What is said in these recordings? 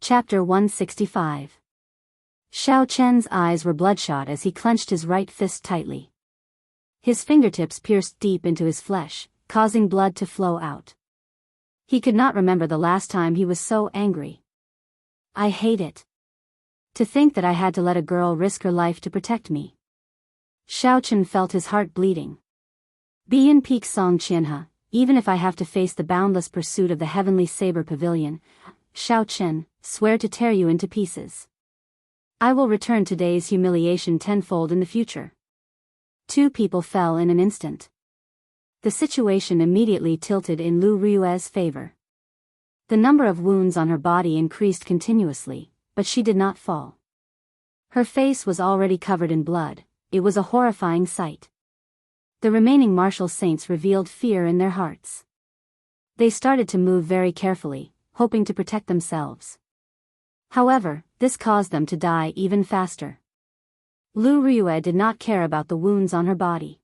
Chapter 165. Xiao Chen's eyes were bloodshot as he clenched his right fist tightly. His fingertips pierced deep into his flesh, causing blood to flow out. He could not remember the last time he was so angry. I hate it. To think that I had to let a girl risk her life to protect me. Xiao Chen felt his heart bleeding. Bian Peak Song Qianhe, even if I have to face the boundless pursuit of the heavenly saber pavilion, Xiao Chen, swear to tear you into pieces. I will return today's humiliation tenfold in the future. Two people fell in an instant. The situation immediately tilted in Lu Rue's favor. The number of wounds on her body increased continuously, but she did not fall. Her face was already covered in blood. It was a horrifying sight. The remaining martial saints revealed fear in their hearts. They started to move very carefully, hoping to protect themselves. However, this caused them to die even faster. Lu Rue did not care about the wounds on her body.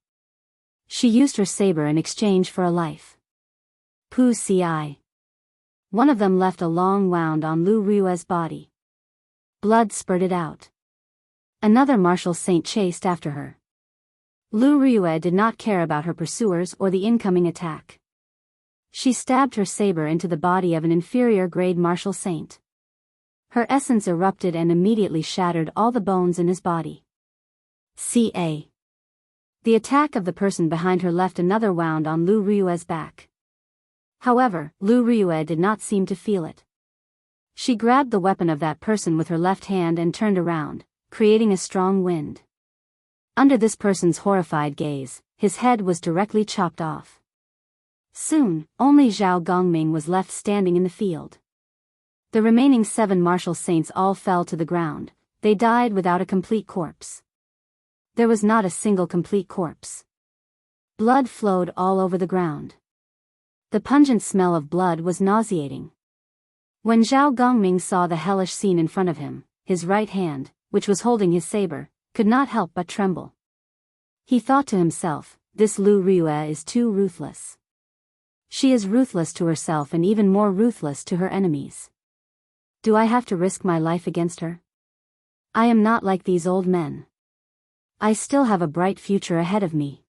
She used her saber in exchange for a life. Pu Ci. One of them left a long wound on Lu Rue's body. Blood spurted out. Another martial saint chased after her. Lu Rue did not care about her pursuers or the incoming attack. She stabbed her saber into the body of an inferior-grade martial saint. Her essence erupted and immediately shattered all the bones in his body. Ca. The attack of the person behind her left another wound on Lu Rue's back. However, Lu Rue did not seem to feel it. She grabbed the weapon of that person with her left hand and turned around, creating a strong wind. Under this person's horrified gaze, his head was directly chopped off. Soon, only Zhao Gongming was left standing in the field. The remaining 7 martial saints all fell to the ground. They died without a complete corpse. There was not a single complete corpse. Blood flowed all over the ground. The pungent smell of blood was nauseating. When Zhao Gongming saw the hellish scene in front of him, his right hand, which was holding his saber, could not help but tremble. He thought to himself, this Lu Rue is too ruthless. She is ruthless to herself and even more ruthless to her enemies. Do I have to risk my life against her? I am not like these old men. I still have a bright future ahead of me.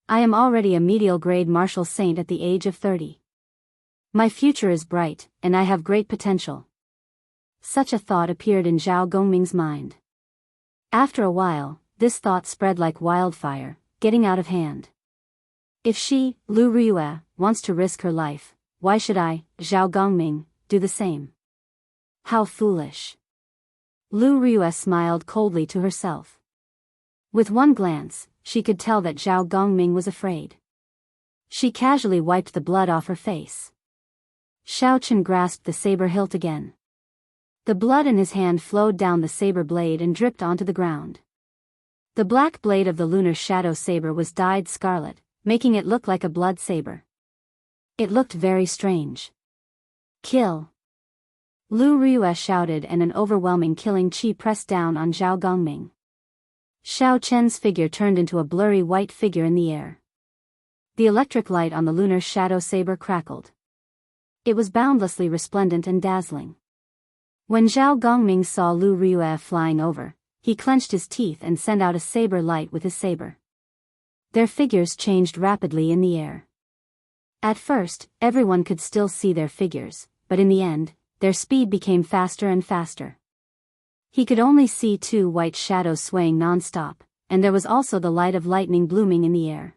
I am already a medial-grade martial saint at the age of 30. My future is bright, and I have great potential. Such a thought appeared in Zhao Gongming's mind. After a while, this thought spread like wildfire, getting out of hand. If she, Lu Rue, wants to risk her life, why should I, Zhao Gongming, do the same? How foolish. Lu Rue smiled coldly to herself. With one glance, she could tell that Zhao Gongming was afraid. She casually wiped the blood off her face. Xiao Chen grasped the saber hilt again. The blood in his hand flowed down the saber blade and dripped onto the ground. The black blade of the lunar shadow saber was dyed scarlet, making it look like a blood saber. It looked very strange. Kill! Lu Rue shouted and an overwhelming killing chi pressed down on Zhao Gongming. Xiao Chen's figure turned into a blurry white figure in the air. The electric light on the lunar shadow saber crackled. It was boundlessly resplendent and dazzling. When Zhao Gongming saw Lu Rue flying over, he clenched his teeth and sent out a saber light with his saber. Their figures changed rapidly in the air. At first, everyone could still see their figures, but in the end, their speed became faster and faster. He could only see 2 white shadows swaying non-stop, and there was also the light of lightning blooming in the air.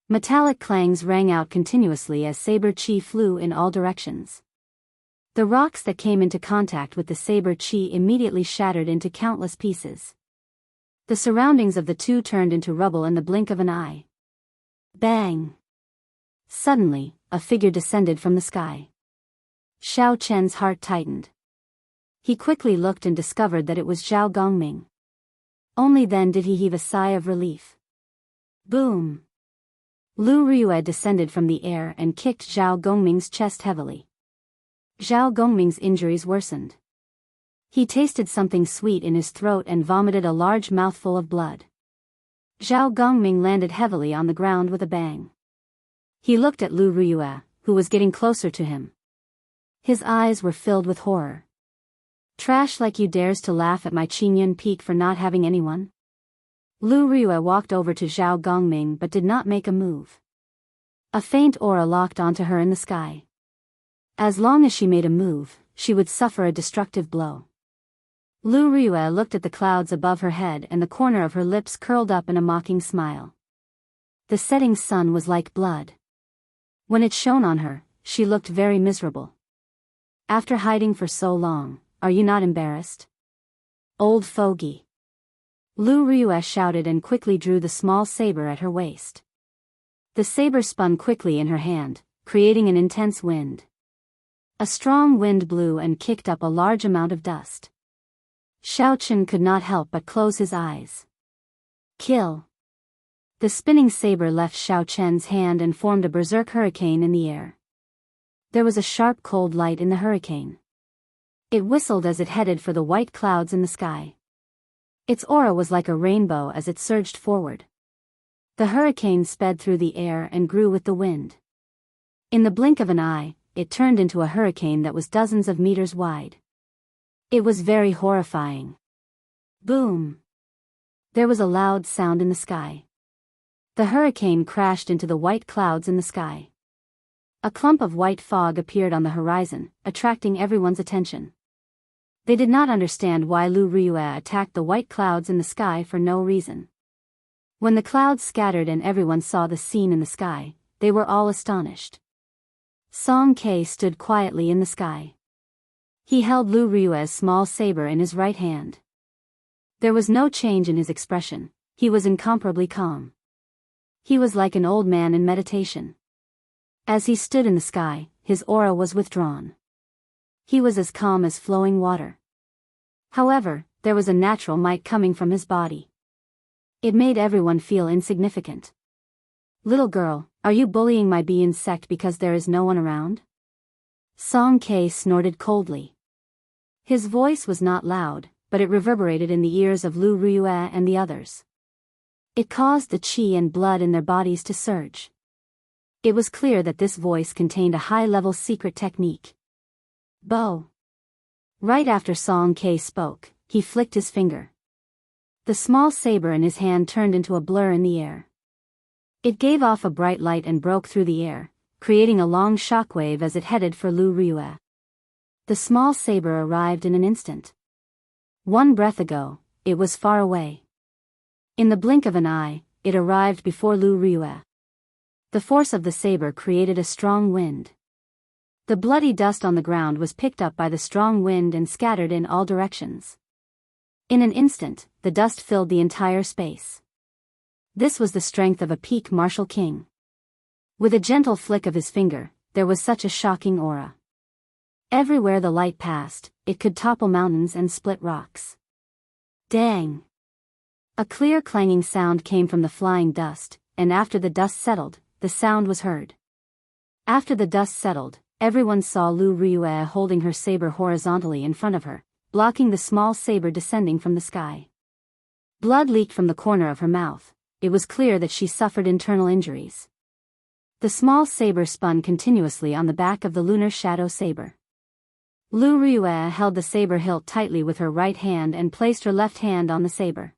Metallic clangs rang out continuously as saber chi flew in all directions. The rocks that came into contact with the saber chi immediately shattered into countless pieces. The surroundings of the two turned into rubble in the blink of an eye. Bang! Suddenly, a figure descended from the sky. Xiao Chen's heart tightened. He quickly looked and discovered that it was Zhao Gongming. Only then did he heave a sigh of relief. Boom! Lu Rue descended from the air and kicked Zhao Gongming's chest heavily. Zhao Gongming's injuries worsened. He tasted something sweet in his throat and vomited a large mouthful of blood. Zhao Gongming landed heavily on the ground with a bang. He looked at Lu Rue, who was getting closer to him. His eyes were filled with horror. Trash like you dares to laugh at my Qingyun peak for not having anyone? Lu Riyue walked over to Zhao Gongming but did not make a move. A faint aura locked onto her in the sky. As long as she made a move, she would suffer a destructive blow. Lu Riyue looked at the clouds above her head and the corner of her lips curled up in a mocking smile. The setting sun was like blood. When it shone on her, she looked very miserable. After hiding for so long, are you not embarrassed? Old fogey. Lu Riyue shouted and quickly drew the small saber at her waist. The saber spun quickly in her hand, creating an intense wind. A strong wind blew and kicked up a large amount of dust. Xiaochen could not help but close his eyes. Kill. The spinning saber left Xiaochen's hand and formed a berserk hurricane in the air. There was a sharp cold light in the hurricane. It whistled as it headed for the white clouds in the sky. Its aura was like a rainbow as it surged forward. The hurricane sped through the air and grew with the wind. In the blink of an eye, it turned into a hurricane that was dozens of meters wide. It was very horrifying. Boom! There was a loud sound in the sky. The hurricane crashed into the white clouds in the sky. A clump of white fog appeared on the horizon, attracting everyone's attention. They did not understand why Lu Riyue attacked the white clouds in the sky for no reason. When the clouds scattered and everyone saw the scene in the sky, they were all astonished. Song Ke stood quietly in the sky. He held Lu Riyue's small saber in his right hand. There was no change in his expression, he was incomparably calm. He was like an old man in meditation. As he stood in the sky, his aura was withdrawn. He was as calm as flowing water. However, there was a natural might coming from his body. It made everyone feel insignificant. Little girl, are you bullying my bee insect because there is no one around? Song Ke snorted coldly. His voice was not loud, but it reverberated in the ears of Lu Riyue and the others. It caused the qi and blood in their bodies to surge. It was clear that this voice contained a high-level secret technique. Bo. Right after Song Ke spoke, he flicked his finger. The small saber in his hand turned into a blur in the air. It gave off a bright light and broke through the air, creating a long shockwave as it headed for Lu Riyue. The small saber arrived in an instant. One breath ago, it was far away. In the blink of an eye, it arrived before Lu Riyue. The force of the saber created a strong wind. The bloody dust on the ground was picked up by the strong wind and scattered in all directions. In an instant, the dust filled the entire space. This was the strength of a peak martial king. With a gentle flick of his finger, there was such a shocking aura. Everywhere the light passed, it could topple mountains and split rocks. Dang! A clear clanging sound came from the flying dust, and after the dust settled, the sound was heard. After the dust settled, everyone saw Lu Riyue holding her saber horizontally in front of her, blocking the small saber descending from the sky. Blood leaked from the corner of her mouth. It was clear that she suffered internal injuries. The small saber spun continuously on the back of the lunar shadow saber. Lu Riyue held the saber hilt tightly with her right hand and placed her left hand on the saber.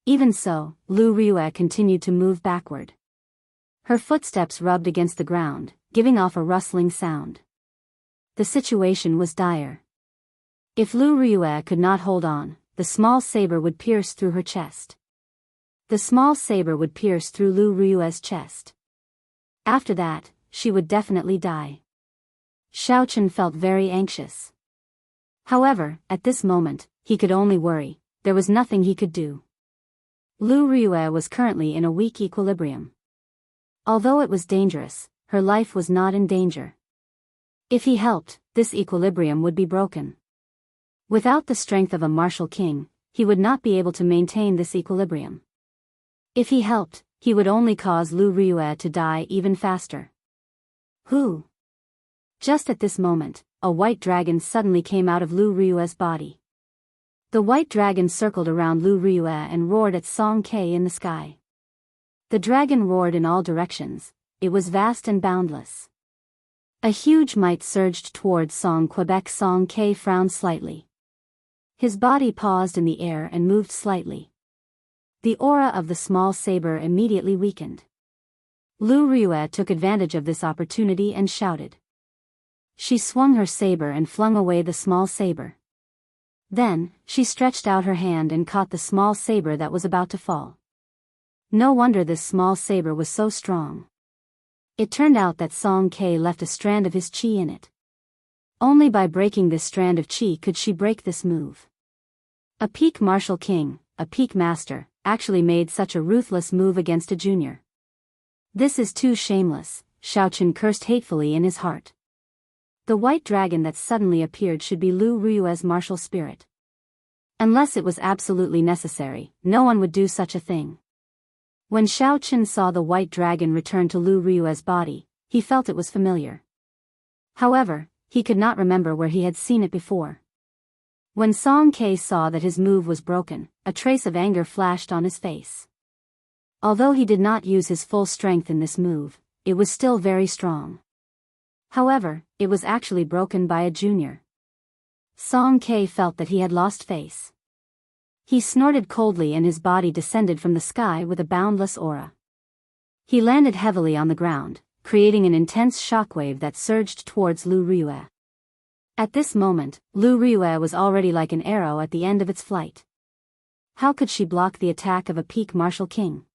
Even so, Lu Riyue continued to move backward. Her footsteps rubbed against the ground, giving off a rustling sound. The situation was dire. If Lu Riyue could not hold on, the small saber would pierce through her chest. The small saber would pierce through Lu Riyue's chest. After that, she would definitely die. Xiaochen felt very anxious. However, at this moment, he could only worry. There was nothing he could do. Lu Riyue was currently in a weak equilibrium. Although it was dangerous, her life was not in danger. If he helped, this equilibrium would be broken. Without the strength of a martial king, he would not be able to maintain this equilibrium. If he helped, he would only cause Lu Riyue to die even faster. Who? Just at this moment, a white dragon suddenly came out of Lu Riyue's body. The white dragon circled around Lu Riyue and roared at Song Ke in the sky. The dragon roared in all directions. It was vast and boundless. A huge might surged towards Song Ke. Song Ke frowned slightly. His body paused in the air and moved slightly. The aura of the small saber immediately weakened. Lu Riyue took advantage of this opportunity and shouted. She swung her saber and flung away the small saber. Then, she stretched out her hand and caught the small saber that was about to fall. No wonder this small saber was so strong. It turned out that Song Ke left a strand of his qi in it. Only by breaking this strand of qi could she break this move. A peak martial king, a peak master, actually made such a ruthless move against a junior. This is too shameless, Xiaochen cursed hatefully in his heart. The white dragon that suddenly appeared should be Lu Riyue's martial spirit. Unless it was absolutely necessary, no one would do such a thing. When Xiaochen saw the white dragon return to Lu Riyue's body, he felt it was familiar. However, he could not remember where he had seen it before. When Song Ke saw that his move was broken, a trace of anger flashed on his face. Although he did not use his full strength in this move, it was still very strong. However, it was actually broken by a junior. Song Ke felt that he had lost face. He snorted coldly and his body descended from the sky with a boundless aura. He landed heavily on the ground, creating an intense shockwave that surged towards Lu Riyue. At this moment, Lu Riyue was already like an arrow at the end of its flight. How could she block the attack of a peak martial king?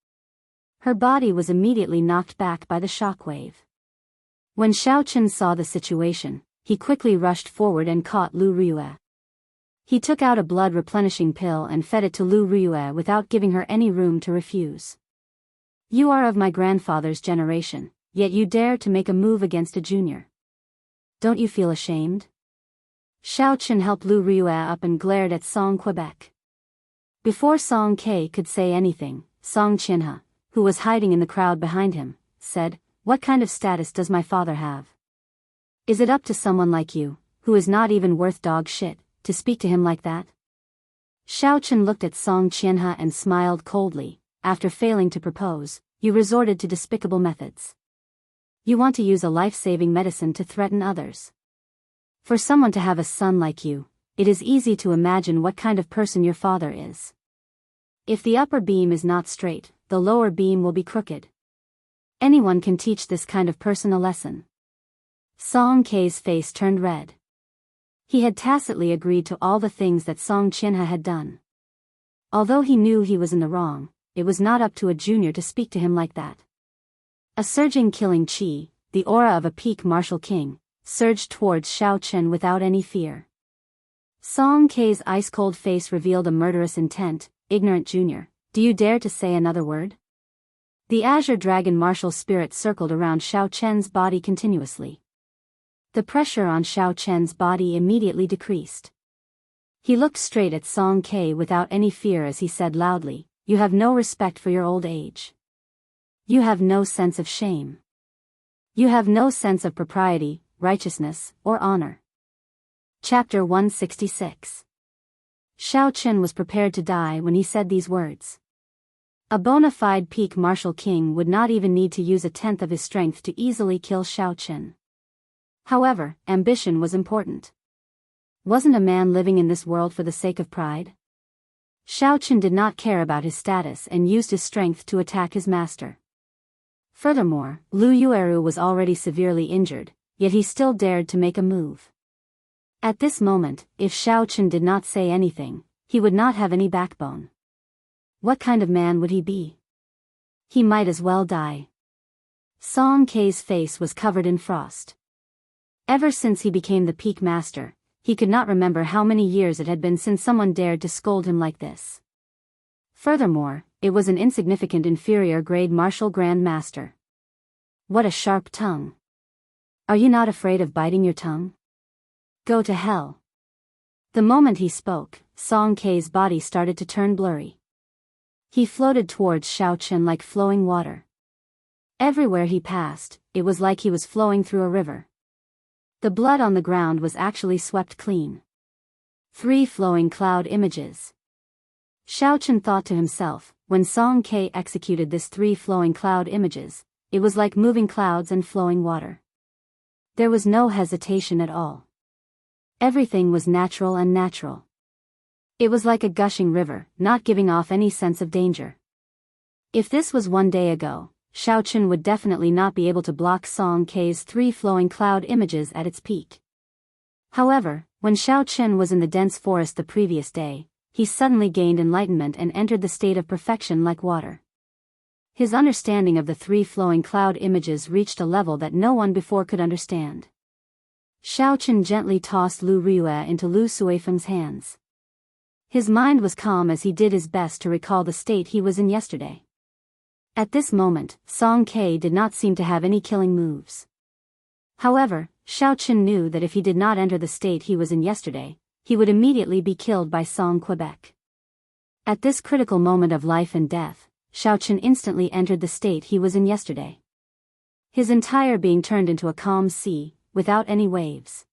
Her body was immediately knocked back by the shockwave. When Xiaochen saw the situation, he quickly rushed forward and caught Lu Riyue. He took out a blood-replenishing pill and fed it to Lu Riyue without giving her any room to refuse. You are of my grandfather's generation, yet you dare to make a move against a junior. Don't you feel ashamed? Xiaochen helped Lu Riyue up and glared at Song Quebec. Before Song Ke could say anything, Song Qianhe, who was hiding in the crowd behind him, said, "What kind of status does my father have? Is it up to someone like you, who is not even worth dog shit, to speak to him like that?" Xiaochen looked at Song Qianhe and smiled coldly. After failing to propose, you resorted to despicable methods. You want to use a life-saving medicine to threaten others. For someone to have a son like you, it is easy to imagine what kind of person your father is. If the upper beam is not straight, the lower beam will be crooked. Anyone can teach this kind of person a lesson. Song Ke's face turned red. He had tacitly agreed to all the things that Song Qianhe had done. Although he knew he was in the wrong, it was not up to a junior to speak to him like that. A surging killing qi, the aura of a peak martial king, surged towards Xiaochen without any fear. Song Ke's ice-cold face revealed a murderous intent. Ignorant junior, do you dare to say another word? The azure dragon martial spirit circled around Xiaochen's body continuously. The pressure on Xiaochen's body immediately decreased. He looked straight at Song Ke without any fear as he said loudly, "You have no respect for your old age. You have no sense of shame. You have no sense of propriety, righteousness, or honor." Chapter 166. Xiaochen was prepared to die when he said these words. A bona fide peak martial king would not even need to use a tenth of his strength to easily kill Xiaochen. However, ambition was important. Wasn't a man living in this world for the sake of pride? Xiaochen did not care about his status and used his strength to attack his master. Furthermore, Lu Yueru was already severely injured, yet he still dared to make a move. At this moment, if Xiaochen did not say anything, he would not have any backbone. What kind of man would he be? He might as well die. Song Ke's face was covered in frost. Ever since he became the peak master, he could not remember how many years it had been since someone dared to scold him like this. Furthermore, it was an insignificant inferior grade martial grand master. What a sharp tongue. Are you not afraid of biting your tongue? Go to hell. The moment he spoke, Song Ke's body started to turn blurry. He floated towards Xiaochen like flowing water. Everywhere he passed, it was like he was flowing through a river. The blood on the ground was actually swept clean. 3 flowing cloud images. Xiaochen thought to himself, when Song Ke executed this 3 flowing cloud images, it was like moving clouds and flowing water. There was no hesitation at all. Everything was natural and natural. It was like a gushing river, not giving off any sense of danger. If this was one day ago, Xiaochen would definitely not be able to block Song Kei's 3 flowing cloud images at its peak. However, when Xiaochen was in the dense forest the previous day, he suddenly gained enlightenment and entered the state of perfection like water. His understanding of the 3 flowing cloud images reached a level that no one before could understand. Xiaochen gently tossed Lu Riyue into Lu Suifeng's hands. His mind was calm as he did his best to recall the state he was in yesterday. At this moment, Song Kei did not seem to have any killing moves. However, Xiaochen knew that if he did not enter the state he was in yesterday, he would immediately be killed by Song Quebec. At this critical moment of life and death, Xiaochen instantly entered the state he was in yesterday. His entire being turned into a calm sea, without any waves.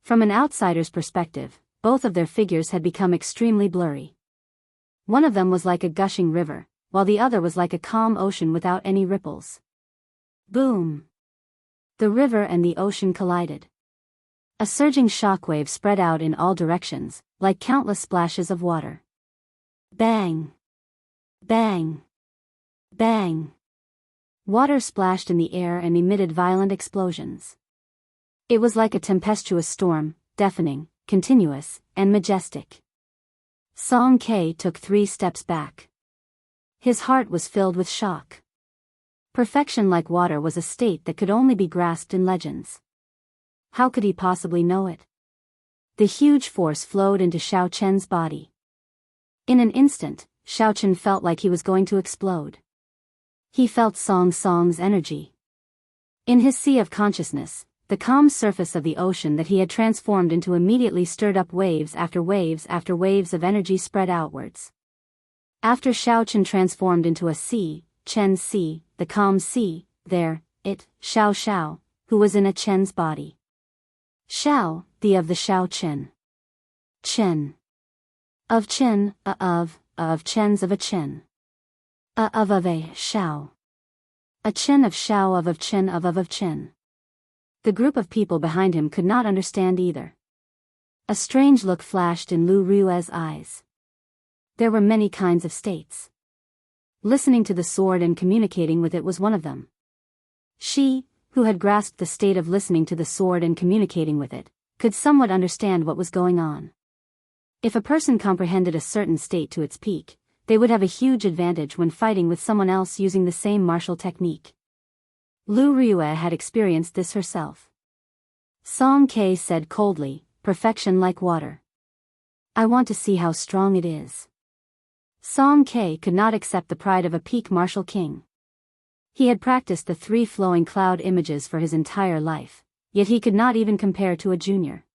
From an outsider's perspective, both of their figures had become extremely blurry. One of them was like a gushing river, while the other was like a calm ocean without any ripples. Boom! The river and the ocean collided. A surging shockwave spread out in all directions, like countless splashes of water. Bang! Bang! Bang! Water splashed in the air and emitted violent explosions. It was like a tempestuous storm, deafening, continuous, and majestic. Song Kei took 3 steps back. His heart was filled with shock. Perfection like water was a state that could only be grasped in legends. How could he possibly know it? The huge force flowed into Xiaochen's body. In an instant, Xiaochen felt like he was going to explode. He felt Song's energy. In his sea of consciousness, the calm surface of the ocean that he had transformed into immediately stirred up waves after waves of energy spread outwards. After Xiaochen transformed into a sea, Chen's sea, the calm sea, there, Xiao, who was in a Chen's body. Xiao, the of the Xiaochen. Chen. Of Chen, of Chen's of a Chen. Of a Xiao. A Chen of Xiao of Chen of Chen. The group of people behind him could not understand either. A strange look flashed in Lu Riyue's eyes. There were many kinds of states. Listening to the sword and communicating with it was one of them. She, who had grasped the state of listening to the sword and communicating with it, could somewhat understand what was going on. If a person comprehended a certain state to its peak, they would have a huge advantage when fighting with someone else using the same martial technique. Lu Riyue had experienced this herself. Song Kei said coldly, "Perfection like water. I want to see how strong it is." Song Kei could not accept the pride of a peak martial king. He had practiced the 3 flowing cloud images for his entire life, yet he could not even compare to a junior.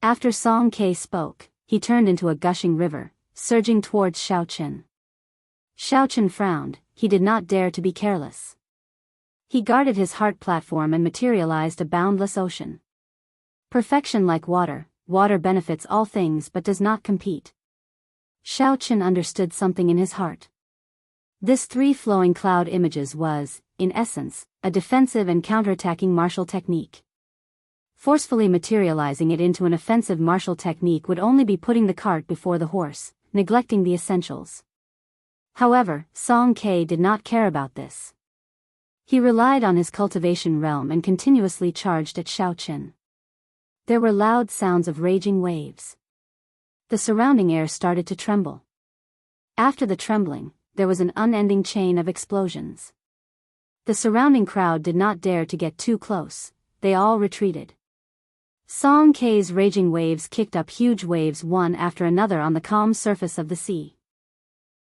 After Song Kei spoke, he turned into a gushing river, surging towards Xiaochen. Xiaochen frowned, he did not dare to be careless. He guarded his heart platform and materialized a boundless ocean. Perfection like water, water benefits all things but does not compete. Xiaochen understood something in his heart. This 3 flowing cloud images was, in essence, a defensive and counterattacking martial technique. Forcefully materializing it into an offensive martial technique would only be putting the cart before the horse, neglecting the essentials. However, Song Kei did not care about this. He relied on his cultivation realm and continuously charged at Xiaochen. There were loud sounds of raging waves. The surrounding air started to tremble. After the trembling, there was an unending chain of explosions. The surrounding crowd did not dare to get too close, they all retreated. Song Kei's raging waves kicked up huge waves one after another on the calm surface of the sea.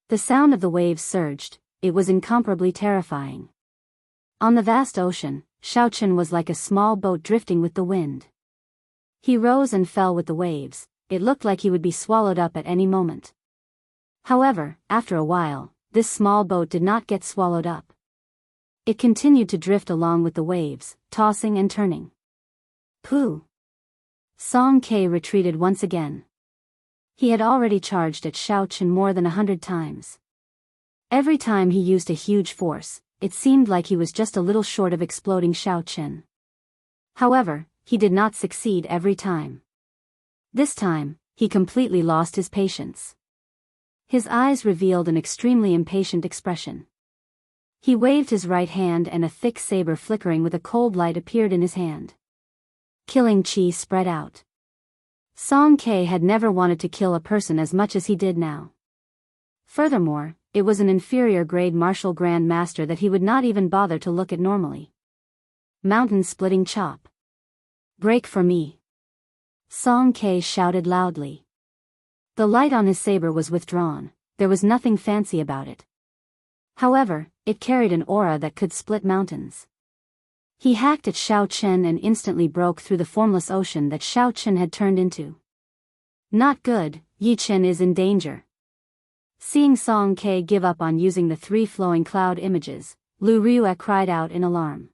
The sound of the waves surged, it was incomparably terrifying. On the vast ocean, Xiaochen was like a small boat drifting with the wind. He rose and fell with the waves, it looked like he would be swallowed up at any moment. However, after a while, this small boat did not get swallowed up. It continued to drift along with the waves, tossing and turning. Pooh! Song Kei retreated once again. He had already charged at Xiaochen more than 100 times. Every time he used a huge force, it seemed like he was just a little short of exploding Xiaochen. However, he did not succeed every time. This time, he completely lost his patience. His eyes revealed an extremely impatient expression. He waved his right hand and a thick saber flickering with a cold light appeared in his hand. Killing chi spread out. Song Ke had never wanted to kill a person as much as he did now. Furthermore, it was an inferior grade martial grand master that he would not even bother to look at normally. Mountain-splitting chop. Break for me. Song Ke shouted loudly. The light on his saber was withdrawn, there was nothing fancy about it. However, it carried an aura that could split mountains. He hacked at Xiao Chen and instantly broke through the formless ocean that Xiao Chen had turned into. Not good, Yi Chen is in danger. Seeing Song Ke give up on using the 3 flowing cloud images, Lu Ryue cried out in alarm.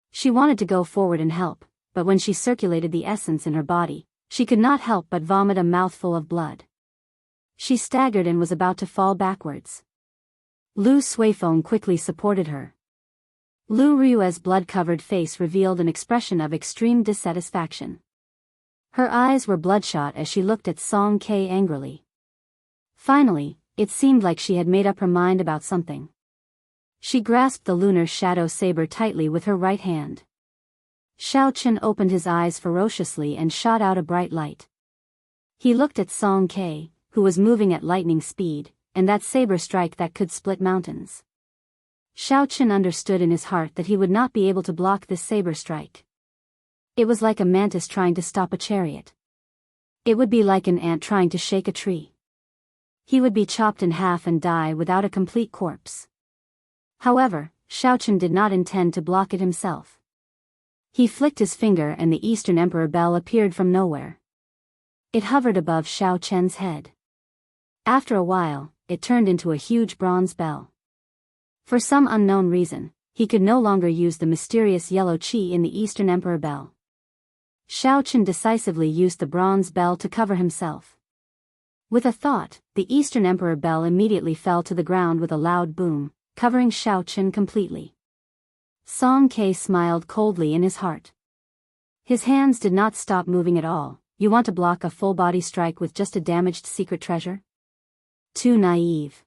She wanted to go forward and help, but when she circulated the essence in her body, she could not help but vomit a mouthful of blood. She staggered and was about to fall backwards. Lu Suifeng quickly supported her. Lu Ryue's blood-covered face revealed an expression of extreme dissatisfaction. Her eyes were bloodshot as she looked at Song Ke angrily. Finally, it seemed like she had made up her mind about something. She grasped the lunar shadow saber tightly with her right hand. Xiao Chen opened his eyes ferociously and shot out a bright light. He looked at Song Ke, who was moving at lightning speed, and that saber strike that could split mountains. Xiao Chen understood in his heart that he would not be able to block this saber strike. It was like a mantis trying to stop a chariot. It would be like an ant trying to shake a tree. He would be chopped in half and die without a complete corpse. However, Xiao Chen did not intend to block it himself. He flicked his finger and the Eastern Emperor bell appeared from nowhere. It hovered above Xiao Chen's head. After a while, it turned into a huge bronze bell. For some unknown reason, he could no longer use the mysterious yellow qi in the Eastern Emperor bell. Xiao Chen decisively used the bronze bell to cover himself. With a thought, the Eastern Emperor bell immediately fell to the ground with a loud boom, covering Xiao Chen completely. Song Ke smiled coldly in his heart. His hands did not stop moving at all. You want to block a full-body strike with just a damaged secret treasure? Too naive.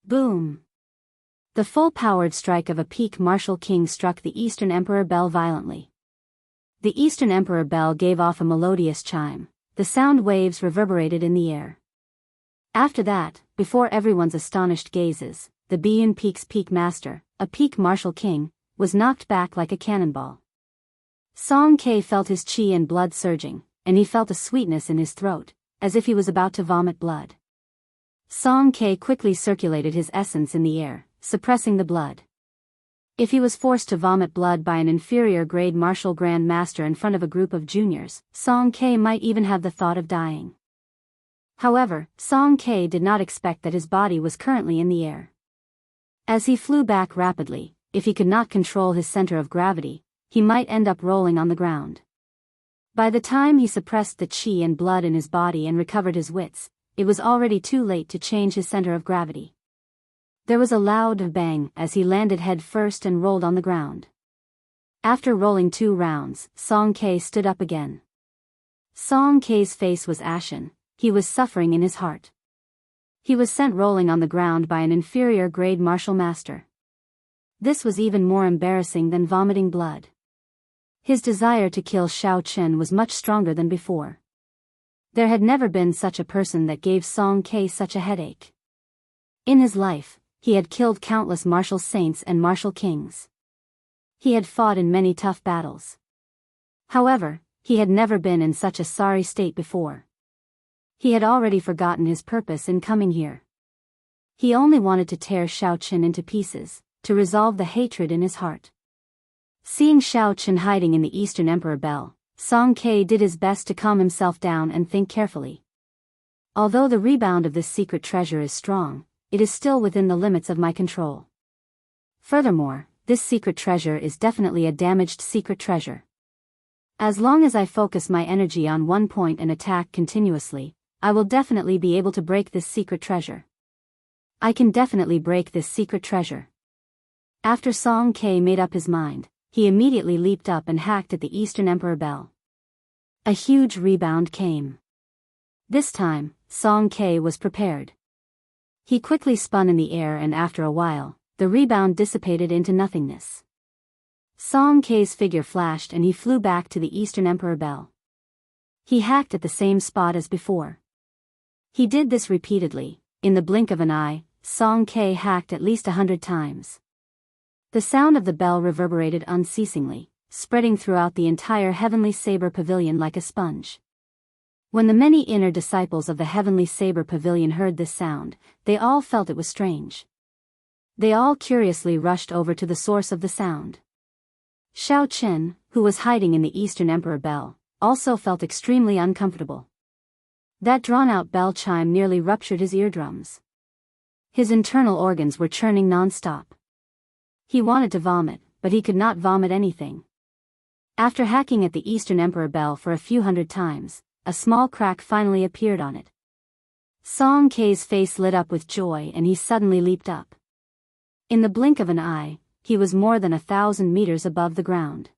Boom. The full-powered strike of a peak martial king struck the Eastern Emperor bell violently. The Eastern Emperor bell gave off a melodious chime. The sound waves reverberated in the air. After that, before everyone's astonished gazes, the Biyun Peak's peak master, a peak martial king, was knocked back like a cannonball. Song Ke felt his chi and blood surging, and he felt a sweetness in his throat, as if he was about to vomit blood. Song Ke quickly circulated his essence in the air, suppressing the blood. If he was forced to vomit blood by an inferior grade martial grand master in front of a group of juniors, Song Ke might even have the thought of dying. However, Song Ke did not expect that his body was currently in the air. As he flew back rapidly, if he could not control his center of gravity, he might end up rolling on the ground. By the time he suppressed the chi and blood in his body and recovered his wits, it was already too late to change his center of gravity. There was a loud bang as he landed head first and rolled on the ground. After rolling 2 rounds, Song Ke stood up again. Song Ke's face was ashen, he was suffering in his heart. He was sent rolling on the ground by an inferior grade martial master. This was even more embarrassing than vomiting blood. His desire to kill Xiao Chen was much stronger than before. There had never been such a person that gave Song Ke such a headache. In his life, he had killed countless martial saints and martial kings. He had fought in many tough battles. However, he had never been in such a sorry state before. He had already forgotten his purpose in coming here. He only wanted to tear Xiao Chen into pieces, to resolve the hatred in his heart. Seeing Xiao Chen hiding in the Eastern Emperor bell, Song Ke did his best to calm himself down and think carefully. Although the rebound of this secret treasure is strong, it is still within the limits of my control. Furthermore, this secret treasure is definitely a damaged secret treasure. As long as I focus my energy on one point and attack continuously, I will definitely be able to break this secret treasure. I can definitely break this secret treasure. After Song Ke made up his mind, he immediately leaped up and hacked at the Eastern Emperor bell. A huge rebound came. This time, Song Ke was prepared. He quickly spun in the air and after a while, the rebound dissipated into nothingness. Song Ke's figure flashed and he flew back to the Eastern Emperor Bell. He hacked at the same spot as before. He did this repeatedly. In the blink of an eye, Song Ke hacked at least 100 times. The sound of the bell reverberated unceasingly, spreading throughout the entire Heavenly Saber Pavilion like a sponge. When the many inner disciples of the Heavenly Saber Pavilion heard this sound, they all felt it was strange. They all curiously rushed over to the source of the sound. Xiao Chen, who was hiding in the Eastern Emperor Bell, also felt extremely uncomfortable. That drawn-out bell chime nearly ruptured his eardrums. His internal organs were churning non-stop. He wanted to vomit, but he could not vomit anything. After hacking at the Eastern Emperor Bell for a few hundred times, a small crack finally appeared on it. Song Ke's face lit up with joy and he suddenly leaped up. In the blink of an eye, he was more than 1,000 meters above the ground.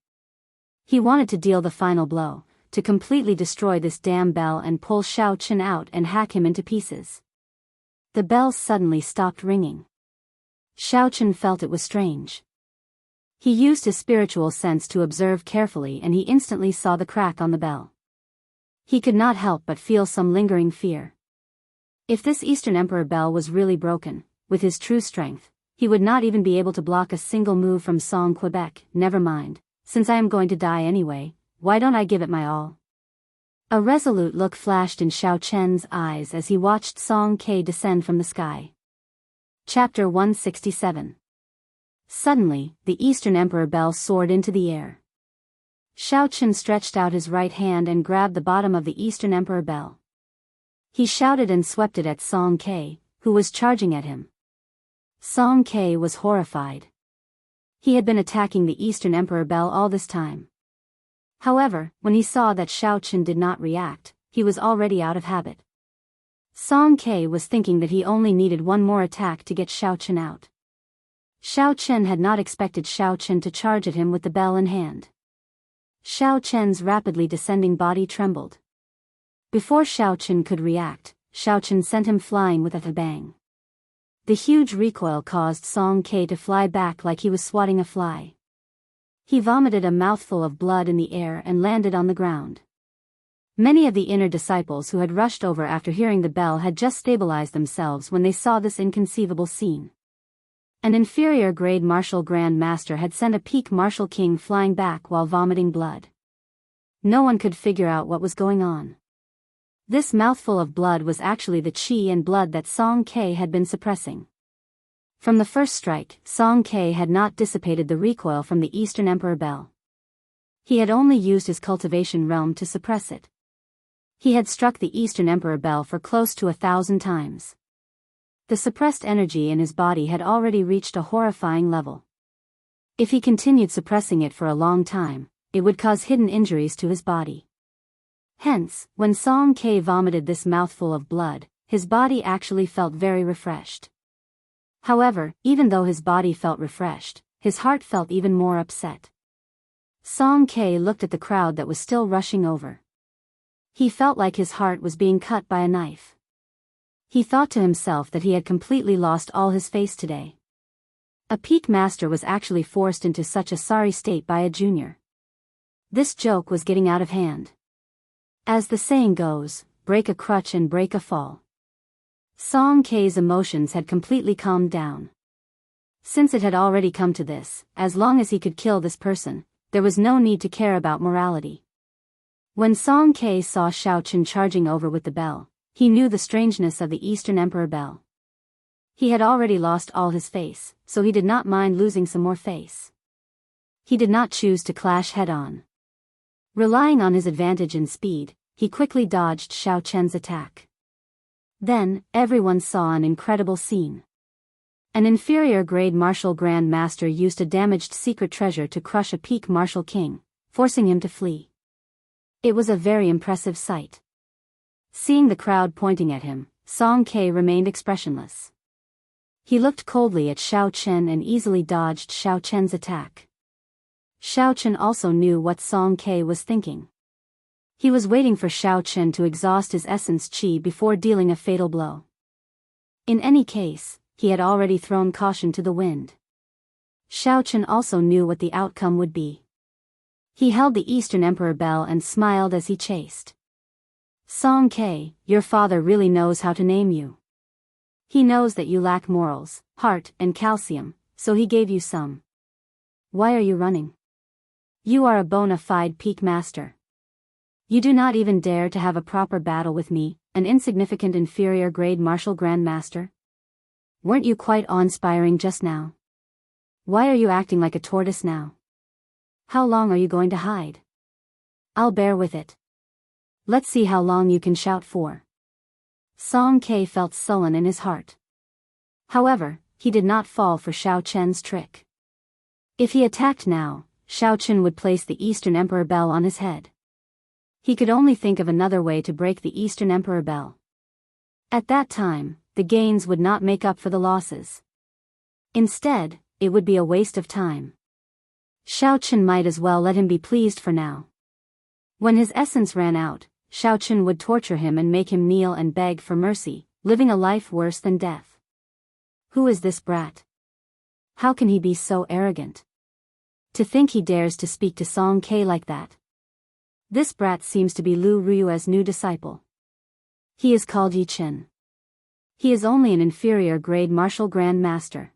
He wanted to deal the final blow, to completely destroy this damn bell and pull Xiao Chen out and hack him into pieces. The bell suddenly stopped ringing. Xiao Chen felt it was strange. He used his spiritual sense to observe carefully and he instantly saw the crack on the bell. He could not help but feel some lingering fear. If this Eastern Emperor Bell was really broken, with his true strength, he would not even be able to block a single move from Song Quebec. Never mind, since I am going to die anyway, why don't I give it my all? A resolute look flashed in Xiao Chen's eyes as he watched Song Ke descend from the sky. Chapter 167. Suddenly, the Eastern Emperor Bell soared into the air. Xiao Chen stretched out his right hand and grabbed the bottom of the Eastern Emperor Bell. He shouted and swept it at Song Ke, who was charging at him. Song Ke was horrified. He had been attacking the Eastern Emperor Bell all this time. However, when he saw that Xiao Chen did not react, he was already out of habit. Song Ke was thinking that he only needed one more attack to get Xiao Chen out. Xiao Chen had not expected Xiao Chen to charge at him with the bell in hand. Xiao Chen's rapidly descending body trembled. Before Xiao Chen could react, Xiao Chen sent him flying with a bang. The huge recoil caused Song Ke to fly back like he was swatting a fly. He vomited a mouthful of blood in the air and landed on the ground. Many of the inner disciples who had rushed over after hearing the bell had just stabilized themselves when they saw this inconceivable scene. An inferior grade martial grand master had sent a peak martial king flying back while vomiting blood. No one could figure out what was going on. This mouthful of blood was actually the qi and blood that Song Ke had been suppressing. From the first strike, Song Ke had not dissipated the recoil from the Eastern Emperor Bell. He had only used his cultivation realm to suppress it. He had struck the Eastern Emperor Bell for close to 1,000 times. The suppressed energy in his body had already reached a horrifying level. If he continued suppressing it for a long time, it would cause hidden injuries to his body. Hence, when Song Ke vomited this mouthful of blood, his body actually felt very refreshed. However, even though his body felt refreshed, his heart felt even more upset. Song Ke looked at the crowd that was still rushing over. He felt like his heart was being cut by a knife. He thought to himself that he had completely lost all his face today. A peak master was actually forced into such a sorry state by a junior. This joke was getting out of hand. As the saying goes, break a crutch and break a fall. Song Ke's emotions had completely calmed down. Since it had already come to this, as long as he could kill this person, there was no need to care about morality. When Song Ke saw Xiao Chen charging over with the bell, he knew the strangeness of the Eastern Emperor Bell. He had already lost all his face, so he did not mind losing some more face. He did not choose to clash head-on. Relying on his advantage in speed, he quickly dodged Xiao Chen's attack. Then, everyone saw an incredible scene. An inferior grade martial grand master used a damaged secret treasure to crush a peak martial king, forcing him to flee. It was a very impressive sight. Seeing the crowd pointing at him, Song Ke remained expressionless. He looked coldly at Xiao Chen and easily dodged Xiao Chen's attack. Xiao Chen also knew what Song Ke was thinking. He was waiting for Xiao Chen to exhaust his essence qi before dealing a fatal blow. In any case, he had already thrown caution to the wind. Xiao Chen also knew what the outcome would be. He held the Eastern Emperor bell and smiled as he chased. Song Ke, your father really knows how to name you. He knows that you lack morals, heart, and calcium, so he gave you some. Why are you running? You are a bona fide peak master. You do not even dare to have a proper battle with me, an insignificant inferior grade martial grand master? Weren't you quite awe-inspiring just now? Why are you acting like a tortoise now? How long are you going to hide? I'll bear with it. Let's see how long you can shout for. Song Ke felt sullen in his heart. However, he did not fall for Xiao Chen's trick. If he attacked now, Xiao Chen would place the Eastern Emperor bell on his head. He could only think of another way to break the Eastern Emperor bell. At that time, the gains would not make up for the losses. Instead, it would be a waste of time. Xiao Chen might as well let him be pleased for now. When his essence ran out, Xiao Chen would torture him and make him kneel and beg for mercy, living a life worse than death. Who is this brat? How can he be so arrogant? To think he dares to speak to Song Ke like that. This brat seems to be Lu Rui's new disciple. He is called Yi Chen. He is only an inferior grade martial grand master.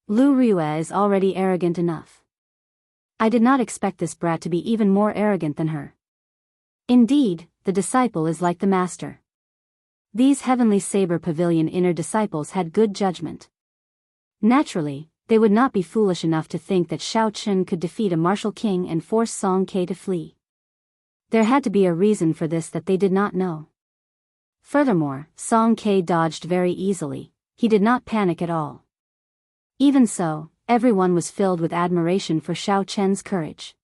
Lu Rui is already arrogant enough. I did not expect this brat to be even more arrogant than her. Indeed, the disciple is like the master. These Heavenly Saber Pavilion inner disciples had good judgment. Naturally, they would not be foolish enough to think that Xiao Chen could defeat a martial king and force Song Ke to flee. There had to be a reason for this that they did not know. Furthermore, Song Ke dodged very easily, he did not panic at all. Even so, everyone was filled with admiration for Xiao Chen's courage.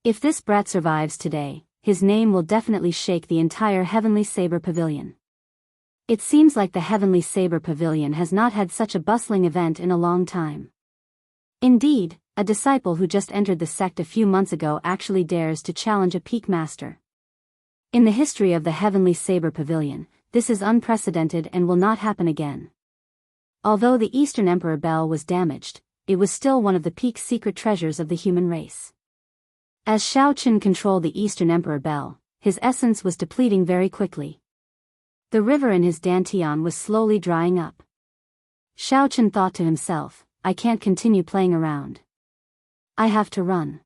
If this brat survives today, his name will definitely shake the entire Heavenly Saber Pavilion. It seems like the Heavenly Saber Pavilion has not had such a bustling event in a long time. Indeed, a disciple who just entered the sect a few months ago actually dares to challenge a peak master. In the history of the Heavenly Saber Pavilion, this is unprecedented and will not happen again. Although the Eastern Emperor bell was damaged, it was still one of the peak secret treasures of the human race. As Xiao Chen controlled the Eastern Emperor bell, his essence was depleting very quickly. The river in his dantian was slowly drying up. Xiao Chen thought to himself, I can't continue playing around. I have to run.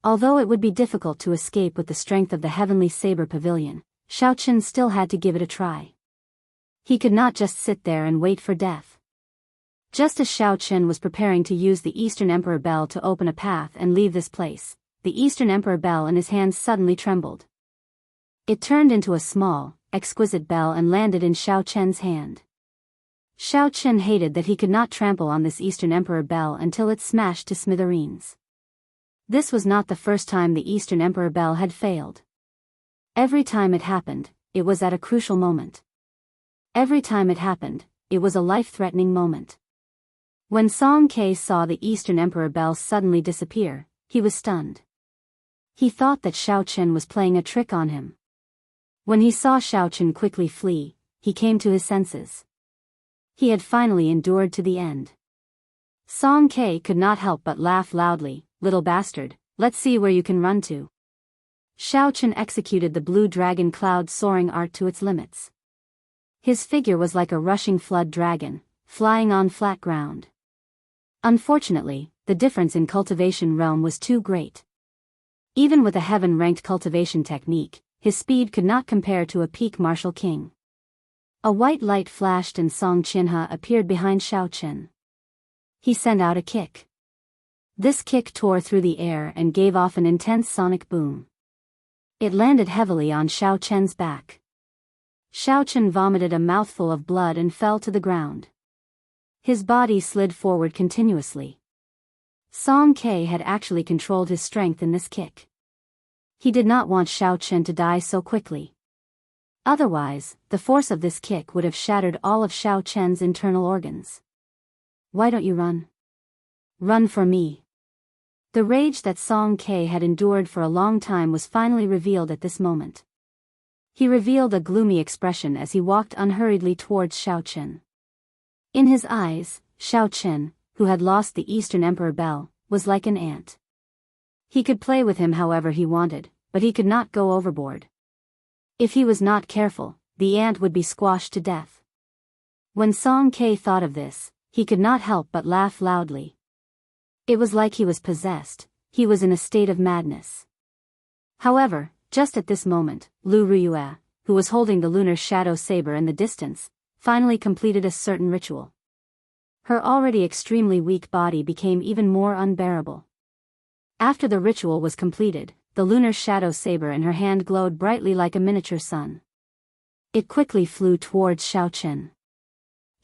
Although it would be difficult to escape with the strength of the Heavenly Saber Pavilion, Xiao Chen still had to give it a try. He could not just sit there and wait for death. Just as Xiao Chen was preparing to use the Eastern Emperor bell to open a path and leave this place, the Eastern Emperor bell in his hands suddenly trembled. It turned into a small, exquisite bell and landed in Xiao Chen's hand. Xiao Chen hated that he could not trample on this Eastern Emperor bell until it smashed to smithereens. This was not the first time the Eastern Emperor bell had failed. Every time it happened, it was at a crucial moment. Every time it happened, it was a life-threatening moment. When Song Ke saw the Eastern Emperor bell suddenly disappear, he was stunned. He thought that Xiao Chen was playing a trick on him. When he saw Xiao Chen quickly flee, he came to his senses. He had finally endured to the end. Song Ke could not help but laugh loudly, little bastard, let's see where you can run to. Xiao Chen executed the blue dragon cloud soaring art to its limits. His figure was like a rushing flood dragon, flying on flat ground. Unfortunately, the difference in cultivation realm was too great. Even with a heaven-ranked cultivation technique, his speed could not compare to a peak martial king. A white light flashed and Song Qinhe appeared behind Xiao Chen. He sent out a kick. This kick tore through the air and gave off an intense sonic boom. It landed heavily on Xiao Chen's back. Xiao Chen vomited a mouthful of blood and fell to the ground. His body slid forward continuously. Song Ke had actually controlled his strength in this kick. He did not want Xiao Chen to die so quickly. Otherwise, the force of this kick would have shattered all of Xiao Chen's internal organs. Why don't you run? Run for me. The rage that Song Ke had endured for a long time was finally revealed at this moment. He revealed a gloomy expression as he walked unhurriedly towards Xiaochen. In his eyes, Xiaochen, who had lost the Eastern Emperor Bell, was like an ant. He could play with him however he wanted, but he could not go overboard. If he was not careful, the ant would be squashed to death. When Song Ke thought of this, he could not help but laugh loudly. It was like he was possessed, he was in a state of madness. However, just at this moment, Lu Ruyue, who was holding the lunar shadow saber in the distance, finally completed a certain ritual. Her already extremely weak body became even more unbearable. After the ritual was completed, the lunar shadow saber in her hand glowed brightly like a miniature sun. It quickly flew towards Xiaochen.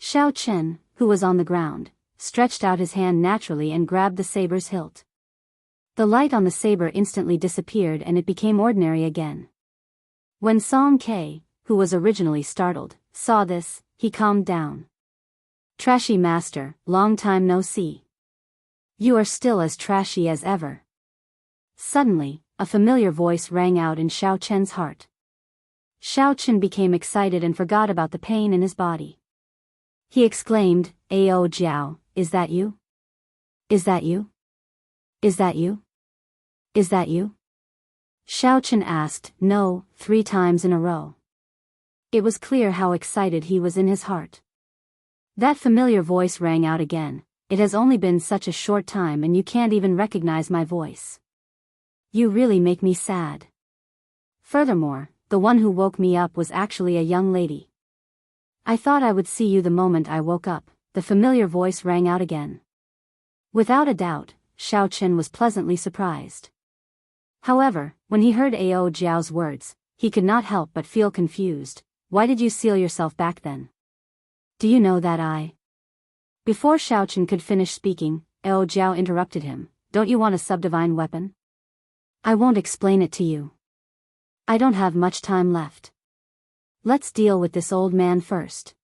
Xiaochen, who was on the ground, stretched out his hand naturally and grabbed the saber's hilt. The light on the saber instantly disappeared and it became ordinary again. When Song Ke, who was originally startled, saw this, he calmed down. "Trashy master, long time no see. You are still as trashy as ever." Suddenly, a familiar voice rang out in Xiaochen's heart. Xiaochen became excited and forgot about the pain in his body. He exclaimed, "Ao Jiao, is that you? Is that you? Is that you? Is that you?" Xiaochen asked, "No," 3 times in a row. It was clear how excited he was in his heart. That familiar voice rang out again, "It has only been such a short time and you can't even recognize my voice. You really make me sad. Furthermore, the one who woke me up was actually a young lady. I thought I would see you the moment I woke up," the familiar voice rang out again. Without a doubt, Xiaochen was pleasantly surprised. However, when he heard Ao Jiao's words, he could not help but feel confused. "Why did you seal yourself back then? Do you know that I—" Before Xiaochen could finish speaking, Ao Jiao interrupted him. "Don't you want a subdivine weapon? I won't explain it to you. I don't have much time left. Let's deal with this old man first.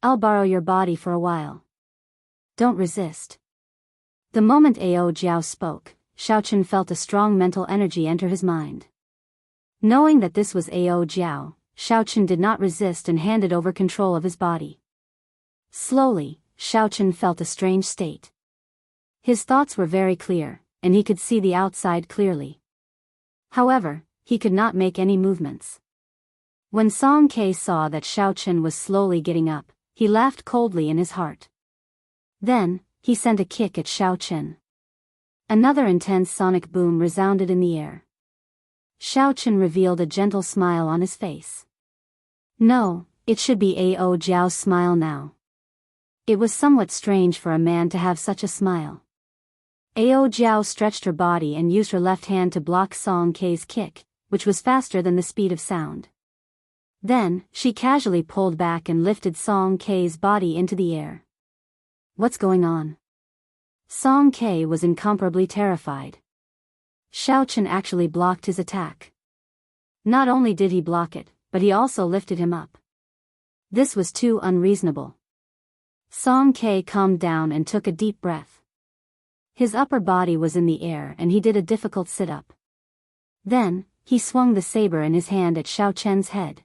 I'll borrow your body for a while. Don't resist." The moment Ao Jiao spoke, Xiaochen felt a strong mental energy enter his mind. Knowing that this was Ao Jiao, Xiaochen did not resist and handed over control of his body. Slowly, Xiaochen felt a strange state. His thoughts were very clear, and he could see the outside clearly. However, he could not make any movements. When Song Ke saw that Xiaochen was slowly getting up, he laughed coldly in his heart. Then, he sent a kick at Xiaochen. Another intense sonic boom resounded in the air. Xiaochen revealed a gentle smile on his face. No, it should be Ao Jiao's smile now. It was somewhat strange for a man to have such a smile. Ao Jiao stretched her body and used her left hand to block Song Ke's kick, which was faster than the speed of sound. Then, she casually pulled back and lifted Song Ke's body into the air. What's going on? Song Ke was incomparably terrified. Xiaochen actually blocked his attack. Not only did he block it, but he also lifted him up. This was too unreasonable. Song Ke calmed down and took a deep breath. His upper body was in the air and he did a difficult sit-up. Then, he swung the saber in his hand at Xiaochen's head.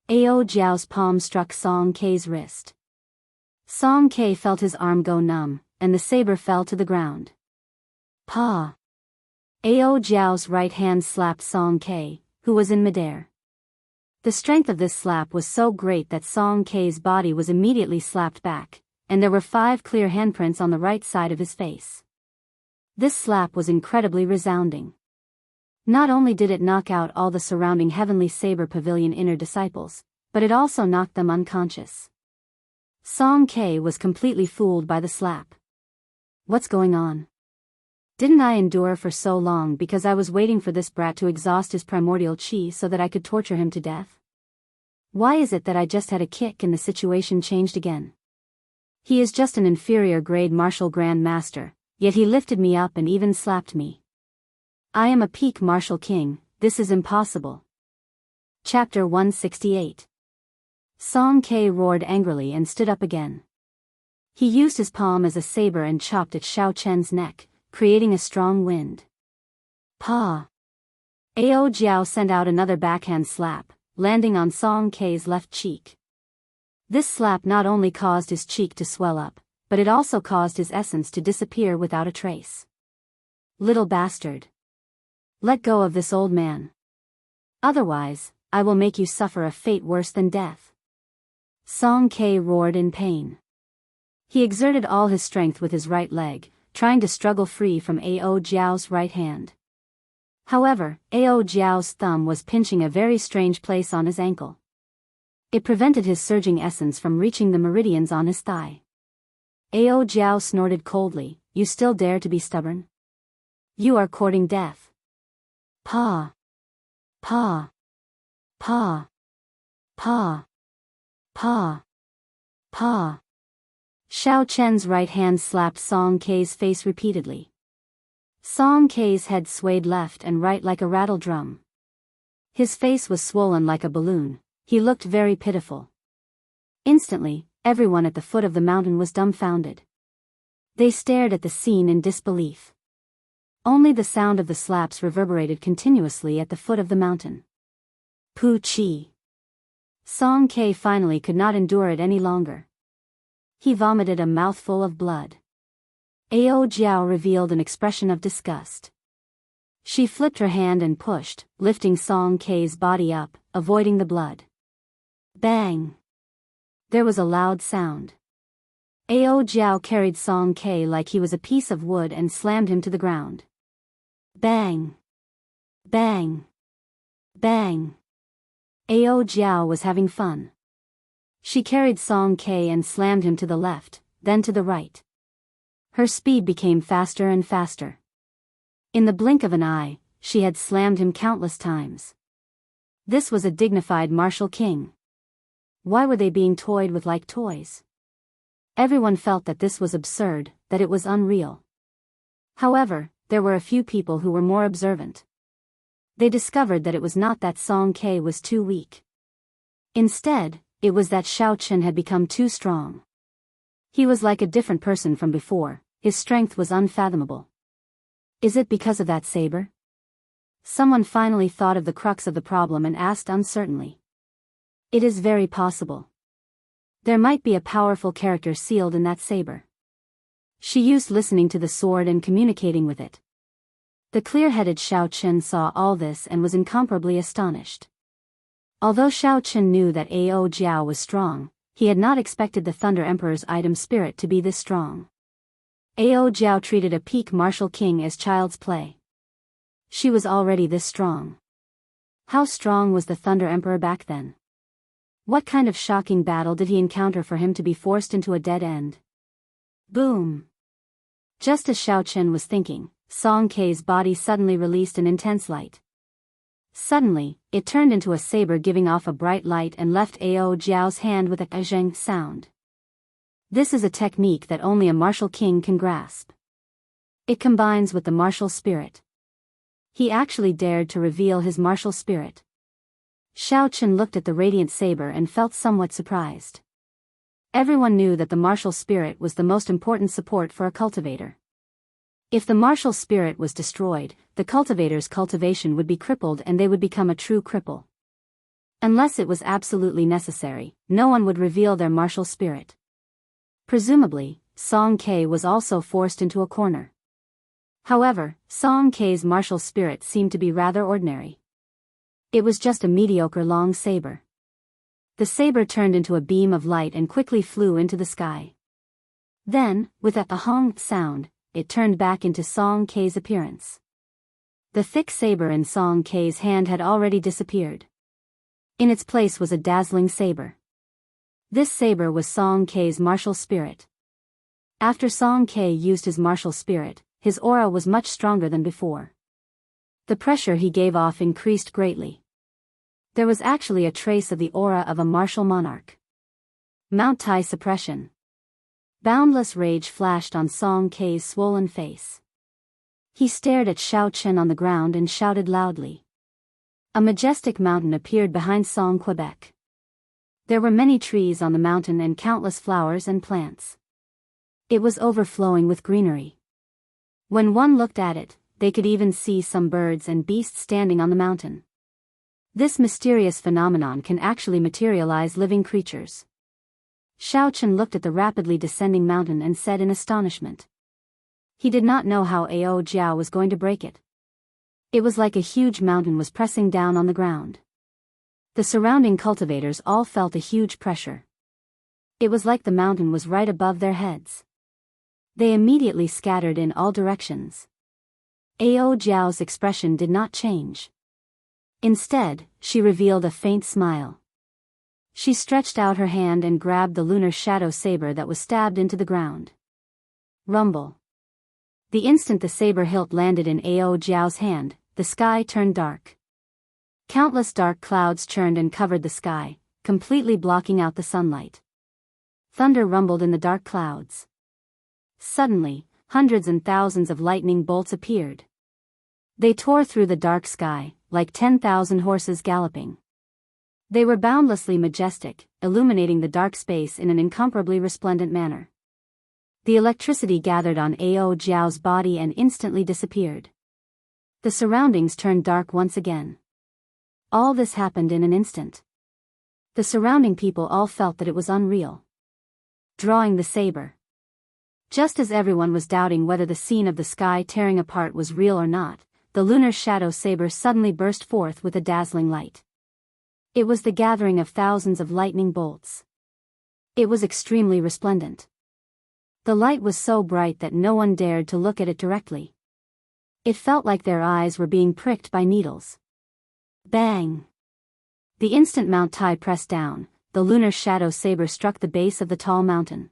Ao Jiao's palm struck Song Ke's wrist. Song Ke felt his arm go numb, and the saber fell to the ground. Pa! Ao Jiao's right hand slapped Song Ke, who was in midair. The strength of this slap was so great that Song Ke's body was immediately slapped back, and there were 5 clear handprints on the right side of his face. This slap was incredibly resounding. Not only did it knock out all the surrounding Heavenly Saber Pavilion inner disciples, but it also knocked them unconscious. Song Ke was completely fooled by the slap. What's going on? Didn't I endure for so long because I was waiting for this brat to exhaust his primordial chi so that I could torture him to death? Why is it that I just had a kick and the situation changed again? He is just an inferior grade martial grand master, yet he lifted me up and even slapped me. I am a peak martial king, this is impossible. Chapter 168. Song Ke roared angrily and stood up again. He used his palm as a saber and chopped at Xiaochen's neck, creating a strong wind. Pa! Ao Jiao sent out another backhand slap, landing on Song Kei's left cheek. This slap not only caused his cheek to swell up, but it also caused his essence to disappear without a trace. Little bastard! Let go of this old man. Otherwise, I will make you suffer a fate worse than death. Song Kei roared in pain. He exerted all his strength with his right leg, trying to struggle free from Ao Jiao's right hand. However, Ao Jiao's thumb was pinching a very strange place on his ankle. It prevented his surging essence from reaching the meridians on his thigh. Ao Jiao snorted coldly, "You still dare to be stubborn? You are courting death." Pa! Pa! Pa! Pa! Pa! Pa! Xiao Chen's right hand slapped Song Kei's face repeatedly. Song Kei's head swayed left and right like a rattle drum. His face was swollen like a balloon. He looked very pitiful. Instantly, everyone at the foot of the mountain was dumbfounded. They stared at the scene in disbelief. Only the sound of the slaps reverberated continuously at the foot of the mountain. Pu Chi! Song Kei finally could not endure it any longer. He vomited a mouthful of blood. Ao Jiao revealed an expression of disgust. She flipped her hand and pushed, lifting Song Kei's body up, avoiding the blood. Bang! There was a loud sound. Ao Jiao carried Song Kei like he was a piece of wood and slammed him to the ground. Bang! Bang! Bang! Ao Jiao was having fun. She carried Song Kei and slammed him to the left, then to the right. Her speed became faster and faster. In the blink of an eye, she had slammed him countless times. This was a dignified martial king. Why were they being toyed with like toys? Everyone felt that this was absurd, that it was unreal. However, there were a few people who were more observant. They discovered that it was not that Song Kei was too weak. Instead, it was that Xiao Chen had become too strong. He was like a different person from before, his strength was unfathomable. Is it because of that saber? Someone finally thought of the crux of the problem and asked uncertainly. It is very possible. There might be a powerful character sealed in that saber. She used listening to the sword and communicating with it. The clear-headed Xiao Chen saw all this and was incomparably astonished. Although Xiao Chen knew that Ao Jiao was strong, he had not expected the Thunder Emperor's item spirit to be this strong. Ao Jiao treated a peak martial king as child's play. She was already this strong. How strong was the Thunder Emperor back then? What kind of shocking battle did he encounter for him to be forced into a dead end? Boom! Just as Xiao Chen was thinking, Song Kei's body suddenly released an intense light. Suddenly, it turned into a saber giving off a bright light and left Ao Jiao's hand with a zheng sound. This is a technique that only a martial king can grasp. It combines with the martial spirit. He actually dared to reveal his martial spirit. Xiao Chen looked at the radiant saber and felt somewhat surprised. Everyone knew that the martial spirit was the most important support for a cultivator. If the martial spirit was destroyed, the cultivator's cultivation would be crippled and they would become a true cripple. Unless it was absolutely necessary, no one would reveal their martial spirit. Presumably, Song Kei was also forced into a corner. However, Song Kei's martial spirit seemed to be rather ordinary. It was just a mediocre long saber. The saber turned into a beam of light and quickly flew into the sky. Then, with a hong sound, it turned back into Song Kei's appearance. The thick saber in Song Kei's hand had already disappeared. In its place was a dazzling saber. This saber was Song Kei's martial spirit. After Song Kei used his martial spirit, his aura was much stronger than before. The pressure he gave off increased greatly. There was actually a trace of the aura of a martial monarch. Mount Tai suppression. Boundless rage flashed on Song Kei's swollen face. He stared at Xiao Chen on the ground and shouted loudly. A majestic mountain appeared behind Song Quebec. There were many trees on the mountain and countless flowers and plants. It was overflowing with greenery. When one looked at it, they could even see some birds and beasts standing on the mountain. This mysterious phenomenon can actually materialize living creatures. Xiaochen looked at the rapidly descending mountain and said in astonishment. He did not know how Ao Jiao was going to break it. It was like a huge mountain was pressing down on the ground. The surrounding cultivators all felt a huge pressure. It was like the mountain was right above their heads. They immediately scattered in all directions. Ao Jiao's expression did not change. Instead, she revealed a faint smile. She stretched out her hand and grabbed the lunar shadow saber that was stabbed into the ground. Rumble. The instant the saber hilt landed in Ao Jiao's hand, the sky turned dark. Countless dark clouds churned and covered the sky, completely blocking out the sunlight. Thunder rumbled in the dark clouds. Suddenly, hundreds and thousands of lightning bolts appeared. They tore through the dark sky, like 10,000 horses galloping. They were boundlessly majestic, illuminating the dark space in an incomparably resplendent manner. The electricity gathered on Ao Jiao's body and instantly disappeared. The surroundings turned dark once again. All this happened in an instant. The surrounding people all felt that it was unreal. Drawing the saber. Just as everyone was doubting whether the scene of the sky tearing apart was real or not, the lunar shadow saber suddenly burst forth with a dazzling light. It was the gathering of thousands of lightning bolts. It was extremely resplendent. The light was so bright that no one dared to look at it directly. It felt like their eyes were being pricked by needles. Bang! The instant Mount Tai pressed down, the lunar shadow saber struck the base of the tall mountain.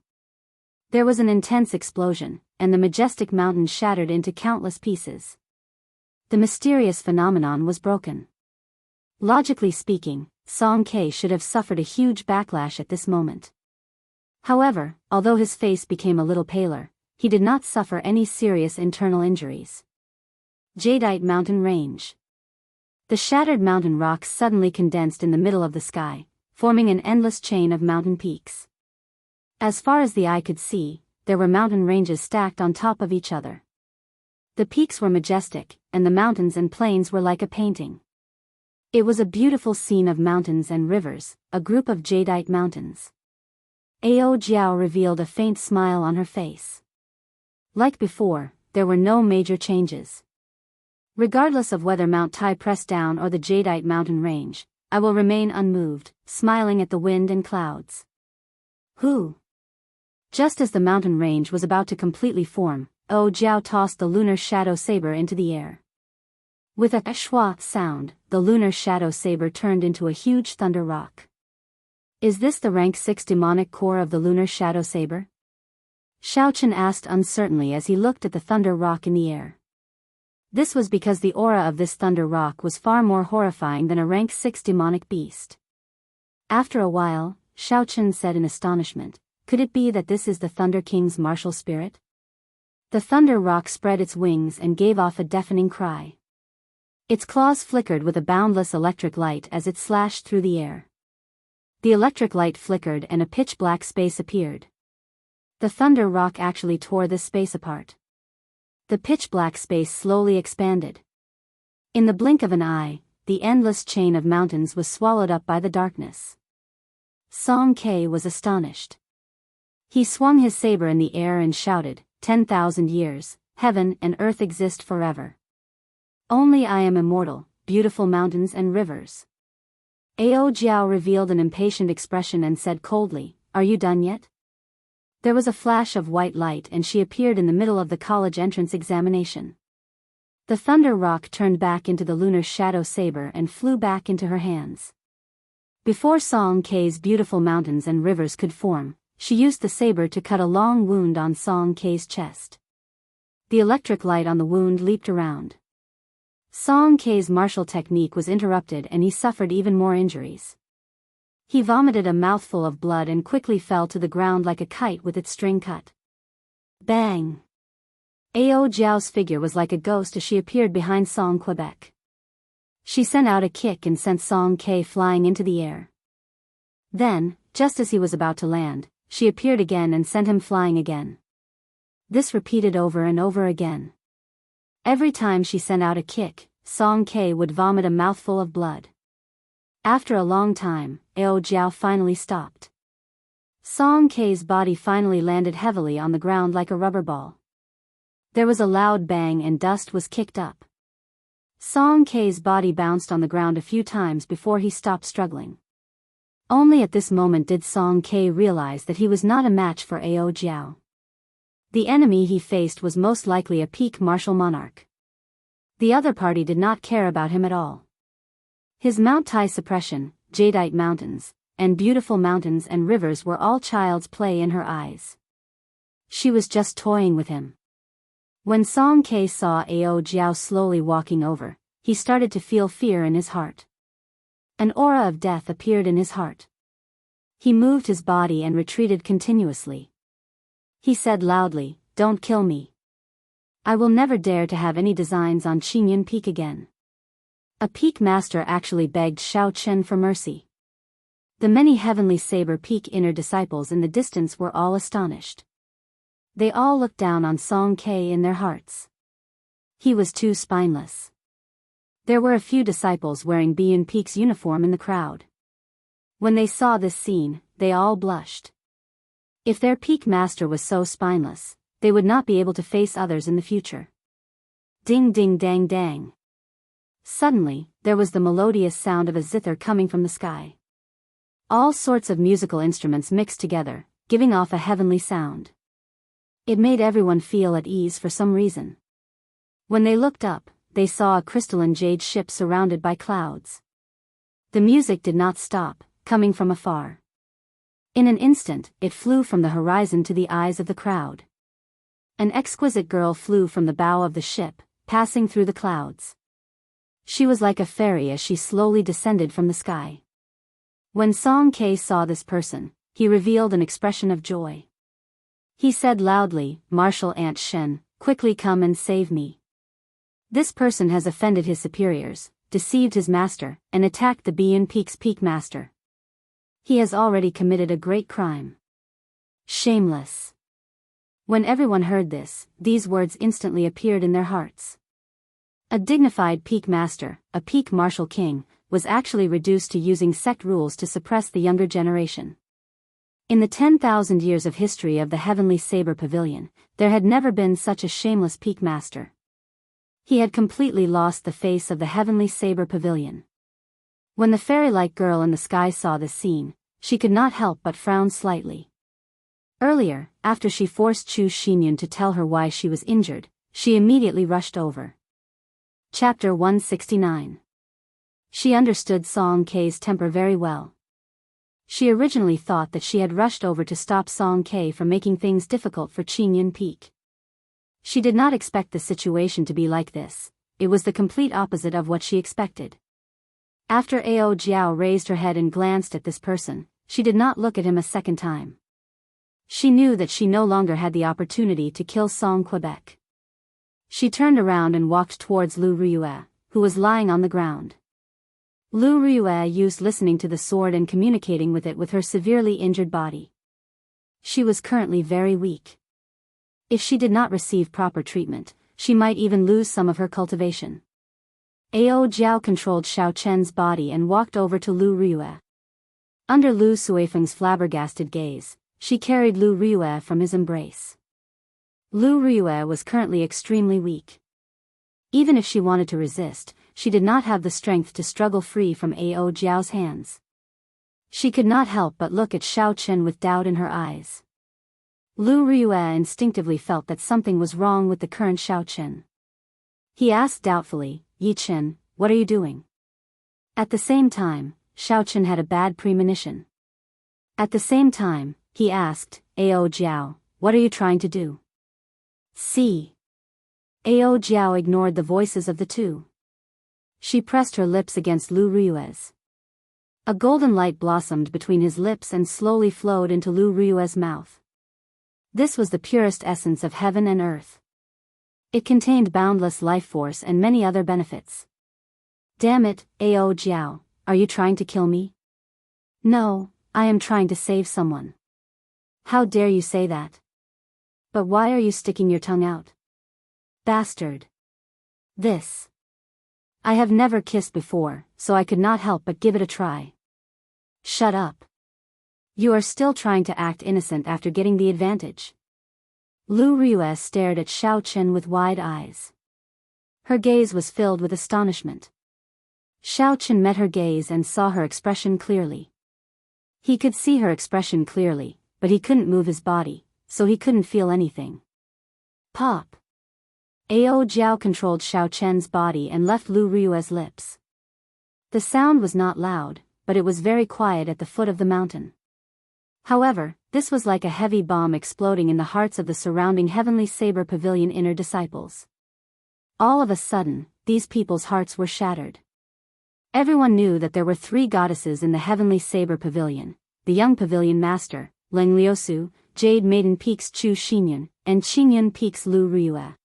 There was an intense explosion, and the majestic mountain shattered into countless pieces. The mysterious phenomenon was broken. Logically speaking, Song Ke should have suffered a huge backlash at this moment. However, although his face became a little paler, he did not suffer any serious internal injuries. Jadeite Mountain Range. The shattered mountain rocks suddenly condensed in the middle of the sky, forming an endless chain of mountain peaks. As far as the eye could see, there were mountain ranges stacked on top of each other. The peaks were majestic, and the mountains and plains were like a painting. It was a beautiful scene of mountains and rivers, a group of jadeite mountains. Ao Jiao revealed a faint smile on her face. Like before, there were no major changes. Regardless of whether Mount Tai pressed down or the jadeite mountain range, I will remain unmoved, smiling at the wind and clouds. Who? Just as the mountain range was about to completely form, Ao Jiao tossed the lunar shadow saber into the air. With a schwa sound, the lunar shadow saber turned into a huge thunder rock. Is this the rank 6 demonic core of the lunar shadow saber? Xiaochen asked uncertainly as he looked at the thunder rock in the air. This was because the aura of this thunder rock was far more horrifying than a rank 6 demonic beast. After a while, Xiaochen said in astonishment, could it be that this is the Thunder King's martial spirit? The thunder rock spread its wings and gave off a deafening cry. Its claws flickered with a boundless electric light as it slashed through the air. The electric light flickered and a pitch-black space appeared. The thunder rock actually tore this space apart. The pitch-black space slowly expanded. In the blink of an eye, the endless chain of mountains was swallowed up by the darkness. Song Ke was astonished. He swung his saber in the air and shouted, 10,000 years, heaven and earth exist forever. Only I am immortal, beautiful mountains and rivers. Ao Jiao revealed an impatient expression and said coldly, are you done yet? There was a flash of white light and she appeared in the middle of the college entrance examination. The thunder rock turned back into the lunar shadow saber and flew back into her hands. Before Song Ke's beautiful mountains and rivers could form, she used the saber to cut a long wound on Song Ke's chest. The electric light on the wound leaped around. Song Ke's martial technique was interrupted and he suffered even more injuries. He vomited a mouthful of blood and quickly fell to the ground like a kite with its string cut. Bang! Ao Jiao's figure was like a ghost as she appeared behind Song Quebec. She sent out a kick and sent Song Ke flying into the air. Then, just as he was about to land, she appeared again and sent him flying again. This repeated over and over again. Every time she sent out a kick, Song K would vomit a mouthful of blood. After a long time, Ao Jiao finally stopped. Song K's body finally landed heavily on the ground like a rubber ball. There was a loud bang and dust was kicked up. Song K's body bounced on the ground a few times before he stopped struggling. Only at this moment did Song K realize that he was not a match for Ao Jiao. The enemy he faced was most likely a peak martial monarch. The other party did not care about him at all. His Mount Tai suppression, jadeite mountains, and beautiful mountains and rivers were all child's play in her eyes. She was just toying with him. When Song K saw Ao Jiao slowly walking over, he started to feel fear in his heart. An aura of death appeared in his heart. He moved his body and retreated continuously. He said loudly, "Don't kill me. I will never dare to have any designs on Qingyun Peak again." A peak master actually begged Xiao Chen for mercy. The many heavenly saber peak inner disciples in the distance were all astonished. They all looked down on Song K in their hearts. He was too spineless. There were a few disciples wearing Biyun Peak's uniform in the crowd. When they saw this scene, they all blushed. If their peak master was so spineless, they would not be able to face others in the future. Ding ding dang dang. Suddenly, there was the melodious sound of a zither coming from the sky. All sorts of musical instruments mixed together, giving off a heavenly sound. It made everyone feel at ease for some reason. When they looked up, they saw a crystalline jade ship surrounded by clouds. The music did not stop, coming from afar. In an instant, it flew from the horizon to the eyes of the crowd. An exquisite girl flew from the bow of the ship, passing through the clouds. She was like a fairy as she slowly descended from the sky. When Song K saw this person, he revealed an expression of joy. He said loudly, "Martial Ant Shen, quickly come and save me. This person has offended his superiors, deceived his master, and attacked the Biyun Peak's peak master. He has already committed a great crime. Shameless." When everyone heard this, these words instantly appeared in their hearts. A dignified peak master, a peak martial king, was actually reduced to using sect rules to suppress the younger generation. In the 10,000 years of history of the Heavenly Saber Pavilion, there had never been such a shameless peak master. He had completely lost the face of the Heavenly Saber Pavilion. When the fairy-like girl in the sky saw this scene, she could not help but frown slightly. Earlier, after she forced Chu Xinyun to tell her why she was injured, she immediately rushed over. Chapter 169. She understood Song K's temper very well. She originally thought that she had rushed over to stop Song K from making things difficult for Qingyun Peak. She did not expect the situation to be like this. It was the complete opposite of what she expected. After Ao Jiao raised her head and glanced at this person, she did not look at him a second time. She knew that she no longer had the opportunity to kill Song Quebec. She turned around and walked towards Lu Riyue, who was lying on the ground. Lu Riyue used listening to the sword and communicating with it with her severely injured body. She was currently very weak. If she did not receive proper treatment, she might even lose some of her cultivation. Ao Jiao controlled Xiao Chen's body and walked over to Lu Riyue. Under Lu Suifeng's flabbergasted gaze, she carried Lu Riyue from his embrace. Lu Riyue was currently extremely weak. Even if she wanted to resist, she did not have the strength to struggle free from Ao Jiao's hands. She could not help but look at Xiao Chen with doubt in her eyes. Lu Riyue instinctively felt that something was wrong with the current Xiao Chen. He asked doubtfully, "Yi Chen, what are you doing?" At the same time, Xiao Chen had a bad premonition. At the same time, he asked, "Ao Jiao, what are you trying to do?" See. Ao Jiao ignored the voices of the two. She pressed her lips against Lu Riyue's. A golden light blossomed between his lips and slowly flowed into Lu Riyue's mouth. This was the purest essence of heaven and earth. It contained boundless life force and many other benefits. "Damn it, Ao Jiao, are you trying to kill me?" "No, I am trying to save someone." "How dare you say that? But why are you sticking your tongue out?" "Bastard. This. I have never kissed before, so I could not help but give it a try. Shut up. You are still trying to act innocent after getting the advantage. Lu Riyue stared at Xiao Chen with wide eyes. Her gaze was filled with astonishment. Xiao Chen met her gaze and saw her expression clearly. He could see her expression clearly, but he couldn't move his body, so he couldn't feel anything. Pop. Ao Jiao controlled Xiao Chen's body and left Lu Riyue's lips. The sound was not loud, but it was very quiet at the foot of the mountain. However, this was like a heavy bomb exploding in the hearts of the surrounding Heavenly Saber Pavilion inner disciples. All of a sudden, these people's hearts were shattered. Everyone knew that there were 3 goddesses in the Heavenly Saber Pavilion: the young pavilion master, Leng Liusu, Jade Maiden Peaks Chu Xinyan, and Qingyun Peaks Lu Riyue.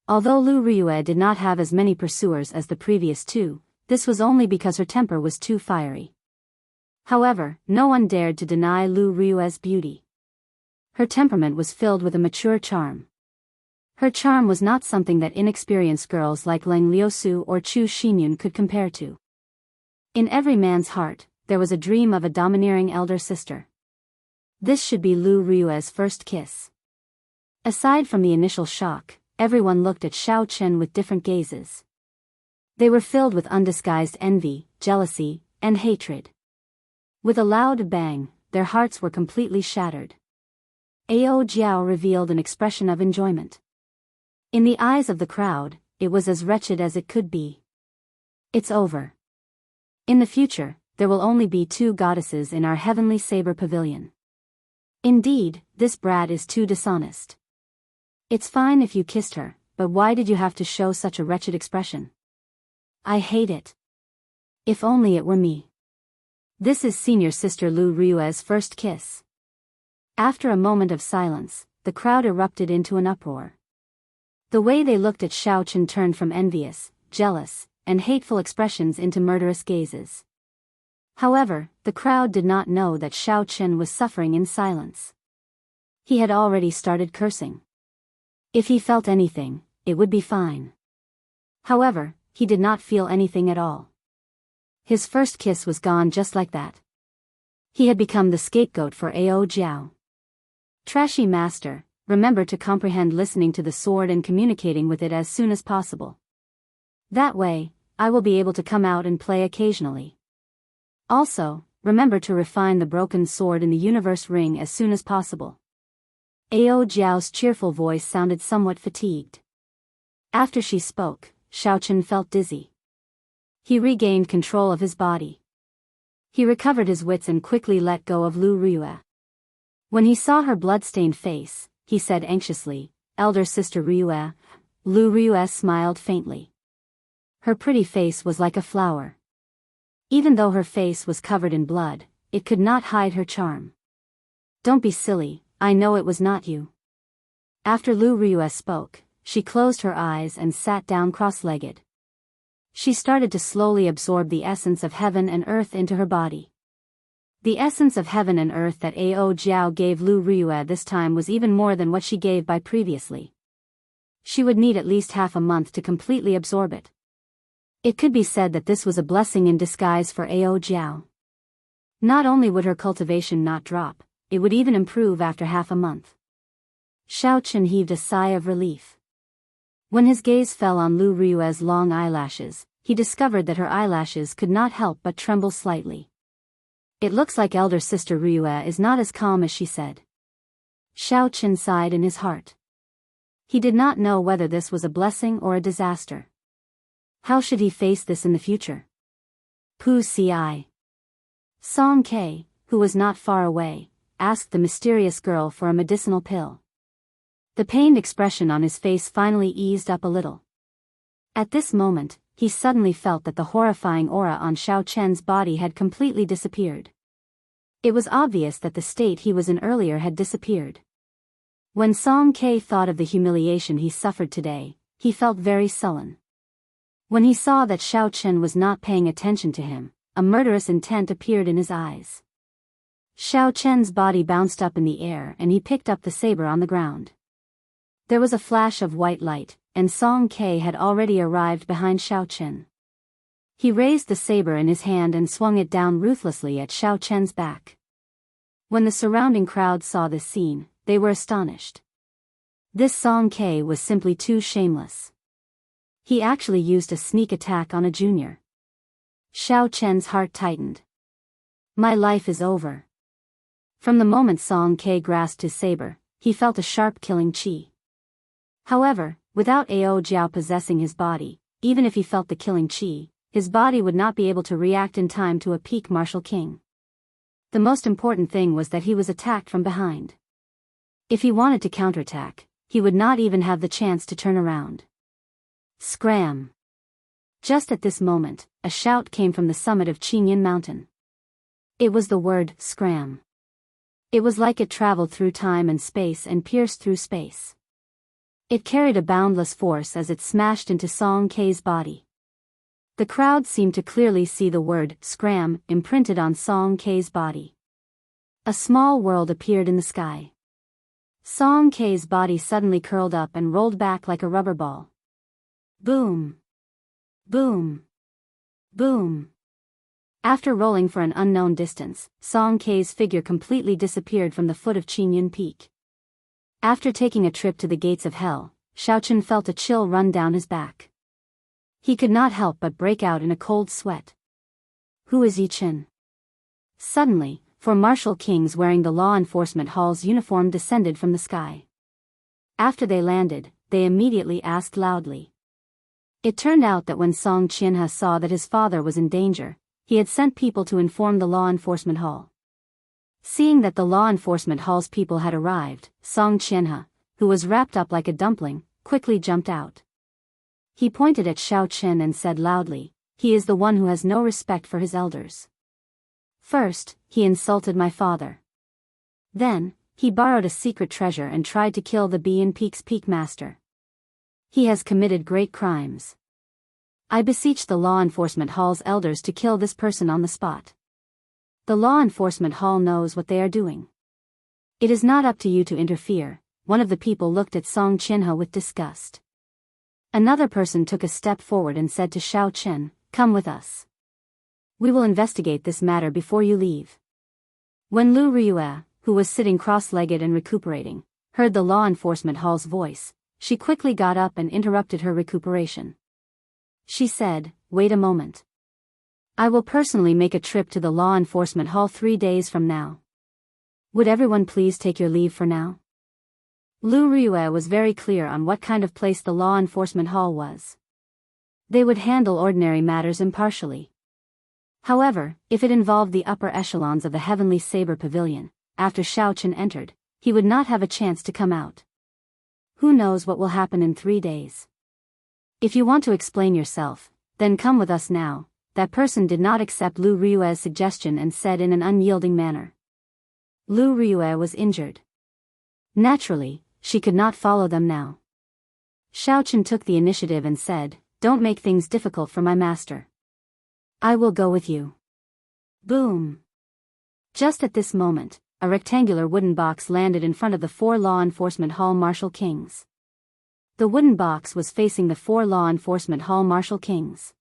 Although Lu Riyue did not have as many pursuers as the previous 2, this was only because her temper was too fiery. However, no one dared to deny Lu Riyue's beauty. Her temperament was filled with a mature charm. Her charm was not something that inexperienced girls like Leng Liusu or Chu Xinyan could compare to. In every man's heart, there was a dream of a domineering elder sister. This should be Lu Riyue's first kiss. Aside from the initial shock, everyone looked at Xiao Chen with different gazes. They were filled with undisguised envy, jealousy, and hatred. With a loud bang, their hearts were completely shattered. Ao Jiao revealed an expression of enjoyment. In the eyes of the crowd, it was as wretched as it could be. It's over. In the future, there will only be 2 goddesses in our Heavenly Saber Pavilion. Indeed, this brat is too dishonest. It's fine if you kissed her, but why did you have to show such a wretched expression? I hate it. If only it were me. This is senior sister Lu Riyue's first kiss. After a moment of silence, the crowd erupted into an uproar. The way they looked at Xiao Chen turned from envious, jealous, and hateful expressions into murderous gazes. However, the crowd did not know that Xiao Chen was suffering in silence. He had already started cursing. If he felt anything, it would be fine. However, he did not feel anything at all. His first kiss was gone just like that. He had become the scapegoat for Ao Jiao. Trashy master, remember to comprehend listening to the sword and communicating with it as soon as possible. That way, I will be able to come out and play occasionally. Also, remember to refine the broken sword in the universe ring as soon as possible. Ao Jiao's cheerful voice sounded somewhat fatigued. After she spoke, Xiao Chen felt dizzy. He regained control of his body. He recovered his wits and quickly let go of Lu Riyue. When he saw her blood-stained face, he said anxiously, "Elder sister Riyue." Lu Riyue smiled faintly. Her pretty face was like a flower. Even though her face was covered in blood, it could not hide her charm. Don't be silly, I know it was not you. After Lu Riyue spoke, she closed her eyes and sat down cross-legged. She started to slowly absorb the essence of heaven and earth into her body. The essence of heaven and earth that Ao Jiao gave Lu Riyue this time was even more than what she gave by previously. She would need at least half a month to completely absorb it. It could be said that this was a blessing in disguise for Ao Jiao. Not only would her cultivation not drop, it would even improve after half a month. Xiao Chen heaved a sigh of relief. When his gaze fell on Lu Riyue's long eyelashes, he discovered that her eyelashes could not help but tremble slightly. It looks like elder sister Riyue is not as calm as she said. Xiao Chen sighed in his heart. He did not know whether this was a blessing or a disaster. How should he face this in the future? Pu Ci. Song Ke, who was not far away, asked the mysterious girl for a medicinal pill. The pained expression on his face finally eased up a little. At this moment, he suddenly felt that the horrifying aura on Xiao Chen's body had completely disappeared. It was obvious that the state he was in earlier had disappeared. When Song Ke thought of the humiliation he suffered today, he felt very sullen. When he saw that Xiao Chen was not paying attention to him, a murderous intent appeared in his eyes. Xiao Chen's body bounced up in the air and he picked up the saber on the ground. There was a flash of white light, and Song Ke had already arrived behind Xiao Chen. He raised the saber in his hand and swung it down ruthlessly at Xiao Chen's back. When the surrounding crowd saw this scene, they were astonished. This Song Ke was simply too shameless. He actually used a sneak attack on a junior. Xiao Chen's heart tightened. My life is over. From the moment Song Ke grasped his saber, he felt a sharp killing chi. However, without Ao Jiao possessing his body, even if he felt the killing chi, his body would not be able to react in time to a peak martial king. The most important thing was that he was attacked from behind. If he wanted to counterattack, he would not even have the chance to turn around. Scram! Just at this moment, a shout came from the summit of Qingyan Mountain. It was the word, scram. It was like it traveled through time and space and pierced through space. It carried a boundless force as it smashed into Song Ke's body. The crowd seemed to clearly see the word, scram, imprinted on Song Ke's body. A small world appeared in the sky. Song Ke's body suddenly curled up and rolled back like a rubber ball. Boom! Boom! Boom! After rolling for an unknown distance, Song Ke's figure completely disappeared from the foot of Qingyun Peak. After taking a trip to the gates of hell, Xiao Chen felt a chill run down his back. He could not help but break out in a cold sweat. Who is Yi Chen? Suddenly, 4 martial kings wearing the law enforcement hall's uniform descended from the sky. After they landed, they immediately asked loudly. It turned out that when Song Qianhe saw that his father was in danger, he had sent people to inform the law enforcement hall. Seeing that the law enforcement hall's people had arrived, Song Qianhe, who was wrapped up like a dumpling, quickly jumped out. He pointed at Xiao Chen and said loudly, "He is the one who has no respect for his elders. First, he insulted my father. Then, he borrowed a secret treasure and tried to kill the Bian Peak's peak master. He has committed great crimes. I beseech the law enforcement hall's elders to kill this person on the spot. The law enforcement hall knows what they are doing. It is not up to you to interfere." One of the people looked at Song Qianhe with disgust. Another person took a step forward and said to Xiao Chen, "Come with us. We will investigate this matter before you leave." When Lu Riyue, who was sitting cross-legged and recuperating, heard the law enforcement hall's voice, she quickly got up and interrupted her recuperation. She said, "Wait a moment. I will personally make a trip to the law enforcement hall 3 days from now. Would everyone please take your leave for now?" Lu Riyue was very clear on what kind of place the law enforcement hall was. They would handle ordinary matters impartially. However, if it involved the upper echelons of the Heavenly Saber Pavilion, after Xiao Chen entered, he would not have a chance to come out. Who knows what will happen in 3 days? If you want to explain yourself, then come with us now. That person did not accept Lu Riyue's suggestion and said in an unyielding manner. Lu Riyue was injured. Naturally, she could not follow them now. Xiao Chen took the initiative and said, "Don't make things difficult for my master. I will go with you." Boom! Just at this moment, a rectangular wooden box landed in front of the 4 law enforcement hall martial kings. The wooden box was facing the 4 law enforcement hall martial kings.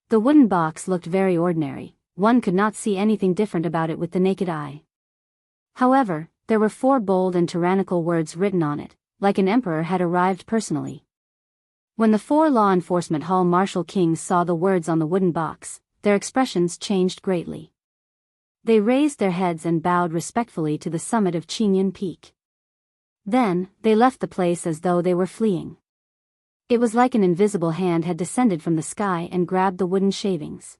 The wooden box looked very ordinary, one could not see anything different about it with the naked eye. However, there were 4 bold and tyrannical words written on it, like an emperor had arrived personally. When the 4 law enforcement hall martial kings saw the words on the wooden box, their expressions changed greatly. They raised their heads and bowed respectfully to the summit of Qingyun Peak. Then, they left the place as though they were fleeing. It was like an invisible hand had descended from the sky and grabbed the wooden shavings.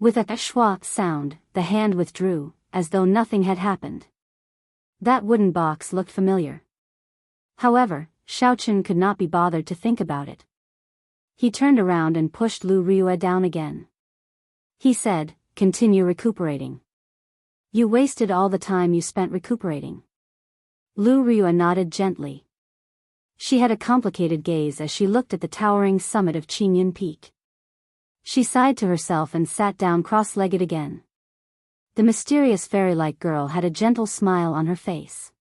With a schwa sound, the hand withdrew, as though nothing had happened. That wooden box looked familiar. However, Xiao Chen could not be bothered to think about it. He turned around and pushed Lu Riyue down again. He said, "Continue recuperating. You wasted all the time you spent recuperating." Lu Riyue nodded gently. She had a complicated gaze as she looked at the towering summit of Qingyun Peak. She sighed to herself and sat down cross-legged again. The mysterious fairy-like girl had a gentle smile on her face.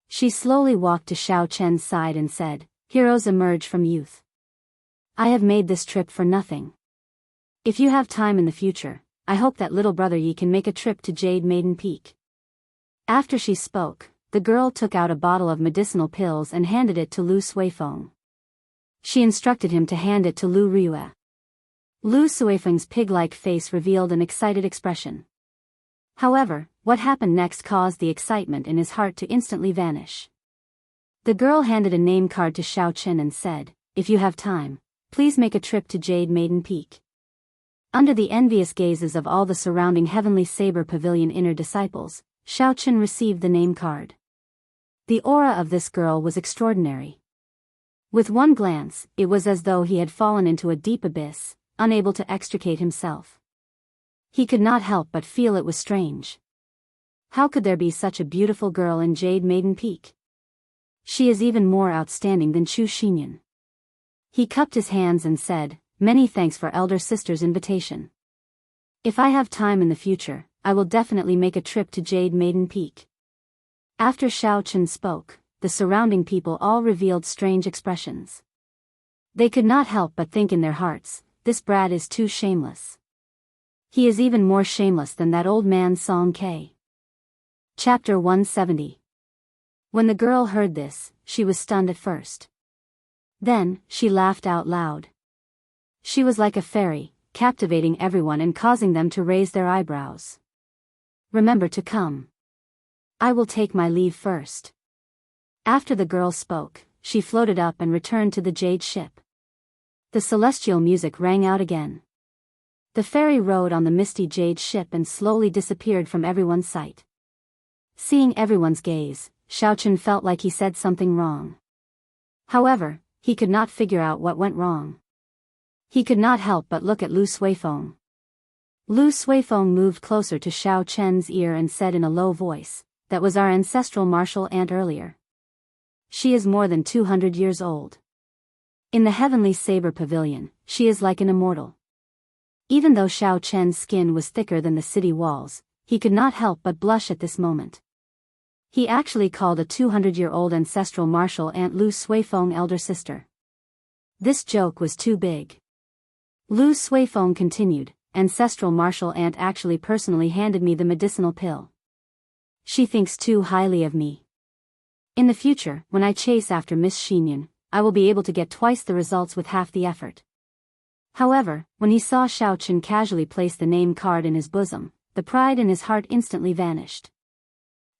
She slowly walked to Xiao Chen's side and said, Heroes emerge from youth. I have made this trip for nothing. If you have time in the future, I hope that little brother Yi can make a trip to Jade Maiden Peak. After she spoke, the girl took out a bottle of medicinal pills and handed it to Lu Suifeng. She instructed him to hand it to Lu Riyue. Lu Suifeng's pig-like face revealed an excited expression. However, what happened next caused the excitement in his heart to instantly vanish. The girl handed a name card to Xiaochen and said, "If you have time, please make a trip to Jade Maiden Peak." Under the envious gazes of all the surrounding Heavenly Saber Pavilion inner disciples, Xiaochen received the name card. The aura of this girl was extraordinary. With one glance, it was as though he had fallen into a deep abyss, unable to extricate himself. He could not help but feel it was strange. How could there be such a beautiful girl in Jade Maiden Peak? She is even more outstanding than Chu Xinyan. He cupped his hands and said, "Many thanks for elder sister's invitation. If I have time in the future, I will definitely make a trip to Jade Maiden Peak." After Xiaochen spoke, the surrounding people all revealed strange expressions. They could not help but think in their hearts, "This brat is too shameless. He is even more shameless than that old man Song Ke." Chapter 170. When the girl heard this, she was stunned at first. Then, she laughed out loud. She was like a fairy, captivating everyone and causing them to raise their eyebrows. "Remember to come. I will take my leave first." After the girl spoke, she floated up and returned to the jade ship. The celestial music rang out again. The fairy rode on the misty jade ship and slowly disappeared from everyone's sight. Seeing everyone's gaze, Xiaochen felt like he said something wrong. However, he could not figure out what went wrong. He could not help but look at Lu Suifeng. Lu Suifeng moved closer to Xiaochen's ear and said in a low voice, "That was our ancestral martial ant earlier. She is more than 200 years old. In the Heavenly Saber Pavilion, she is like an immortal." Even though Xiaochen's skin was thicker than the city walls, he could not help but blush at this moment. He actually called a 200-year-old ancestral martial ant Lu Suifeng elder sister. This joke was too big. Lu Suifeng continued, "Ancestral martial ant actually personally handed me the medicinal pill. She thinks too highly of me. In the future, when I chase after Miss Xinyan, I will be able to get twice the results with half the effort." However, when he saw Xiaochen casually place the name card in his bosom, the pride in his heart instantly vanished.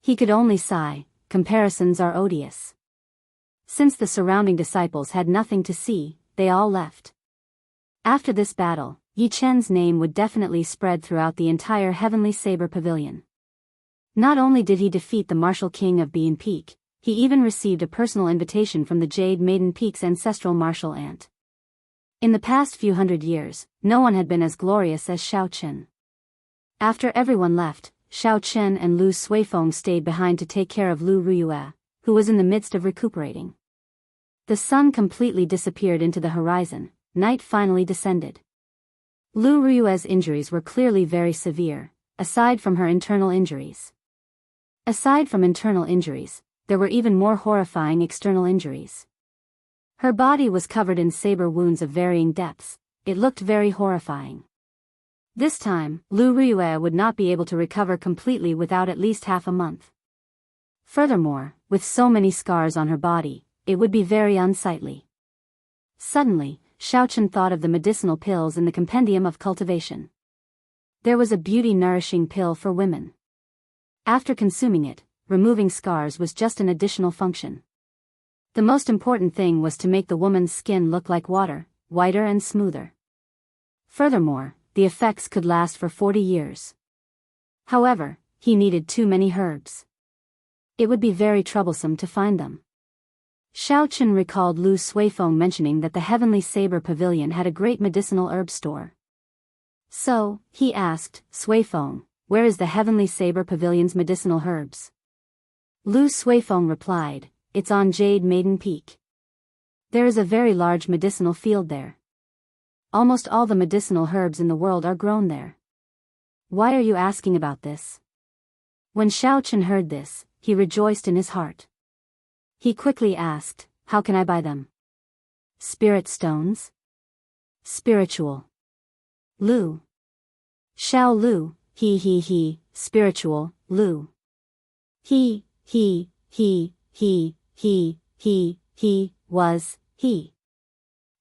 He could only sigh, comparisons are odious. Since the surrounding disciples had nothing to see, they all left. After this battle, Yi Chen's name would definitely spread throughout the entire Heavenly Saber Pavilion. Not only did he defeat the Martial King of Bean Peak, he even received a personal invitation from the Jade Maiden Peak's ancestral martial ant. In the past few hundred years, no one had been as glorious as Xiaochen. After everyone left, Xiaochen and Lu Suifeng stayed behind to take care of Lu Riyue, who was in the midst of recuperating. The sun completely disappeared into the horizon, night finally descended. Lu Riyue's injuries were clearly very severe, aside from her internal injuries. Aside from internal injuries, there were even more horrifying external injuries. Her body was covered in saber wounds of varying depths. It looked very horrifying. This time, Lu Riyue would not be able to recover completely without at least half a month. Furthermore, with so many scars on her body, it would be very unsightly. Suddenly, Xiaochen thought of the medicinal pills in the compendium of cultivation. There was a beauty-nourishing pill for women. After consuming it, removing scars was just an additional function. The most important thing was to make the woman's skin look like water, whiter and smoother. Furthermore, the effects could last for 40 years. However, he needed too many herbs. It would be very troublesome to find them. Xiaochen recalled Lu Suifeng mentioning that the Heavenly Saber Pavilion had a great medicinal herb store. So, he asked, "Suifeng, where is the Heavenly Saber Pavilion's medicinal herbs?" Lu Suifeng replied, "It's on Jade Maiden Peak. There is a very large medicinal field there. Almost all the medicinal herbs in the world are grown there. Why are you asking about this?" When Xiaochen heard this, he rejoiced in his heart. He quickly asked, "How can I buy them?" Spirit stones? Spiritual. Lu. Xiao Lu, he, spiritual, Lu. He, was, he.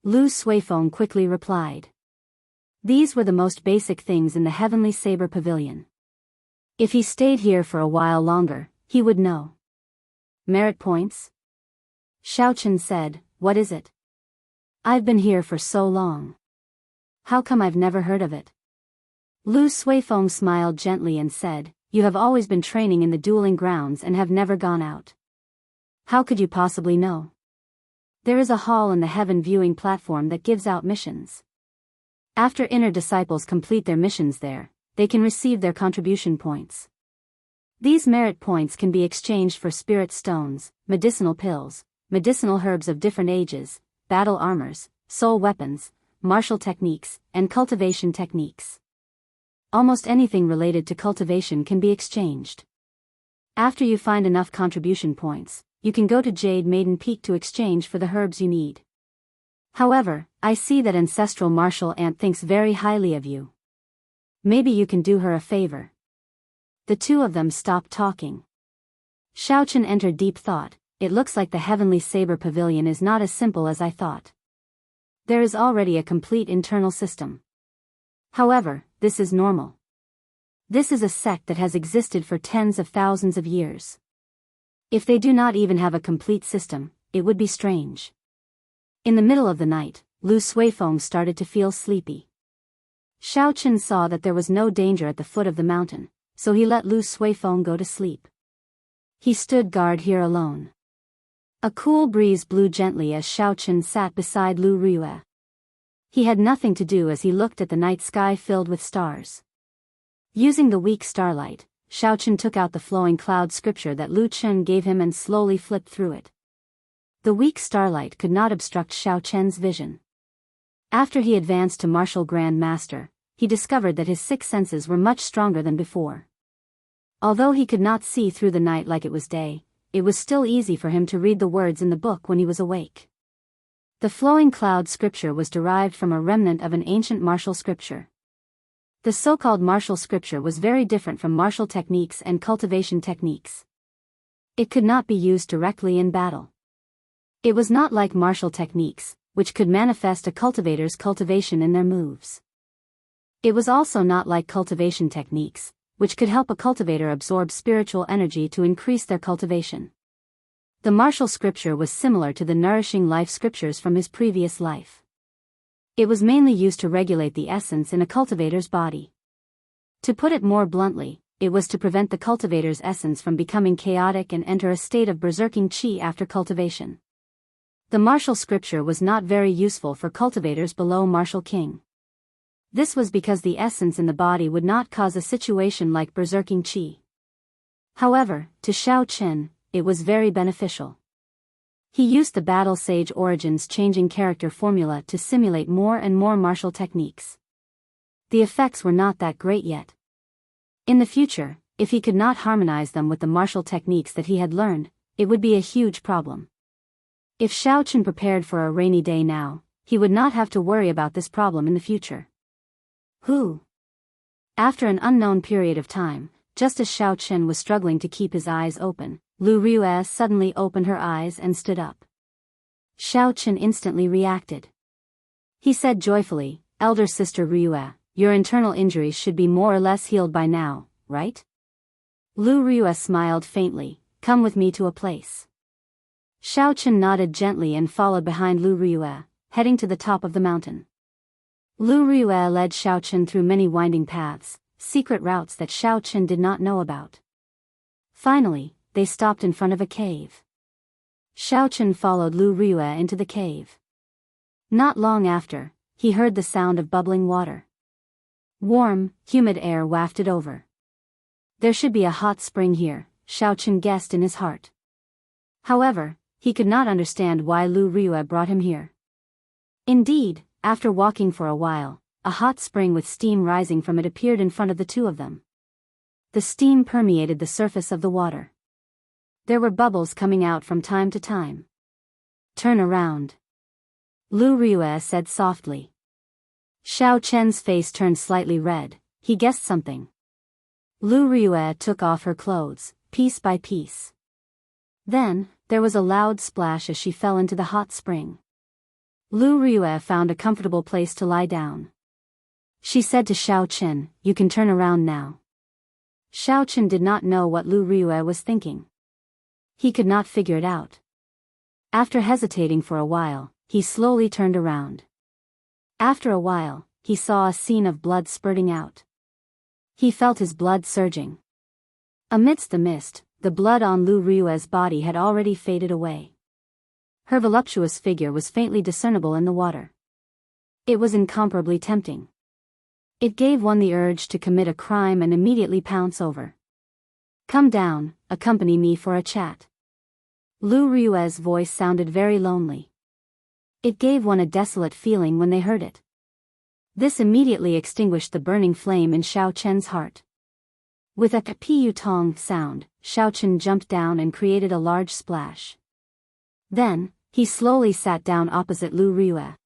Lu Suifeng quickly replied. These were the most basic things in the Heavenly Saber Pavilion. If he stayed here for a while longer, he would know. Merit points? Xiaochen said, what is it? I've been here for so long. How come I've never heard of it? Lu Suifeng smiled gently and said, you have always been training in the dueling grounds and have never gone out. How could you possibly know? There is a hall in the heaven viewing platform that gives out missions. After inner disciples complete their missions there, they can receive their contribution points. These merit points can be exchanged for spirit stones, medicinal pills, medicinal herbs of different ages, battle armors, soul weapons, martial techniques, and cultivation techniques. Almost anything related to cultivation can be exchanged. After you find enough contribution points, you can go to Jade Maiden Peak to exchange for the herbs you need. However, I see that Ancestral Martial Ant thinks very highly of you. Maybe you can do her a favor. The two of them stopped talking. Xiaochen entered deep thought. It looks like the Heavenly Saber Pavilion is not as simple as I thought. There is already a complete internal system. However, this is normal. This is a sect that has existed for tens of thousands of years. If they do not even have a complete system, it would be strange. In the middle of the night, Lu Suifeng started to feel sleepy. Xiaochen saw that there was no danger at the foot of the mountain, so he let Lu Suifeng go to sleep. He stood guard here alone. A cool breeze blew gently as Xiaochen sat beside Lu Riyue. He had nothing to do as he looked at the night sky filled with stars. Using the weak starlight, Xiaochen took out the flowing cloud scripture that Lu Chen gave him and slowly flipped through it. The weak starlight could not obstruct Xiaochen's vision. After he advanced to Martial Grand Master, he discovered that his six senses were much stronger than before. Although he could not see through the night like it was day, it was still easy for him to read the words in the book when he was awake. The flowing cloud scripture was derived from a remnant of an ancient martial scripture. The so-called martial scripture was very different from martial techniques and cultivation techniques. It could not be used directly in battle. It was not like martial techniques, which could manifest a cultivator's cultivation in their moves. It was also not like cultivation techniques, which could help a cultivator absorb spiritual energy to increase their cultivation. The martial scripture was similar to the nourishing life scriptures from his previous life. It was mainly used to regulate the essence in a cultivator's body. To put it more bluntly, it was to prevent the cultivator's essence from becoming chaotic and enter a state of berserking chi after cultivation. The martial scripture was not very useful for cultivators below Martial King. This was because the essence in the body would not cause a situation like berserking chi. However, to Xiaochen, it was very beneficial. He used the Battle Sage Origins changing character formula to simulate more and more martial techniques. The effects were not that great yet. In the future, if he could not harmonize them with the martial techniques that he had learned, it would be a huge problem. If Xiaochen prepared for a rainy day now, he would not have to worry about this problem in the future. Who? After an unknown period of time, just as Xiaochen was struggling to keep his eyes open, Lu Riyue suddenly opened her eyes and stood up. Xiaochen instantly reacted. He said joyfully, "Elder Sister Riyue, your internal injuries should be more or less healed by now, right?" Lu Riyue smiled faintly, "Come with me to a place." Xiaochen nodded gently and followed behind Lu Riyue, heading to the top of the mountain. Lu Riyue led Xiaochen through many winding paths, secret routes that Xiaochen did not know about. Finally, they stopped in front of a cave. Xiaochen followed Lu Riyue into the cave. Not long after, he heard the sound of bubbling water. Warm, humid air wafted over. There should be a hot spring here, Xiaochen guessed in his heart. However, he could not understand why Lu Riyue brought him here. Indeed, after walking for a while, a hot spring with steam rising from it appeared in front of the two of them. The steam permeated the surface of the water. There were bubbles coming out from time to time. "Turn around." Lu Riyue said softly. Xiao Chen's face turned slightly red. He guessed something. Lu Riyue took off her clothes, piece by piece. Then, there was a loud splash as she fell into the hot spring. Lu Riyue found a comfortable place to lie down. She said to Xiao Chen, "You can turn around now." Xiao Chen did not know what Lu Riyue was thinking. He could not figure it out. After hesitating for a while, he slowly turned around. After a while, he saw a scene of blood spurting out. He felt his blood surging. Amidst the mist, the blood on Lu Riyue's body had already faded away. Her voluptuous figure was faintly discernible in the water. It was incomparably tempting. It gave one the urge to commit a crime and immediately pounce over. "Come down, accompany me for a chat." Lu Riyue's voice sounded very lonely. It gave one a desolate feeling when they heard it. This immediately extinguished the burning flame in Xiao Chen's heart. With a piu tong sound, Xiao Chen jumped down and created a large splash. Then, he slowly sat down opposite Lu Riyue.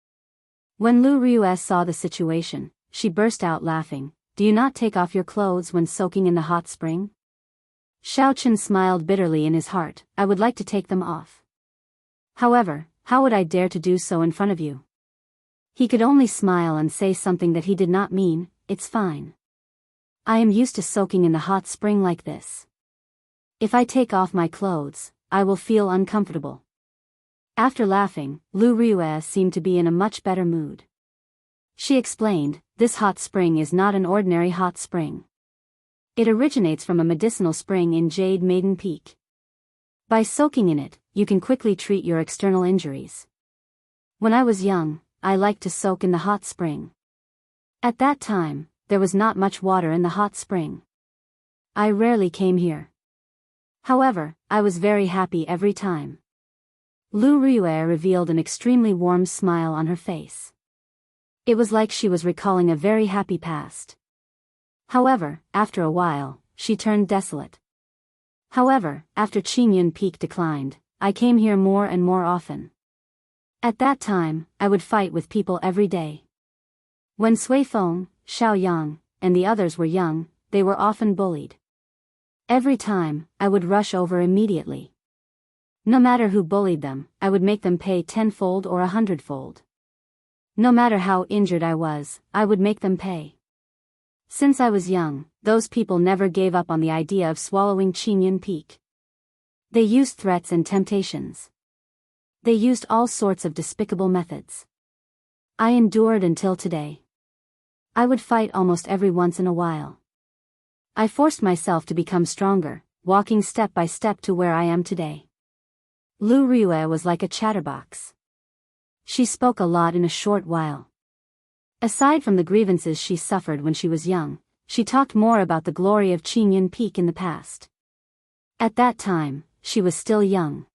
When Lu Riyue saw the situation, she burst out laughing. "Do you not take off your clothes when soaking in the hot spring?" Xiao Chen smiled bitterly in his heart. "I would like to take them off. However, how would I dare to do so in front of you?" He could only smile and say something that he did not mean. "It's fine. I am used to soaking in the hot spring like this. If I take off my clothes, I will feel uncomfortable." After laughing, Lu Riyue seemed to be in a much better mood. She explained, "This hot spring is not an ordinary hot spring. It originates from a medicinal spring in Jade Maiden Peak. By soaking in it, you can quickly treat your external injuries. When I was young, I liked to soak in the hot spring. At that time, there was not much water in the hot spring. I rarely came here. However, I was very happy every time." Lu Riyue revealed an extremely warm smile on her face. It was like she was recalling a very happy past. However, after a while, she turned desolate. "However, after Qingyun Peak declined, I came here more and more often. At that time, I would fight with people every day. When Sui Feng, Xiao Yang, and the others were young, they were often bullied. Every time, I would rush over immediately. No matter who bullied them, I would make them pay 10-fold or 100-fold. No matter how injured I was, I would make them pay. Since I was young, those people never gave up on the idea of swallowing Qingyun Peak. They used threats and temptations. They used all sorts of despicable methods. I endured until today. I would fight almost every once in a while. I forced myself to become stronger, walking step by step to where I am today." Lu Riyue was like a chatterbox. She spoke a lot in a short while. Aside from the grievances she suffered when she was young, she talked more about the glory of Qingyun Peak in the past. At that time, she was still young.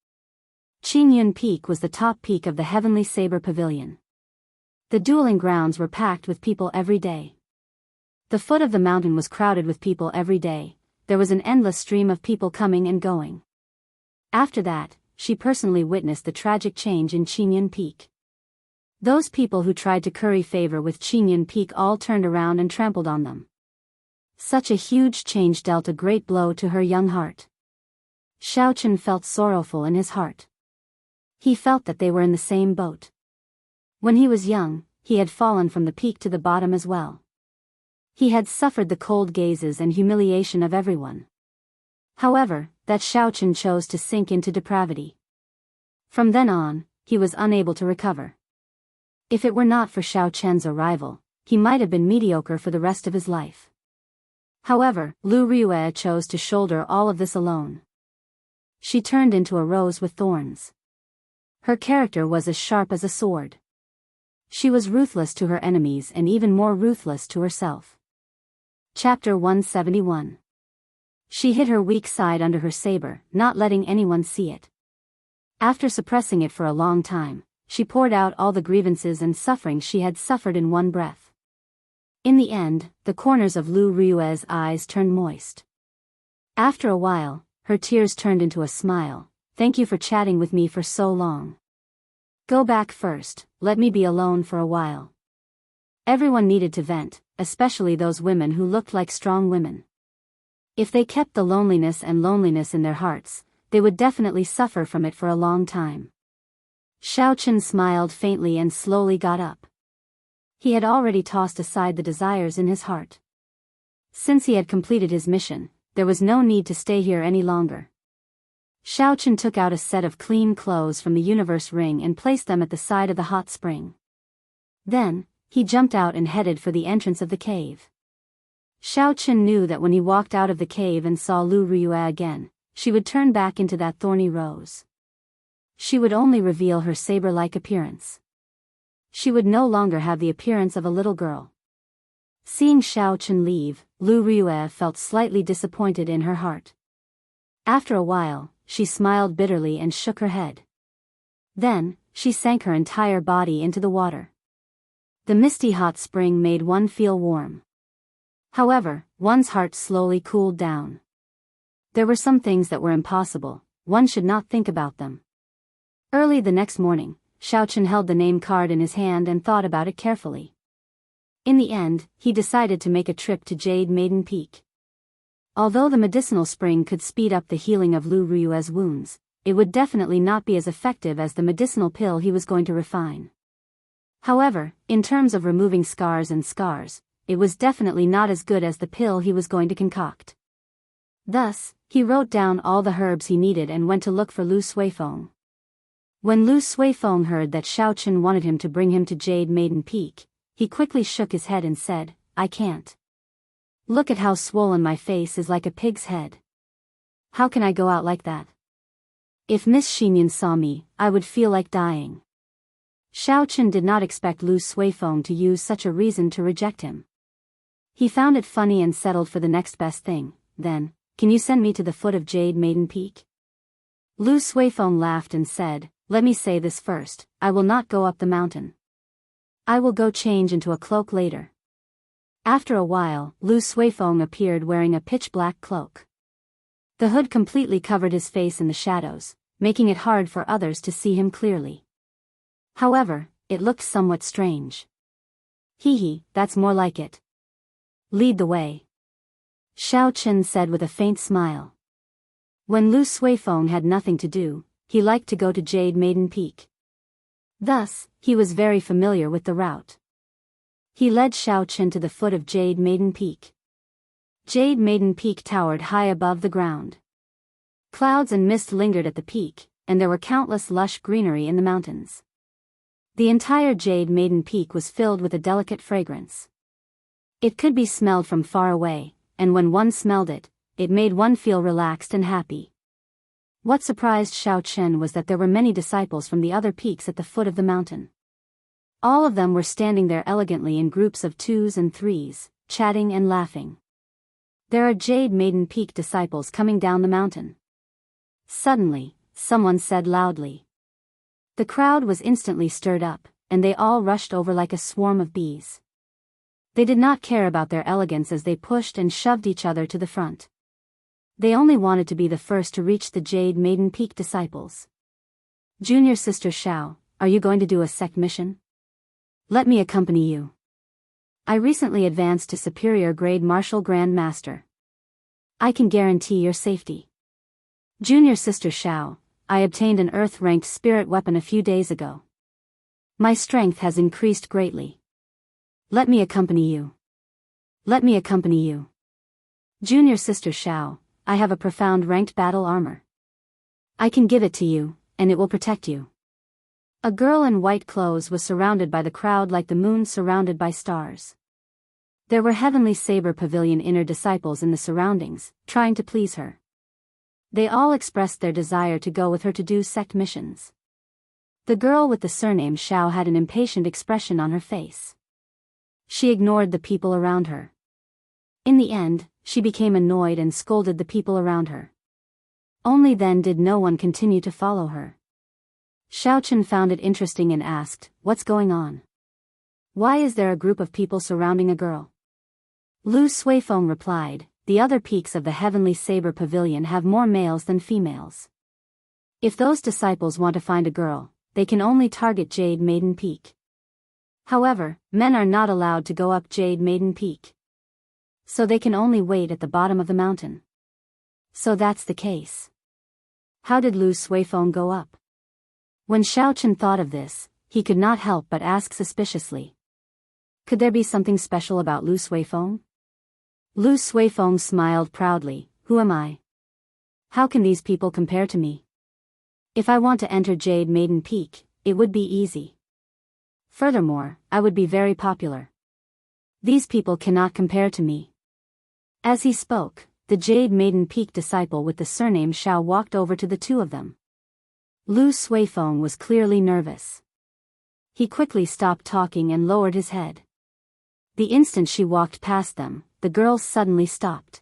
Qingyun Peak was the top peak of the Heavenly Saber Pavilion. The dueling grounds were packed with people every day. The foot of the mountain was crowded with people every day. There was an endless stream of people coming and going. After that, she personally witnessed the tragic change in Qingyun Peak. Those people who tried to curry favor with Qingyun Peak all turned around and trampled on them. Such a huge change dealt a great blow to her young heart. Xiao Chen felt sorrowful in his heart. He felt that they were in the same boat. When he was young, he had fallen from the peak to the bottom as well. He had suffered the cold gazes and humiliation of everyone. However, that Xiao Chen chose to sink into depravity. From then on, he was unable to recover. If it were not for Xiao Chen's arrival, he might have been mediocre for the rest of his life. However, Lu Riyue chose to shoulder all of this alone. She turned into a rose with thorns. Her character was as sharp as a sword. She was ruthless to her enemies and even more ruthless to herself. Chapter 171. She hid her weak side under her saber, not letting anyone see it. After suppressing it for a long time, she poured out all the grievances and suffering she had suffered in one breath. In the end, the corners of Lu Riyue's eyes turned moist. After a while, her tears turned into a smile. "Thank you for chatting with me for so long. Go back first, let me be alone for a while. Everyone needed to vent, especially those women who looked like strong women. If they kept the loneliness in their hearts, they would definitely suffer from it for a long time. Xiaochen smiled faintly and slowly got up. He had already tossed aside the desires in his heart. Since he had completed his mission, there was no need to stay here any longer. Xiaochen took out a set of clean clothes from the universe ring and placed them at the side of the hot spring. Then, he jumped out and headed for the entrance of the cave. Xiaochen knew that when he walked out of the cave and saw Lu Ruyue again, she would turn back into that thorny rose. She would only reveal her saber-like appearance. She would no longer have the appearance of a little girl. Seeing Xiaochen leave, Lu Ruyue felt slightly disappointed in her heart. After a while, she smiled bitterly and shook her head. Then, she sank her entire body into the water. The misty hot spring made one feel warm. However, one's heart slowly cooled down. There were some things that were impossible, one should not think about them. Early the next morning, Xiaochen held the name card in his hand and thought about it carefully. In the end, he decided to make a trip to Jade Maiden Peak. Although the medicinal spring could speed up the healing of Lu Ruyue's wounds, it would definitely not be as effective as the medicinal pill he was going to refine. However, in terms of removing scars, it was definitely not as good as the pill he was going to concoct. Thus, he wrote down all the herbs he needed and went to look for Lu Suifeng. When Lu Suifeng heard that Xiaochen wanted him to bring him to Jade Maiden Peak, he quickly shook his head and said, "I can't. Look at how swollen my face is, like a pig's head. How can I go out like that? If Miss Xinyan saw me, I would feel like dying." Xiaochen did not expect Lu Suifeng to use such a reason to reject him. He found it funny and settled for the next best thing. "Then, can you send me to the foot of Jade Maiden Peak?" Lu Suifeng laughed and said, "Let me say this first, I will not go up the mountain. I will go change into a cloak later." After a while, Lu Suifeng appeared wearing a pitch-black cloak. The hood completely covered his face in the shadows, making it hard for others to see him clearly. However, it looked somewhat strange. "Hee, that's more like it. Lead the way," Xiaochen said with a faint smile. When Lu Suifeng had nothing to do, he liked to go to Jade Maiden Peak. Thus, he was very familiar with the route. He led Xiaochen to the foot of Jade Maiden Peak. Jade Maiden Peak towered high above the ground. Clouds and mist lingered at the peak, and there were countless lush greenery in the mountains. The entire Jade Maiden Peak was filled with a delicate fragrance. It could be smelled from far away, and when one smelled it, it made one feel relaxed and happy. What surprised Xiaochen was that there were many disciples from the other peaks at the foot of the mountain. All of them were standing there elegantly in groups of 2s and 3s, chatting and laughing. "There are Jade Maiden Peak disciples coming down the mountain." Suddenly, someone said loudly. The crowd was instantly stirred up, and they all rushed over like a swarm of bees. They did not care about their elegance as they pushed and shoved each other to the front. They only wanted to be the first to reach the Jade Maiden Peak disciples. "Junior Sister Xiao, are you going to do a sect mission? Let me accompany you. I recently advanced to superior grade Martial Grand Master. I can guarantee your safety." "Junior Sister Xiao, I obtained an Earth-ranked spirit weapon a few days ago. My strength has increased greatly. Let me accompany you. Let me accompany you. Junior Sister Xiao, I have a profound ranked battle armor. I can give it to you, and it will protect you." A girl in white clothes was surrounded by the crowd like the moon surrounded by stars. There were Heavenly Saber Pavilion inner disciples in the surroundings, trying to please her. They all expressed their desire to go with her to do sect missions. The girl with the surname Xiao had an impatient expression on her face. She ignored the people around her. In the end, she became annoyed and scolded the people around her. Only then did no one continue to follow her. Xiaochen found it interesting and asked, "What's going on? Why is there a group of people surrounding a girl?" Lu Suifeng replied, "The other peaks of the Heavenly Saber Pavilion have more males than females. If those disciples want to find a girl, they can only target Jade Maiden Peak. However, men are not allowed to go up Jade Maiden Peak. So they can only wait at the bottom of the mountain. So that's the case. How did Lu Suifeng go up? When Xiaochen thought of this, he could not help but ask suspiciously. Could there be something special about Lu Suifeng? Lu Suifeng smiled proudly. Who am I? How can these people compare to me? If I want to enter Jade Maiden Peak, it would be easy. Furthermore, I would be very popular. These people cannot compare to me. As he spoke, the Jade Maiden Peak disciple with the surname Xiao walked over to the two of them. Lu Suifeng was clearly nervous. He quickly stopped talking and lowered his head. The instant she walked past them, the girl suddenly stopped.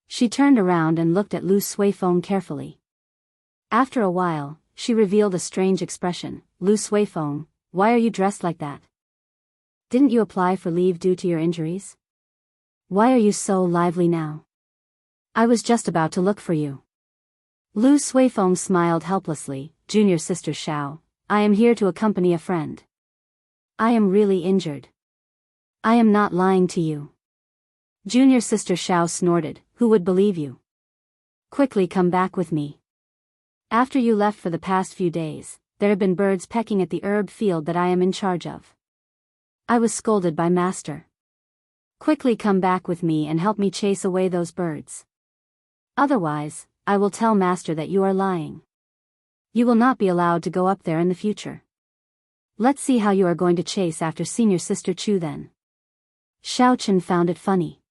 She turned around and looked at Lu Suifeng carefully. After a while, she revealed a strange expression. Lu Suifeng, why are you dressed like that? Didn't you apply for leave due to your injuries? Why are you so lively now? I was just about to look for you. Lu Suifeng smiled helplessly. Junior sister Xiao, I am here to accompany a friend. I am really injured. I am not lying to you. Junior sister Xiao snorted. Who would believe you? Quickly come back with me. After you left for the past few days, there have been birds pecking at the herb field that I am in charge of. I was scolded by master. Quickly come back with me and help me chase away those birds. Otherwise, I will tell master that you are lying. You will not be allowed to go up there in the future. Let's see how you are going to chase after senior sister Chu then. Xiaochen found it funny.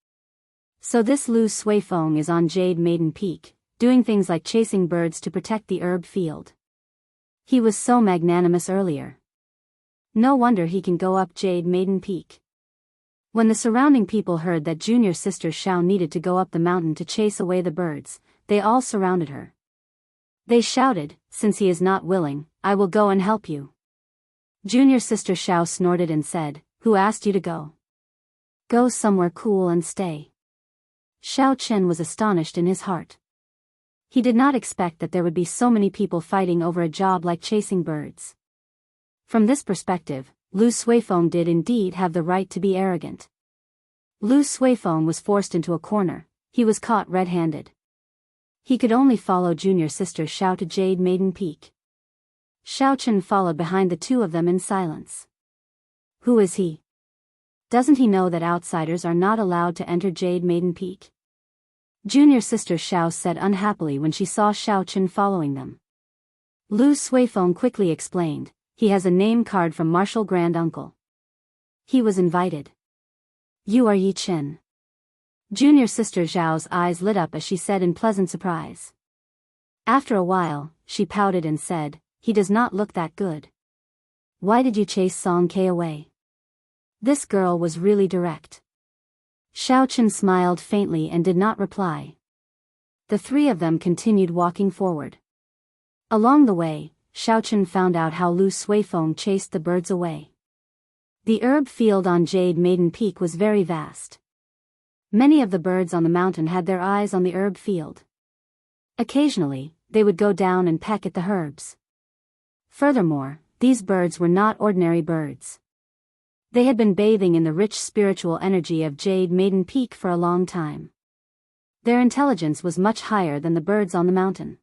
So this Lu Suifeng is on Jade Maiden Peak, doing things like chasing birds to protect the herb field. He was so magnanimous earlier. No wonder he can go up Jade Maiden Peak. When the surrounding people heard that junior sister Xiao needed to go up the mountain to chase away the birds, they all surrounded her. They shouted, since he is not willing, I will go and help you. Junior sister Xiao snorted and said, who asked you to go? Go somewhere cool and stay. Xiao Chen was astonished in his heart. He did not expect that there would be so many people fighting over a job like chasing birds. From this perspective, Lu Suifeng did indeed have the right to be arrogant. Lu Suifeng was forced into a corner. He was caught red-handed. He could only follow junior sister Xiao to Jade Maiden Peak. Xiaochen followed behind the two of them in silence. Who is he? Doesn't he know that outsiders are not allowed to enter Jade Maiden Peak? Junior sister Xiao said unhappily when she saw Xiaochen following them. Lu Suifeng quickly explained, he has a name card from Martial Grand Uncle. He was invited. You are Yi Chen. Junior sister Zhao's eyes lit up as she said in pleasant surprise. After a while, she pouted and said, he does not look that good. Why did you chase Song Ke away? This girl was really direct. Xiaochen smiled faintly and did not reply. The three of them continued walking forward. Along the way, Xiaochen found out how Lu Suifeng chased the birds away. The herb field on Jade Maiden Peak was very vast. Many of the birds on the mountain had their eyes on the herb field. Occasionally, they would go down and peck at the herbs. Furthermore, these birds were not ordinary birds. They had been bathing in the rich spiritual energy of Jade Maiden Peak for a long time. Their intelligence was much higher than the birds on the mountain.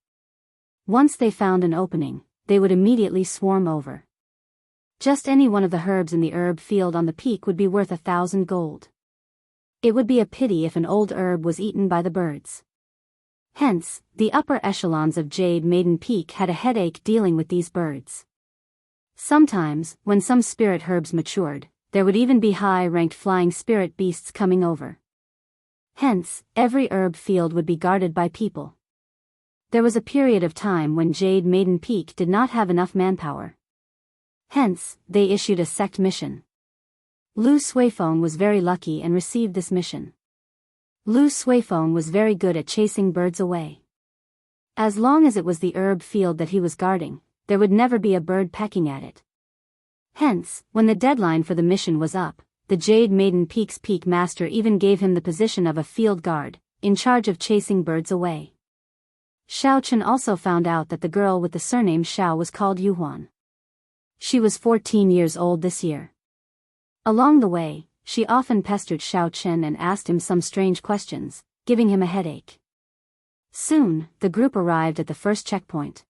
Once they found an opening, they would immediately swarm over. Just any one of the herbs in the herb field on the peak would be worth 1,000 gold. It would be a pity if an old herb was eaten by the birds. Hence, the upper echelons of Jade Maiden Peak had a headache dealing with these birds. Sometimes, when some spirit herbs matured, there would even be high-ranked flying spirit beasts coming over. Hence, every herb field would be guarded by people. There was a period of time when Jade Maiden Peak did not have enough manpower. Hence, they issued a sect mission. Lu Suifeng was very lucky and received this mission. Lu Suifeng was very good at chasing birds away. As long as it was the herb field that he was guarding, there would never be a bird pecking at it. Hence, when the deadline for the mission was up, the Jade Maiden Peak's peak master even gave him the position of a field guard, in charge of chasing birds away. Xiaochen also found out that the girl with the surname Xiao was called Yuhuan. She was 14 years old this year. Along the way, she often pestered Xiao Chen and asked him some strange questions, giving him a headache. Soon, the group arrived at the first checkpoint.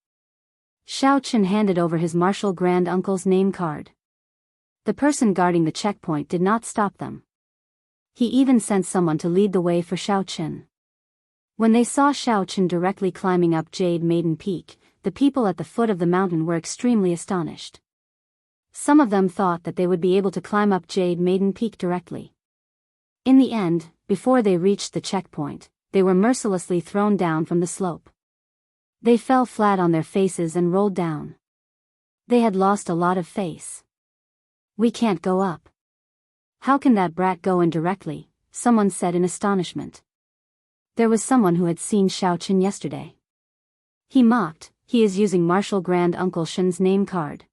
Xiao Chen handed over his martial grand-uncle's name card. The person guarding the checkpoint did not stop them. He even sent someone to lead the way for Xiao Chen. When they saw Xiao Chen directly climbing up Jade Maiden Peak, the people at the foot of the mountain were extremely astonished. Some of them thought that they would be able to climb up Jade Maiden Peak directly. In the end, before they reached the checkpoint, they were mercilessly thrown down from the slope. They fell flat on their faces and rolled down. They had lost a lot of face. "We can't go up. How can that brat go in directly?" someone said in astonishment. There was someone who had seen Xiao Chen yesterday. He mocked, "He is using Martial Grand Uncle Shen's name card.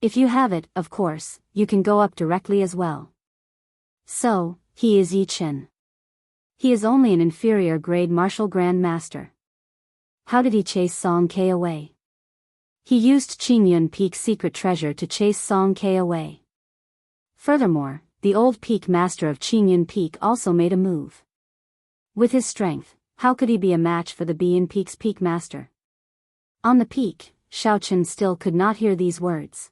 If you have it, of course, you can go up directly as well." So, he is Yi Chen. He is only an inferior grade Martial Grand Master. How did he chase Song Ke away? He used Qingyun Peak's secret treasure to chase Song Ke away. Furthermore, the old Peak Master of Qingyun Peak also made a move. With his strength, how could he be a match for the Bian Peak's Peak Master? On the peak, Xiao Chen still could not hear these words.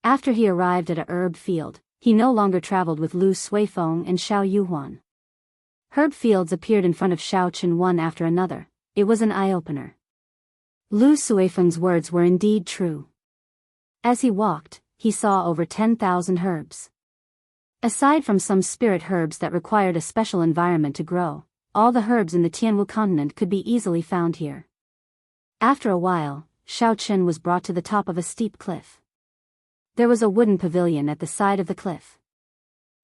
After he arrived at a herb field, he no longer traveled with Lu Suifeng and Xiao Yuhuan. Herb fields appeared in front of Xiao Chen one after another. It was an eye-opener. Lu Suifeng's words were indeed true. As he walked, he saw over 10,000 herbs. Aside from some spirit herbs that required a special environment to grow, all the herbs in the Tianwu continent could be easily found here. After a while, Xiao Chen was brought to the top of a steep cliff. There was a wooden pavilion at the side of the cliff.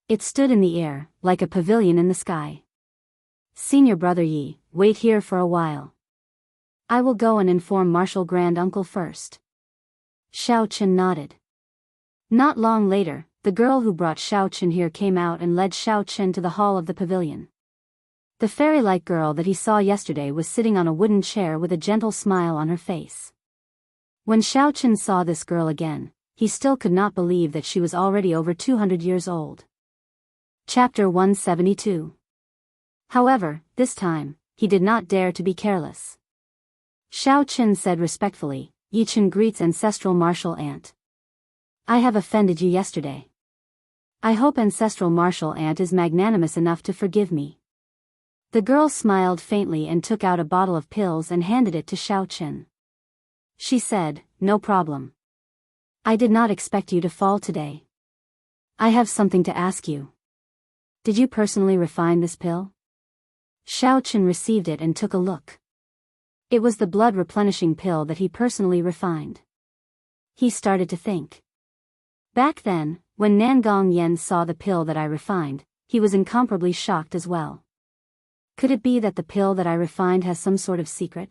It stood in the air, like a pavilion in the sky. "Senior Brother Yi, wait here for a while. I will go and inform Martial Grand Uncle first." Xiao Chen nodded. Not long later, the girl who brought Xiao Chen here came out and led Xiao Chen to the hall of the pavilion. The fairy-like girl that he saw yesterday was sitting on a wooden chair with a gentle smile on her face. When Xiao Chen saw this girl again, he still could not believe that she was already over 200 years old. Chapter 172. However, this time, he did not dare to be careless. Xiao Chen said respectfully, "Yi Chen greets ancestral martial aunt. I have offended you yesterday. I hope ancestral martial aunt is magnanimous enough to forgive me." The girl smiled faintly and took out a bottle of pills and handed it to Xiao Chen. She said, "No problem. I did not expect you to fall today. I have something to ask you. Did you personally refine this pill?" Xiao Chen received it and took a look. It was the blood-replenishing pill that he personally refined. He started to think. Back then, when Nangong Yen saw the pill that I refined, he was incomparably shocked as well. Could it be that the pill that I refined has some sort of secret?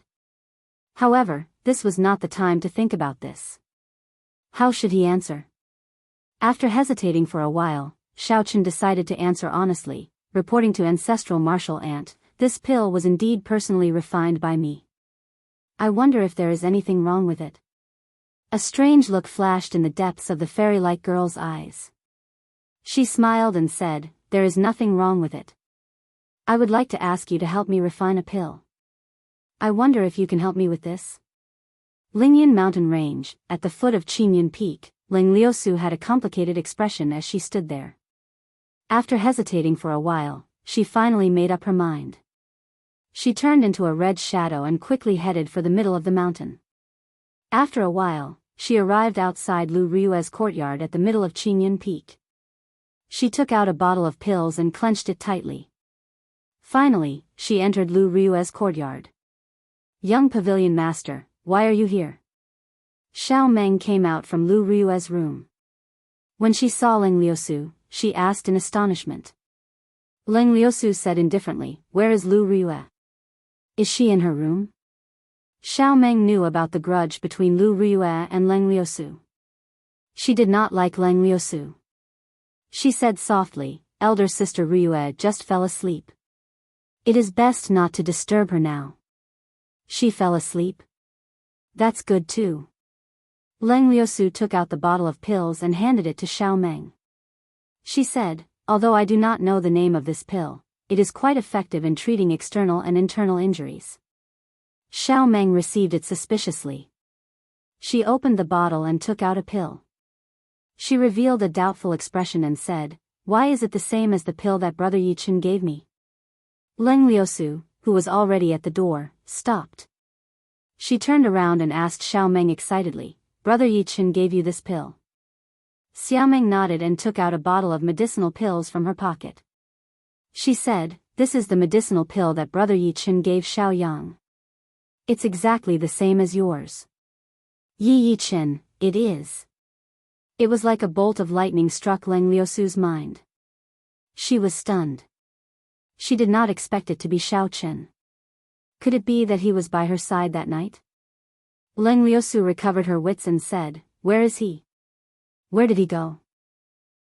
However, this was not the time to think about this. How should he answer? After hesitating for a while, Xiao Chen decided to answer honestly, reporting to ancestral martial aunt, "This pill was indeed personally refined by me. I wonder if there is anything wrong with it." A strange look flashed in the depths of the fairy-like girl's eyes. She smiled and said, "There is nothing wrong with it. I would like to ask you to help me refine a pill. I wonder if you can help me with this?" Lingyan Mountain Range, at the foot of Qingyun Peak, Ling Liusu had a complicated expression as she stood there. After hesitating for a while, she finally made up her mind. She turned into a red shadow and quickly headed for the middle of the mountain. After a while, she arrived outside Lu Ryue's courtyard at the middle of Qingyun Peak. She took out a bottle of pills and clenched it tightly. Finally, she entered Lu Ryue's courtyard. "Young pavilion master, why are you here?" Xiao Meng came out from Lu Ryue's room. When she saw Ling Liusu, she asked in astonishment. Ling Liusu said indifferently, "Where is Lu Ryue? Is she in her room?" Xiao Meng knew about the grudge between Lu Ryue and Ling Liusu. She did not like Ling Liusu. She said softly, "Elder sister Ryue just fell asleep. It is best not to disturb her now." "She fell asleep? That's good too. Leng Liusu took out the bottle of pills and handed it to Xiao Meng. She said, although I do not know the name of this pill, it is quite effective in treating external and internal injuries. Xiao Meng received it suspiciously. She opened the bottle and took out a pill. She revealed a doubtful expression and said, "Why is it the same as the pill that Brother Yichen gave me?" Leng Liusu, who was already at the door, stopped. She turned around and asked Xiao Meng excitedly, "Brother Yichen gave you this pill?" Xiao Meng nodded and took out a bottle of medicinal pills from her pocket. She said, "This is the medicinal pill that Brother Yichen gave Xiao Yang. It's exactly the same as yours." "Yi Yichen, it is." It was like a bolt of lightning struck Leng Liusu's mind. She was stunned. She did not expect it to be Xiao Chen. Could it be that he was by her side that night? Leng Liusu recovered her wits and said, "Where is he? Where did he go?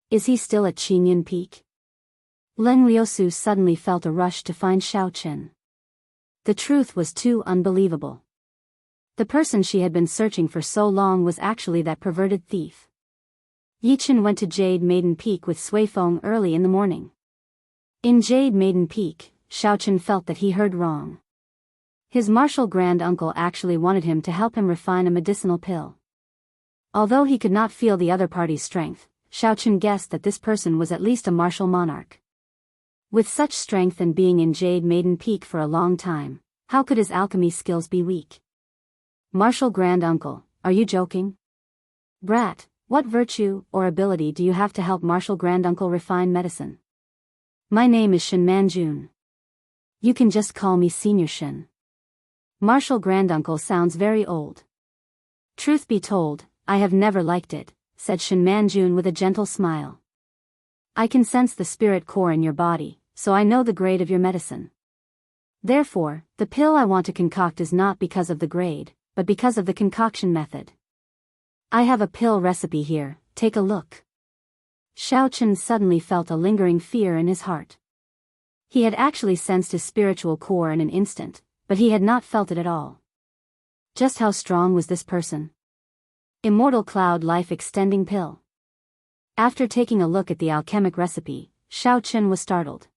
Is he still at Qinyan Peak?" Leng Liusu suddenly felt a rush to find Xiao Chen. The truth was too unbelievable. The person she had been searching for so long was actually that perverted thief. Yichen went to Jade Maiden Peak with Suifeng early in the morning. In Jade Maiden Peak, Xiao Chen felt that he heard wrong. His martial grand-uncle actually wanted him to help him refine a medicinal pill. Although he could not feel the other party's strength, Xiao Chen guessed that this person was at least a martial monarch. With such strength and being in Jade Maiden Peak for a long time, how could his alchemy skills be weak? "Martial grand-uncle, are you joking? Brat, what virtue or ability do you have to help martial grand-uncle refine medicine?" "My name is Shen Manjun. You can just call me Senior Shen." "Martial grand-uncle sounds very old." "Truth be told, I have never liked it," said Shen Manjun with a gentle smile. "I can sense the spirit core in your body, so I know the grade of your medicine. Therefore, the pill I want to concoct is not because of the grade, but because of the concoction method. I have a pill recipe here, take a look." Xiao Chen suddenly felt a lingering fear in his heart. He had actually sensed his spiritual core in an instant, but he had not felt it at all. Just how strong was this person? Immortal Cloud Life Extending Pill. After taking a look at the alchemic recipe, Xiao Chen was startled.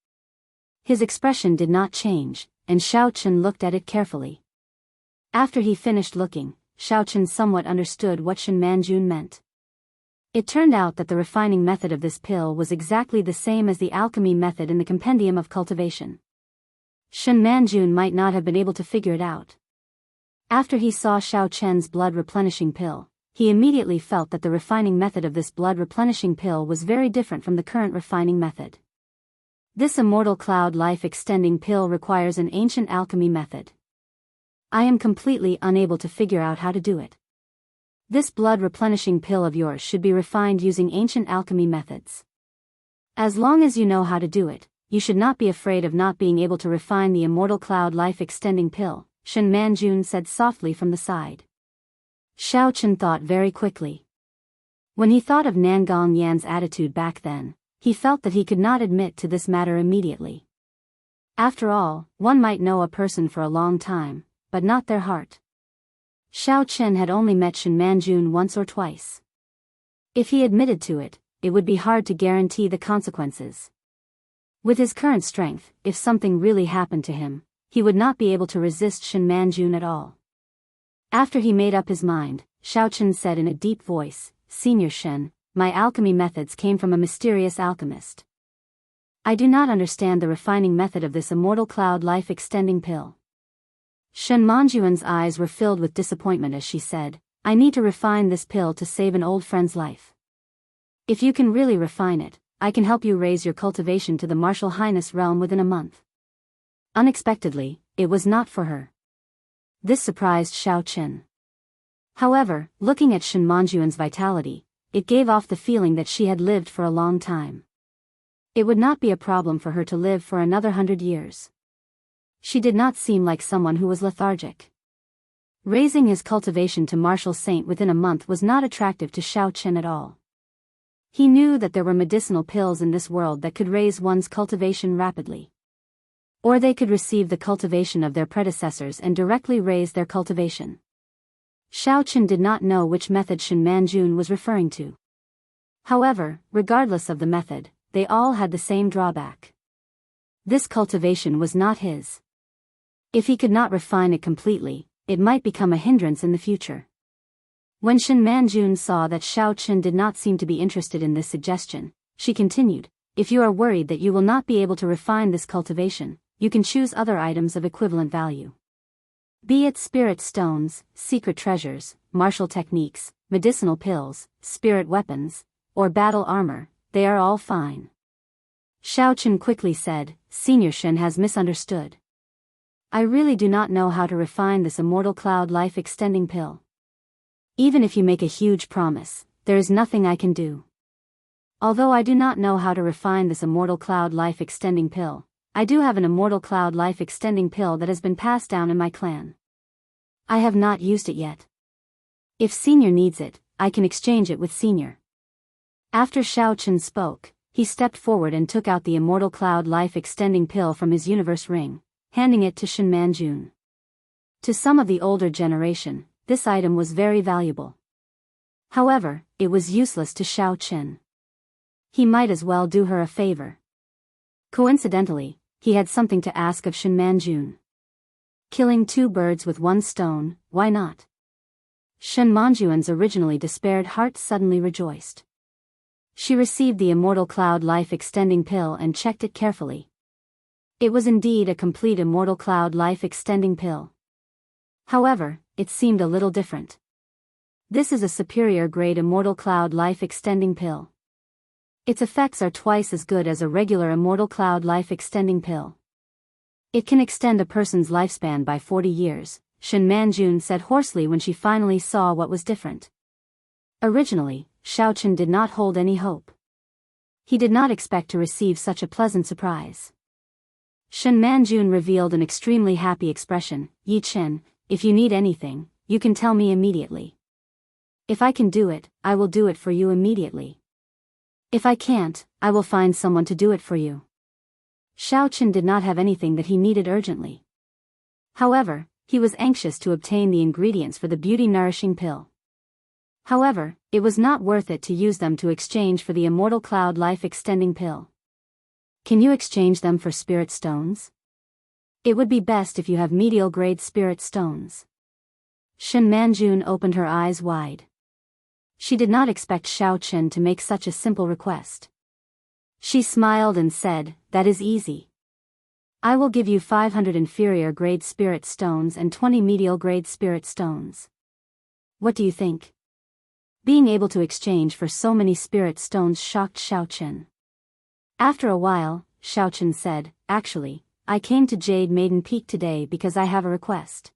His expression did not change, and Xiao Chen looked at it carefully. After he finished looking, Xiao Chen somewhat understood what Shen Manjun meant. It turned out that the refining method of this pill was exactly the same as the alchemy method in the compendium of cultivation. Shen Manjun might not have been able to figure it out. After he saw Xiao Chen's blood replenishing pill, he immediately felt that the refining method of this blood replenishing pill was very different from the current refining method. This Immortal Cloud Life Extending Pill requires an ancient alchemy method. I am completely unable to figure out how to do it. This blood replenishing pill of yours should be refined using ancient alchemy methods. As long as you know how to do it, you should not be afraid of not being able to refine the Immortal Cloud Life Extending Pill, Shen Manjun said softly from the side. Xiao Chen thought very quickly. When he thought of Nangong Yan's attitude back then, he felt that he could not admit to this matter immediately. After all, one might know a person for a long time, but not their heart. Xiao Chen had only met Shen Manjun once or twice. If he admitted to it, it would be hard to guarantee the consequences. With his current strength, if something really happened to him, he would not be able to resist Shen Manjun at all. After he made up his mind, Xiao Chen said in a deep voice, "Senior Shen, my alchemy methods came from a mysterious alchemist. I do not understand the refining method of this Immortal Cloud Life Extending Pill." Shen Manjuan's eyes were filled with disappointment as she said, "I need to refine this pill to save an old friend's life. If you can really refine it, I can help you raise your cultivation to the Martial Highness realm within a month." Unexpectedly, it was not for her. This surprised Xiao Chen. However, looking at Shen Manjuan's vitality, it gave off the feeling that she had lived for a long time. It would not be a problem for her to live for another 100 years. She did not seem like someone who was lethargic. Raising his cultivation to martial saint within a month was not attractive to Xiao Chen at all. He knew that there were medicinal pills in this world that could raise one's cultivation rapidly. Or they could receive the cultivation of their predecessors and directly raise their cultivation. Xiao Chen did not know which method Shen Manjun was referring to. However, regardless of the method, they all had the same drawback. This cultivation was not his. If he could not refine it completely, it might become a hindrance in the future. When Shen Manjun saw that Xiao Chen did not seem to be interested in this suggestion, she continued, if you are worried that you will not be able to refine this cultivation, you can choose other items of equivalent value. Be it spirit stones, secret treasures, martial techniques, medicinal pills, spirit weapons, or battle armor, they are all fine. Xiao Chen quickly said, Senior Shen has misunderstood. I really do not know how to refine this immortal cloud life extending pill. Even if you make a huge promise, there is nothing I can do. Although I do not know how to refine this immortal cloud life extending pill, I do have an immortal cloud life extending pill that has been passed down in my clan. I have not used it yet. If Senior needs it, I can exchange it with Senior. After Xiao Chen spoke, he stepped forward and took out the immortal cloud life extending pill from his universe ring, handing it to Shen Manjun. To some of the older generation, this item was very valuable. However, it was useless to Xiao Chen. He might as well do her a favor. Coincidentally, he had something to ask of Shen Manjun. Killing two birds with one stone, why not? Shen Manjun's originally despaired heart suddenly rejoiced. She received the immortal cloud life extending pill and checked it carefully. It was indeed a complete immortal cloud life extending pill. However, it seemed a little different. This is a superior grade immortal cloud life extending pill. Its effects are twice as good as a regular immortal cloud life extending pill. It can extend a person's lifespan by 40 years, Shen Manjun said hoarsely when she finally saw what was different. Originally, Xiao Chen did not hold any hope. He did not expect to receive such a pleasant surprise. Shen Manjun revealed an extremely happy expression, Yi Chen, if you need anything, you can tell me immediately. If I can do it, I will do it for you immediately. If I can't, I will find someone to do it for you. Xiao Chen did not have anything that he needed urgently. However, he was anxious to obtain the ingredients for the beauty-nourishing pill. However, it was not worth it to use them to exchange for the immortal cloud life extending pill. Can you exchange them for spirit stones? It would be best if you have medial grade spirit stones. Shen Manjun opened her eyes wide. She did not expect Xiao Chen to make such a simple request. She smiled and said, that is easy. I will give you 500 inferior grade spirit stones and 20 medial grade spirit stones. What do you think? Being able to exchange for so many spirit stones shocked Xiao Chen. After a while, Xiao Chen said, actually, I came to Jade Maiden Peak today because I have a request.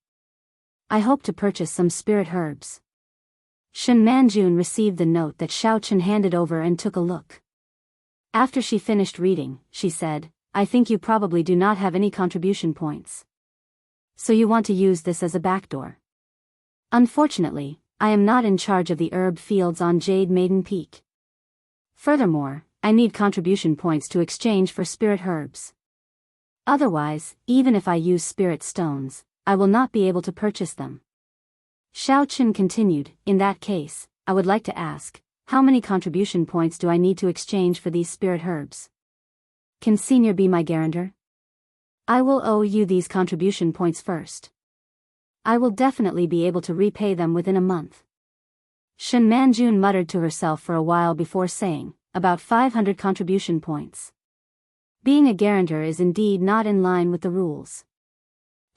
I hope to purchase some spirit herbs. Shen Manjun received the note that Xiao Chen handed over and took a look. After she finished reading, she said, I think you probably do not have any contribution points. So you want to use this as a backdoor. Unfortunately, I am not in charge of the herb fields on Jade Maiden Peak. Furthermore, I need contribution points to exchange for spirit herbs. Otherwise, even if I use spirit stones, I will not be able to purchase them. Xiao Chen continued, in that case, I would like to ask, how many contribution points do I need to exchange for these spirit herbs? Can Senior be my guarantor? I will owe you these contribution points first. I will definitely be able to repay them within a month. Shen Manjun muttered to herself for a while before saying, about 500 contribution points. Being a guarantor is indeed not in line with the rules.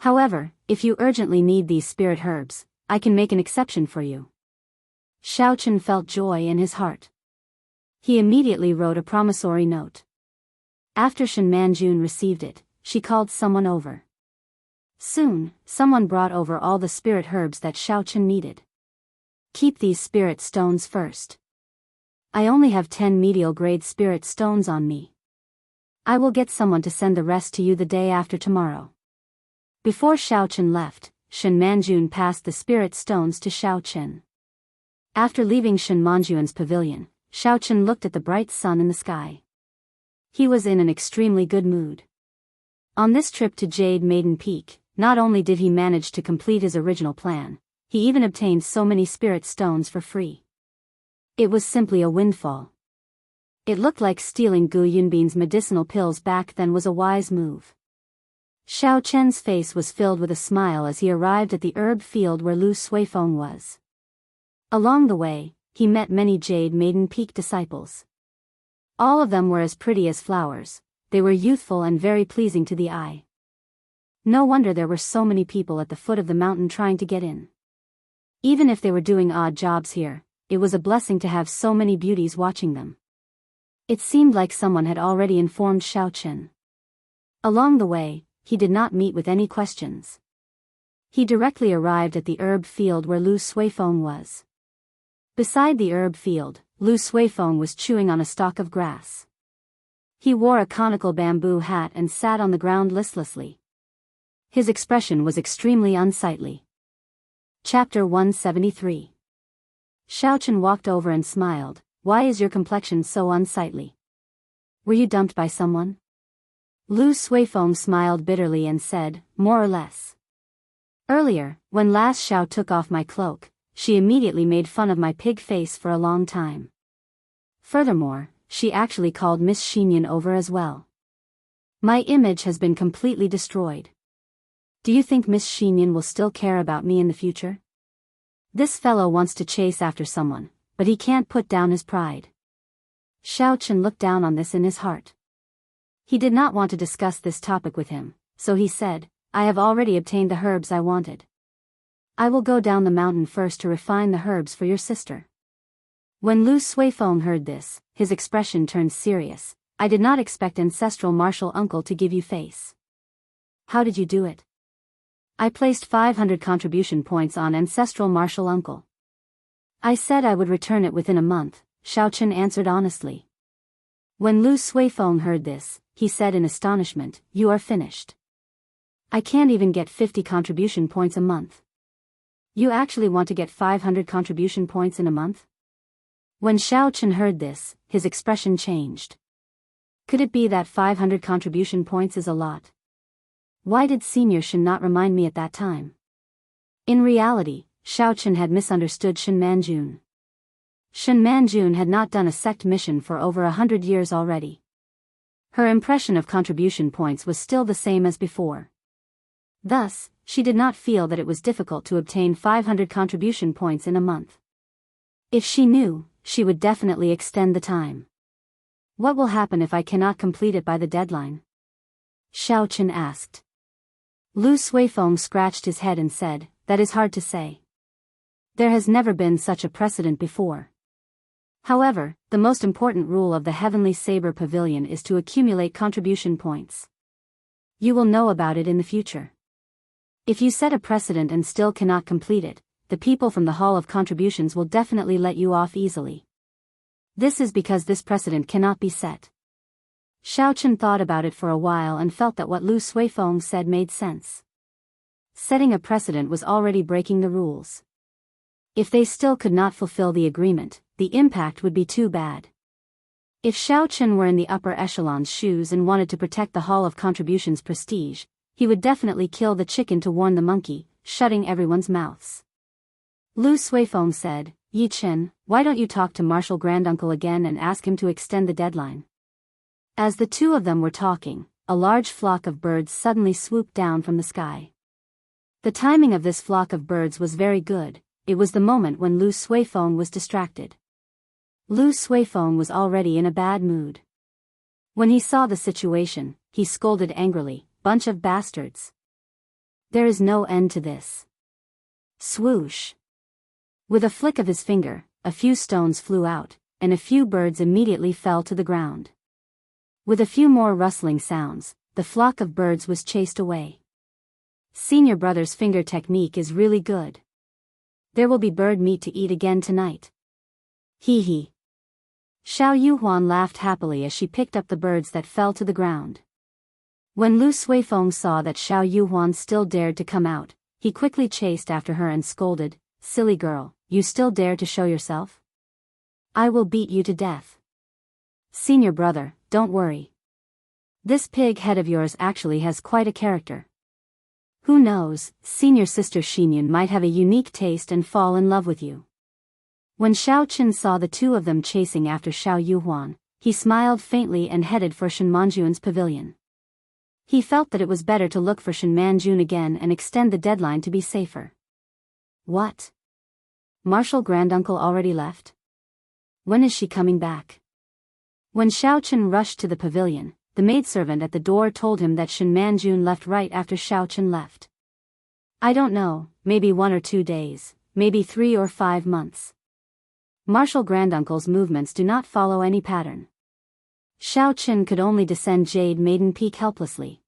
However, if you urgently need these spirit herbs, I can make an exception for you. Xiao Chen felt joy in his heart. He immediately wrote a promissory note. After Shen Manjun received it, she called someone over. Soon, someone brought over all the spirit herbs that Xiao Chen needed. Keep these spirit stones first. I only have 10 medial grade spirit stones on me. I will get someone to send the rest to you the day after tomorrow. Before Xiao Chen left, Shen Manjun passed the spirit stones to Xiao Chen. After leaving Shen Manjun's pavilion, Xiao Chen looked at the bright sun in the sky. He was in an extremely good mood. On this trip to Jade Maiden Peak, not only did he manage to complete his original plan, He even obtained so many spirit stones for free. It was simply a windfall. It looked like stealing Gu Yunbin's medicinal pills back then was a wise move. Xiao Chen's face was filled with a smile as he arrived at the herb field where Lu Suifeng was. Along the way, he met many Jade Maiden Peak disciples. All of them were as pretty as flowers. They were youthful and very pleasing to the eye. No wonder there were so many people at the foot of the mountain trying to get in. Even if they were doing odd jobs here, it was a blessing to have so many beauties watching them. It seemed like someone had already informed Xiao Chen. Along the way, he did not meet with any questions. He directly arrived at the herb field where Lu Suifeng was. Beside the herb field, Lu Suifeng was chewing on a stalk of grass. He wore a conical bamboo hat and sat on the ground listlessly. His expression was extremely unsightly. Chapter 173. Xiao Chen walked over and smiled. Why is your complexion so unsightly? Were you dumped by someone? Lu Suifeng smiled bitterly and said, more or less. Earlier, when last Xiao took off my cloak, she immediately made fun of my pig face for a long time. Furthermore, she actually called Miss Xinyan over as well. My image has been completely destroyed. Do you think Miss Xinyan will still care about me in the future? This fellow wants to chase after someone, but he can't put down his pride. Xiao Chen looked down on this in his heart. He did not want to discuss this topic with him, so he said, I have already obtained the herbs I wanted. I will go down the mountain first to refine the herbs for your sister. When Lu Suifeng heard this, his expression turned serious. I did not expect ancestral martial uncle to give you face. How did you do it? I placed 500 contribution points on ancestral martial uncle. I said I would return it within a month, Xiao Chen answered honestly. When Lu Suifeng heard this, he said in astonishment, you are finished. I can't even get 50 contribution points a month. You actually want to get 500 contribution points in a month? When Xiao Chen heard this, his expression changed. Could it be that 500 contribution points is a lot? Why did Senior Shen not remind me at that time? In reality, Xiao Chen had misunderstood Shen Manjun. Shen Manjun had not done a sect mission for over 100 years already. Her impression of contribution points was still the same as before. Thus, she did not feel that it was difficult to obtain 500 contribution points in a month. If she knew, she would definitely extend the time. What will happen if I cannot complete it by the deadline? Xiao Chen asked. Lu Suifeng scratched his head and said, that is hard to say. There has never been such a precedent before. However, the most important rule of the Heavenly Saber Pavilion is to accumulate contribution points. You will know about it in the future. If you set a precedent and still cannot complete it, the people from the Hall of Contributions will definitely let you off easily. This is because this precedent cannot be set. Xiao Chen thought about it for a while and felt that what Lu Suifeng said made sense. Setting a precedent was already breaking the rules. If they still could not fulfill the agreement, the impact would be too bad. If Xiao Chen were in the upper echelon's shoes and wanted to protect the Hall of Contributions' prestige, he would definitely kill the chicken to warn the monkey, shutting everyone's mouths. Lu Suifeng said, Yi Chen, why don't you talk to Martial Granduncle again and ask him to extend the deadline? As the two of them were talking, a large flock of birds suddenly swooped down from the sky. The timing of this flock of birds was very good. It was the moment when Lu Suifeng was distracted. Lu Suifeng was already in a bad mood. When he saw the situation, he scolded angrily, bunch of bastards. There is no end to this. Swoosh. With a flick of his finger, a few stones flew out, and a few birds immediately fell to the ground. With a few more rustling sounds, the flock of birds was chased away. Senior brother's finger technique is really good. There will be bird meat to eat again tonight. Hee hee. Xiao Yuhuan laughed happily as she picked up the birds that fell to the ground. When Lu Suifeng saw that Xiao Yuhuan still dared to come out, he quickly chased after her and scolded, silly girl, you still dare to show yourself? I will beat you to death. Senior brother, don't worry. This pig head of yours actually has quite a character. Who knows, senior sister Xinyun might have a unique taste and fall in love with you. When Xiao Chen saw the two of them chasing after Xiao Yuhuan, he smiled faintly and headed for Shen Manjun's pavilion. He felt that it was better to look for Shen Manjun again and extend the deadline to be safer. What? Martial granduncle already left? When is she coming back? When Xiao Chen rushed to the pavilion, the maidservant at the door told him that Shen Manjun left right after Xiao Chen left. I don't know, maybe 1 or 2 days, maybe 3 or 5 months. Martial granduncle's movements do not follow any pattern. Xiao Chen could only descend Jade Maiden Peak helplessly.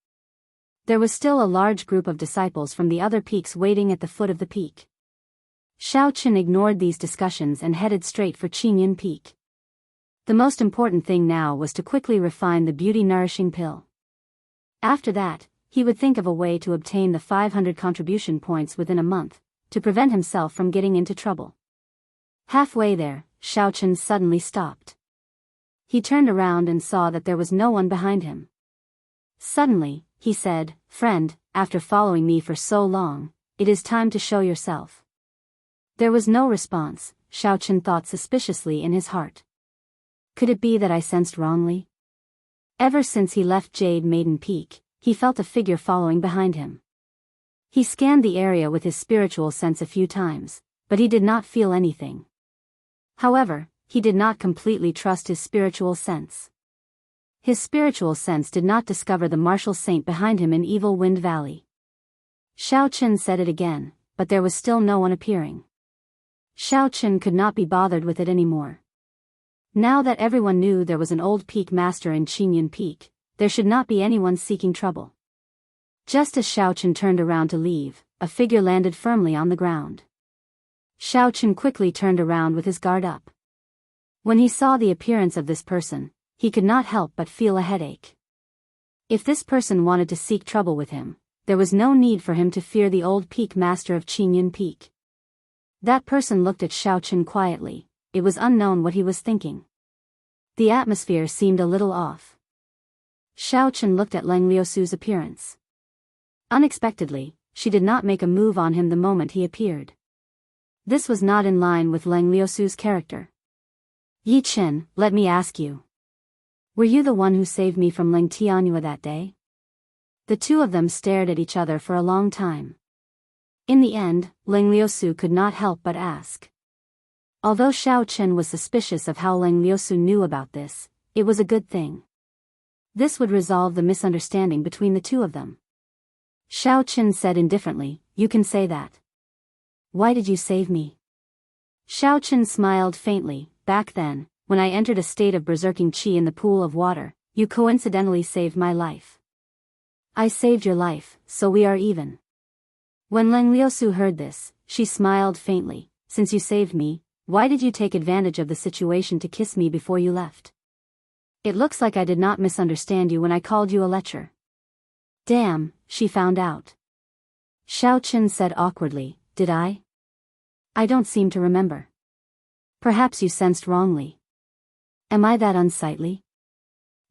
There was still a large group of disciples from the other peaks waiting at the foot of the peak. Xiao Chen ignored these discussions and headed straight for Qingyun Peak. The most important thing now was to quickly refine the beauty-nourishing pill. After that, he would think of a way to obtain the 500 contribution points within a month, to prevent himself from getting into trouble. Halfway there, Xiao Chen suddenly stopped. He turned around and saw that there was no one behind him. Suddenly, he said, "Friend, after following me for so long, it is time to show yourself." There was no response. Xiao Chen thought suspiciously in his heart. Could it be that I sensed wrongly? Ever since he left Jade Maiden Peak, he felt a figure following behind him. He scanned the area with his spiritual sense a few times, but he did not feel anything. However, he did not completely trust his spiritual sense. His spiritual sense did not discover the martial saint behind him in Evil Wind Valley. Xiao Chen said it again, but there was still no one appearing. Xiao Chen could not be bothered with it anymore. Now that everyone knew there was an old peak master in Qingyun Peak, there should not be anyone seeking trouble. Just as Xiao Chen turned around to leave, a figure landed firmly on the ground. Xiao Chen quickly turned around with his guard up. When he saw the appearance of this person, he could not help but feel a headache. If this person wanted to seek trouble with him, there was no need for him to fear the old peak master of Qingyun Peak. That person looked at Xiao Chen quietly. It was unknown what he was thinking. The atmosphere seemed a little off. Xiao Chen looked at Leng Liusu's appearance. Unexpectedly, she did not make a move on him the moment he appeared. This was not in line with Leng Liusu's character. Yi Chen, let me ask you. Were you the one who saved me from Leng Tianyua that day? The two of them stared at each other for a long time. In the end, Leng Liusu could not help but ask. Although Xiao Chen was suspicious of how Leng Liusu knew about this, it was a good thing. This would resolve the misunderstanding between the two of them. Xiao Chen said indifferently, "You can say that. Why did you save me?" Xiao Chen smiled faintly. "Back then, when I entered a state of berserking qi in the pool of water, you coincidentally saved my life. I saved your life, so we are even." When Leng Liusu heard this, she smiled faintly. "Since you saved me, why did you take advantage of the situation to kiss me before you left? It looks like I did not misunderstand you when I called you a lecher." Damn, she found out. Xiao Chen said awkwardly, "Did I? I don't seem to remember. Perhaps you sensed wrongly. Am I that unsightly?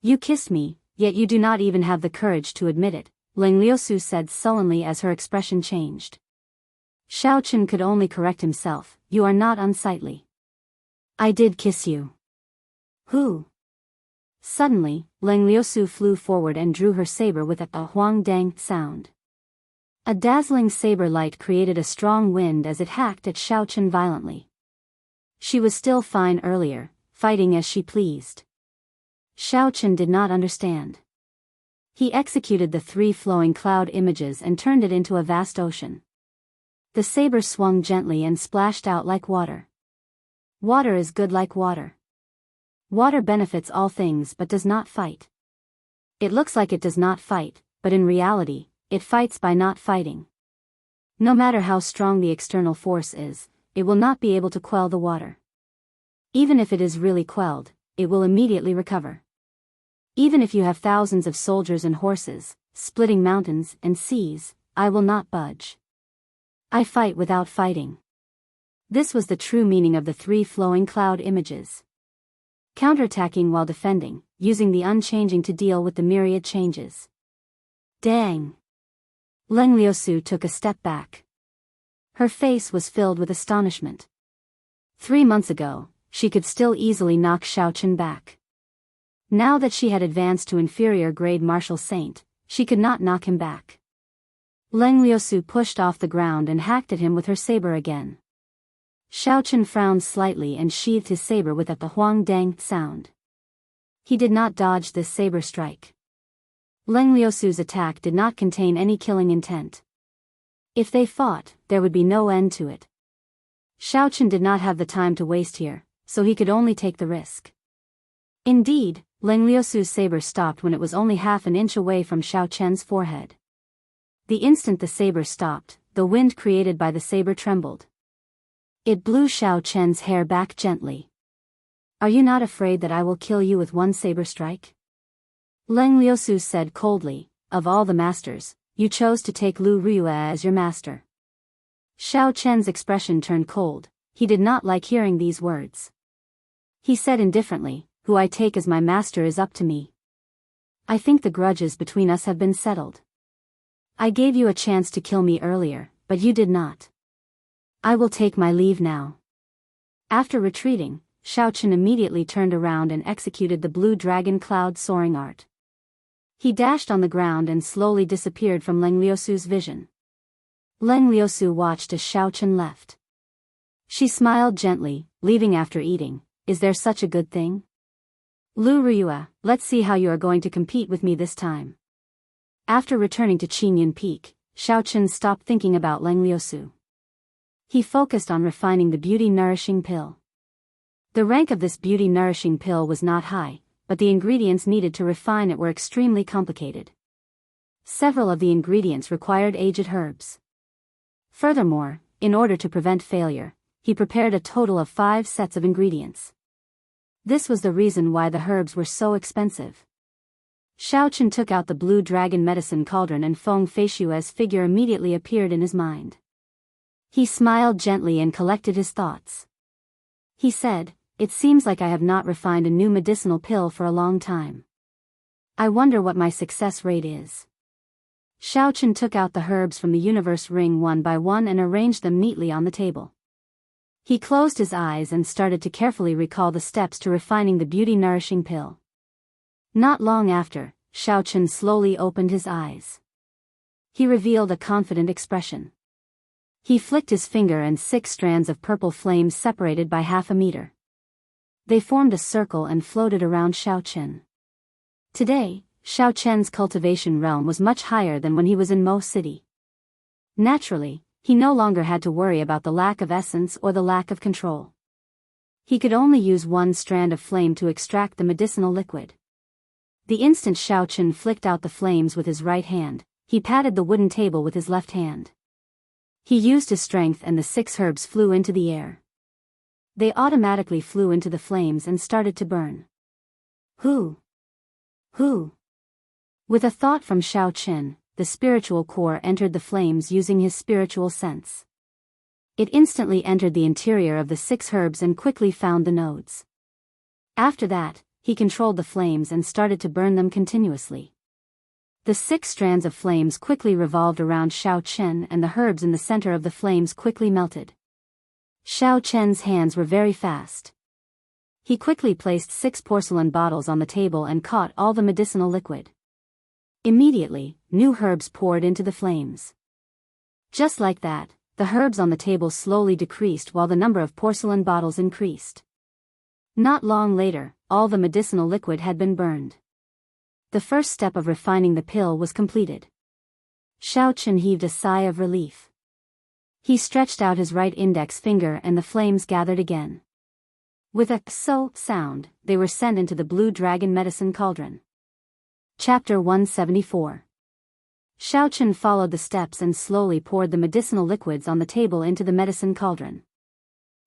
You kissed me, yet you do not even have the courage to admit it," Leng Liusu said sullenly as her expression changed. Xiao Chen could only correct himself, "You are not unsightly. I did kiss you." "Who?" Suddenly, Leng Liusu flew forward and drew her saber with a huang dang sound. A dazzling saber light created a strong wind as it hacked at Xiao Chen violently. She was still fine earlier, fighting as she pleased. Xiao Chen did not understand. He executed the 3 flowing cloud images and turned it into a vast ocean. The saber swung gently and splashed out like water. Water is good like water. Water benefits all things but does not fight. It looks like it does not fight, but in reality, it fights by not fighting. No matter how strong the external force is, it will not be able to quell the water. Even if it is really quelled, it will immediately recover. Even if you have thousands of soldiers and horses, splitting mountains and seas, I will not budge. I fight without fighting. This was the true meaning of the 3 flowing cloud images. Counterattacking while defending, using the unchanging to deal with the myriad changes. Dang! Leng Liusu took a step back. Her face was filled with astonishment. 3 months ago, she could still easily knock Xiaochen back. Now that she had advanced to inferior grade martial saint, she could not knock him back. Leng Liusu pushed off the ground and hacked at him with her saber again. Xiaochen frowned slightly and sheathed his saber with the huang dang sound. He did not dodge this saber strike. Leng Liusu's attack did not contain any killing intent. If they fought, there would be no end to it. Xiaochen did not have the time to waste here, so he could only take the risk. Indeed, Leng Liusu's saber stopped when it was only half an inch away from Xiaochen's forehead. The instant the saber stopped, the wind created by the saber trembled. It blew Xiaochen's hair back gently. "Are you not afraid that I will kill you with one saber strike?" Leng Liusu said coldly, "Of all the masters, you chose to take Lu Riyue as your master." Xiaochen's expression turned cold. He did not like hearing these words. He said indifferently, "Who I take as my master is up to me. I think the grudges between us have been settled. I gave you a chance to kill me earlier, but you did not. I will take my leave now." After retreating, Xiaochen immediately turned around and executed the blue dragon cloud soaring art. He dashed on the ground and slowly disappeared from Leng Liusu's vision. Leng Liusu watched as Xiaochen left. She smiled gently, leaving after eating. "Is there such a good thing? Lu Riyue, let's see how you are going to compete with me this time." After returning to Qingyun Peak, Xiaochen stopped thinking about Leng Liusu. He focused on refining the beauty-nourishing pill. The rank of this beauty-nourishing pill was not high, but the ingredients needed to refine it were extremely complicated. Several of the ingredients required aged herbs. Furthermore, in order to prevent failure, he prepared a total of 5 sets of ingredients. This was the reason why the herbs were so expensive. Xiaochen took out the blue dragon medicine cauldron and Feng Feishue's figure immediately appeared in his mind. He smiled gently and collected his thoughts. He said, "It seems like I have not refined a new medicinal pill for a long time. I wonder what my success rate is." Xiaochen took out the herbs from the universe ring one by one and arranged them neatly on the table. He closed his eyes and started to carefully recall the steps to refining the beauty-nourishing pill. Not long after, Xiaochen slowly opened his eyes. He revealed a confident expression. He flicked his finger and 6 strands of purple flames separated by half a meter. They formed a circle and floated around Xiaochen. Today, Xiaochen's cultivation realm was much higher than when he was in Mo City. Naturally, he no longer had to worry about the lack of essence or the lack of control. He could only use 1 strand of flame to extract the medicinal liquid. The instant Xiaochen flicked out the flames with his right hand, he patted the wooden table with his left hand. He used his strength and the 6 herbs flew into the air. They automatically flew into the flames and started to burn. Who? With a thought from Xiaochen, the spiritual core entered the flames using his spiritual sense. It instantly entered the interior of the 6 herbs and quickly found the nodes. After that, he controlled the flames and started to burn them continuously. The 6 strands of flames quickly revolved around Xiaochen and the herbs in the center of the flames quickly melted. Xiaochen's hands were very fast. He quickly placed 6 porcelain bottles on the table and caught all the medicinal liquid. Immediately, new herbs poured into the flames. Just like that, the herbs on the table slowly decreased while the number of porcelain bottles increased. Not long later, all the medicinal liquid had been burned. The first step of refining the pill was completed. Xiaochen heaved a sigh of relief. He stretched out his right index finger and the flames gathered again. With a "so" sound, they were sent into the blue dragon medicine cauldron. Chapter 174. Xiaochen followed the steps and slowly poured the medicinal liquids on the table into the medicine cauldron.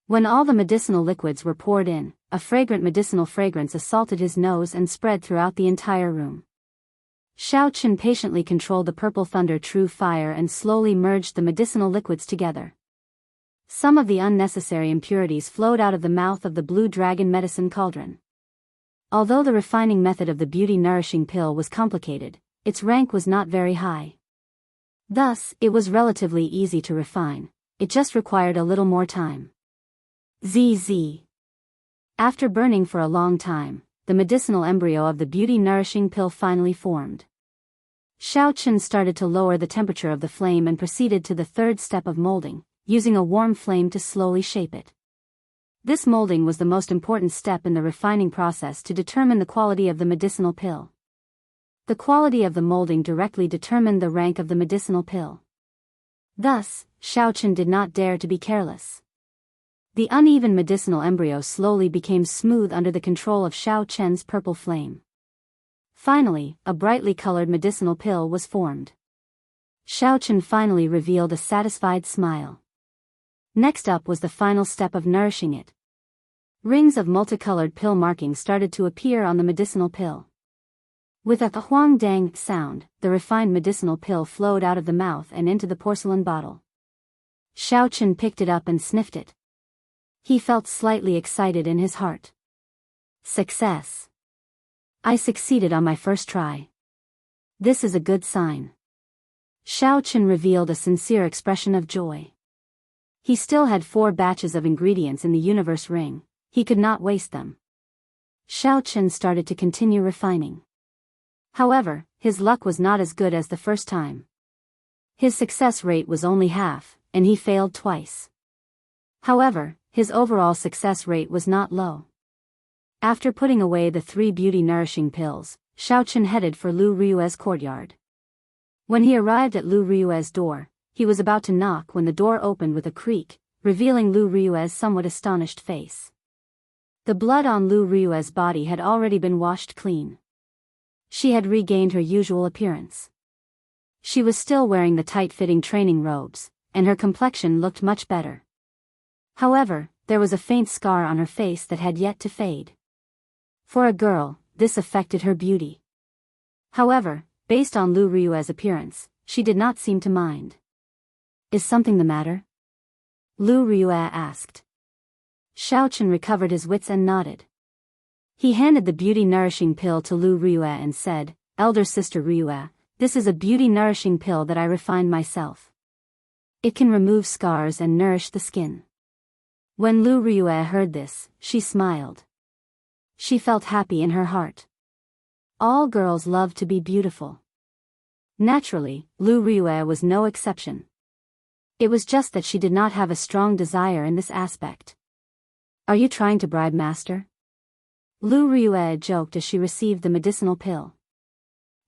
When all the medicinal liquids were poured in, a fragrant medicinal fragrance assaulted his nose and spread throughout the entire room. Xiaochen patiently controlled the purple thunder true fire and slowly merged the medicinal liquids together. Some of the unnecessary impurities flowed out of the mouth of the blue dragon medicine cauldron. Although the refining method of the beauty-nourishing pill was complicated, its rank was not very high. Thus, it was relatively easy to refine. It just required a little more time. ZZ. After burning for a long time, the medicinal embryo of the beauty-nourishing pill finally formed. Xiaochen started to lower the temperature of the flame and proceeded to the third step of molding, using a warm flame to slowly shape it. This molding was the most important step in the refining process to determine the quality of the medicinal pill. The quality of the molding directly determined the rank of the medicinal pill. Thus, Xiaochen did not dare to be careless. The uneven medicinal embryo slowly became smooth under the control of Xiaochen's purple flame. Finally, a brightly colored medicinal pill was formed. Xiaochen finally revealed a satisfied smile. Next up was the final step of nourishing it. Rings of multicolored pill markings started to appear on the medicinal pill. With a huang-dang sound, the refined medicinal pill flowed out of the mouth and into the porcelain bottle. Xiaochen picked it up and sniffed it. He felt slightly excited in his heart. Success! I succeeded on my first try. This is a good sign. Xiaochen revealed a sincere expression of joy. He still had 4 batches of ingredients in the universe ring. He could not waste them. Xiaochen started to continue refining. However, his luck was not as good as the first time. His success rate was only half, and he failed twice. However, his overall success rate was not low. After putting away the 3 beauty-nourishing pills, Xiaochen headed for Lu Ryue's courtyard. When he arrived at Lu Ryue's door, he was about to knock when the door opened with a creak, revealing Lu Ryue's somewhat astonished face. The blood on Lu Ryue's body had already been washed clean. She had regained her usual appearance. She was still wearing the tight-fitting training robes, and her complexion looked much better. However, there was a faint scar on her face that had yet to fade. For a girl, this affected her beauty. However, based on Lu Ryue's appearance, she did not seem to mind. Is something the matter? Lu Ryue asked. Xiaochen recovered his wits and nodded. He handed the beauty-nourishing pill to Lu Ryue and said, "Elder sister Ryue, this is a beauty-nourishing pill that I refined myself. It can remove scars and nourish the skin." When Lu Ryue heard this, she smiled. She felt happy in her heart. All girls love to be beautiful. Naturally, Lu Ryue was no exception. It was just that she did not have a strong desire in this aspect. "Are you trying to bribe master?" Lu Ryue joked as she received the medicinal pill.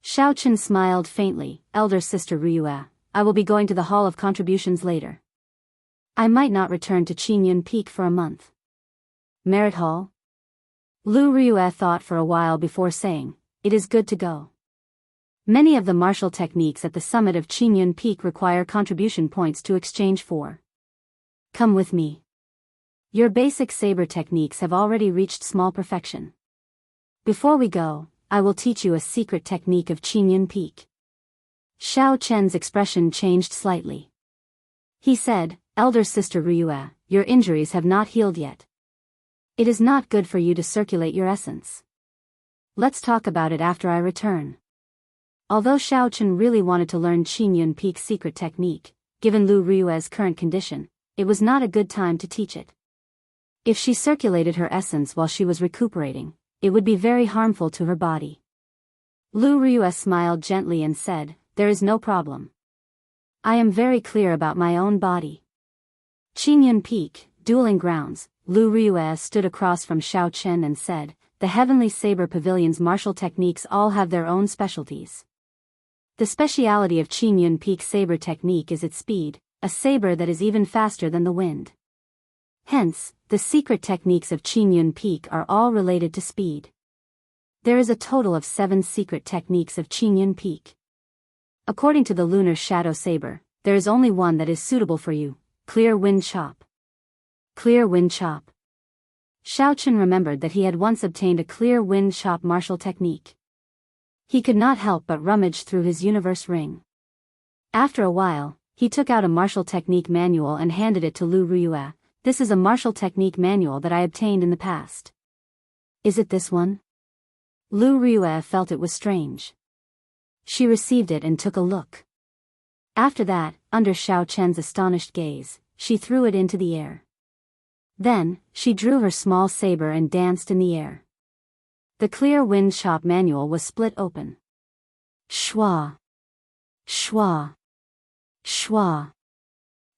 Xiaochen smiled faintly. "Elder sister Ryue, I will be going to the Hall of Contributions later. I might not return to Qingyun Peak for a month." "Merit Hall?" Lu Ryue thought for a while before saying, "It is good to go. Many of the martial techniques at the summit of Qingyun Peak require contribution points to exchange for. Come with me. Your basic saber techniques have already reached small perfection. Before we go, I will teach you a secret technique of Qingyun Peak." Xiaochen's expression changed slightly. He said, "Elder sister Ryue, your injuries have not healed yet. It is not good for you to circulate your essence. Let's talk about it after I return." Although Xiaochen really wanted to learn Qingyun Peak's secret technique, given Lu Ryue's current condition, it was not a good time to teach it. If she circulated her essence while she was recuperating, it would be very harmful to her body. Lu Ryue smiled gently and said, "There is no problem. I am very clear about my own body." Qingyun Peak, dueling grounds. Lu Ryue stood across from Xiaochen and said, "The Heavenly Saber Pavilion's martial techniques all have their own specialties. The speciality of Qingyun Peak's saber technique is its speed, a saber that is even faster than the wind. Hence, the secret techniques of Qingyun Peak are all related to speed. There is a total of 7 secret techniques of Qingyun Peak. According to the Lunar Shadow Saber, there is only one that is suitable for you, Clear Wind Chop." Clear Wind Chop. Xiaochen remembered that he had once obtained a Clear Wind Chop martial technique. He could not help but rummage through his universe ring. After a while, he took out a martial technique manual and handed it to Lu Ryue. "This is a martial technique manual that I obtained in the past." "Is it this one?" Lu Ryue felt it was strange. She received it and took a look. After that, under Xiao Chen's astonished gaze, she threw it into the air. Then, she drew her small saber and danced in the air. The clear wind shop manual was split open. Schwa! Schwa! Schwa!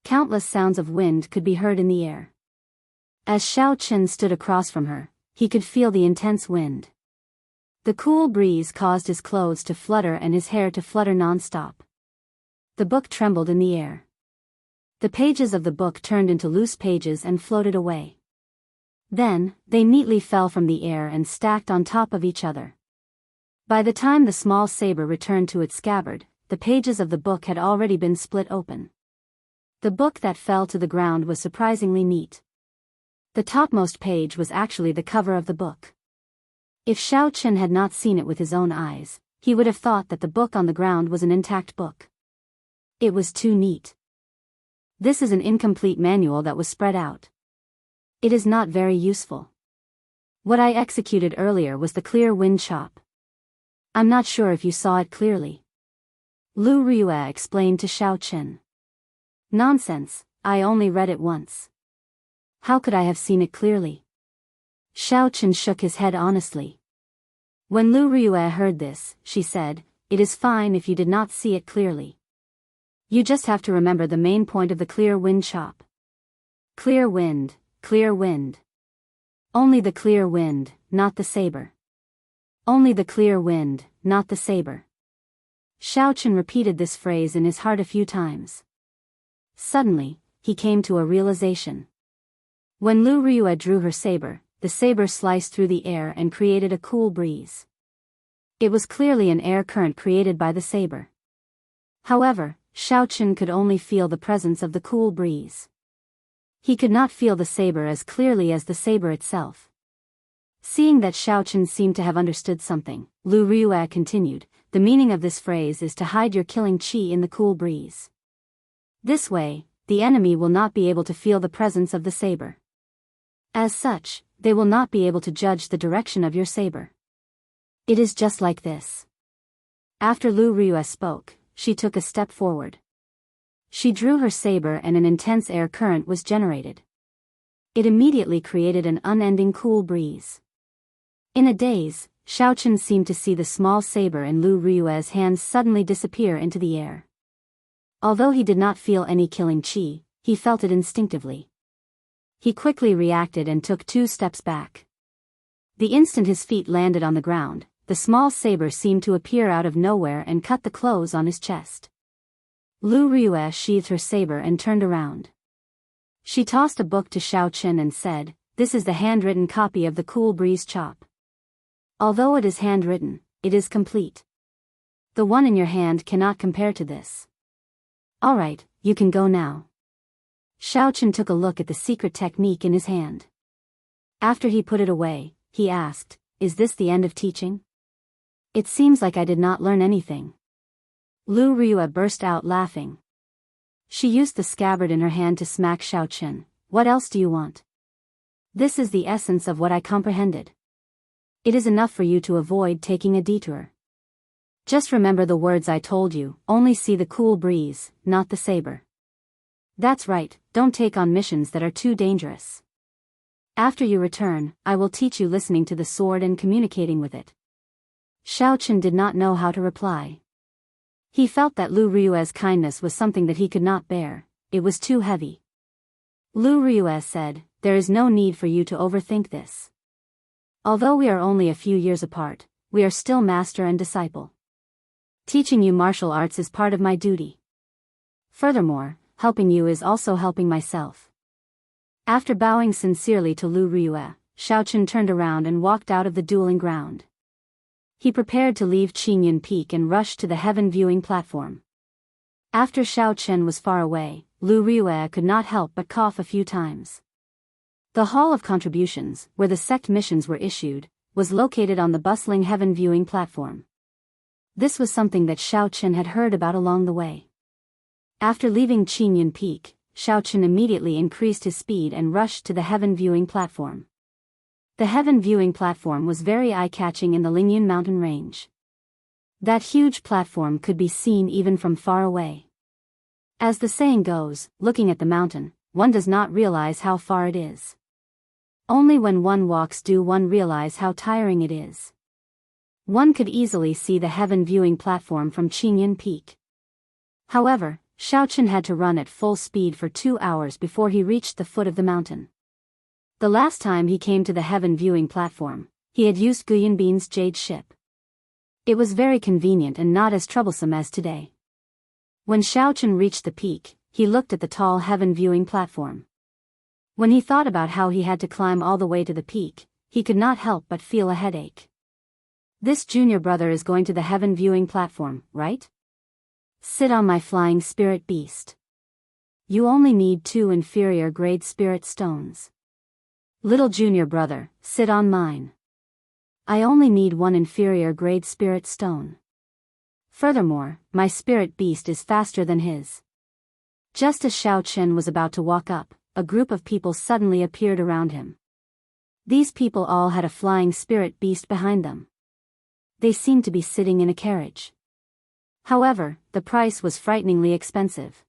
Countless sounds of wind could be heard in the air. As Xiao Chen stood across from her, he could feel the intense wind. The cool breeze caused his clothes to flutter and his hair to flutter non-stop. The book trembled in the air. The pages of the book turned into loose pages and floated away. Then, they neatly fell from the air and stacked on top of each other. By the time the small saber returned to its scabbard, the pages of the book had already been split open. The book that fell to the ground was surprisingly neat. The topmost page was actually the cover of the book. If Xiao Chen had not seen it with his own eyes, he would have thought that the book on the ground was an intact book. It was too neat. This is an incomplete manual that was spread out. It is not very useful. What I executed earlier was the clear wind chop. I'm not sure if you saw it clearly. Lu Riyue explained to Xiao Chen. Nonsense, I only read it once. How could I have seen it clearly? Xiao Chen shook his head honestly. When Lu Riyue heard this, she said, "It is fine if you did not see it clearly. You just have to remember the main point of the clear wind chop. Clear wind, clear wind. Only the clear wind, not the saber. Only the clear wind, not the saber." Xiao Chen repeated this phrase in his heart a few times. Suddenly, he came to a realization. When Lu Riyue drew her saber, the saber sliced through the air and created a cool breeze. It was clearly an air current created by the saber. However, Xiao Chen could only feel the presence of the cool breeze. He could not feel the saber as clearly as the saber itself. Seeing that Xiao Chen seemed to have understood something, Lu Riyue continued, "The meaning of this phrase is to hide your killing qi in the cool breeze. This way, the enemy will not be able to feel the presence of the saber. As such, they will not be able to judge the direction of your saber. It is just like this." After Lu Riyue spoke, she took a step forward. She drew her saber and an intense air current was generated. It immediately created an unending cool breeze. In a daze, Xiao Chen seemed to see the small saber in Lu Riyue's hands suddenly disappear into the air. Although he did not feel any killing qi, he felt it instinctively. He quickly reacted and took 2 steps back. The instant his feet landed on the ground, the small saber seemed to appear out of nowhere and cut the clothes on his chest. Lu Riyue sheathed her saber and turned around. She tossed a book to Xiao Chen and said, "This is the handwritten copy of the cool breeze chop. Although it is handwritten, it is complete. The one in your hand cannot compare to this. Alright, you can go now." Xiao Chen took a look at the secret technique in his hand. After he put it away, he asked, "Is this the end of teaching? It seems like I did not learn anything." Lu Riyue burst out laughing. She used the scabbard in her hand to smack Xiao Chen. "What else do you want? This is the essence of what I comprehended. It is enough for you to avoid taking a detour. Just remember the words I told you, only see the cool breeze, not the saber. That's right, don't take on missions that are too dangerous. After you return, I will teach you listening to the sword and communicating with it." Xiao Chen did not know how to reply. He felt that Lu Riyue's kindness was something that he could not bear, it was too heavy. Lu Riyue said, "There is no need for you to overthink this. Although we are only a few years apart, we are still master and disciple. Teaching you martial arts is part of my duty. Furthermore, helping you is also helping myself." After bowing sincerely to Lu Riyue, Xiao Chen turned around and walked out of the dueling ground. He prepared to leave Qingyun Peak and rushed to the heaven viewing platform. After Xiao Chen was far away, Lu Riyue could not help but cough a few times. The Hall of Contributions, where the sect missions were issued, was located on the bustling heaven viewing platform. This was something that Xiao Chen had heard about along the way. After leaving Qingyun Peak, Xiao Chen immediately increased his speed and rushed to the heaven viewing platform. The heaven viewing platform was very eye-catching in the Lingyun mountain range. That huge platform could be seen even from far away. As the saying goes, looking at the mountain, one does not realize how far it is. Only when one walks do one realize how tiring it is. One could easily see the heaven viewing platform from Qingyan Peak. However, Xiaochen had to run at full speed for 2 hours before he reached the foot of the mountain. The last time he came to the heaven viewing platform, he had used Guyunbin's jade ship. It was very convenient and not as troublesome as today. When Xiaochen reached the peak, he looked at the tall heaven viewing platform. When he thought about how he had to climb all the way to the peak, he could not help but feel a headache. This junior brother is going to the heaven viewing platform, right? Sit on my flying spirit beast. You only need 2 inferior grade spirit stones. Little junior brother, sit on mine. I only need 1 inferior grade spirit stone. Furthermore, my spirit beast is faster than his. Just as Xiaochen was about to walk up, a group of people suddenly appeared around him. These people all had a flying spirit beast behind them. They seemed to be sitting in a carriage. However, the price was frighteningly expensive.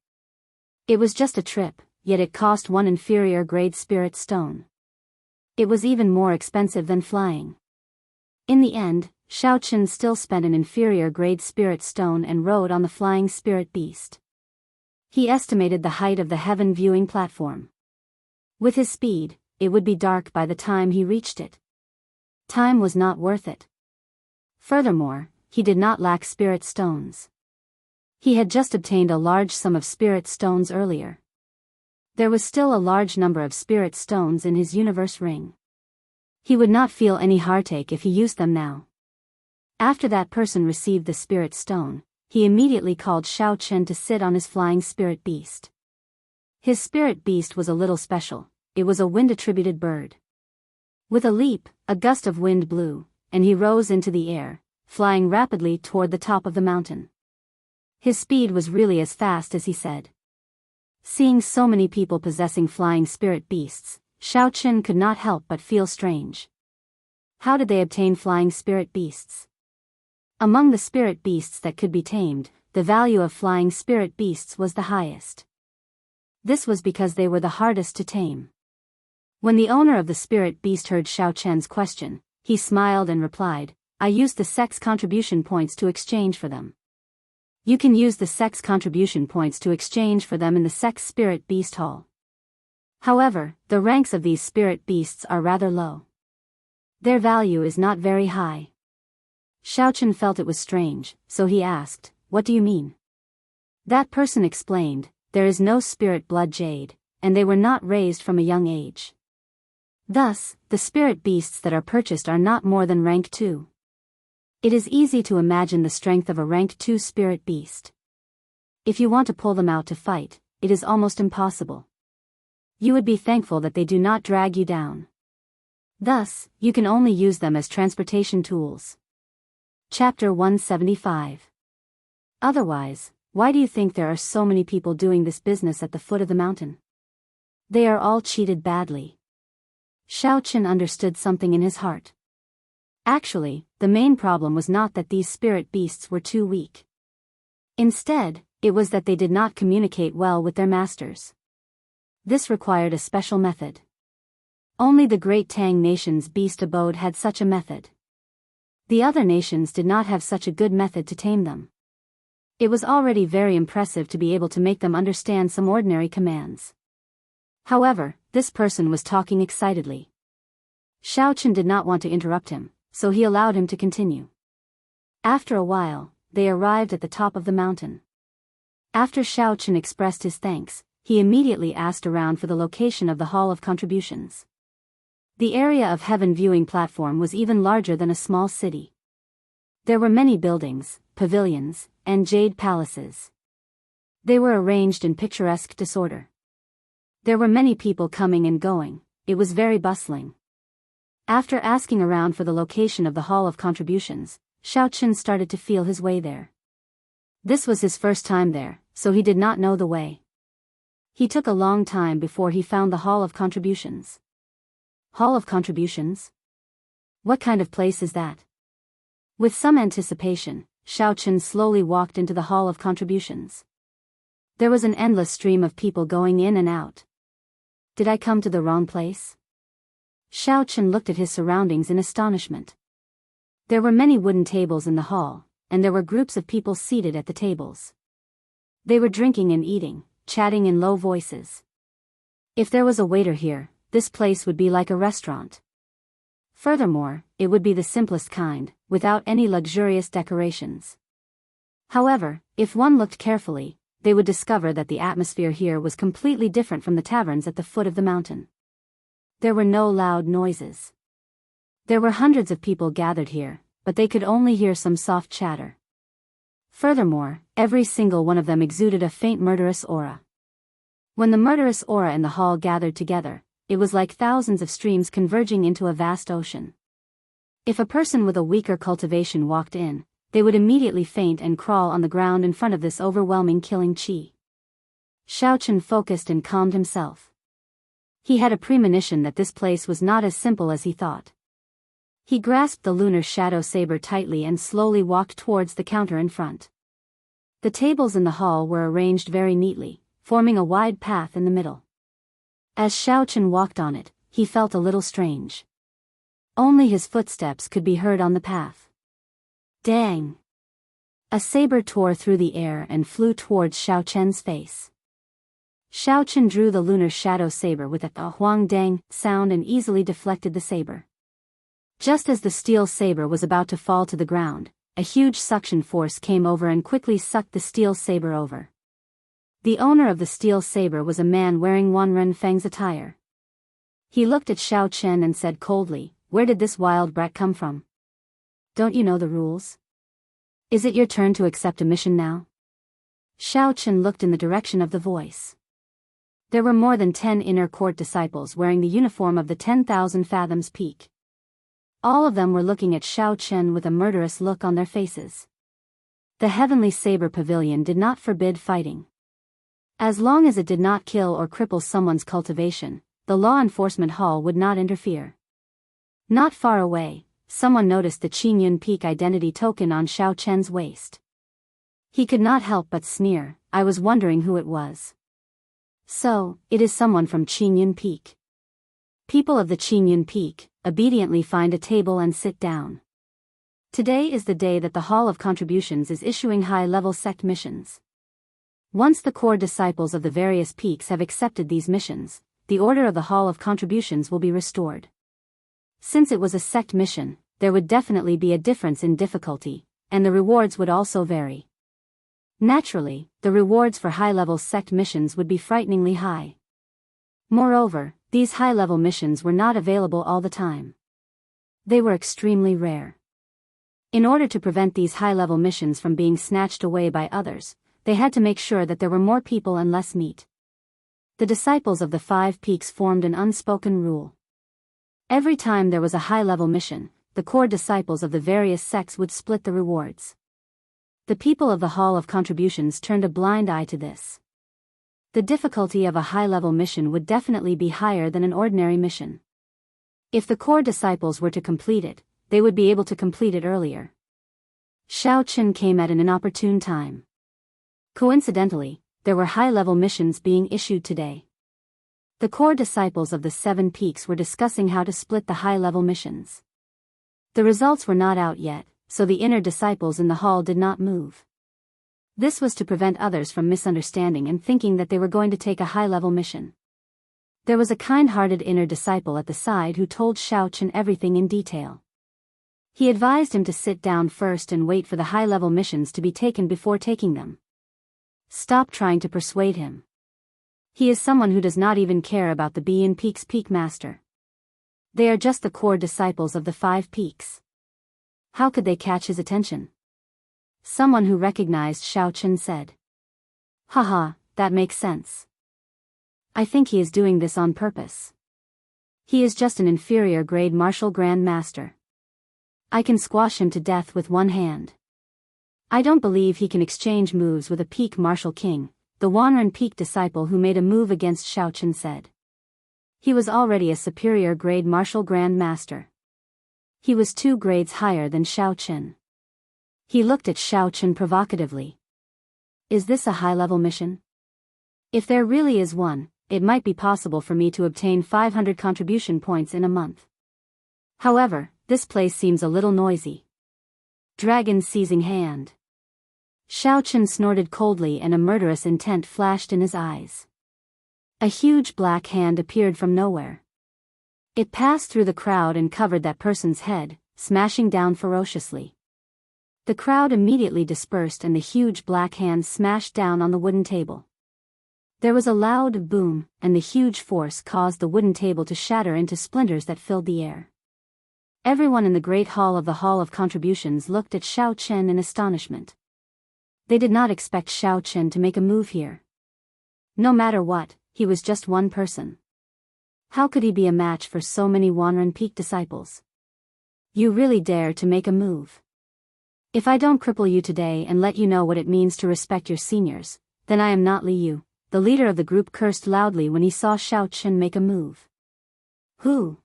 It was just a trip, yet it cost 1 inferior grade spirit stone. It was even more expensive than flying. In the end, Xiaochen still spent an inferior grade spirit stone and rode on the flying spirit beast. He estimated the height of the heaven viewing platform. With his speed, it would be dark by the time he reached it. Time was not worth it. Furthermore, he did not lack spirit stones. He had just obtained a large sum of spirit stones earlier. There was still a large number of spirit stones in his universe ring. He would not feel any heartache if he used them now. After that person received the spirit stone, he immediately called Xiaochen to sit on his flying spirit beast. His spirit beast was a little special. It was a wind-attributed bird. With a leap, a gust of wind blew, and he rose into the air, flying rapidly toward the top of the mountain. His speed was really as fast as he said. Seeing so many people possessing flying spirit beasts, Xiaochen could not help but feel strange. How did they obtain flying spirit beasts? Among the spirit beasts that could be tamed, the value of flying spirit beasts was the highest. This was because they were the hardest to tame. When the owner of the spirit beast heard Xiaochen's question, he smiled and replied, I used the sex contribution points to exchange for them. You can use the sex contribution points to exchange for them in the sex spirit beast hall. However, the ranks of these spirit beasts are rather low. Their value is not very high. Xiaochen felt it was strange, so he asked, what do you mean? That person explained, there is no spirit blood jade, and they were not raised from a young age. Thus, the spirit beasts that are purchased are not more than rank 2. It is easy to imagine the strength of a rank 2 spirit beast. If you want to pull them out to fight, it is almost impossible. You would be thankful that they do not drag you down. Thus, you can only use them as transportation tools. Chapter 175. Otherwise, why do you think there are so many people doing this business at the foot of the mountain? They are all cheated badly. Xiaochen understood something in his heart. Actually, the main problem was not that these spirit beasts were too weak. Instead, it was that they did not communicate well with their masters. This required a special method. Only the great Tang nation's beast abode had such a method. The other nations did not have such a good method to tame them. It was already very impressive to be able to make them understand some ordinary commands. However, this person was talking excitedly. Xiaochen did not want to interrupt him, so he allowed him to continue. After a while, they arrived at the top of the mountain. After Xiaochen expressed his thanks, he immediately asked around for the location of the Hall of Contributions. The area of heaven viewing platform was even larger than a small city. There were many buildings, pavilions, and jade palaces. They were arranged in picturesque disorder. There were many people coming and going. It was very bustling. After asking around for the location of the Hall of Contributions, Xiaochen started to feel his way there. This was his first time there, so he did not know the way. He took a long time before he found the Hall of Contributions. Hall of Contributions? What kind of place is that? With some anticipation, Xiaochen slowly walked into the Hall of Contributions. There was an endless stream of people going in and out. Did I come to the wrong place? Xiao Chen looked at his surroundings in astonishment. There were many wooden tables in the hall, and there were groups of people seated at the tables. They were drinking and eating, chatting in low voices. If there was a waiter here, this place would be like a restaurant. Furthermore, it would be the simplest kind, without any luxurious decorations. However, if one looked carefully, they would discover that the atmosphere here was completely different from the taverns at the foot of the mountain. There were no loud noises. There were hundreds of people gathered here, but they could only hear some soft chatter. Furthermore, every single one of them exuded a faint murderous aura. When the murderous aura in the hall gathered together, it was like thousands of streams converging into a vast ocean. If a person with a weaker cultivation walked in, they would immediately faint and crawl on the ground in front of this overwhelming killing chi. Xiao Chen focused and calmed himself. He had a premonition that this place was not as simple as he thought. He grasped the lunar shadow saber tightly and slowly walked towards the counter in front. The tables in the hall were arranged very neatly, forming a wide path in the middle. As Xiao Chen walked on it, he felt a little strange. Only his footsteps could be heard on the path. Dang! A saber tore through the air and flew towards Xiao Chen's face. Xiao Chen drew the lunar shadow saber with a huang dang sound and easily deflected the saber. Just as the steel saber was about to fall to the ground, a huge suction force came over and quickly sucked the steel saber over. The owner of the steel saber was a man wearing Wan Renfeng's attire. He looked at Xiao Chen and said coldly, "Where did this wild brat come from? Don't you know the rules? Is it your turn to accept a mission now?" Xiao Chen looked in the direction of the voice. There were more than 10 inner court disciples wearing the uniform of the 10,000 Fathoms Peak. All of them were looking at Xiao Chen with a murderous look on their faces. The Heavenly Saber Pavilion did not forbid fighting. As long as it did not kill or cripple someone's cultivation, the law enforcement hall would not interfere. Not far away, someone noticed the Qingyun Peak identity token on Xiao Chen's waist. He could not help but sneer. I was wondering who it was. So, it is someone from Qingyun Peak. People of the Qingyun Peak obediently find a table and sit down. Today is the day that the Hall of Contributions is issuing high-level sect missions. Once the core disciples of the various peaks have accepted these missions, the order of the Hall of Contributions will be restored. Since it was a sect mission, there would definitely be a difference in difficulty, and the rewards would also vary. Naturally, the rewards for high-level sect missions would be frighteningly high. Moreover, these high-level missions were not available all the time. They were extremely rare. In order to prevent these high-level missions from being snatched away by others, they had to make sure that there were more people and less meat. The disciples of the 5 peaks formed an unspoken rule. Every time there was a high-level mission, the core disciples of the various sects would split the rewards. The people of the Hall of Contributions turned a blind eye to this. The difficulty of a high-level mission would definitely be higher than an ordinary mission. If the core disciples were to complete it, they would be able to complete it earlier. Xiao Chen came at an inopportune time. Coincidentally, there were high-level missions being issued today. The core disciples of the 7 peaks were discussing how to split the high-level missions. The results were not out yet, so the inner disciples in the hall did not move. This was to prevent others from misunderstanding and thinking that they were going to take a high-level mission. There was a kind-hearted inner disciple at the side who told Xiao Chen everything in detail. He advised him to sit down first and wait for the high-level missions to be taken before taking them. Stop trying to persuade him. He is someone who does not even care about the Bian Peak's Peak Master. They are just the core disciples of the 5 peaks. How could they catch his attention? Someone who recognized Xiao Chen said. Haha, that makes sense. I think he is doing this on purpose. He is just an inferior grade martial grand master. I can squash him to death with one hand. I don't believe he can exchange moves with a peak martial king, the Wanren Peak disciple who made a move against Xiao Chen said. He was already a superior grade martial grand master. He was 2 grades higher than Xiao Chen. He looked at Xiao Chen provocatively. Is this a high-level mission? If there really is one, it might be possible for me to obtain 500 contribution points in a month. However, this place seems a little noisy. Dragon seizing hand. Xiaochen snorted coldly and a murderous intent flashed in his eyes. A huge black hand appeared from nowhere. It passed through the crowd and covered that person's head, smashing down ferociously. The crowd immediately dispersed and the huge black hand smashed down on the wooden table. There was a loud boom, and the huge force caused the wooden table to shatter into splinters that filled the air. Everyone in the great hall of the Hall of Contributions looked at Xiaochen in astonishment. They did not expect Xiaochen to make a move here. No matter what, he was just one person. How could he be a match for so many Wanren Peak disciples? You really dare to make a move? If I don't cripple you today and let you know what it means to respect your seniors, then I am not Li Yu. The leader of the group cursed loudly when he saw Xiaochen make a move. Who?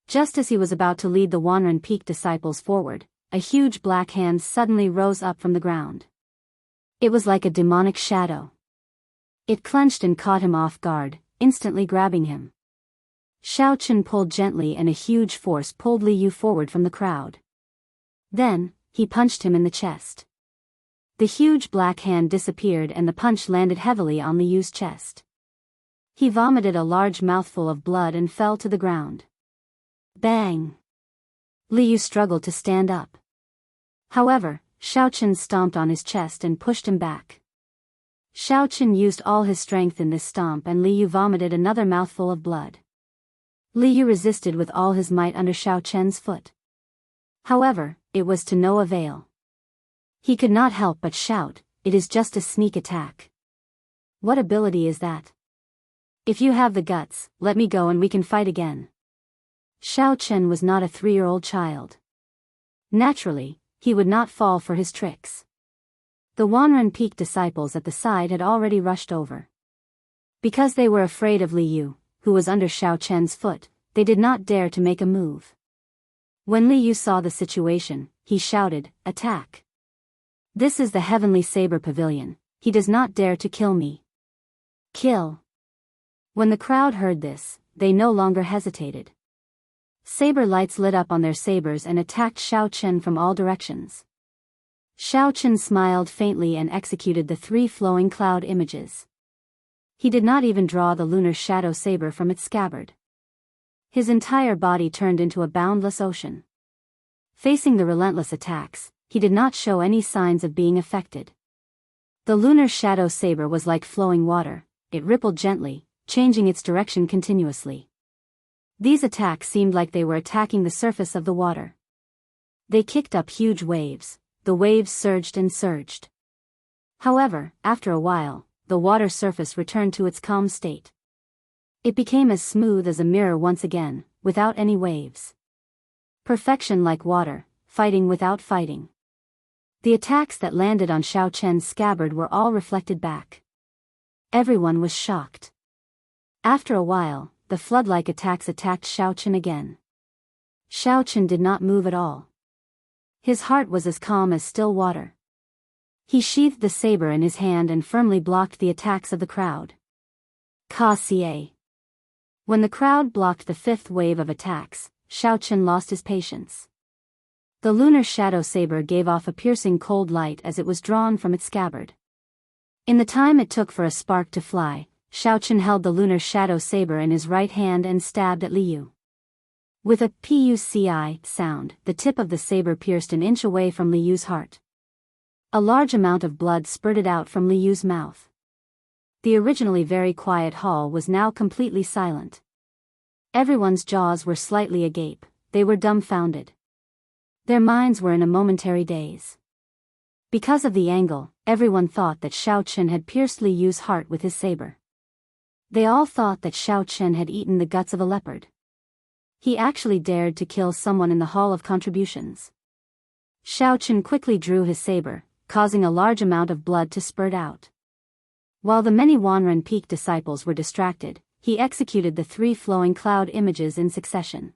Just as he was about to lead the Wanren Peak disciples forward, a huge black hand suddenly rose up from the ground. It was like a demonic shadow. It clenched and caught him off guard, instantly grabbing him. Xiaochen pulled gently and a huge force pulled Li Yu forward from the crowd. Then, he punched him in the chest. The huge black hand disappeared and the punch landed heavily on Li Yu's chest. He vomited a large mouthful of blood and fell to the ground. Bang! Li Yu struggled to stand up. However, Xiaochen stomped on his chest and pushed him back. Xiaochen used all his strength in this stomp and Li Yu vomited another mouthful of blood. Li Yu resisted with all his might under Xiaochen's foot. However, it was to no avail. He could not help but shout, "It is just a sneak attack. What ability is that? If you have the guts, let me go and we can fight again." Xiaochen was not a 3-year-old child. Naturally, he would not fall for his tricks. The Wanren Peak disciples at the side had already rushed over. Because they were afraid of Li Yu, who was under Xiaochen's foot, they did not dare to make a move. When Li Yu saw the situation, he shouted, "Attack! This is the Heavenly Saber Pavilion, he does not dare to kill me. Kill!" When the crowd heard this, they no longer hesitated. Saber lights lit up on their sabers and attacked Xiaochen from all directions. Xiaochen smiled faintly and executed the 3 flowing cloud images. He did not even draw the lunar shadow saber from its scabbard. His entire body turned into a boundless ocean. Facing the relentless attacks, he did not show any signs of being affected. The lunar shadow saber was like flowing water, it rippled gently, changing its direction continuously. These attacks seemed like they were attacking the surface of the water. They kicked up huge waves, the waves surged and surged. However, after a while, the water surface returned to its calm state. It became as smooth as a mirror once again, without any waves. Perfection like water, fighting without fighting. The attacks that landed on Xiaochen's scabbard were all reflected back. Everyone was shocked. After a while, the flood-like attacks attacked Xiaochen again. Xiaochen did not move at all. His heart was as calm as still water. He sheathed the saber in his hand and firmly blocked the attacks of the crowd. Ka-ca. When the crowd blocked the 5th wave of attacks, Xiaochen lost his patience. The lunar shadow saber gave off a piercing cold light as it was drawn from its scabbard. In the time it took for a spark to fly, Xiaochen held the lunar shadow saber in his right hand and stabbed at Li Yu. With a puci sound, the tip of the saber pierced an inch away from Li Yu's heart. A large amount of blood spurted out from Li Yu's mouth. The originally very quiet hall was now completely silent. Everyone's jaws were slightly agape, they were dumbfounded. Their minds were in a momentary daze. Because of the angle, everyone thought that Xiaochen had pierced Li Yu's heart with his saber. They all thought that Xiaochen had eaten the guts of a leopard. He actually dared to kill someone in the Hall of Contributions. Xiaochen quickly drew his saber, causing a large amount of blood to spurt out. While the many Wanren Peak disciples were distracted, he executed the 3 flowing cloud images in succession.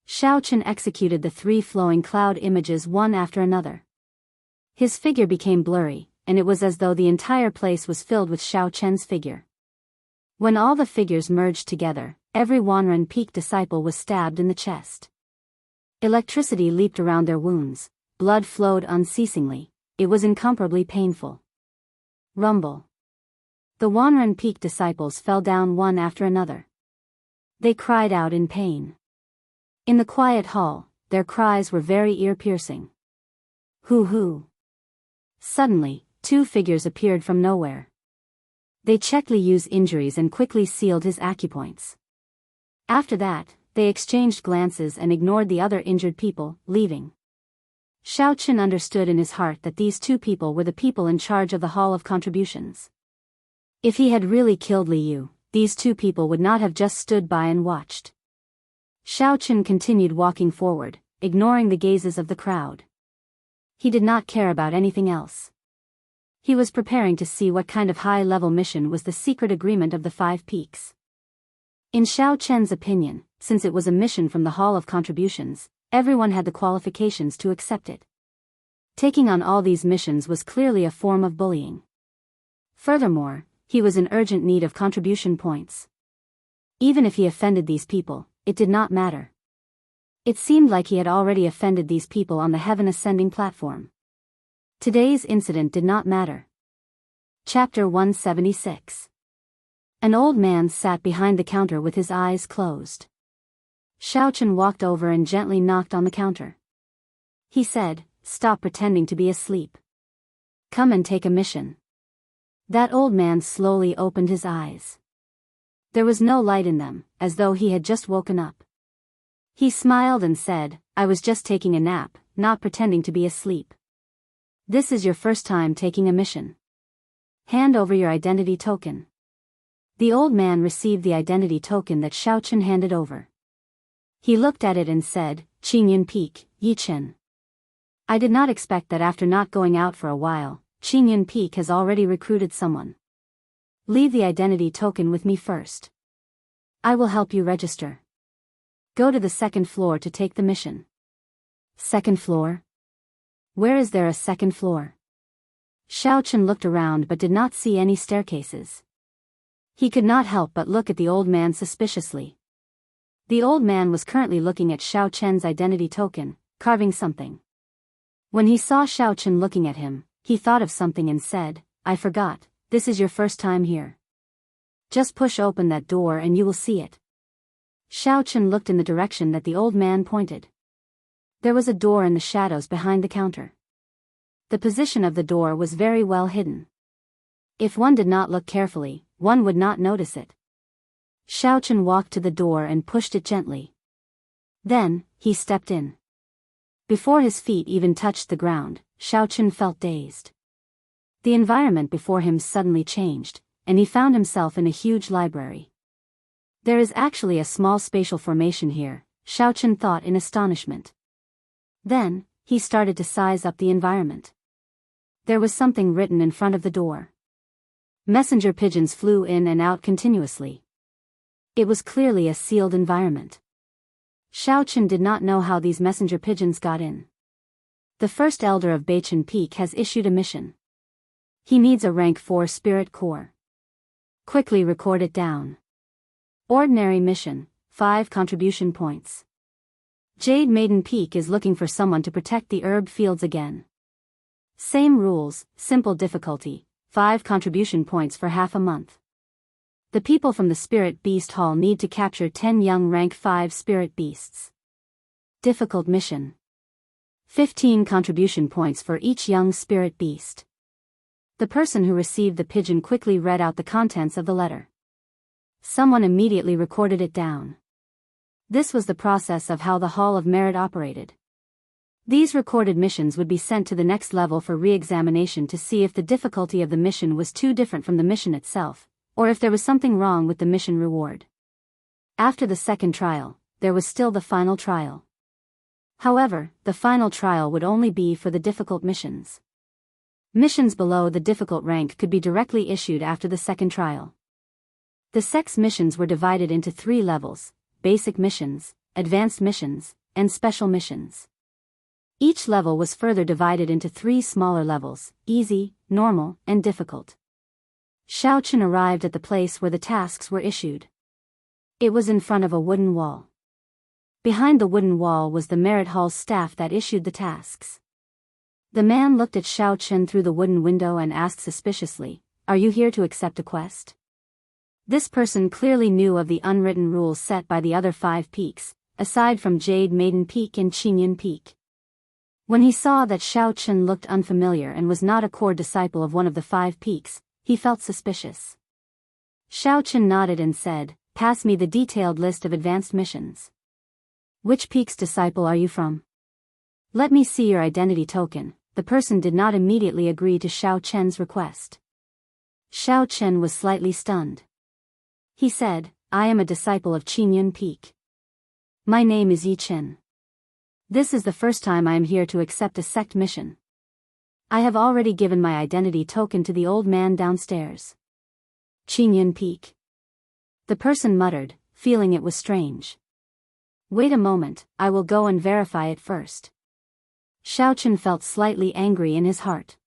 Xiaochen executed the 3 flowing cloud images one after another. His figure became blurry, and it was as though the entire place was filled with Xiao Chen's figure. When all the figures merged together, every Wanren Peak disciple was stabbed in the chest. Electricity leaped around their wounds, blood flowed unceasingly, it was incomparably painful. Rumble. The Wanren Peak disciples fell down one after another. They cried out in pain. In the quiet hall, their cries were very ear-piercing. Hoo-hoo. Suddenly, two figures appeared from nowhere. They checked Liyu's injuries and quickly sealed his acupoints. After that, they exchanged glances and ignored the other injured people, leaving. Xiao Chen understood in his heart that these two people were the people in charge of the Hall of Contributions. If he had really killed Liyu, these two people would not have just stood by and watched. Xiao Chen continued walking forward, ignoring the gazes of the crowd. He did not care about anything else. He was preparing to see what kind of high-level mission was the secret agreement of the 5 Peaks. In Xiao Chen's opinion, since it was a mission from the Hall of Contributions, everyone had the qualifications to accept it. Taking on all these missions was clearly a form of bullying. Furthermore, he was in urgent need of contribution points. Even if he offended these people, it did not matter. It seemed like he had already offended these people on the heaven ascending platform. Today's incident did not matter. Chapter 176. An old man sat behind the counter with his eyes closed. Xiao Chen walked over and gently knocked on the counter. He said, "Stop pretending to be asleep. Come and take a mission." That old man slowly opened his eyes. There was no light in them, as though he had just woken up. He smiled and said, "I was just taking a nap, not pretending to be asleep. This is your first time taking a mission. Hand over your identity token." The old man received the identity token that Xiao Chen handed over. He looked at it and said, "Qingyun Peak, Yichen. I did not expect that after not going out for a while, Qingyun Peak has already recruited someone. Leave the identity token with me first. I will help you register. Go to the 2nd floor to take the mission." 2nd floor? Where is there a 2nd floor? Xiao Chen looked around but did not see any staircases. He could not help but look at the old man suspiciously. The old man was currently looking at Xiao Chen's identity token, carving something. When he saw Xiao Chen looking at him, he thought of something and said, "I forgot, this is your first time here. Just push open that door and you will see it." Xiao Chen looked in the direction that the old man pointed. There was a door in the shadows behind the counter. The position of the door was very well hidden. If one did not look carefully, one would not notice it. Xiao Chen walked to the door and pushed it gently. Then, he stepped in. Before his feet even touched the ground, Xiao Chen felt dazed. The environment before him suddenly changed, and he found himself in a huge library. There is actually a small spatial formation here, Xiao Chen thought in astonishment. Then, he started to size up the environment. There was something written in front of the door. Messenger pigeons flew in and out continuously. It was clearly a sealed environment. Xiao Chen did not know how these messenger pigeons got in. The first elder of Beichen Peak has issued a mission. He needs a rank 4 spirit core. Quickly record it down. Ordinary mission, 5 contribution points. Jade Maiden Peak is looking for someone to protect the herb fields again. Same rules, simple difficulty, 5 contribution points for half a month. The people from the Spirit Beast Hall need to capture 10 young rank 5 spirit beasts. Difficult mission. 15 contribution points for each young spirit beast. The person who received the pigeon quickly read out the contents of the letter. Someone immediately recorded it down. This was the process of how the Hall of Merit operated. These recorded missions would be sent to the next level for re-examination to see if the difficulty of the mission was too different from the mission itself, or if there was something wrong with the mission reward. After the second trial, there was still the final trial. However, the final trial would only be for the difficult missions. Missions below the difficult rank could be directly issued after the second trial. The sex missions were divided into 3 levels: basic missions, advanced missions, and special missions. Each level was further divided into 3 smaller levels: easy, normal, and difficult. Xiao Chen arrived at the place where the tasks were issued. It was in front of a wooden wall. Behind the wooden wall was the merit hall's staff that issued the tasks. The man looked at Xiao Chen through the wooden window and asked suspiciously, "Are you here to accept a quest?" This person clearly knew of the unwritten rules set by the other 5 peaks, aside from Jade Maiden Peak and Qingyun Peak. When he saw that Xiao Chen looked unfamiliar and was not a core disciple of one of the 5 peaks, he felt suspicious. Xiao Chen nodded and said, "Pass me the detailed list of advanced missions." "Which peak's disciple are you from?" "Let me see your identity token." The person did not immediately agree to Xiao Chen's request. Xiao Chen was slightly stunned. He said, "I am a disciple of Qingyun Peak. My name is Yi Chen. This is the first time I am here to accept a sect mission. I have already given my identity token to the old man downstairs." "Qingyun Peak?" the person muttered, feeling it was strange. "Wait a moment, I will go and verify it first." Xiao Chen felt slightly angry in his heart.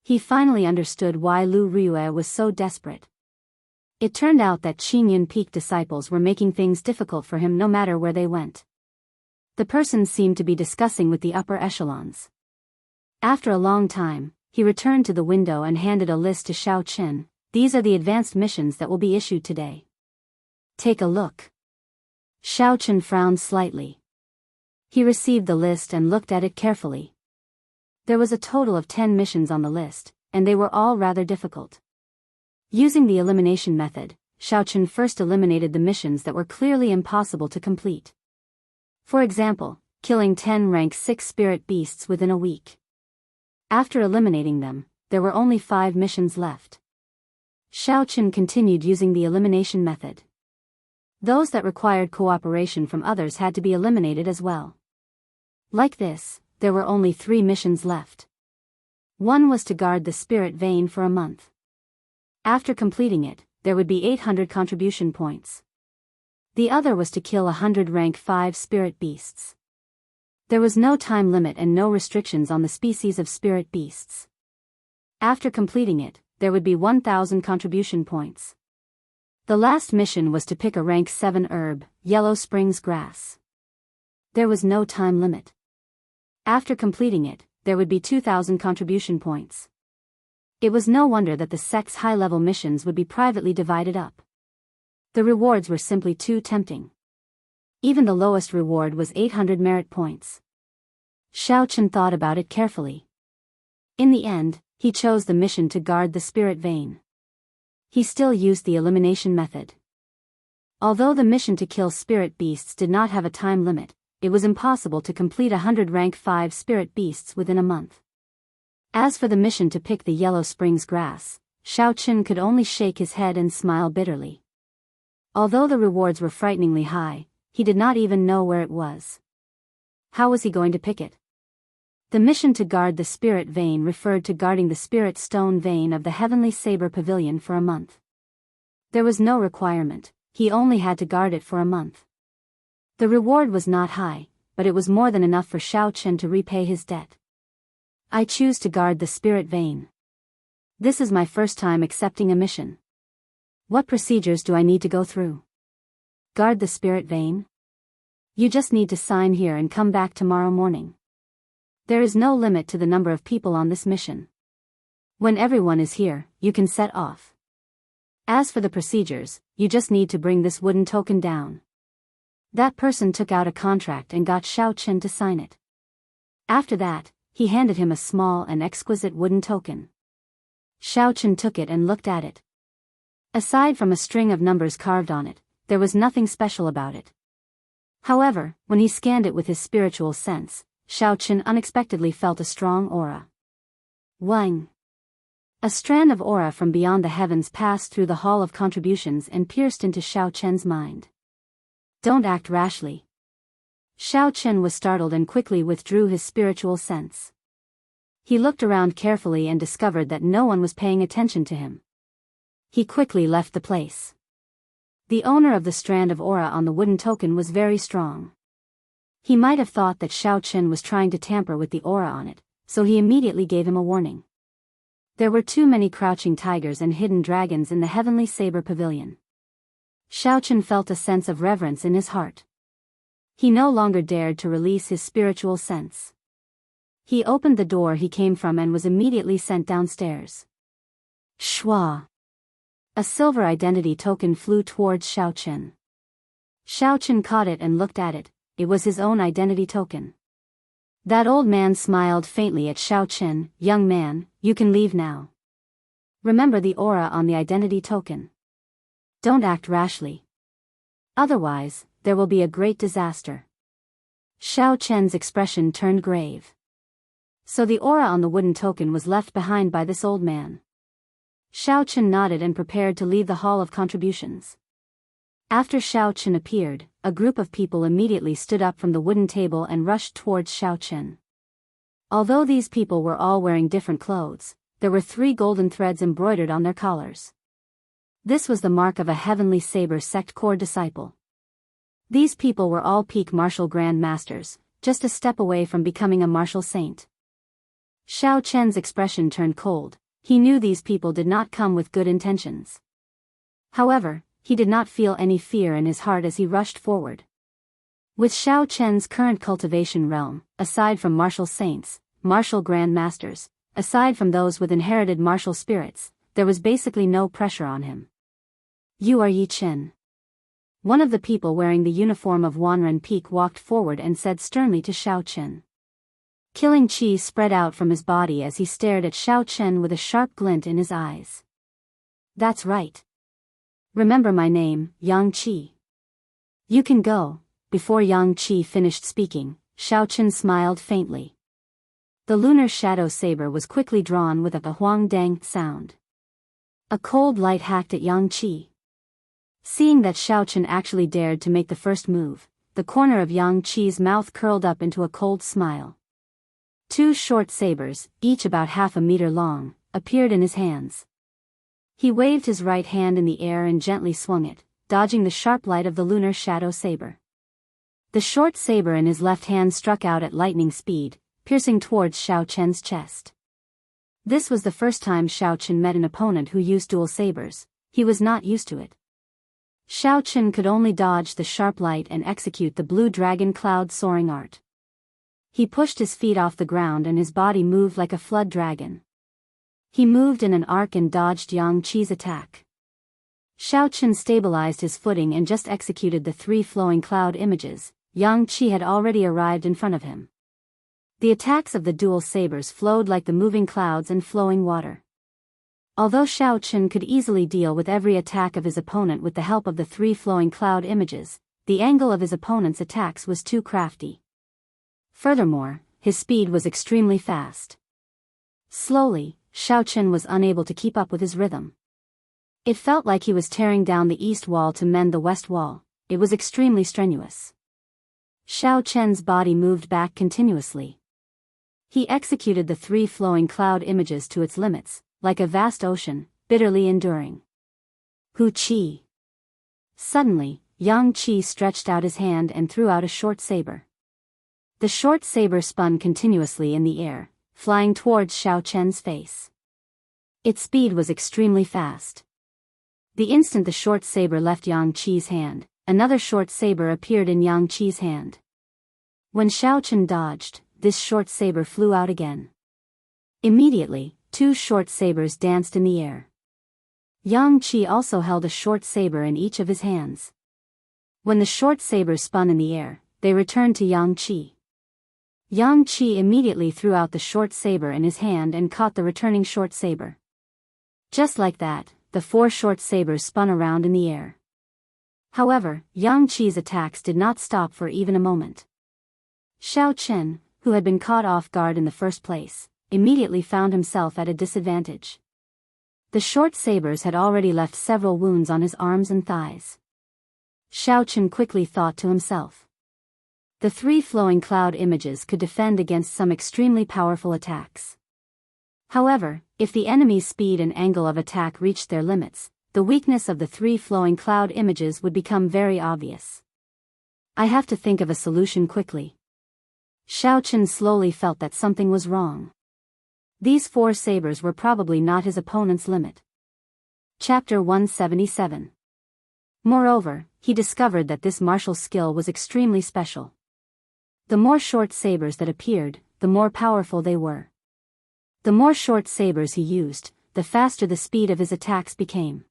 He finally understood why Lu Riyue was so desperate. It turned out that Qingyun Peak disciples were making things difficult for him no matter where they went. The person seemed to be discussing with the upper echelons. After a long time, he returned to the window and handed a list to Xiao Chen. "These are the advanced missions that will be issued today. Take a look." Xiao Chen frowned slightly. He received the list and looked at it carefully. There was a total of 10 missions on the list, and they were all rather difficult. Using the elimination method, Xiao Chen first eliminated the missions that were clearly impossible to complete. For example, killing 10 rank 6 spirit beasts within a week. After eliminating them, there were only 5 missions left. Xiao Chen continued using the elimination method. Those that required cooperation from others had to be eliminated as well. Like this, there were only 3 missions left. One was to guard the spirit vein for a month. After completing it, there would be 800 contribution points. The other was to kill 100 rank 5 spirit beasts. There was no time limit and no restrictions on the species of spirit beasts. After completing it, there would be 1,000 contribution points. The last mission was to pick a rank 7 herb, Yellow Springs grass. There was no time limit. After completing it, there would be 2,000 contribution points. It was no wonder that the sect's high-level missions would be privately divided up. The rewards were simply too tempting. Even the lowest reward was 800 merit points. Xiao Chen thought about it carefully. In the end, he chose the mission to guard the spirit vein. He still used the elimination method. Although the mission to kill spirit beasts did not have a time limit, it was impossible to complete 100 rank 5 spirit beasts within a month. As for the mission to pick the Yellow Springs grass, Xiao Chen could only shake his head and smile bitterly. Although the rewards were frighteningly high, he did not even know where it was. How was he going to pick it? The mission to guard the spirit vein referred to guarding the spirit stone vein of the Heavenly Saber Pavilion for a month. There was no requirement, he only had to guard it for a month. The reward was not high, but it was more than enough for Xiao Chen to repay his debt. "I choose to guard the spirit vein. This is my first time accepting a mission. What procedures do I need to go through?" "Guard the spirit vein? You just need to sign here and come back tomorrow morning. There is no limit to the number of people on this mission. When everyone is here, you can set off. As for the procedures, you just need to bring this wooden token down." That person took out a contract and got Xiao Chen to sign it. After that, he handed him a small and exquisite wooden token. Xiao Chen took it and looked at it. Aside from a string of numbers carved on it, there was nothing special about it. However, when he scanned it with his spiritual sense, Xiao Chen unexpectedly felt a strong aura. Wang! A strand of aura from beyond the heavens passed through the Hall of Contributions and pierced into Xiao Chen's mind. "Don't act rashly." Xiao Chen was startled and quickly withdrew his spiritual sense. He looked around carefully and discovered that no one was paying attention to him. He quickly left the place. The owner of the strand of aura on the wooden token was very strong. He might have thought that Xiao Chen was trying to tamper with the aura on it, so he immediately gave him a warning. There were too many crouching tigers and hidden dragons in the heavenly saber pavilion. Xiao Chen felt a sense of reverence in his heart. He no longer dared to release his spiritual sense. He opened the door he came from and was immediately sent downstairs. Shwa! A silver identity token flew towards Xiao Chen. Xiao Chen caught it and looked at it. It was his own identity token. That old man smiled faintly at Xiao Chen. Young man, you can leave now. Remember the aura on the identity token. Don't act rashly. Otherwise, there will be a great disaster. Xiao Chen's expression turned grave. So the aura on the wooden token was left behind by this old man. Xiao Chen nodded and prepared to leave the Hall of Contributions. After Xiao Chen appeared, a group of people immediately stood up from the wooden table and rushed towards Xiao Chen. Although these people were all wearing different clothes, there were 3 golden threads embroidered on their collars. This was the mark of a heavenly saber sect core disciple. These people were all peak martial grand masters, just a step away from becoming a martial saint. Xiao Chen's expression turned cold. He knew these people did not come with good intentions. However, he did not feel any fear in his heart as he rushed forward. With Xiao Chen's current cultivation realm, aside from martial saints, martial grand masters, aside from those with inherited martial spirits, there was basically no pressure on him. You are Yi Chen. One of the people wearing the uniform of Wanren Peak walked forward and said sternly to Xiao Chen. Killing chi spread out from his body as he stared at Xiao Chen with a sharp glint in his eyes. That's right. Remember my name, Yang Qi. You can go. Before Yang Qi finished speaking, Xiao Chen smiled faintly. The lunar shadow saber was quickly drawn with a huang dang sound. A cold light hacked at Yang Qi. Seeing that Xiao Chen actually dared to make the first move, the corner of Yang Qi's mouth curled up into a cold smile. 2 short sabers, each about half a meter long, appeared in his hands. He waved his right hand in the air and gently swung it, dodging the sharp light of the lunar shadow saber. The short saber in his left hand struck out at lightning speed, piercing towards Xiao Chen's chest. This was the first time Xiao Chen met an opponent who used dual sabers. He was not used to it. Xiao Chen could only dodge the sharp light and execute the blue dragon cloud soaring art. He pushed his feet off the ground and his body moved like a flood dragon. He moved in an arc and dodged Yang Qi's attack. Xiao Chen stabilized his footing and just executed the 3 flowing cloud images. Yang Qi had already arrived in front of him. The attacks of the dual sabers flowed like the moving clouds and flowing water. Although Xiao Chen could easily deal with every attack of his opponent with the help of the 3 flowing cloud images, the angle of his opponent's attacks was too crafty. Furthermore, his speed was extremely fast. Slowly, Xiao Chen was unable to keep up with his rhythm. It felt like he was tearing down the east wall to mend the west wall. It was extremely strenuous. Xiao Chen's body moved back continuously. He executed the 3 flowing cloud images to its limits, like a vast ocean, bitterly enduring. Hu Qi. Suddenly, Yang Qi stretched out his hand and threw out a short saber. The short saber spun continuously in the air, flying towards Xiao Chen's face. Its speed was extremely fast. The instant the short saber left Yang Qi's hand, another short saber appeared in Yang Qi's hand. When Xiao Chen dodged, this short saber flew out again. Immediately, 2 short sabers danced in the air. Yang Qi also held a short saber in each of his hands. When the short sabers spun in the air, they returned to Yang Qi. Yang Qi immediately threw out the short saber in his hand and caught the returning short saber. Just like that, the 4 short sabers spun around in the air. However, Yang Qi's attacks did not stop for even a moment. Xiao Chen, who had been caught off guard in the first place, immediately found himself at a disadvantage. The short sabers had already left several wounds on his arms and thighs. Xiao Chen quickly thought to himself. The 3 flowing cloud images could defend against some extremely powerful attacks. However, if the enemy's speed and angle of attack reached their limits, the weakness of the 3 flowing cloud images would become very obvious. I have to think of a solution quickly. Xiao Chen slowly felt that something was wrong. These 4 sabers were probably not his opponent's limit. Chapter 177. Moreover, he discovered that this martial skill was extremely special. The more short sabers that appeared, the more powerful they were. The more short sabers he used, the faster the speed of his attacks became.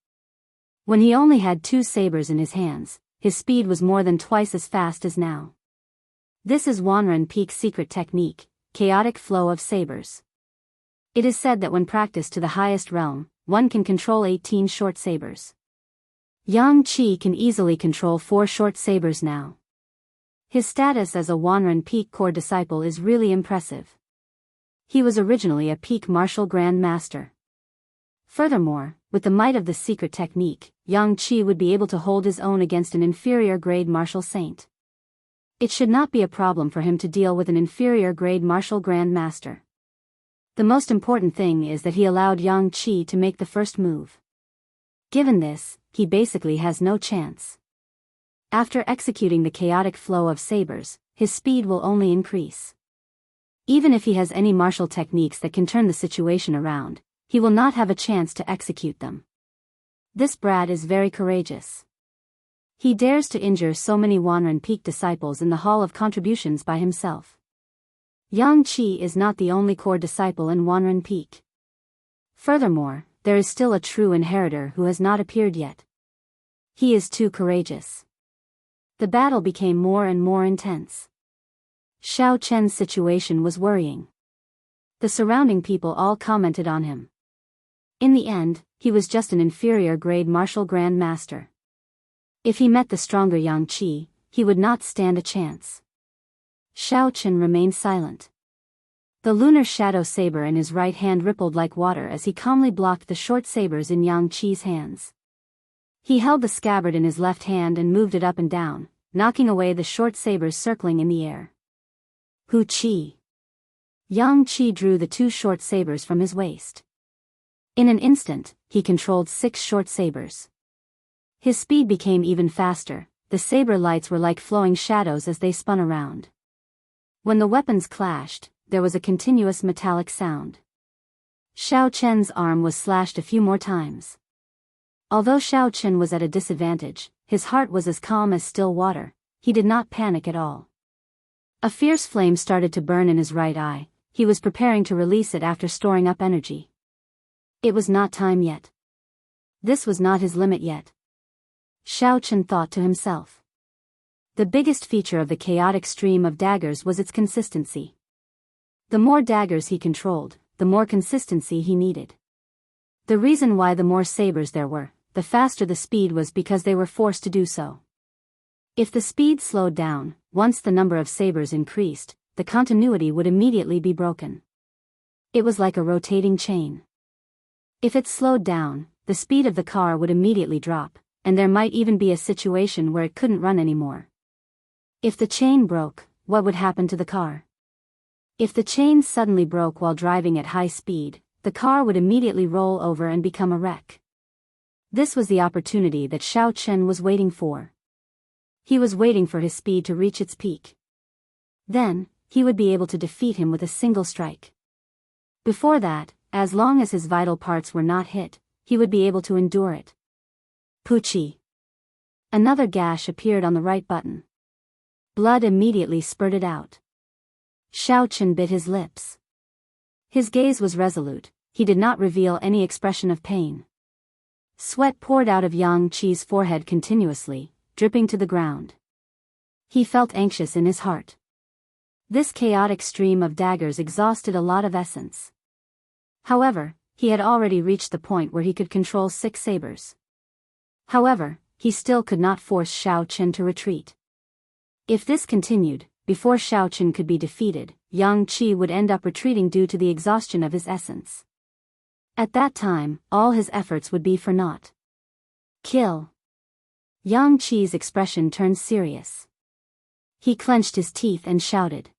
When he only had 2 sabers in his hands, his speed was more than twice as fast as now. This is Wanren Peak's secret technique, chaotic flow of sabers. It is said that when practiced to the highest realm, one can control 18 short sabers. Yang Qi can easily control 4 short sabers now. His status as a Wanren Peak core disciple is really impressive. He was originally a peak martial grand master. Furthermore, with the might of the secret technique, Yang Qi would be able to hold his own against an inferior grade martial saint. It should not be a problem for him to deal with an inferior grade martial grand master. The most important thing is that he allowed Yang Qi to make the first move. Given this, he basically has no chance. After executing the chaotic flow of sabers, his speed will only increase. Even if he has any martial techniques that can turn the situation around, he will not have a chance to execute them. This brat is very courageous. He dares to injure so many Wanren Peak disciples in the Hall of Contributions by himself. Yang Qi is not the only core disciple in Wanren Peak. Furthermore, there is still a true inheritor who has not appeared yet. He is too courageous. The battle became more and more intense. Xiao Chen's situation was worrying. The surrounding people all commented on him. In the end, he was just an inferior grade martial grand master. If he met the stronger Yang Qi, he would not stand a chance. Xiao Chen remained silent. The lunar shadow saber in his right hand rippled like water as he calmly blocked the short sabers in Yang Qi's hands. He held the scabbard in his left hand and moved it up and down, knocking away the short sabers circling in the air. Hu Qi. Yang Qi drew the 2 short sabers from his waist. In an instant, he controlled 6 short sabers. His speed became even faster, the saber lights were like flowing shadows as they spun around. When the weapons clashed, there was a continuous metallic sound. Xiao Chen's arm was slashed a few more times. Although Xiao Chen was at a disadvantage, his heart was as calm as still water. He did not panic at all. A fierce flame started to burn in his right eye. He was preparing to release it after storing up energy. It was not time yet. This was not his limit yet. Xiao Chen thought to himself. The biggest feature of the chaotic stream of daggers was its consistency. The more daggers he controlled, the more consistency he needed. The reason why the more sabers there were, the faster the speed was because they were forced to do so. If the speed slowed down, once the number of sabers increased, the continuity would immediately be broken. It was like a rotating chain. If it slowed down, the speed of the car would immediately drop, and there might even be a situation where it couldn't run anymore. If the chain broke, what would happen to the car? If the chain suddenly broke while driving at high speed, the car would immediately roll over and become a wreck. This was the opportunity that Xiao Chen was waiting for. He was waiting for his speed to reach its peak. Then, he would be able to defeat him with a single strike. Before that, as long as his vital parts were not hit, he would be able to endure it. Puchi. Another gash appeared on the right button. Blood immediately spurted out. Xiao Chen bit his lips. His gaze was resolute, he did not reveal any expression of pain. Sweat poured out of Yang Qi's forehead continuously, dripping to the ground. He felt anxious in his heart. This chaotic stream of daggers exhausted a lot of essence. However, he had already reached the point where he could control 6 sabers. However, he still could not force Xiao Chen to retreat. If this continued, before Xiao Chen could be defeated, Yang Qi would end up retreating due to the exhaustion of his essence. At that time, all his efforts would be for naught. Kill. Yang Qi's expression turned serious. He clenched his teeth and shouted.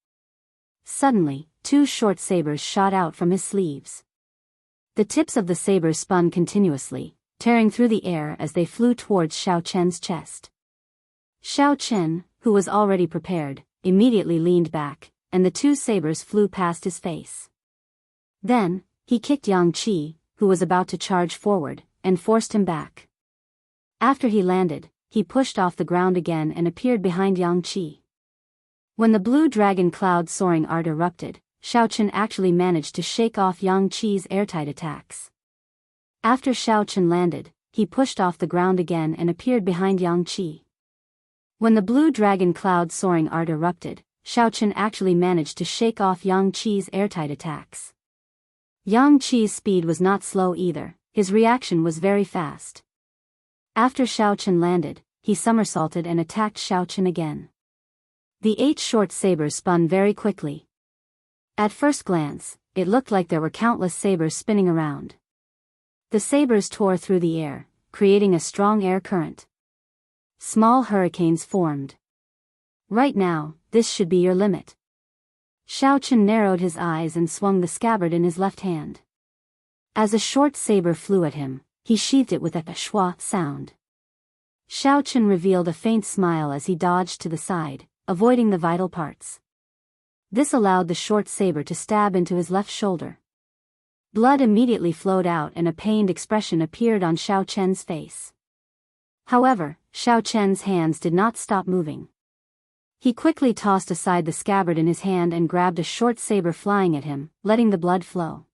Suddenly, 2 short sabers shot out from his sleeves. The tips of the sabers spun continuously, tearing through the air as they flew towards Xiao Chen's chest. Xiao Chen, who was already prepared, immediately leaned back, and the two sabers flew past his face. Then, he kicked Yang Qi, who was about to charge forward, and forced him back. After he landed, he pushed off the ground again and appeared behind Yang Qi. When the blue dragon cloud soaring art erupted, Xiaochen actually managed to shake off Yang Qi's airtight attacks. After Xiaochen landed, he pushed off the ground again and appeared behind Yang Qi. When the blue dragon cloud soaring art erupted, Xiaochen actually managed to shake off Yang Qi's airtight attacks. Yang Qi's speed was not slow either, his reaction was very fast. After Xiaochen landed, he somersaulted and attacked Xiaochen again. The 8 short sabers spun very quickly. At first glance, it looked like there were countless sabers spinning around. The sabers tore through the air, creating a strong air current. Small hurricanes formed. Right now, this should be your limit. Xiaochen narrowed his eyes and swung the scabbard in his left hand. As a short saber flew at him, he sheathed it with a schwa sound. Xiaochen revealed a faint smile as he dodged to the side, avoiding the vital parts. This allowed the short saber to stab into his left shoulder. Blood immediately flowed out and a pained expression appeared on Xiaochen's face. However, Xiaochen's hands did not stop moving. He quickly tossed aside the scabbard in his hand and grabbed a short saber flying at him, letting the blood flow.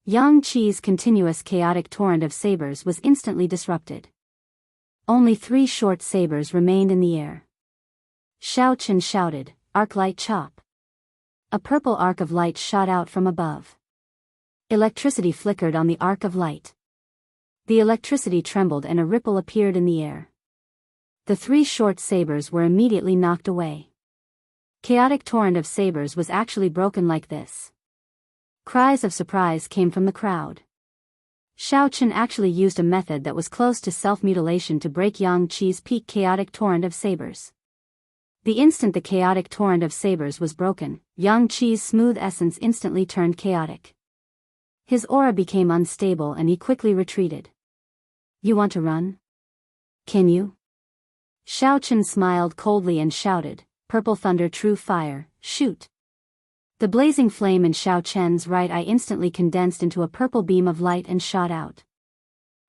Yang Qi's continuous chaotic torrent of sabers was instantly disrupted. Only 3 short sabers remained in the air. Xiaochen shouted, "Arc light chop." A purple arc of light shot out from above. Electricity flickered on the arc of light. The electricity trembled and a ripple appeared in the air. The 3 short sabers were immediately knocked away. Chaotic torrent of sabers was actually broken like this. Cries of surprise came from the crowd. Xiaochen actually used a method that was close to self-mutilation to break Yang Qi's peak chaotic torrent of sabers. The instant the chaotic torrent of sabers was broken, Yang Qi's smooth essence instantly turned chaotic. His aura became unstable and he quickly retreated. "You want to run? Can you?" Xiaochen smiled coldly and shouted, "Purple thunder, true fire, shoot." The blazing flame in Xiaochen's right eye instantly condensed into a purple beam of light and shot out.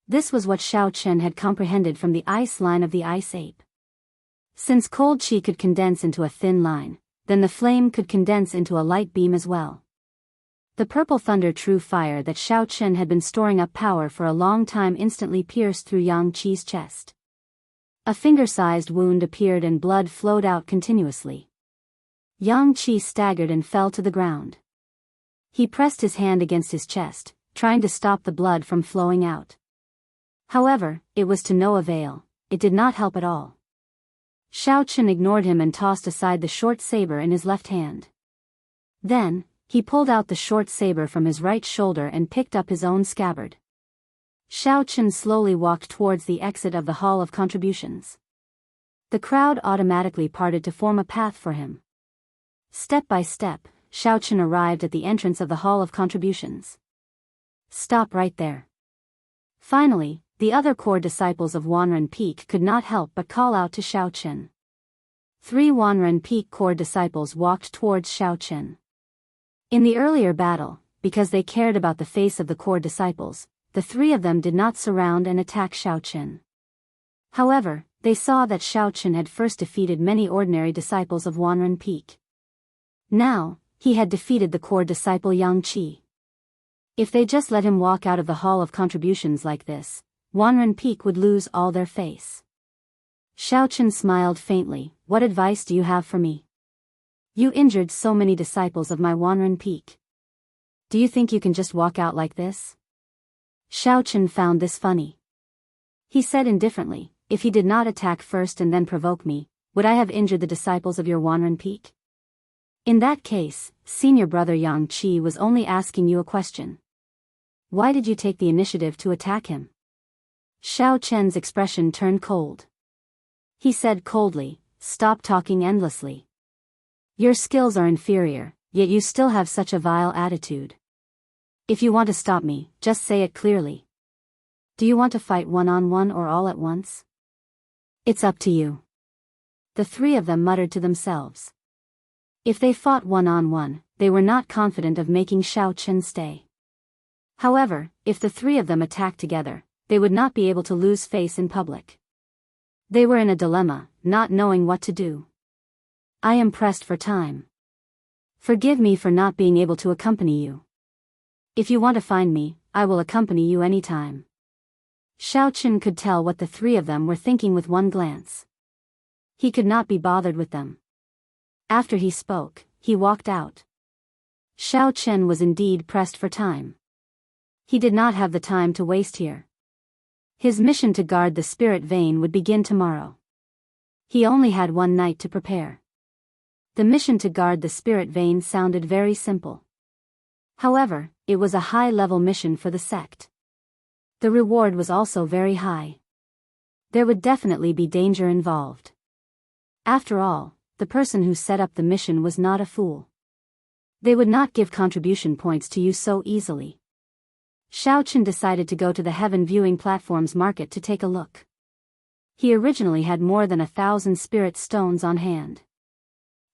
This was what Xiaochen had comprehended from the ice line of the ice ape. Since cold qi could condense into a thin line, then the flame could condense into a light beam as well. The purple thunder true fire that Xiaochen had been storing up power for a long time instantly pierced through Yang Qi's chest. A finger-sized wound appeared and blood flowed out continuously. Yang Qi staggered and fell to the ground. He pressed his hand against his chest, trying to stop the blood from flowing out. However, it was to no avail, it did not help at all. Xiaochen ignored him and tossed aside the short saber in his left hand. Then, he pulled out the short saber from his right shoulder and picked up his own scabbard. Xiaochen slowly walked towards the exit of the Hall of Contributions. The crowd automatically parted to form a path for him. Step by step, Xiaochen arrived at the entrance of the Hall of Contributions. "Stop right there." Finally, the other core disciples of Wanren Peak could not help but call out to Xiaochen. 3 Wanren Peak core disciples walked towards Xiaochen. In the earlier battle, because they cared about the face of the core disciples, the 3 of them did not surround and attack Xiaochen. However, they saw that Xiaochen had first defeated many ordinary disciples of Wanren Peak. Now, he had defeated the core disciple Yang Qi. If they just let him walk out of the Hall of Contributions like this, Wanren Peak would lose all their face. Xiaochen smiled faintly, "What advice do you have for me? You injured so many disciples of my Wanren Peak. Do you think you can just walk out like this?" Xiaochen found this funny. He said indifferently, "If he did not attack first and then provoke me, would I have injured the disciples of your Wanren Peak? In that case, senior brother Yang Qi was only asking you a question. Why did you take the initiative to attack him?" Xiaochen's expression turned cold. He said coldly, "Stop talking endlessly. Your skills are inferior, yet you still have such a vile attitude. If you want to stop me, just say it clearly. Do you want to fight one-on-one or all at once? It's up to you." The 3 of them muttered to themselves. If they fought one-on-one, they were not confident of making Xiao Chen stay. However, if the three of them attacked together, they would not be able to lose face in public. They were in a dilemma, not knowing what to do. I am pressed for time. Forgive me for not being able to accompany you. If you want to find me, I will accompany you anytime. Xiao Chen could tell what the three of them were thinking with one glance. He could not be bothered with them. After he spoke, he walked out. Xiao Chen was indeed pressed for time. He did not have the time to waste here. His mission to guard the spirit vein would begin tomorrow. He only had one night to prepare. The mission to guard the spirit vein sounded very simple. However, it was a high-level mission for the sect. The reward was also very high. There would definitely be danger involved. After all, the person who set up the mission was not a fool. They would not give contribution points to you so easily. Xiao Chen decided to go to the Heaven Viewing Platforms market to take a look. He originally had more than 1,000 spirit stones on hand.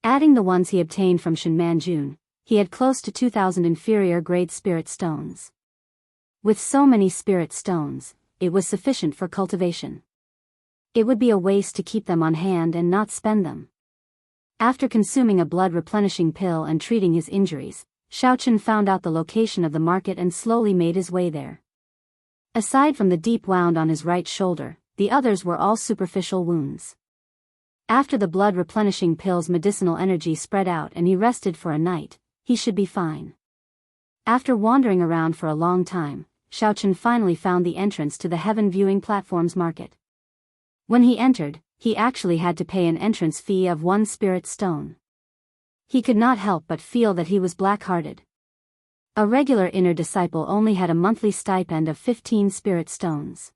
Adding the ones he obtained from Shenmanjun, he had close to 2,000 inferior-grade spirit stones. With so many spirit stones, it was sufficient for cultivation. It would be a waste to keep them on hand and not spend them. After consuming a blood-replenishing pill and treating his injuries, Xiao Chen found out the location of the market and slowly made his way there. Aside from the deep wound on his right shoulder, the others were all superficial wounds. After the blood-replenishing pill's medicinal energy spread out and he rested for a night, he should be fine. After wandering around for a long time, Xiao Chen finally found the entrance to the Heaven Viewing Platforms market. When he entered, he actually had to pay an entrance fee of 1 spirit stone. He could not help but feel that he was black-hearted. A regular inner disciple only had a monthly stipend of 15 spirit stones.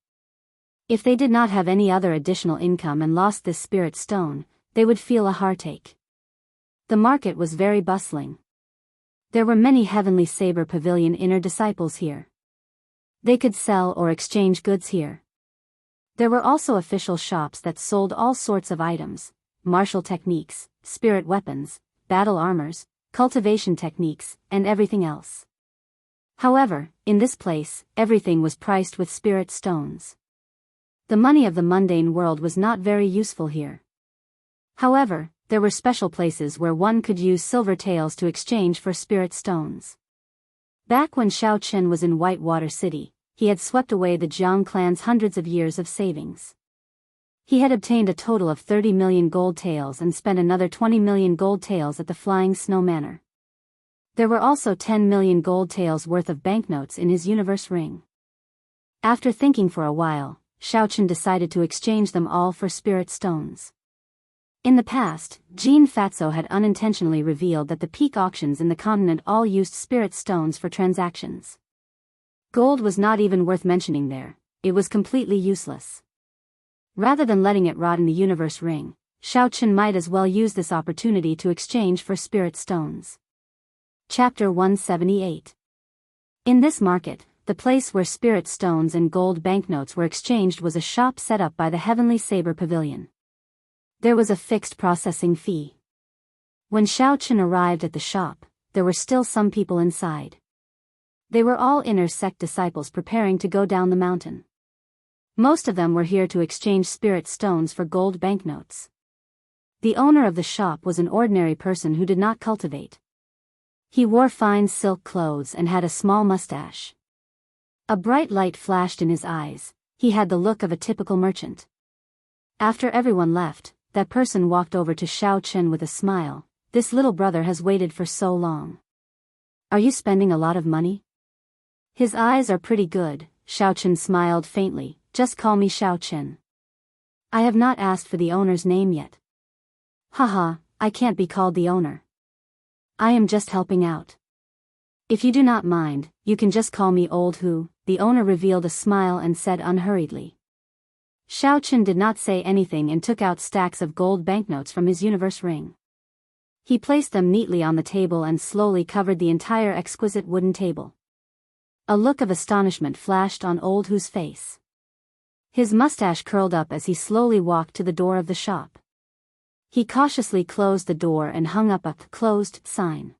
If they did not have any other additional income and lost this spirit stone, they would feel a heartache. The market was very bustling. There were many Heavenly Saber Pavilion inner disciples here. They could sell or exchange goods here. There were also official shops that sold all sorts of items, martial techniques, spirit weapons, battle armors, cultivation techniques, and everything else. However, in this place, everything was priced with spirit stones. The money of the mundane world was not very useful here. However, there were special places where one could use silver taels to exchange for spirit stones. Back when Xiao Chen was in Whitewater City, he had swept away the Jiang clan's hundreds of years of savings. He had obtained a total of 30 million gold taels and spent another 20 million gold taels at the Flying Snow Manor. There were also 10 million gold taels worth of banknotes in his universe ring. After thinking for a while, Xiao Chen decided to exchange them all for spirit stones. In the past, Jean Fatso had unintentionally revealed that the peak auctions in the continent all used spirit stones for transactions. Gold was not even worth mentioning there, it was completely useless. Rather than letting it rot in the universe ring, Xiao Chen might as well use this opportunity to exchange for spirit stones. Chapter 178. In this market, the place where spirit stones and gold banknotes were exchanged was a shop set up by the Heavenly Saber Pavilion. There was a fixed processing fee. When Xiao Chen arrived at the shop, there were still some people inside. They were all inner sect disciples preparing to go down the mountain. Most of them were here to exchange spirit stones for gold banknotes. The owner of the shop was an ordinary person who did not cultivate. He wore fine silk clothes and had a small mustache. A bright light flashed in his eyes, he had the look of a typical merchant. After everyone left, that person walked over to Xiao Chen with a smile. This little brother has waited for so long. Are you spending a lot of money? His eyes are pretty good, Xiao Chen smiled faintly. Just call me Xiao Chen. I have not asked for the owner's name yet. Haha, I can't be called the owner. I am just helping out. If you do not mind, you can just call me Old Hu, the owner revealed a smile and said unhurriedly. Xiao Chen did not say anything and took out stacks of gold banknotes from his universe ring. He placed them neatly on the table and slowly covered the entire exquisite wooden table. A look of astonishment flashed on Old Hu's face. His mustache curled up as he slowly walked to the door of the shop. He cautiously closed the door and hung up a closed sign.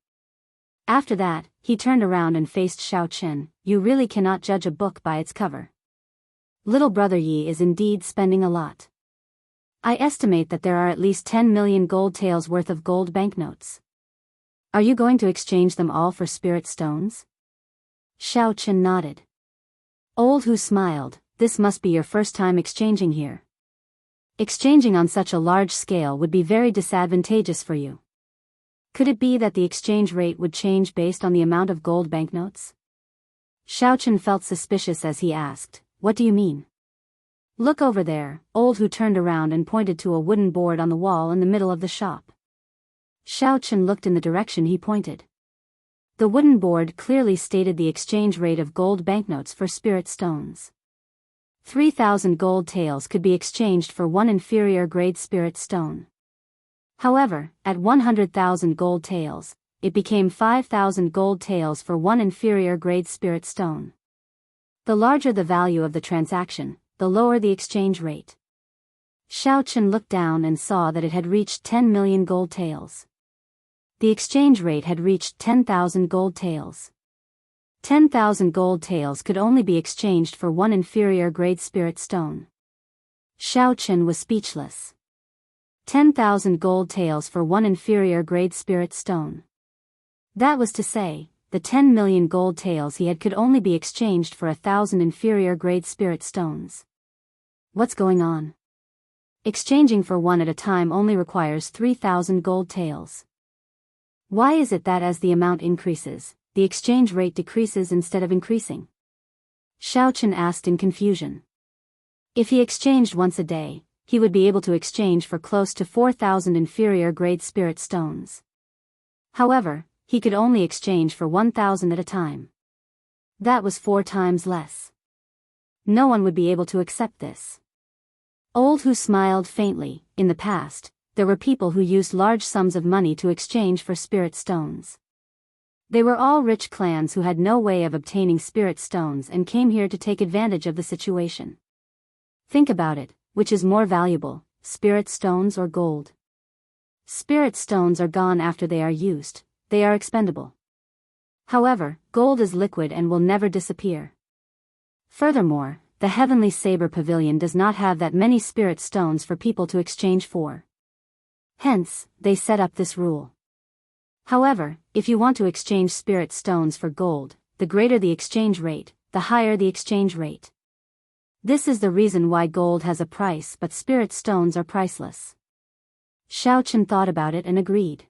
After that, he turned around and faced Xiao Chen. You really cannot judge a book by its cover. Little brother Yi is indeed spending a lot. I estimate that there are at least 10 million gold taels worth of gold banknotes. Are you going to exchange them all for spirit stones? Xiao Chen nodded. Old Hu smiled. This must be your first time exchanging here. Exchanging on such a large scale would be very disadvantageous for you. Could it be that the exchange rate would change based on the amount of gold banknotes? Xiao Chen felt suspicious as he asked, What do you mean? Look over there. Old Hu turned around and pointed to a wooden board on the wall in the middle of the shop. Xiao Chen looked in the direction he pointed. The wooden board clearly stated the exchange rate of gold banknotes for spirit stones. 3,000 gold taels could be exchanged for one inferior grade spirit stone. However, at 100,000 gold taels, it became 5,000 gold taels for one inferior grade spirit stone. The larger the value of the transaction, the lower the exchange rate. Xiao Chen looked down and saw that it had reached 10 million gold taels. The exchange rate had reached 10,000 gold taels. 10,000 gold taels could only be exchanged for one inferior grade spirit stone. Xiao Chen was speechless. 10,000 gold taels for one inferior grade spirit stone. That was to say, the 10 million gold taels he had could only be exchanged for 1,000 inferior grade spirit stones. What's going on? Exchanging for one at a time only requires 3,000 gold taels. Why is it that as the amount increases, the exchange rate decreases instead of increasing? Xiao Chen asked in confusion. If he exchanged once a day, he would be able to exchange for close to 4,000 inferior grade spirit stones. However, he could only exchange for 1,000 at a time. That was 4 times less. No one would be able to accept this. Old Hu smiled faintly. In the past, there were people who used large sums of money to exchange for spirit stones. They were all rich clans who had no way of obtaining spirit stones and came here to take advantage of the situation. Think about it. Which is more valuable, spirit stones or gold? Spirit stones are gone after they are used, they are expendable. However, gold is liquid and will never disappear. Furthermore, the Heavenly Saber Pavilion does not have that many spirit stones for people to exchange for. Hence, they set up this rule. However, if you want to exchange spirit stones for gold, the greater the exchange rate, the higher the exchange rate. This is the reason why gold has a price but spirit stones are priceless. Xiao Chen thought about it and agreed.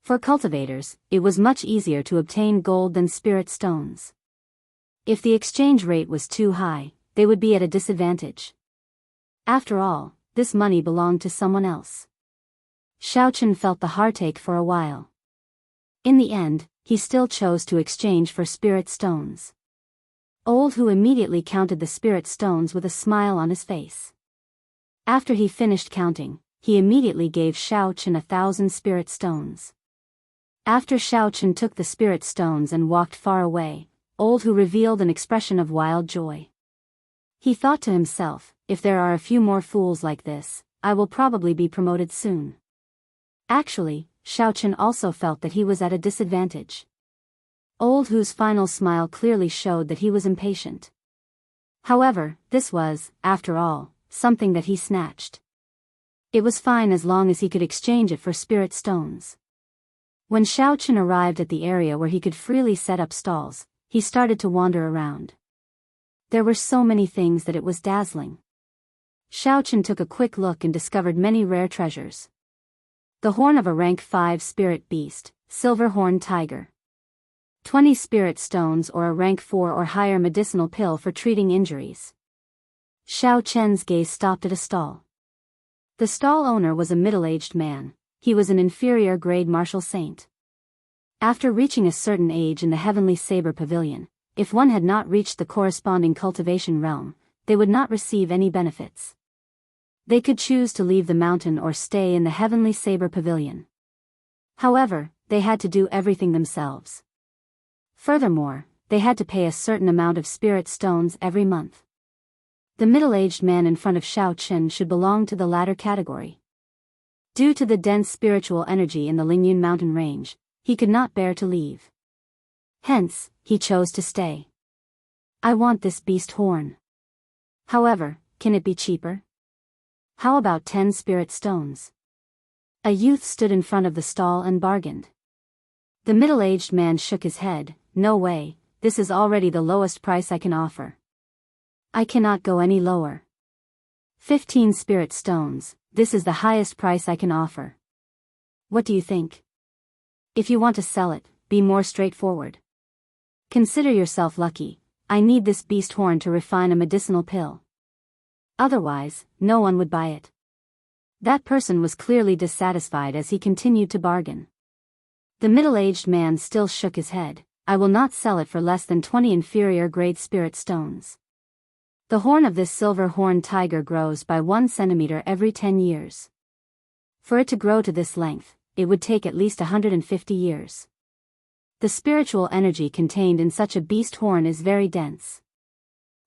For cultivators, it was much easier to obtain gold than spirit stones. If the exchange rate was too high, they would be at a disadvantage. After all, this money belonged to someone else. Xiao Chen felt the heartache for a while. In the end, he still chose to exchange for spirit stones. Old Hu immediately counted the spirit stones with a smile on his face. After he finished counting, he immediately gave Xiao Chen 1,000 spirit stones. After Xiao Chen took the spirit stones and walked far away, Old Hu revealed an expression of wild joy. He thought to himself, if there are a few more fools like this, I will probably be promoted soon. Actually, Xiao Chen also felt that he was at a disadvantage. Old Hu's final smile clearly showed that he was impatient. However, this was, after all, something that he snatched. It was fine as long as he could exchange it for spirit stones. When Xiao Chen arrived at the area where he could freely set up stalls, he started to wander around. There were so many things that it was dazzling. Xiao Chen took a quick look and discovered many rare treasures. The horn of a rank 5 spirit beast, silver horned tiger. 20 spirit stones or a rank 4 or higher medicinal pill for treating injuries. Xiao Chen's gaze stopped at a stall. The stall owner was a middle-aged man. He was an inferior grade martial saint. After reaching a certain age in the Heavenly Saber Pavilion, if one had not reached the corresponding cultivation realm, they would not receive any benefits. They could choose to leave the mountain or stay in the Heavenly Saber Pavilion. However, they had to do everything themselves. Furthermore, they had to pay a certain amount of spirit stones every month. The middle-aged man in front of Xiao Chen should belong to the latter category. Due to the dense spiritual energy in the Lingyun mountain range, he could not bear to leave. Hence, he chose to stay. I want this beast horn. However, can it be cheaper? How about 10 spirit stones? A youth stood in front of the stall and bargained. The middle-aged man shook his head. No way, this is already the lowest price I can offer. I cannot go any lower. 15 spirit stones, this is the highest price I can offer. What do you think? If you want to sell it, be more straightforward. Consider yourself lucky. I need this beast horn to refine a medicinal pill. Otherwise, no one would buy it. That person was clearly dissatisfied as he continued to bargain. The middle-aged man still shook his head. I will not sell it for less than 20 inferior grade spirit stones. The horn of this silver-horned tiger grows by 1 centimeter every 10 years. For it to grow to this length, it would take at least 150 years. The spiritual energy contained in such a beast horn is very dense.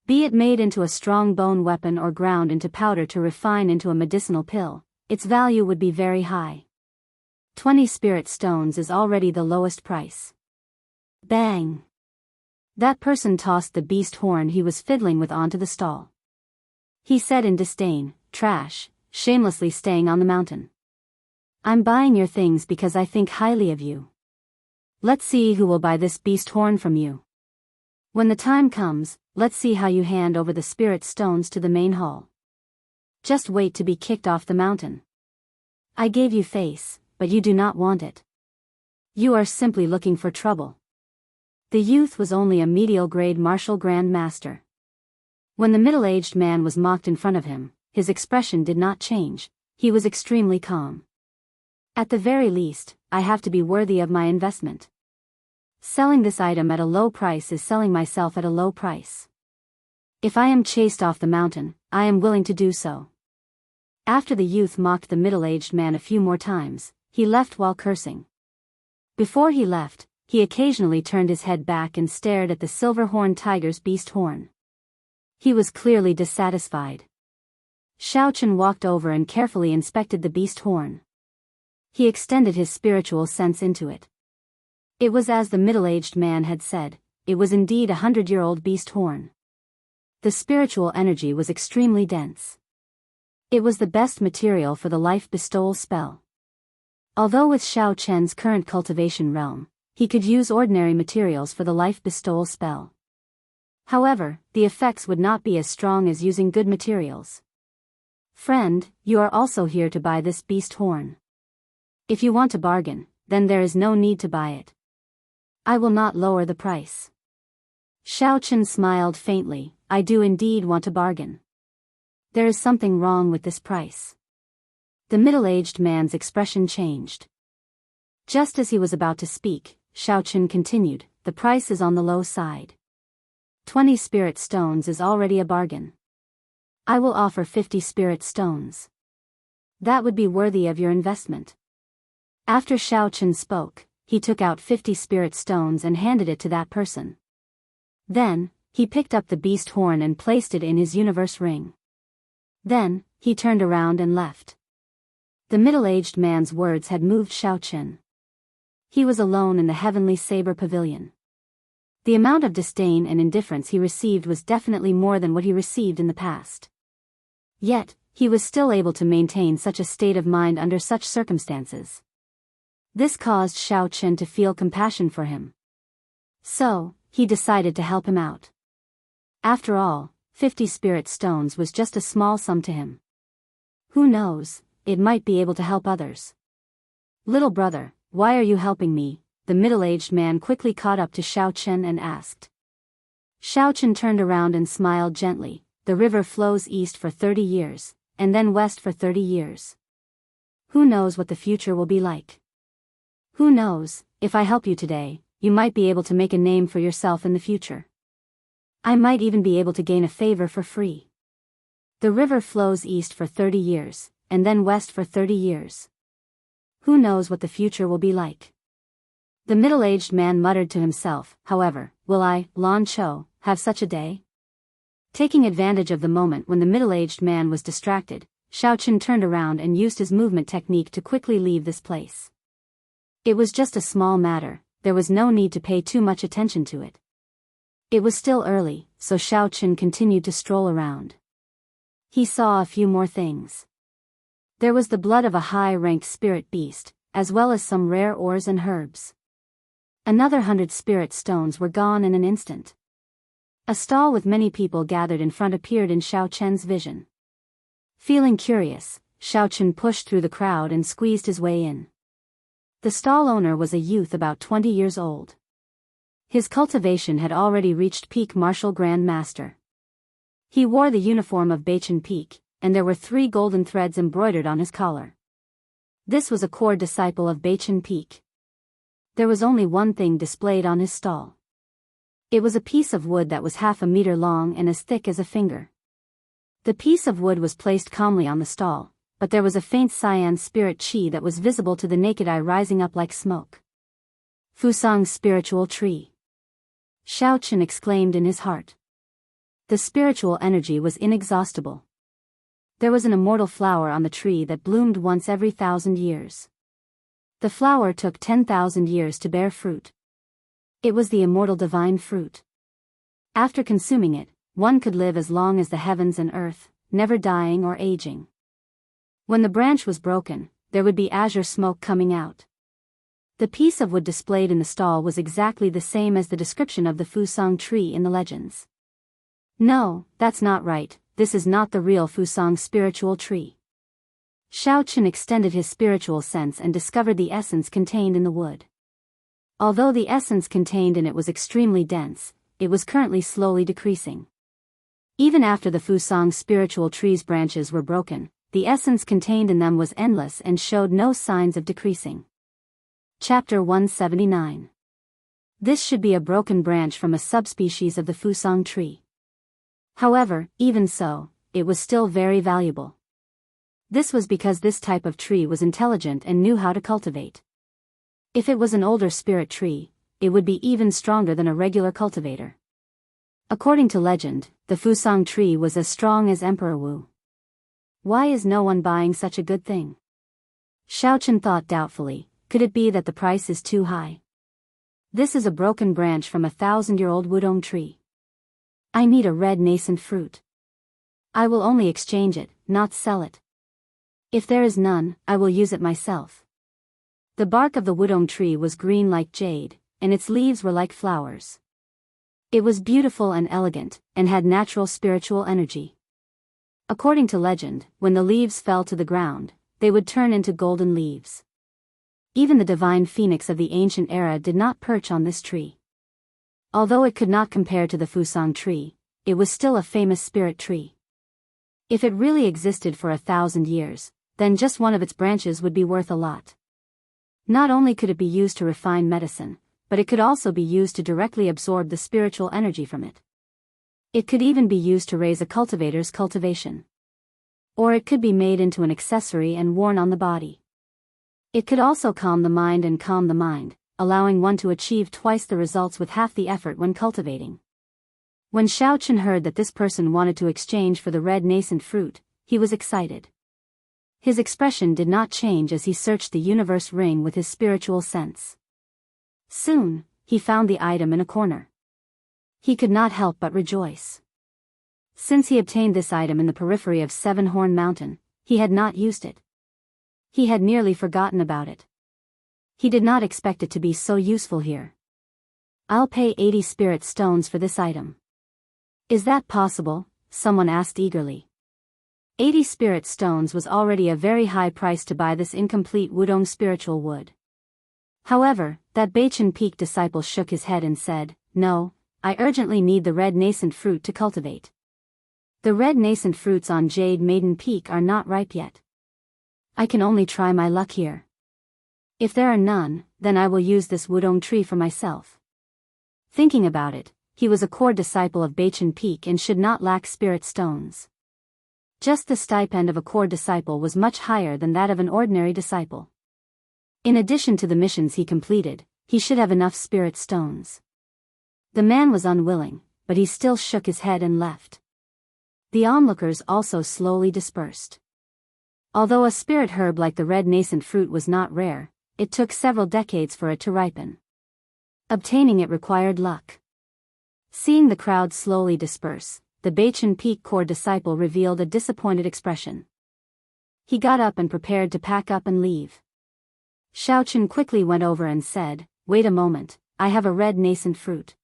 Be it made into a strong bone weapon or ground into powder to refine into a medicinal pill, its value would be very high. 20 spirit stones is already the lowest price. Bang! That person tossed the beast horn he was fiddling with onto the stall. He said in disdain, trash, shamelessly staying on the mountain. I'm buying your things because I think highly of you. Let's see who will buy this beast horn from you. When the time comes, let's see how you hand over the spirit stones to the main hall. Just wait to be kicked off the mountain. I gave you face, but you do not want it. You are simply looking for trouble. The youth was only a medial grade martial grand master. When the middle-aged man was mocked in front of him, his expression did not change. He was extremely calm. At the very least, I have to be worthy of my investment. Selling this item at a low price is selling myself at a low price. If I am chased off the mountain, I am willing to do so. After the youth mocked the middle-aged man a few more times, he left while cursing. Before he left, he occasionally turned his head back and stared at the silver-horned tiger's beast horn. He was clearly dissatisfied. Xiaochen walked over and carefully inspected the beast horn. He extended his spiritual sense into it. It was as the middle-aged man had said, it was indeed a 100-year-old beast horn. The spiritual energy was extremely dense. It was the best material for the life bestowal spell. Although with Xiao Chen's current cultivation realm, he could use ordinary materials for the life bestowal spell. However, the effects would not be as strong as using good materials. Friend, you are also here to buy this beast horn. If you want to bargain, then there is no need to buy it. I will not lower the price. Xiaochen smiled faintly. I do indeed want to bargain. There is something wrong with this price. The middle-aged man's expression changed. Just as he was about to speak, Xiaochen continued, the price is on the low side. 20 spirit stones is already a bargain. I will offer 50 spirit stones. That would be worthy of your investment. After Xiaochen spoke, he took out 50 spirit stones and handed it to that person. Then, he picked up the beast horn and placed it in his universe ring. Then, he turned around and left. The middle-aged man's words had moved Xiaochen. He was alone in the heavenly saber pavilion. The amount of disdain and indifference he received was definitely more than what he received in the past. Yet, he was still able to maintain such a state of mind under such circumstances. This caused Xiaochen to feel compassion for him. So, he decided to help him out. After all, 50 spirit stones was just a small sum to him. Who knows, it might be able to help others. Little brother, why are you helping me? The middle-aged man quickly caught up to Xiaochen and asked. Xiaochen turned around and smiled gently. The river flows east for 30 years, and then west for 30 years. Who knows what the future will be like? Who knows, if I help you today, you might be able to make a name for yourself in the future. I might even be able to gain a favor for free. The river flows east for 30 years, and then west for 30 years. Who knows what the future will be like? The middle-aged man muttered to himself, however, will I, Lan Cho, have such a day? Taking advantage of the moment when the middle-aged man was distracted, Xiaochen turned around and used his movement technique to quickly leave this place. It was just a small matter, there was no need to pay too much attention to it. It was still early, so Xiaochen continued to stroll around. He saw a few more things. There was the blood of a high-ranked spirit beast, as well as some rare ores and herbs. Another 100 spirit stones were gone in an instant. A stall with many people gathered in front appeared in Xiaochen's vision. Feeling curious, Xiaochen pushed through the crowd and squeezed his way in. The stall owner was a youth about 20 years old. His cultivation had already reached peak martial grand master. He wore the uniform of Beichen Peak, and there were 3 golden threads embroidered on his collar. This was a core disciple of Beichen Peak. There was only one thing displayed on his stall. It was a piece of wood that was half a meter long and as thick as a finger. The piece of wood was placed calmly on the stall, but there was a faint cyan spirit qi that was visible to the naked eye rising up like smoke. Fusang's spiritual tree. Xiaochen exclaimed in his heart. The spiritual energy was inexhaustible. There was an immortal flower on the tree that bloomed once every 1,000 years. The flower took 10,000 years to bear fruit. It was the immortal divine fruit. After consuming it, one could live as long as the heavens and earth, never dying or aging. When the branch was broken, there would be azure smoke coming out. The piece of wood displayed in the stall was exactly the same as the description of the Fusang tree in the legends. No, that's not right, this is not the real Fusang spiritual tree. Xiaochen extended his spiritual sense and discovered the essence contained in the wood. Although the essence contained in it was extremely dense, it was currently slowly decreasing. Even after the Fusang spiritual tree's branches were broken, the essence contained in them was endless and showed no signs of decreasing. Chapter 179. This should be a broken branch from a subspecies of the Fusang tree. However, even so, it was still very valuable. This was because this type of tree was intelligent and knew how to cultivate. If it was an older spirit tree, it would be even stronger than a regular cultivator. According to legend, the Fusang tree was as strong as Emperor Wu. Why is no one buying such a good thing? Xiaochen thought doubtfully, could it be that the price is too high? This is a broken branch from a 1,000-year-old wudong tree. I need a red nascent fruit. I will only exchange it, not sell it. If there is none, I will use it myself. The bark of the wudong tree was green like jade, and its leaves were like flowers. It was beautiful and elegant, and had natural spiritual energy. According to legend, when the leaves fell to the ground, they would turn into golden leaves. Even the divine phoenix of the ancient era did not perch on this tree. Although it could not compare to the Fusang tree, it was still a famous spirit tree. If it really existed for 1,000 years, then just one of its branches would be worth a lot. Not only could it be used to refine medicine, but it could also be used to directly absorb the spiritual energy from it. It could even be used to raise a cultivator's cultivation. Or it could be made into an accessory and worn on the body. It could also calm the mind and calm the mind, allowing one to achieve twice the results with half the effort when cultivating. When Xiaochen heard that this person wanted to exchange for the red nascent fruit, he was excited. His expression did not change as he searched the universe ring with his spiritual sense. Soon, he found the item in a corner. He could not help but rejoice. Since he obtained this item in the periphery of Seven Horn Mountain, he had not used it. He had nearly forgotten about it. He did not expect it to be so useful here. I'll pay 80 spirit stones for this item. Is that possible? Someone asked eagerly. 80 spirit stones was already a very high price to buy this incomplete wudong spiritual wood. However, that Beichen Peak disciple shook his head and said, "No, I urgently need the red nascent fruit to cultivate. The red nascent fruits on Jade Maiden Peak are not ripe yet. I can only try my luck here. If there are none, then I will use this wudong tree for myself." Thinking about it, he was a core disciple of Beichen Peak and should not lack spirit stones. Just the stipend of a core disciple was much higher than that of an ordinary disciple. In addition to the missions he completed, he should have enough spirit stones. The man was unwilling, but he still shook his head and left. The onlookers also slowly dispersed. Although a spirit herb like the red nascent fruit was not rare, it took several decades for it to ripen. Obtaining it required luck. Seeing the crowd slowly disperse, the Beichen Peak Core disciple revealed a disappointed expression. He got up and prepared to pack up and leave. Xiaochen quickly went over and said, "Wait a moment, I have a red nascent fruit.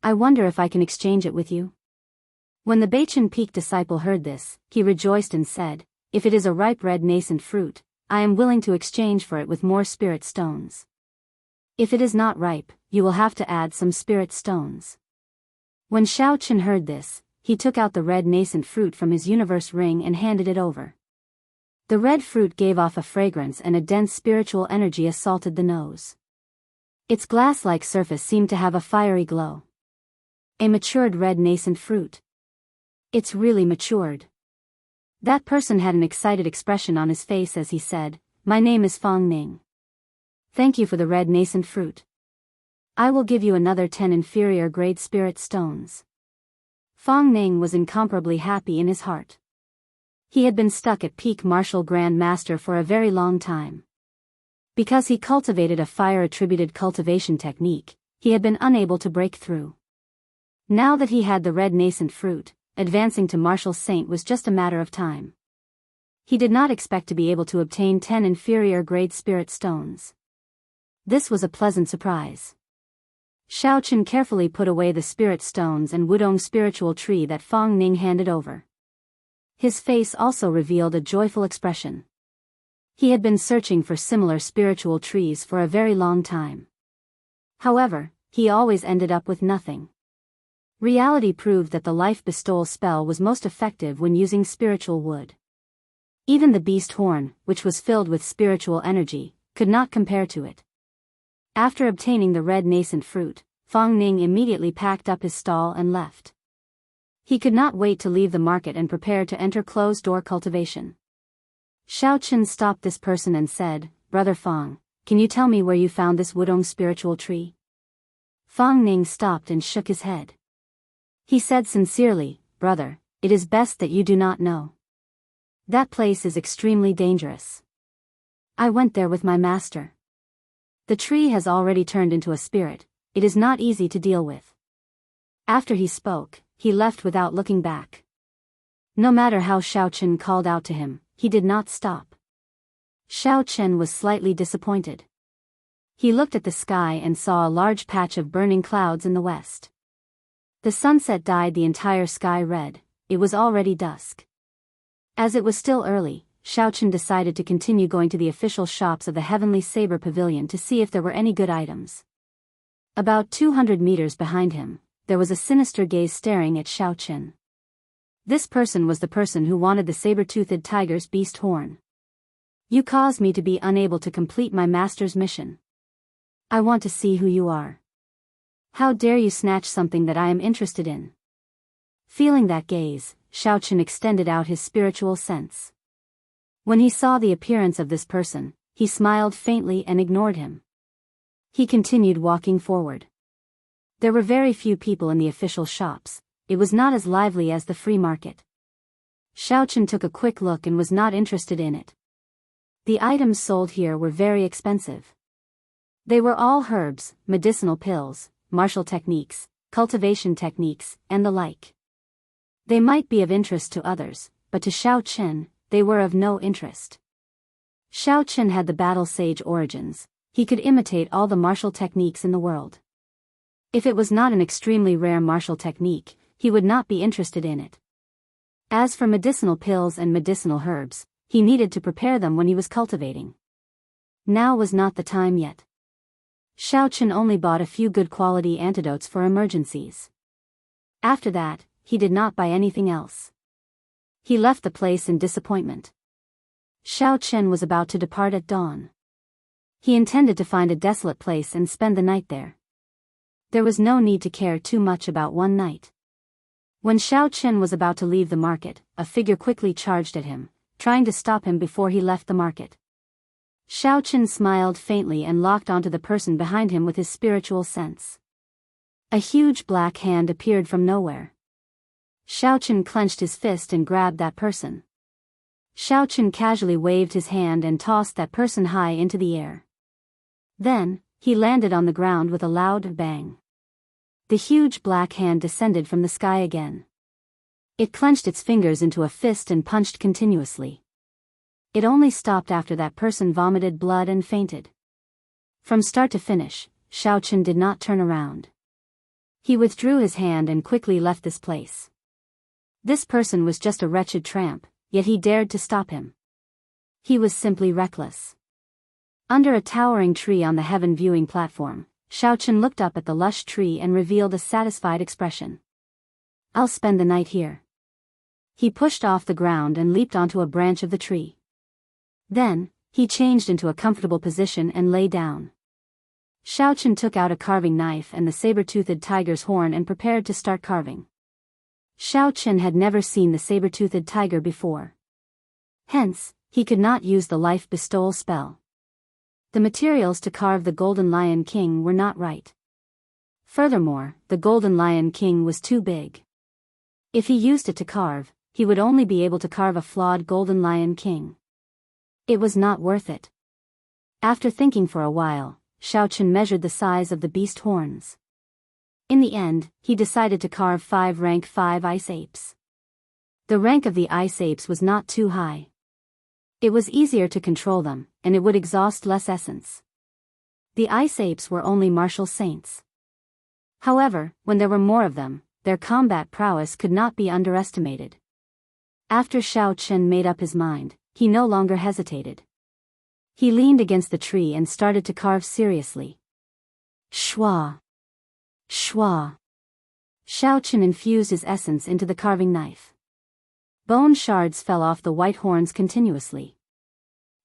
I wonder if I can exchange it with you." When the Beichen Peak disciple heard this, he rejoiced and said, "If it is a ripe red nascent fruit, I am willing to exchange for it with more spirit stones. If it is not ripe, you will have to add some spirit stones." When Xiaochen heard this, he took out the red nascent fruit from his universe ring and handed it over. The red fruit gave off a fragrance and a dense spiritual energy assaulted the nose. Its glass-like surface seemed to have a fiery glow. A matured red nascent fruit. It's really matured. That person had an excited expression on his face as he said, "My name is Fong Ning. Thank you for the red nascent fruit. I will give you another 10 inferior grade spirit stones." Fong Ning was incomparably happy in his heart. He had been stuck at peak martial Grand Master for a very long time. Because he cultivated a fire-attributed cultivation technique, he had been unable to break through. Now that he had the red nascent fruit, advancing to martial saint was just a matter of time. He did not expect to be able to obtain 10 inferior grade spirit stones. This was a pleasant surprise. Xiaochen carefully put away the spirit stones and Wudong spiritual tree that Fong Ning handed over. His face also revealed a joyful expression. He had been searching for similar spiritual trees for a very long time. However, he always ended up with nothing. Reality proved that the life bestowal spell was most effective when using spiritual wood. Even the beast horn, which was filled with spiritual energy, could not compare to it. After obtaining the red nascent fruit, Fong Ning immediately packed up his stall and left. He could not wait to leave the market and prepare to enter closed-door cultivation. Xiaochen stopped this person and said, "Brother Fong, can you tell me where you found this Wudong spiritual tree?" Fong Ning stopped and shook his head. He said sincerely, "Brother, it is best that you do not know. That place is extremely dangerous. I went there with my master. The tree has already turned into a spirit, it is not easy to deal with." After he spoke, he left without looking back. No matter how Xiaochen called out to him, he did not stop. Xiaochen was slightly disappointed. He looked at the sky and saw a large patch of burning clouds in the west. The sunset dyed the entire sky red, it was already dusk. As it was still early, Xiaochen decided to continue going to the official shops of the Heavenly Saber Pavilion to see if there were any good items. About 200 meters behind him, there was a sinister gaze staring at Xiaochen. This person was the person who wanted the saber-toothed tiger's beast horn. "You caused me to be unable to complete my master's mission. I want to see who you are. How dare you snatch something that I am interested in?" Feeling that gaze, Xiaochen extended out his spiritual sense. When he saw the appearance of this person, he smiled faintly and ignored him. He continued walking forward. There were very few people in the official shops, it was not as lively as the free market. Xiaochen took a quick look and was not interested in it. The items sold here were very expensive. They were all herbs, medicinal pills, martial techniques, cultivation techniques, and the like. They might be of interest to others, but to Xiaochen, they were of no interest. Xiaochen had the battle sage origins, he could imitate all the martial techniques in the world. If it was not an extremely rare martial technique, he would not be interested in it. As for medicinal pills and medicinal herbs, he needed to prepare them when he was cultivating. Now was not the time yet. Xiaochen only bought a few good quality antidotes for emergencies. After that, he did not buy anything else. He left the place in disappointment. Xiaochen was about to depart at dawn. He intended to find a desolate place and spend the night there. There was no need to care too much about one night. When Xiaochen was about to leave the market, a figure quickly charged at him, trying to stop him before he left the market. Xiaochen smiled faintly and locked onto the person behind him with his spiritual sense. A huge black hand appeared from nowhere. Xiaochen clenched his fist and grabbed that person. Xiao casually waved his hand and tossed that person high into the air. Then, he landed on the ground with a loud bang. The huge black hand descended from the sky again. It clenched its fingers into a fist and punched continuously. It only stopped after that person vomited blood and fainted. From start to finish, Xiao did not turn around. He withdrew his hand and quickly left this place. This person was just a wretched tramp, yet he dared to stop him. He was simply reckless. Under a towering tree on the heaven viewing platform, Xiao looked up at the lush tree and revealed a satisfied expression. "I'll spend the night here." He pushed off the ground and leaped onto a branch of the tree. Then, he changed into a comfortable position and lay down. Xiao took out a carving knife and the saber-toothed tiger's horn and prepared to start carving. Xiao had never seen the saber-toothed tiger before. Hence, he could not use the life bestowal spell. The materials to carve the Golden Lion King were not right. Furthermore, the Golden Lion King was too big. If he used it to carve, he would only be able to carve a flawed Golden Lion King. It was not worth it. After thinking for a while, Xiao measured the size of the beast horns. In the end, he decided to carve 5 rank 5 ice apes. The rank of the ice apes was not too high. It was easier to control them, and it would exhaust less essence. The ice apes were only martial saints. However, when there were more of them, their combat prowess could not be underestimated. After Xiao made up his mind, he no longer hesitated. He leaned against the tree and started to carve seriously. Shwa! Shwa! Xiao infused his essence into the carving knife. Bone shards fell off the white horns continuously.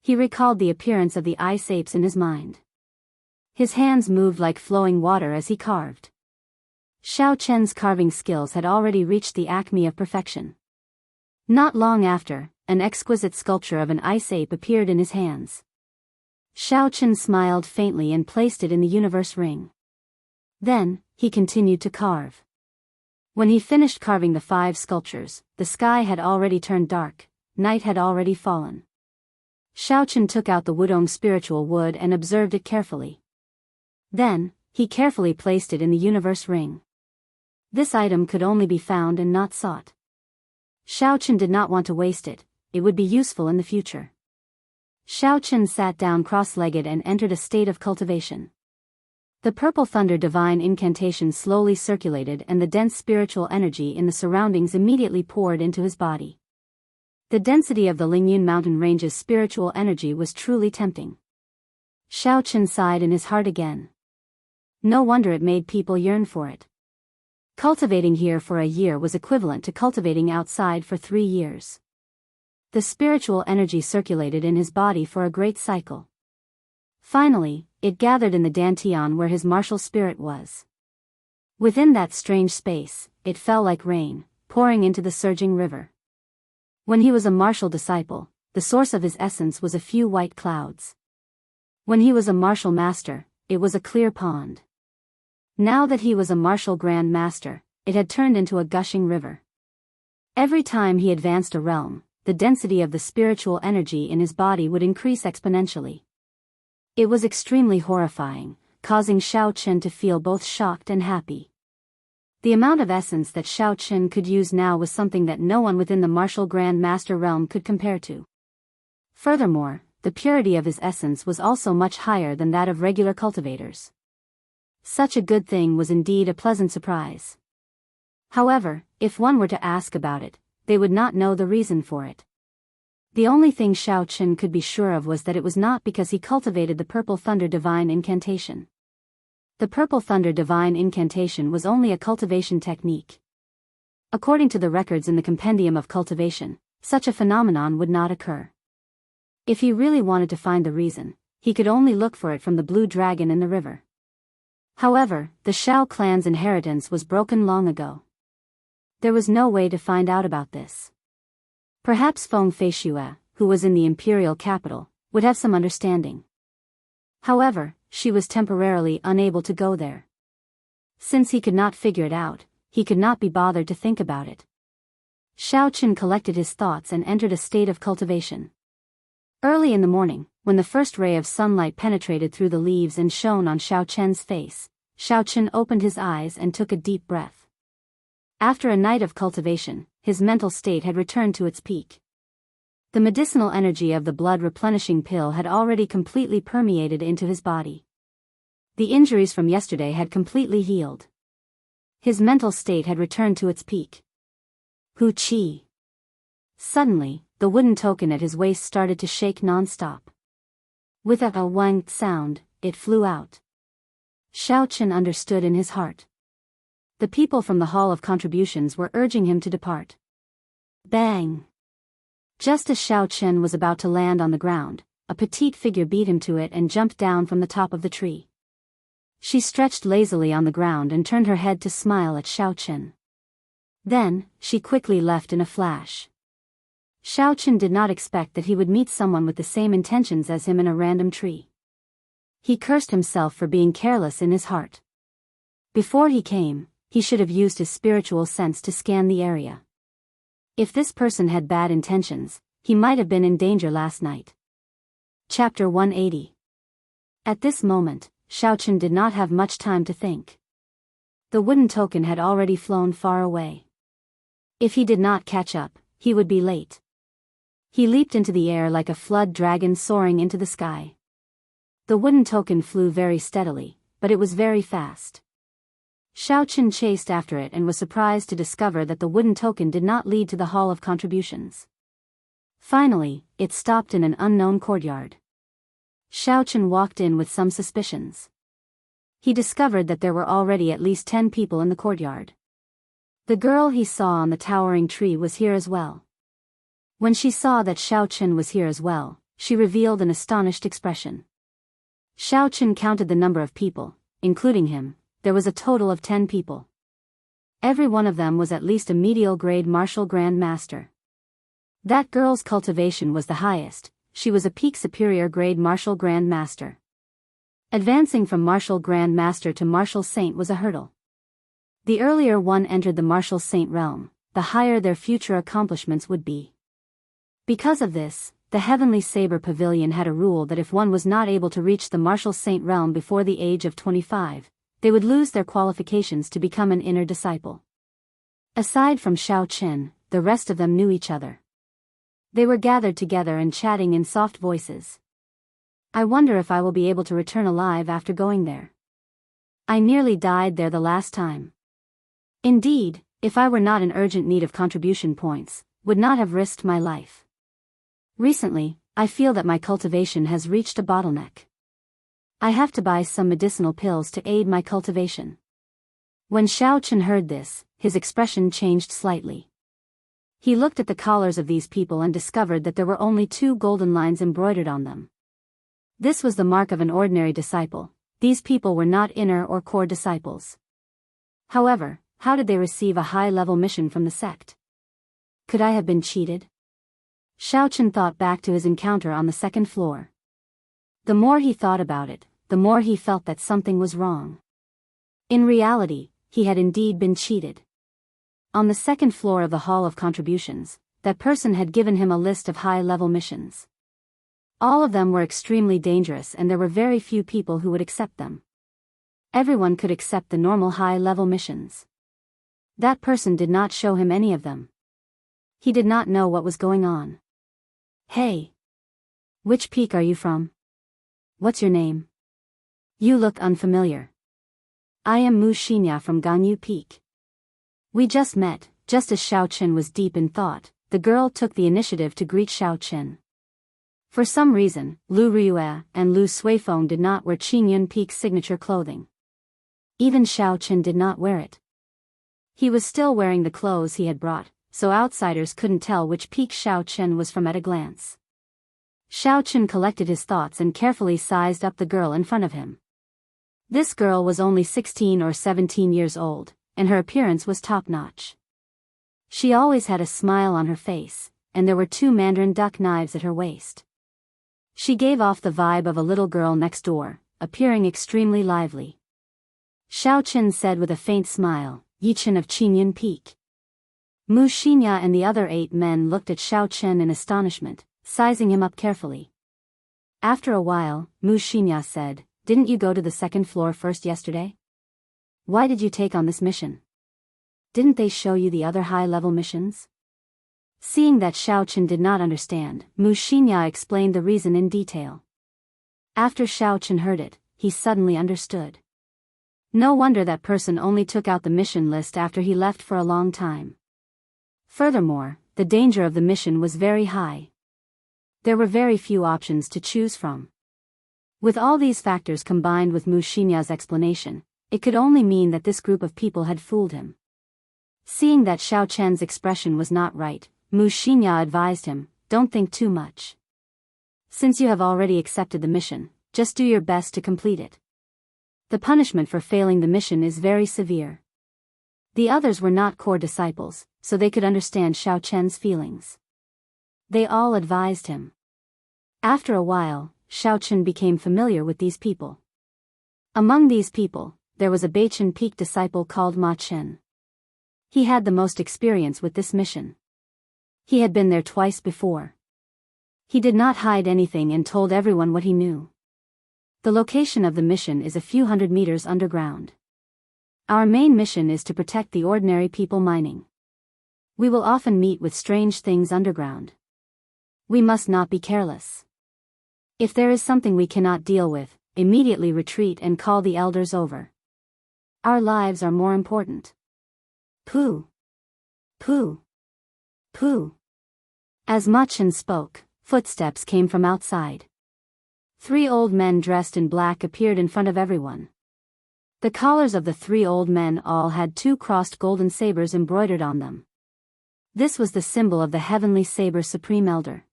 He recalled the appearance of the ice apes in his mind. His hands moved like flowing water as he carved. Xiao carving skills had already reached the acme of perfection. Not long after, an exquisite sculpture of an ice ape appeared in his hands. Xiao smiled faintly and placed it in the universe ring. Then, he continued to carve. When he finished carving the 5 sculptures, the sky had already turned dark, night had already fallen. Xiao took out the Wudong spiritual wood and observed it carefully. Then, he carefully placed it in the universe ring. This item could only be found and not sought. Xiao did not want to waste it, it would be useful in the future. Xiao sat down cross-legged and entered a state of cultivation. The purple thunder divine incantation slowly circulated and the dense spiritual energy in the surroundings immediately poured into his body. The density of the Lingyun mountain range's spiritual energy was truly tempting. Xiao sighed in his heart again. No wonder it made people yearn for it. Cultivating here for a year was equivalent to cultivating outside for 3 years. The spiritual energy circulated in his body for a great cycle. Finally, it gathered in the dantian where his martial spirit was. Within that strange space, it fell like rain, pouring into the surging river. When he was a martial disciple, the source of his essence was a few white clouds. When he was a martial master, it was a clear pond. Now that he was a martial grand master, it had turned into a gushing river. Every time he advanced a realm, the density of the spiritual energy in his body would increase exponentially. It was extremely horrifying, causing Xiao to feel both shocked and happy. The amount of essence that Xiao could use now was something that no one within the martial grand master realm could compare to. Furthermore, the purity of his essence was also much higher than that of regular cultivators. Such a good thing was indeed a pleasant surprise. However, if one were to ask about it, they would not know the reason for it. The only thing Xiao could be sure of was that it was not because he cultivated the Purple Thunder Divine Incantation. The Purple Thunder Divine Incantation was only a cultivation technique. According to the records in the Compendium of Cultivation, such a phenomenon would not occur. If he really wanted to find the reason, he could only look for it from the blue dragon in the river. However, the Shao clan's inheritance was broken long ago. There was no way to find out about this. Perhaps Feng Feishue, who was in the imperial capital, would have some understanding. However, she was temporarily unable to go there. Since he could not figure it out, he could not be bothered to think about it. Xiao Chen collected his thoughts and entered a state of cultivation. Early in the morning, when the first ray of sunlight penetrated through the leaves and shone on Xiao Chen's face, Xiao Chen opened his eyes and took a deep breath. After a night of cultivation, his mental state had returned to its peak. The medicinal energy of the blood-replenishing pill had already completely permeated into his body. The injuries from yesterday had completely healed. His mental state had returned to its peak. Hu Qi. Suddenly, the wooden token at his waist started to shake non-stop. With a wang sound, it flew out. Xiao Chen understood in his heart. The people from the Hall of Contributions were urging him to depart. Bang! Just as Xiao Chen was about to land on the ground, a petite figure beat him to it and jumped down from the top of the tree. She stretched lazily on the ground and turned her head to smile at Xiao Chen. Then, she quickly left in a flash. Xiao Chen did not expect that he would meet someone with the same intentions as him in a random tree. He cursed himself for being careless in his heart. Before he came, he should have used his spiritual sense to scan the area. If this person had bad intentions, he might have been in danger last night. Chapter 180. At this moment, Xiao Chen did not have much time to think. The wooden token had already flown far away. If he did not catch up, he would be late. He leaped into the air like a flood dragon soaring into the sky. The wooden token flew very steadily, but it was very fast. Xiao Chen chased after it and was surprised to discover that the wooden token did not lead to the Hall of Contributions. Finally, it stopped in an unknown courtyard. Xiao Chen walked in with some suspicions. He discovered that there were already at least 10 people in the courtyard. The girl he saw on the towering tree was here as well. When she saw that Xiao Chen was here as well, she revealed an astonished expression. Xiao Chen counted the number of people, including him. There was a total of 10 people. Every one of them was at least a medial grade martial grand master. That girl's cultivation was the highest. She was a peak superior grade martial grand master. Advancing from martial grand master to martial saint was a hurdle. The earlier one entered the martial saint realm, the higher their future accomplishments would be. Because of this, the Heavenly Saber Pavilion had a rule that if one was not able to reach the martial saint realm before the age of 25, they would lose their qualifications to become an inner disciple. Aside from Xiao Chen, the rest of them knew each other. They were gathered together and chatting in soft voices. I wonder if I will be able to return alive after going there. I nearly died there the last time. Indeed, if I were not in urgent need of contribution points, would not have risked my life. Recently, I feel that my cultivation has reached a bottleneck. I have to buy some medicinal pills to aid my cultivation. When Xiao Chen heard this, his expression changed slightly. He looked at the collars of these people and discovered that there were only 2 golden lines embroidered on them. This was the mark of an ordinary disciple. These people were not inner or core disciples. However, how did they receive a high-level mission from the sect? Could I have been cheated? Xiao Chen thought back to his encounter on the 2nd floor. The more he thought about it, the more he felt that something was wrong. In reality, he had indeed been cheated. On the 2nd floor of the Hall of Contributions, that person had given him a list of high-level missions. All of them were extremely dangerous and there were very few people who would accept them. Everyone could accept the normal high-level missions. That person did not show him any of them. He did not know what was going on. Hey! Which peak are you from? What's your name? You look unfamiliar. I am Mu Xinya from Ganyu Peak. We just met. Just as Xiao Chen was deep in thought, the girl took the initiative to greet Xiao Chen. For some reason, Lu Riyue and Lu Suifeng did not wear Qingyun Peak's signature clothing. Even Xiao Chen did not wear it. He was still wearing the clothes he had brought, so outsiders couldn't tell which peak Xiao Chen was from at a glance. Xiao Chen collected his thoughts and carefully sized up the girl in front of him. This girl was only 16 or 17 years old, and her appearance was top-notch. She always had a smile on her face, and there were 2 mandarin duck knives at her waist. She gave off the vibe of a little girl next door, appearing extremely lively. Xiao Chen said with a faint smile, "Yi Chen of Qingyun Peak." Mu Xianxia and the other 8 men looked at Xiao Chen in astonishment, sizing him up carefully. After a while, Mu Xianxia said, "Didn't you go to the second floor first yesterday? Why did you take on this mission? Didn't they show you the other high-level missions?" Seeing that Xiao Chen did not understand, Mu Xianxia explained the reason in detail. After Xiao Chen heard it, he suddenly understood. No wonder that person only took out the mission list after he left for a long time. Furthermore, the danger of the mission was very high. There were very few options to choose from. With all these factors combined with Mu Xianxia's explanation, it could only mean that this group of people had fooled him. Seeing that Xiao Chen's expression was not right, Mu Xianxia advised him, "Don't think too much. Since you have already accepted the mission, just do your best to complete it. The punishment for failing the mission is very severe." The others were not core disciples, so they could understand Xiao Chen's feelings. They all advised him. After a while, Xiao Chen became familiar with these people. Among these people, there was a Beichen Peak disciple called Ma Chen. He had the most experience with this mission. He had been there twice before. He did not hide anything and told everyone what he knew. The location of the mission is a few hundred meters underground. Our main mission is to protect the ordinary people mining. We will often meet with strange things underground. We must not be careless. If there is something we cannot deal with, immediately retreat and call the elders over. Our lives are more important. Pooh. Pooh. Pooh. As Ma Chen spoke, footsteps came from outside. 3 old men dressed in black appeared in front of everyone. The collars of the 3 old men all had 2 crossed golden sabers embroidered on them. This was the symbol of the Heavenly Saber Supreme Elder.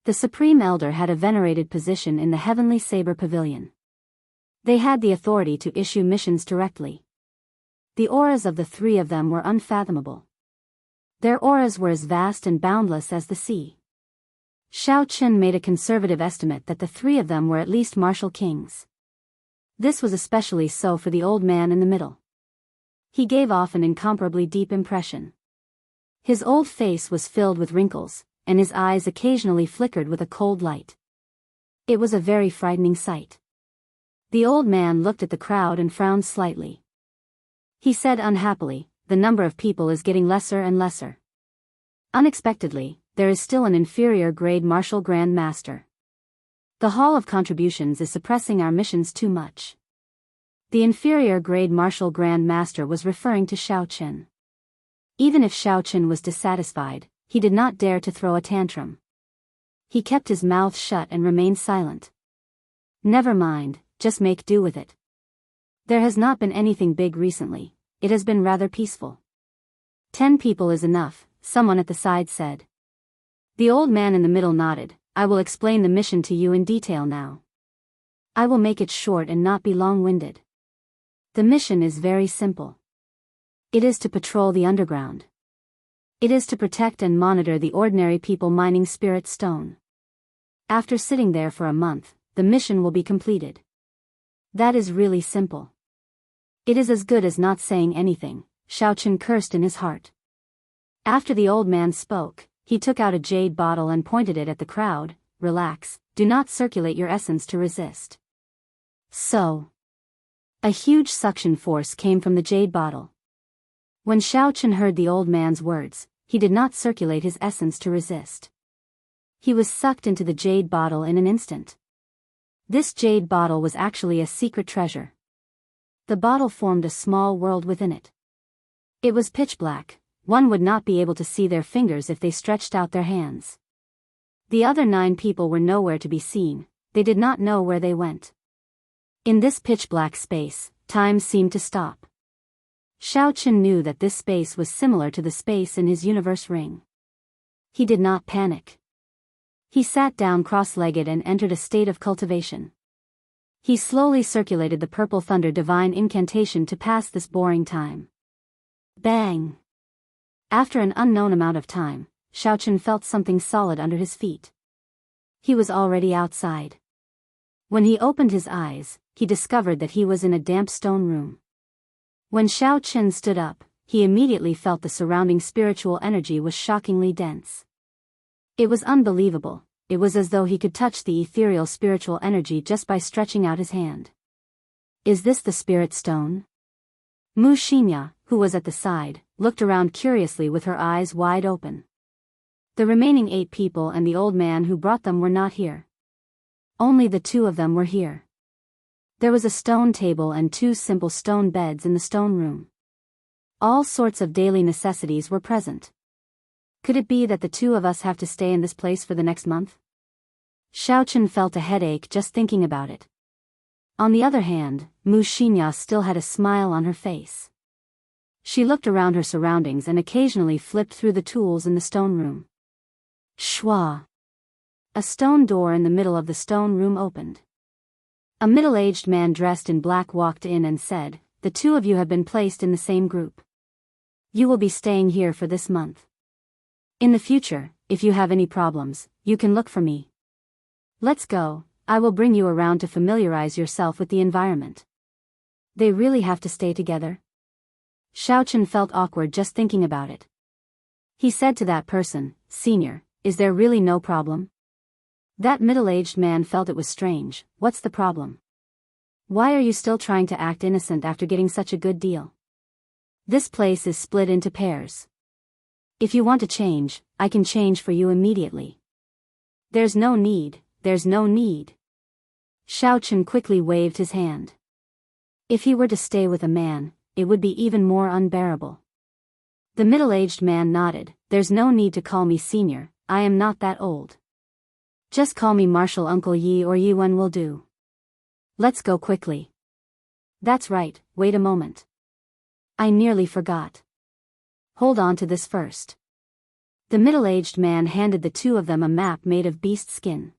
The Supreme Elder had a venerated position in the Heavenly Saber Pavilion. They had the authority to issue missions directly. The auras of the 3 of them were unfathomable. Their auras were as vast and boundless as the sea. Xiao Chen made a conservative estimate that the 3 of them were at least martial kings. This was especially so for the old man in the middle. He gave off an incomparably deep impression. His old face was filled with wrinkles, and his eyes occasionally flickered with a cold light. It was a very frightening sight. The old man looked at the crowd and frowned slightly. He said unhappily, "The number of people is getting lesser and lesser. Unexpectedly, there is still an inferior grade martial Grand Master. The Hall of Contributions is suppressing our missions too much." The inferior grade martial Grand Master was referring to Xiao Chen. Even if Xiao Chen was dissatisfied, he did not dare to throw a tantrum. He kept his mouth shut and remained silent. "Never mind, just make do with it. There has not been anything big recently, it has been rather peaceful." 10 people is enough, someone at the side said. The old man in the middle nodded. "I will explain the mission to you in detail now. I will make it short and not be long-winded. The mission is very simple. It is to patrol the underground. It is to protect and monitor the ordinary people mining spirit stone. After sitting there for a month, the mission will be completed. That is really simple." "It is as good as not saying anything," Xiao Chen cursed in his heart. After the old man spoke, he took out a jade bottle and pointed it at the crowd. "Relax, do not circulate your essence to resist." So. A huge suction force came from the jade bottle. When Xiao Chen heard the old man's words, he did not circulate his essence to resist. He was sucked into the jade bottle in an instant. This jade bottle was actually a secret treasure. The bottle formed a small world within it. It was pitch black. One would not be able to see their fingers if they stretched out their hands. The other 9 people were nowhere to be seen, they did not know where they went. In this pitch-black space, time seemed to stop. Xiao Chen knew that this space was similar to the space in his universe ring. He did not panic. He sat down cross-legged and entered a state of cultivation. He slowly circulated the purple thunder divine incantation to pass this boring time. Bang! After an unknown amount of time, Xiao Chen felt something solid under his feet. He was already outside. When he opened his eyes, he discovered that he was in a damp stone room. When Xiao Chen stood up, he immediately felt the surrounding spiritual energy was shockingly dense. It was unbelievable. It was as though he could touch the ethereal spiritual energy just by stretching out his hand. Is this the spirit stone? Mu Xianxia, who was at the side, looked around curiously with her eyes wide open. The remaining 8 people and the old man who brought them were not here. Only the 2 of them were here. There was a stone table and 2 simple stone beds in the stone room. All sorts of daily necessities were present. Could it be that the 2 of us have to stay in this place for the next month? Xiaochen felt a headache just thinking about it. On the other hand, Mu Xianxia still had a smile on her face. She looked around her surroundings and occasionally flipped through the tools in the stone room. Shwa! A stone door in the middle of the stone room opened. A middle-aged man dressed in black walked in and said, "The 2 of you have been placed in the same group. You will be staying here for this month. In the future, if you have any problems, you can look for me. Let's go. I will bring you around to familiarize yourself with the environment." They really have to stay together? Xiaochen felt awkward just thinking about it. He said to that person, "Senior, is there really no problem?" That middle-aged man felt it was strange. What's the problem? Why are you still trying to act innocent after getting such a good deal? This place is split into pairs. If you want to change, I can change for you immediately. There's no need. There's no need. Xiaochen quickly waved his hand. If he were to stay with a man, it would be even more unbearable. The middle-aged man nodded. "There's no need to call me senior, I am not that old. Just call me Marshal Uncle Yi or Yiwen will do. Let's go quickly." That's right, wait a moment. I nearly forgot. Hold on to this first. The middle-aged man handed the 2 of them a map made of beast skin.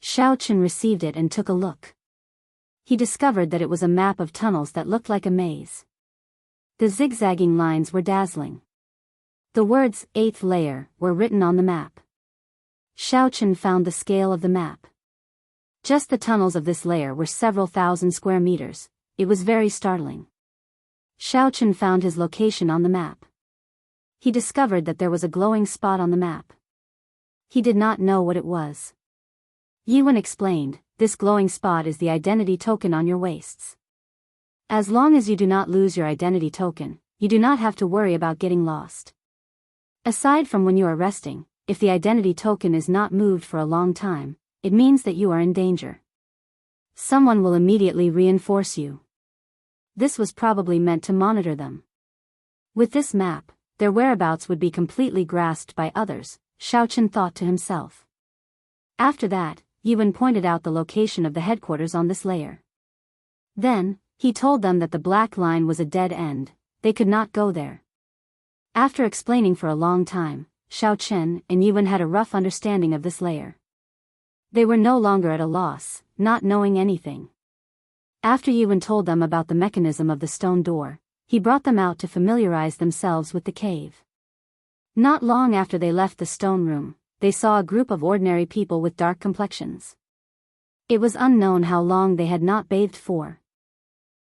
Xiaochen received it and took a look. He discovered that it was a map of tunnels that looked like a maze. The zigzagging lines were dazzling. The words, 8th layer, were written on the map. Xiaochen found the scale of the map. Just the tunnels of this layer were several thousand square meters. It was very startling. Xiaochen found his location on the map. He discovered that there was a glowing spot on the map. He did not know what it was. Yiwen explained, "This glowing spot is the identity token on your waists. As long as you do not lose your identity token, you do not have to worry about getting lost. Aside from when you are resting, if the identity token is not moved for a long time, it means that you are in danger. Someone will immediately reinforce you." This was probably meant to monitor them. With this map, their whereabouts would be completely grasped by others, Xiaochen thought to himself. After that, Yiwen pointed out the location of the headquarters on this layer. Then, he told them that the black line was a dead end, they could not go there. After explaining for a long time, Xiaochen and Yiwen had a rough understanding of this layer. They were no longer at a loss, not knowing anything. After Yiwen told them about the mechanism of the stone door, he brought them out to familiarize themselves with the cave. Not long after they left the stone room, they saw a group of ordinary people with dark complexions. It was unknown how long they had not bathed for.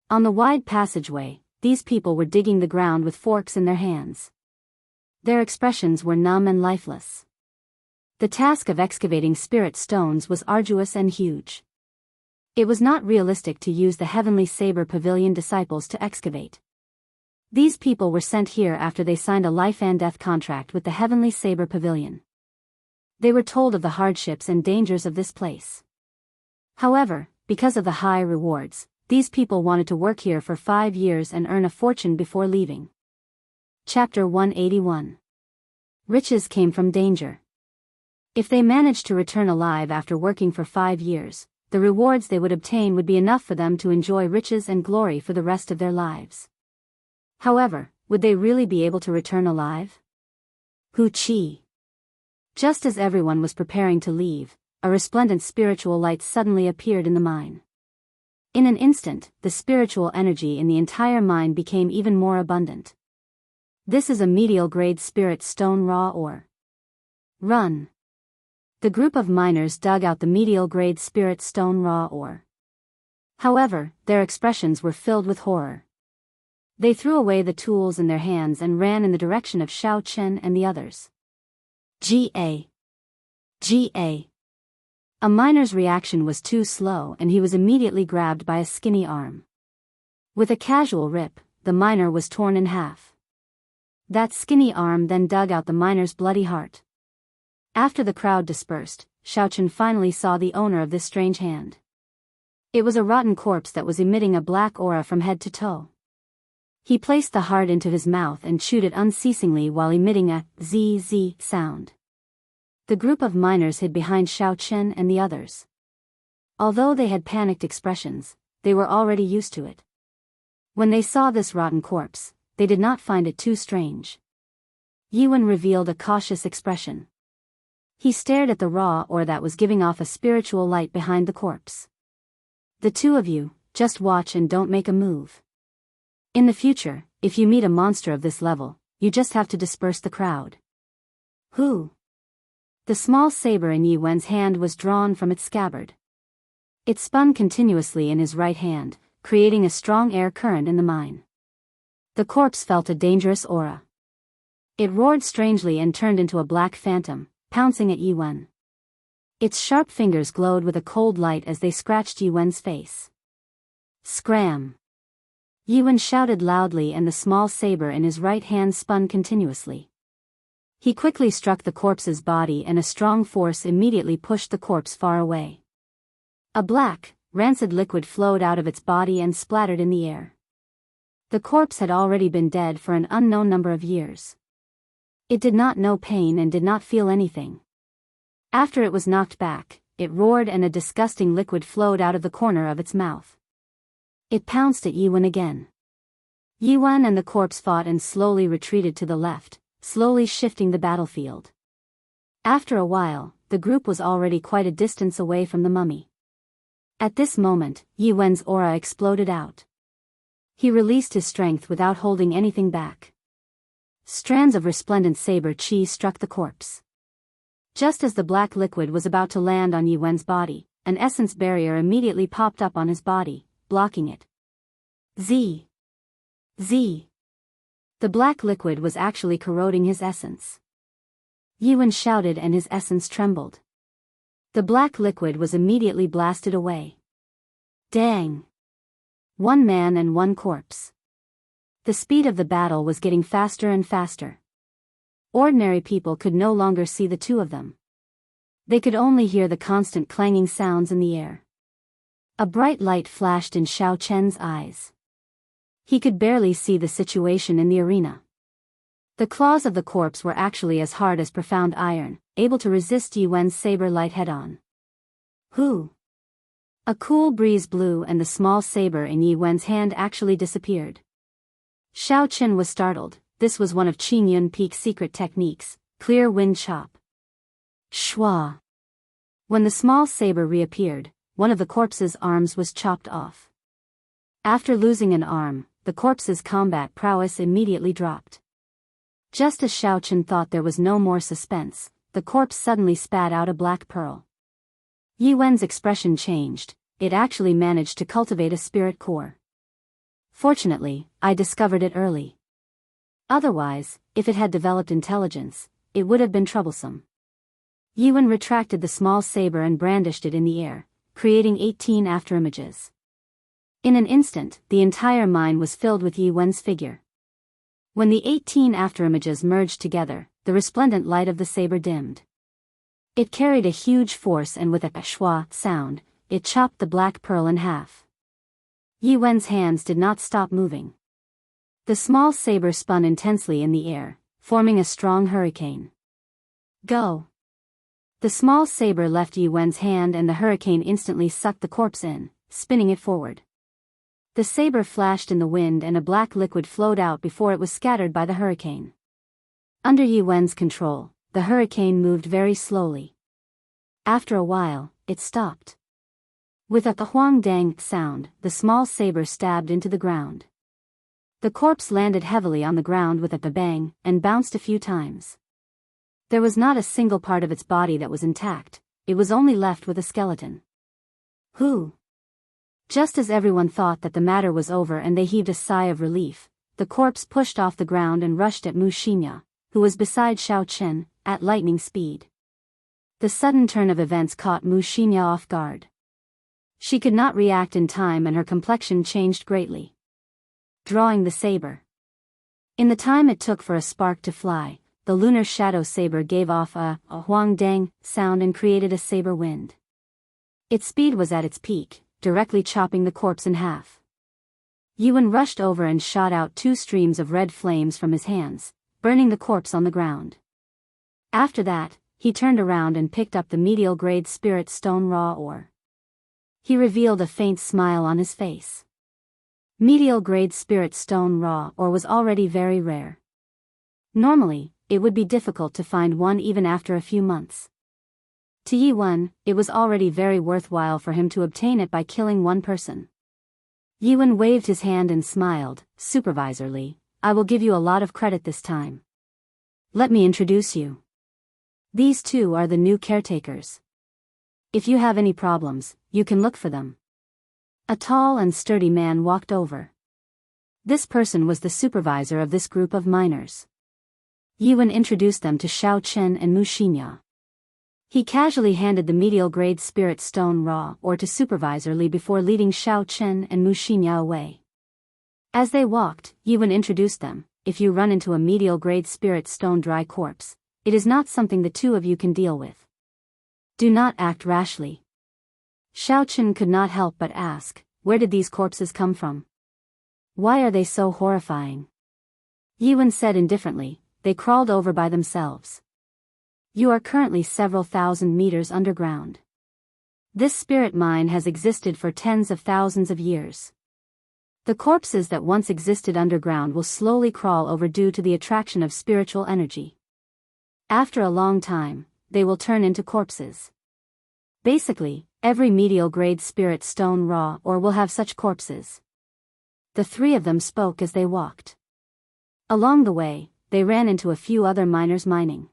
On the wide passageway, these people were digging the ground with forks in their hands. Their expressions were numb and lifeless. The task of excavating spirit stones was arduous and huge. It was not realistic to use the Heavenly Saber Pavilion disciples to excavate. These people were sent here after they signed a life and death contract with the Heavenly Saber Pavilion. They were told of the hardships and dangers of this place. However, because of the high rewards, these people wanted to work here for 5 years and earn a fortune before leaving. Chapter 181. Riches came from danger. If they managed to return alive after working for 5 years, the rewards they would obtain would be enough for them to enjoy riches and glory for the rest of their lives. However, would they really be able to return alive? Hu Qi. Just as everyone was preparing to leave, a resplendent spiritual light suddenly appeared in the mine. In an instant, the spiritual energy in the entire mine became even more abundant. This is a medial-grade spirit stone raw ore. Run! The group of miners dug out the medial-grade spirit stone raw ore. However, their expressions were filled with horror. They threw away the tools in their hands and ran in the direction of Xiao Chen and the others. G.A. G.A. A miner's reaction was too slow and he was immediately grabbed by a skinny arm. With a casual rip, the miner was torn in half. That skinny arm then dug out the miner's bloody heart. After the crowd dispersed, Xiao Chen finally saw the owner of this strange hand. It was a rotten corpse that was emitting a black aura from head to toe. He placed the heart into his mouth and chewed it unceasingly while emitting a zzz sound. The group of miners hid behind Xiao Chen and the others. Although they had panicked expressions, they were already used to it. When they saw this rotten corpse, they did not find it too strange. Yuan revealed a cautious expression. He stared at the raw ore that was giving off a spiritual light behind the corpse. The two of you, just watch and don't make a move. In the future, if you meet a monster of this level, you just have to disperse the crowd. Who? The small saber in Yi Wen's hand was drawn from its scabbard. It spun continuously in his right hand, creating a strong air current in the mine. The corpse felt a dangerous aura. It roared strangely and turned into a black phantom, pouncing at Yi Wen. Its sharp fingers glowed with a cold light as they scratched Yi Wen's face. Scram! Yi Wen shouted loudly and the small saber in his right hand spun continuously. He quickly struck the corpse's body and a strong force immediately pushed the corpse far away. A black, rancid liquid flowed out of its body and splattered in the air. The corpse had already been dead for an unknown number of years. It did not know pain and did not feel anything. After it was knocked back, it roared and a disgusting liquid flowed out of the corner of its mouth. It pounced at Yi Wen again. Yi Wen and the corpse fought and slowly retreated to the left, slowly shifting the battlefield. After a while, the group was already quite a distance away from the mummy. At this moment, Yi Wen's aura exploded out. He released his strength without holding anything back. Strands of resplendent saber chi struck the corpse. Just as the black liquid was about to land on Yi Wen's body, an essence barrier immediately popped up on his body, blocking it. Z. The black liquid was actually corroding his essence. Yi Wen shouted and his essence trembled. The black liquid was immediately blasted away. Dang! One man and one corpse. The speed of the battle was getting faster and faster. Ordinary people could no longer see the two of them. They could only hear the constant clanging sounds in the air. A bright light flashed in Xiao Chen's eyes. He could barely see the situation in the arena. The claws of the corpse were actually as hard as profound iron, able to resist Yi Wen's saber light head-on. Who? A cool breeze blew and the small saber in Yi Wen's hand actually disappeared. Xiao Chen was startled. This was one of Qing Yun Peak's secret techniques, clear wind chop. Shwa! When the small saber reappeared, one of the corpse's arms was chopped off. After losing an arm, the corpse's combat prowess immediately dropped. Just as Xiao Chen thought there was no more suspense, the corpse suddenly spat out a black pearl. Yi Wen's expression changed. It actually managed to cultivate a spirit core. Fortunately, I discovered it early. Otherwise, if it had developed intelligence, it would have been troublesome. Yi Wen retracted the small saber and brandished it in the air, creating 18 afterimages. In an instant, the entire mine was filled with Yi Wen's figure. When the 18 afterimages merged together, the resplendent light of the saber dimmed. It carried a huge force and with a shwa sound, it chopped the black pearl in half. Yi Wen's hands did not stop moving. The small saber spun intensely in the air, forming a strong hurricane. Go! The small saber left Yi Wen's hand and the hurricane instantly sucked the corpse in, spinning it forward. The saber flashed in the wind and a black liquid flowed out before it was scattered by the hurricane. Under Yi Wen's control, the hurricane moved very slowly. After a while, it stopped. With a huang dang sound, the small saber stabbed into the ground. The corpse landed heavily on the ground with a bang and bounced a few times. There was not a single part of its body that was intact, it was only left with a skeleton. Who? Just as everyone thought that the matter was over and they heaved a sigh of relief, the corpse pushed off the ground and rushed at Wuxia, who was beside Xiao, at lightning speed. The sudden turn of events caught Wuxia off guard. She could not react in time and her complexion changed greatly. Drawing the saber. In the time it took for a spark to fly, the lunar shadow saber gave off a huang-dang sound and created a saber wind. Its speed was at its peak, directly chopping the corpse in half. Yuan rushed over and shot out 2 streams of red flames from his hands, burning the corpse on the ground. After that, he turned around and picked up the medial-grade spirit stone raw ore. He revealed a faint smile on his face. Medial-grade spirit stone raw ore was already very rare. Normally, it would be difficult to find one even after a few months. To Yuan, it was already very worthwhile for him to obtain it by killing one person. Yuan waved his hand and smiled, supervisorly, I will give you a lot of credit this time. Let me introduce you. These 2 are the new caretakers. If you have any problems, you can look for them. A tall and sturdy man walked over. This person was the supervisor of this group of miners. Yuan introduced them to Xiao and Wuxia. He casually handed the medial-grade spirit stone raw ore to Supervisor Li before leading Xiao and Wuxia away. As they walked, Yuan introduced them, if you run into a medial-grade spirit stone dry corpse, it is not something the 2 of you can deal with. Do not act rashly. Xiao could not help but ask, where did these corpses come from? Why are they so horrifying? Yuan said indifferently, they crawled over by themselves. You are currently several thousand meters underground. This spirit mine has existed for tens of thousands of years. The corpses that once existed underground will slowly crawl over due to the attraction of spiritual energy. After a long time, they will turn into corpses. Basically, every medial-grade spirit stone raw ore will have such corpses. The 3 of them spoke as they walked. Along the way, they ran into a few other miners mining.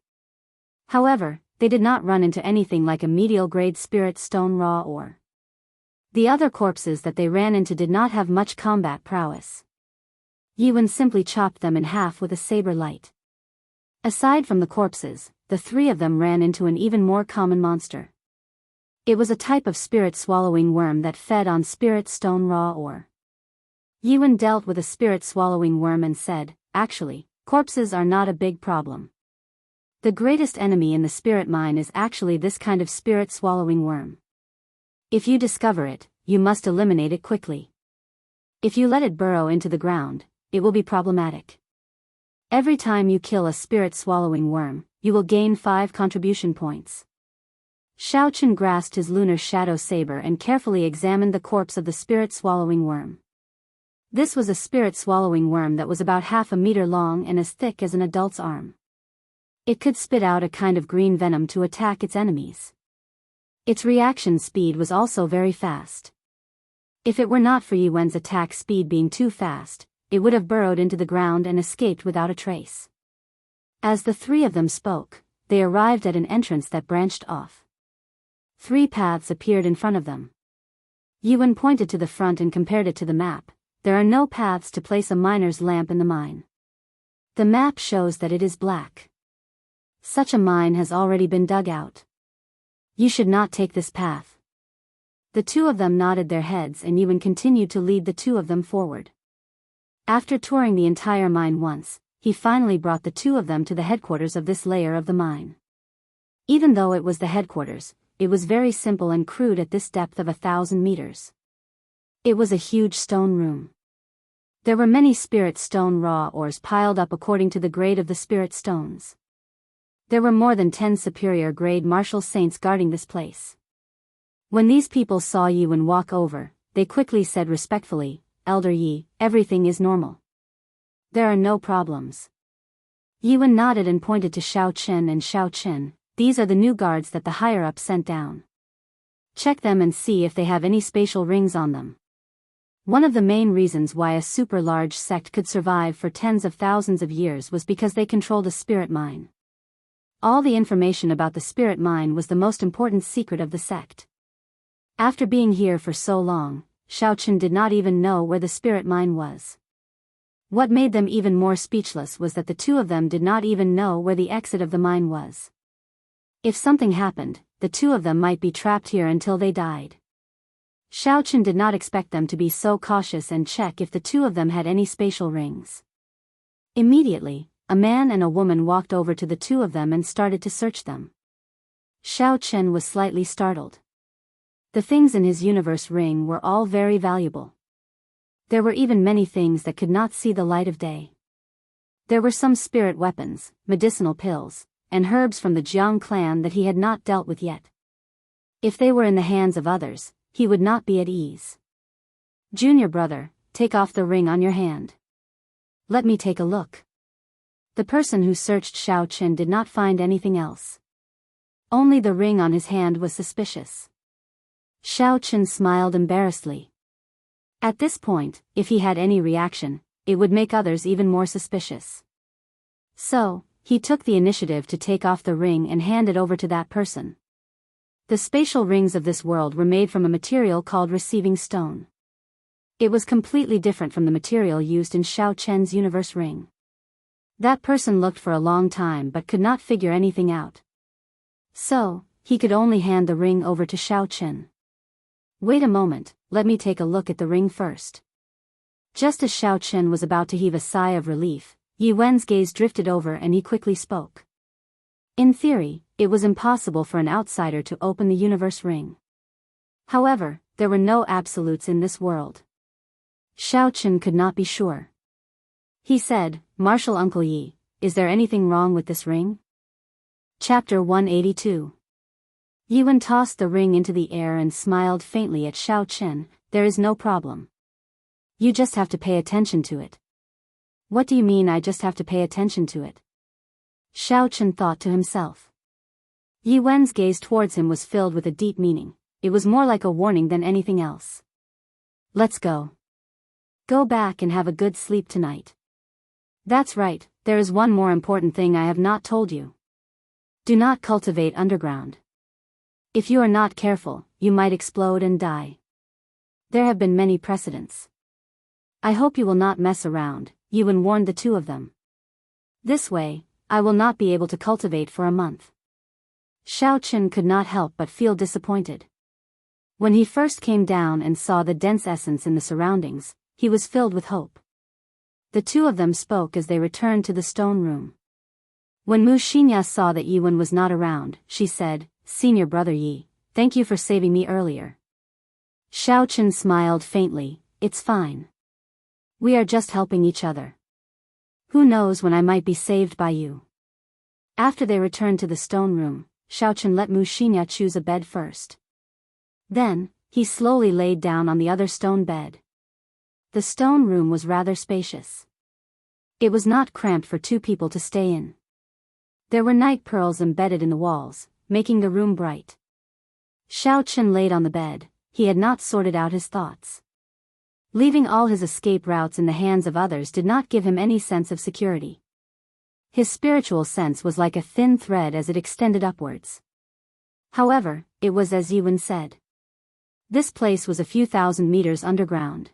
However, they did not run into anything like a medial-grade spirit stone raw ore. The other corpses that they ran into did not have much combat prowess. Yuan simply chopped them in half with a saber light. Aside from the corpses, the 3 of them ran into an even more common monster. It was a type of spirit-swallowing worm that fed on spirit stone raw ore. Yuan dealt with a spirit-swallowing worm and said, actually, corpses are not a big problem. The greatest enemy in the spirit mine is actually this kind of spirit-swallowing worm. If you discover it, you must eliminate it quickly. If you let it burrow into the ground, it will be problematic. Every time you kill a spirit-swallowing worm, you will gain 5 contribution points. Xiao grasped his lunar shadow saber and carefully examined the corpse of the spirit-swallowing worm. This was a spirit-swallowing worm that was about half a meter long and as thick as an adult's arm. It could spit out a kind of green venom to attack its enemies. Its reaction speed was also very fast. If it were not for Yuan's attack speed being too fast, it would have burrowed into the ground and escaped without a trace. As the 3 of them spoke, they arrived at an entrance that branched off. 3 paths appeared in front of them. Yuan pointed to the front and compared it to the map. There are no paths to place a miner's lamp in the mine. The map shows that it is black. Such a mine has already been dug out. You should not take this path. The 2 of them nodded their heads and Yuan continued to lead the 2 of them forward. After touring the entire mine once, he finally brought the 2 of them to the headquarters of this layer of the mine. Even though it was the headquarters, it was very simple and crude at this depth of 1,000 meters. It was a huge stone room. There were many spirit stone raw ores piled up according to the grade of the spirit stones. There were more than 10 superior grade martial saints guarding this place. When these people saw Yuan walk over, they quickly said respectfully, Elder Yi, everything is normal. There are no problems. Yuan nodded and pointed to Xiao and Xiao. These are the new guards that the higher-ups sent down. Check them and see if they have any spatial rings on them. One of the main reasons why a super-large sect could survive for tens of thousands of years was because they controlled a spirit mine. All the information about the spirit mine was the most important secret of the sect. After being here for so long, Xiao did not even know where the spirit mine was. What made them even more speechless was that the two of them did not even know where the exit of the mine was. If something happened, the two of them might be trapped here until they died. Xiaochen did not expect them to be so cautious and check if the two of them had any spatial rings. Immediately, a man and a woman walked over to the two of them and started to search them. Xiaochen was slightly startled. The things in his universe ring were all very valuable. There were even many things that could not see the light of day. There were some spirit weapons, medicinal pills, and herbs from the Jiang clan that he had not dealt with yet. If they were in the hands of others, he would not be at ease. Junior brother, take off the ring on your hand. Let me take a look. The person who searched Xiaochen did not find anything else. Only the ring on his hand was suspicious. Xiaochen smiled embarrassedly. At this point, if he had any reaction, it would make others even more suspicious. So, he took the initiative to take off the ring and hand it over to that person. The spatial rings of this world were made from a material called receiving stone. It was completely different from the material used in Xiaochen's universe ring. That person looked for a long time but could not figure anything out. So, he could only hand the ring over to Xiaochen. Wait a moment, let me take a look at the ring first. Just as Xiaochen was about to heave a sigh of relief, Yi Wen's gaze drifted over and he quickly spoke. In theory, it was impossible for an outsider to open the universe ring. However, there were no absolutes in this world. Xiaochen could not be sure. He said, Martial Uncle Yi, is there anything wrong with this ring? Chapter 182. Yi Wen tossed the ring into the air and smiled faintly at Xiaochen. There is no problem. You just have to pay attention to it. What do you mean I just have to pay attention to it? Xiaochen thought to himself. Yi Wen's gaze towards him was filled with a deep meaning. It was more like a warning than anything else. Let's go. Go back and have a good sleep tonight. That's right, there is one more important thing I have not told you. Do not cultivate underground. If you are not careful, you might explode and die. There have been many precedents. I hope you will not mess around, Yi Wen warned the two of them. This way, I will not be able to cultivate for a month. Xiaochen could not help but feel disappointed. When he first came down and saw the dense essence in the surroundings, he was filled with hope. The two of them spoke as they returned to the stone room. When Mu Xinya saw that Yi Wen was not around, she said, Senior brother Yi, thank you for saving me earlier. Xiaochen smiled faintly, it's fine. We are just helping each other. Who knows when I might be saved by you. After they returned to the stone room, Xiaochen let Mu Xinya choose a bed first. Then, he slowly laid down on the other stone bed. The stone room was rather spacious. It was not cramped for two people to stay in. There were night pearls embedded in the walls, making the room bright. Xiaochen laid on the bed. He had not sorted out his thoughts. Leaving all his escape routes in the hands of others did not give him any sense of security. His spiritual sense was like a thin thread as it extended upwards. However, it was as Yi Wen said. This place was a few thousand meters underground.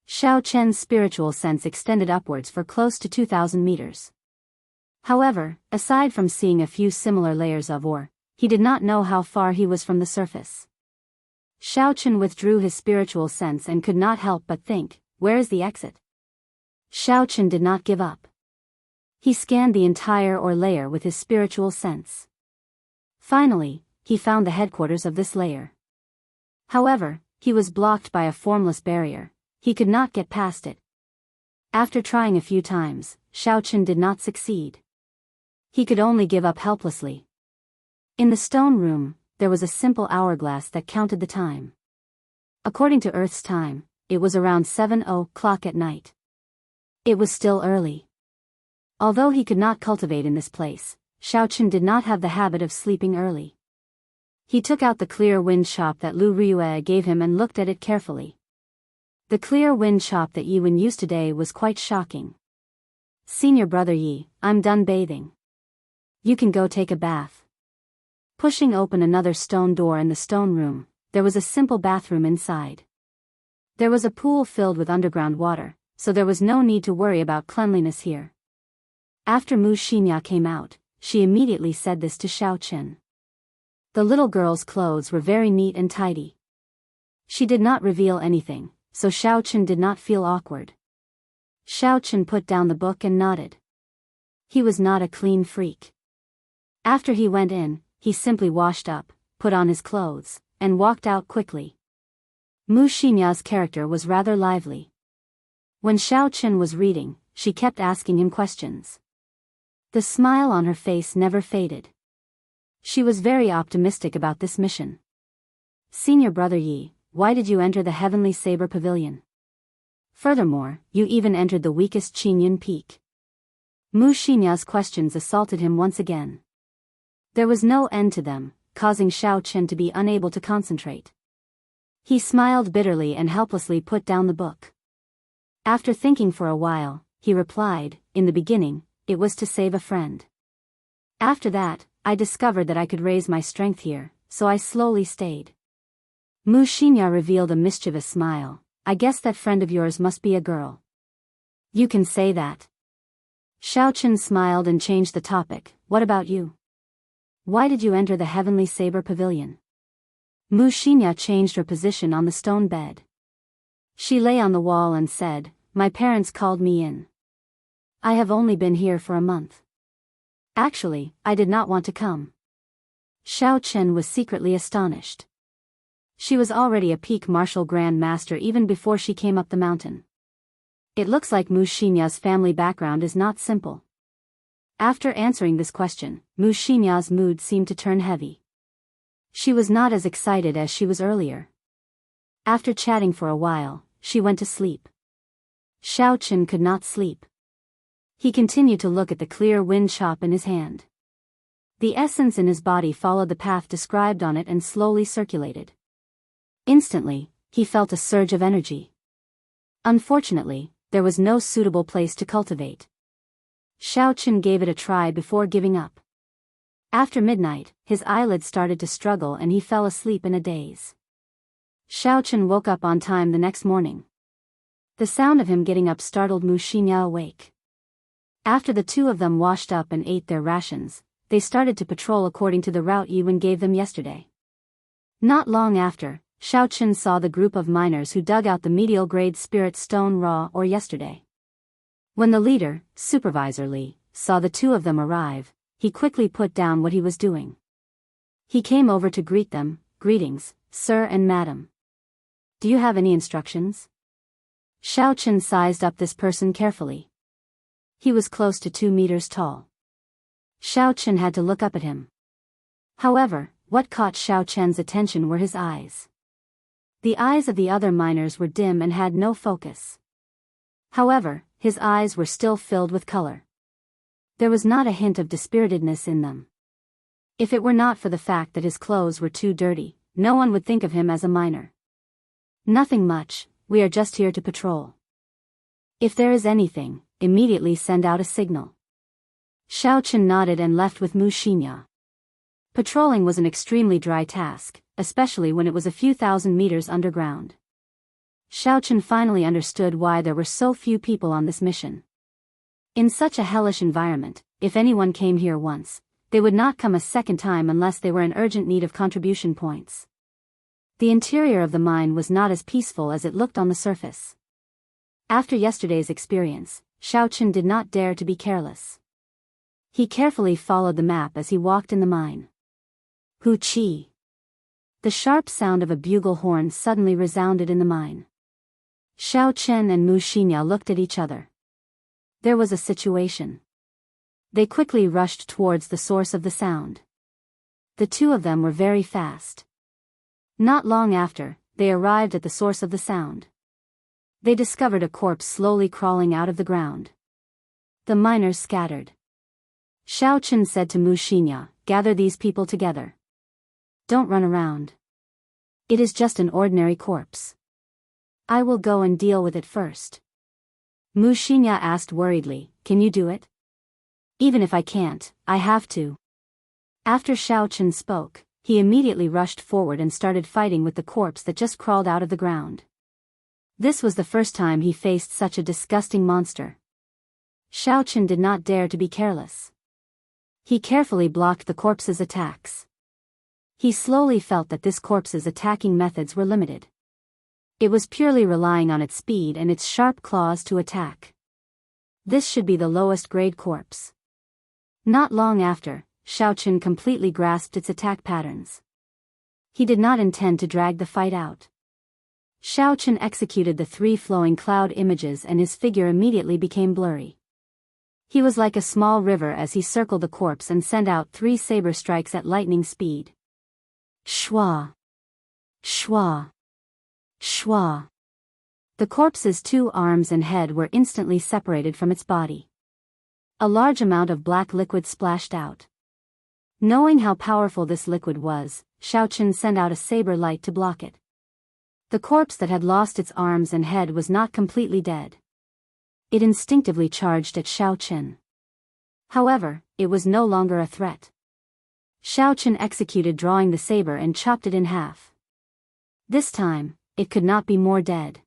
Xiaochen's spiritual sense extended upwards for close to 2,000 meters. However, aside from seeing a few similar layers of ore, he did not know how far he was from the surface. Xiaochen withdrew his spiritual sense and could not help but think, where is the exit? Xiaochen did not give up. He scanned the entire ore layer with his spiritual sense. Finally, he found the headquarters of this layer. However, he was blocked by a formless barrier. He could not get past it. After trying a few times, Xiaochen did not succeed. He could only give up helplessly. In the stone room, there was a simple hourglass that counted the time. According to Earth's time, it was around 7:00 at night. It was still early. Although he could not cultivate in this place, Xiaochen did not have the habit of sleeping early. He took out the clear wind chop that Lu Ryue gave him and looked at it carefully. The clear wind chop that Yi Wen used today was quite shocking. Senior brother Yi, I'm done bathing. You can go take a bath. Pushing open another stone door in the stone room, there was a simple bathroom inside. There was a pool filled with underground water, so there was no need to worry about cleanliness here. After Mu Xianxia came out, she immediately said this to Xiao Chen. The little girl's clothes were very neat and tidy. She did not reveal anything, so Xiao Chen did not feel awkward. Xiao Chen put down the book and nodded. He was not a clean freak. After he went in, he simply washed up, put on his clothes, and walked out quickly. Mu Xianxia's character was rather lively. When Xiao Chen was reading, she kept asking him questions. The smile on her face never faded. She was very optimistic about this mission. Senior Brother Yi, why did you enter the Heavenly Saber Pavilion? Furthermore, you even entered the weakest Qingyun Peak. Mu Xianxia's questions assaulted him once again. There was no end to them, causing Xiao Chen to be unable to concentrate. He smiled bitterly and helplessly put down the book. After thinking for a while, he replied, in the beginning, it was to save a friend. After that, I discovered that I could raise my strength here, so I slowly stayed. Mu Xianxia revealed a mischievous smile. I guess that friend of yours must be a girl. You can say that. Xiao Chen smiled and changed the topic. What about you? Why did you enter the Heavenly Saber Pavilion? Mu Xianxia changed her position on the stone bed. She lay on the wall and said, my parents called me in. I have only been here for a month. Actually, I did not want to come. Xiao Chen was secretly astonished. She was already a peak martial grand master even before she came up the mountain. It looks like Mu Xianxia's family background is not simple. After answering this question, Mu Xianxia's mood seemed to turn heavy. She was not as excited as she was earlier. After chatting for a while, she went to sleep. Xiao Chen could not sleep. He continued to look at the clear wind chop in his hand. The essence in his body followed the path described on it and slowly circulated. Instantly, he felt a surge of energy. Unfortunately, there was no suitable place to cultivate. Xiao Chen gave it a try before giving up. After midnight, his eyelids started to struggle and he fell asleep in a daze. Xiao Chen woke up on time the next morning. The sound of him getting up startled Mu Xianxia awake. After the two of them washed up and ate their rations, they started to patrol according to the route Yiwen gave them yesterday. Not long after, Xiao Chen saw the group of miners who dug out the medial-grade spirit stone raw ore yesterday. When the leader, Supervisor Li, saw the two of them arrive, he quickly put down what he was doing. He came over to greet them. Greetings, sir and madam. Do you have any instructions? Xiao Chen sized up this person carefully. He was close to 2 meters tall. Xiao Chen had to look up at him. However, what caught Xiao Chen's attention were his eyes. The eyes of the other miners were dim and had no focus. However, his eyes were still filled with color. There was not a hint of dispiritedness in them. If it were not for the fact that his clothes were too dirty, no one would think of him as a miner. Nothing much, we are just here to patrol. If there is anything, immediately send out a signal. Xiao Chen nodded and left with Mu Xianxia. Patrolling was an extremely dry task, especially when it was a few thousand meters underground. Xiao Chen finally understood why there were so few people on this mission. In such a hellish environment, if anyone came here once, they would not come a second time unless they were in urgent need of contribution points. The interior of the mine was not as peaceful as it looked on the surface. After yesterday's experience, Xiao Chen did not dare to be careless. He carefully followed the map as he walked in the mine. Hu Qi. The sharp sound of a bugle horn suddenly resounded in the mine. Xiao Chen and Mu Xianxia looked at each other. There was a situation. They quickly rushed towards the source of the sound. The two of them were very fast. Not long after, they arrived at the source of the sound. They discovered a corpse slowly crawling out of the ground. The miners scattered. Xiao Chen said to Mu Xianxia, gather these people together. Don't run around. It is just an ordinary corpse. I will go and deal with it first. Mu Xianxia asked worriedly, can you do it? Even if I can't, I have to. After Xiao Chen spoke, he immediately rushed forward and started fighting with the corpse that just crawled out of the ground. This was the first time he faced such a disgusting monster. Xiaochen did not dare to be careless. He carefully blocked the corpse's attacks. He slowly felt that this corpse's attacking methods were limited. It was purely relying on its speed and its sharp claws to attack. This should be the lowest grade corpse. Not long after, Xiaochen completely grasped its attack patterns. He did not intend to drag the fight out. Xiaochen executed the 3 flowing cloud images and his figure immediately became blurry. He was like a small river as he circled the corpse and sent out 3 saber strikes at lightning speed. Shwa! Shwa! Shwa! The corpse's 2 arms and head were instantly separated from its body. A large amount of black liquid splashed out. Knowing how powerful this liquid was, Xiaochen sent out a saber light to block it. The corpse that had lost its arms and head was not completely dead. It instinctively charged at Xiaochen. However, it was no longer a threat. Xiaochen executed drawing the saber and chopped it in half. This time, it could not be more dead.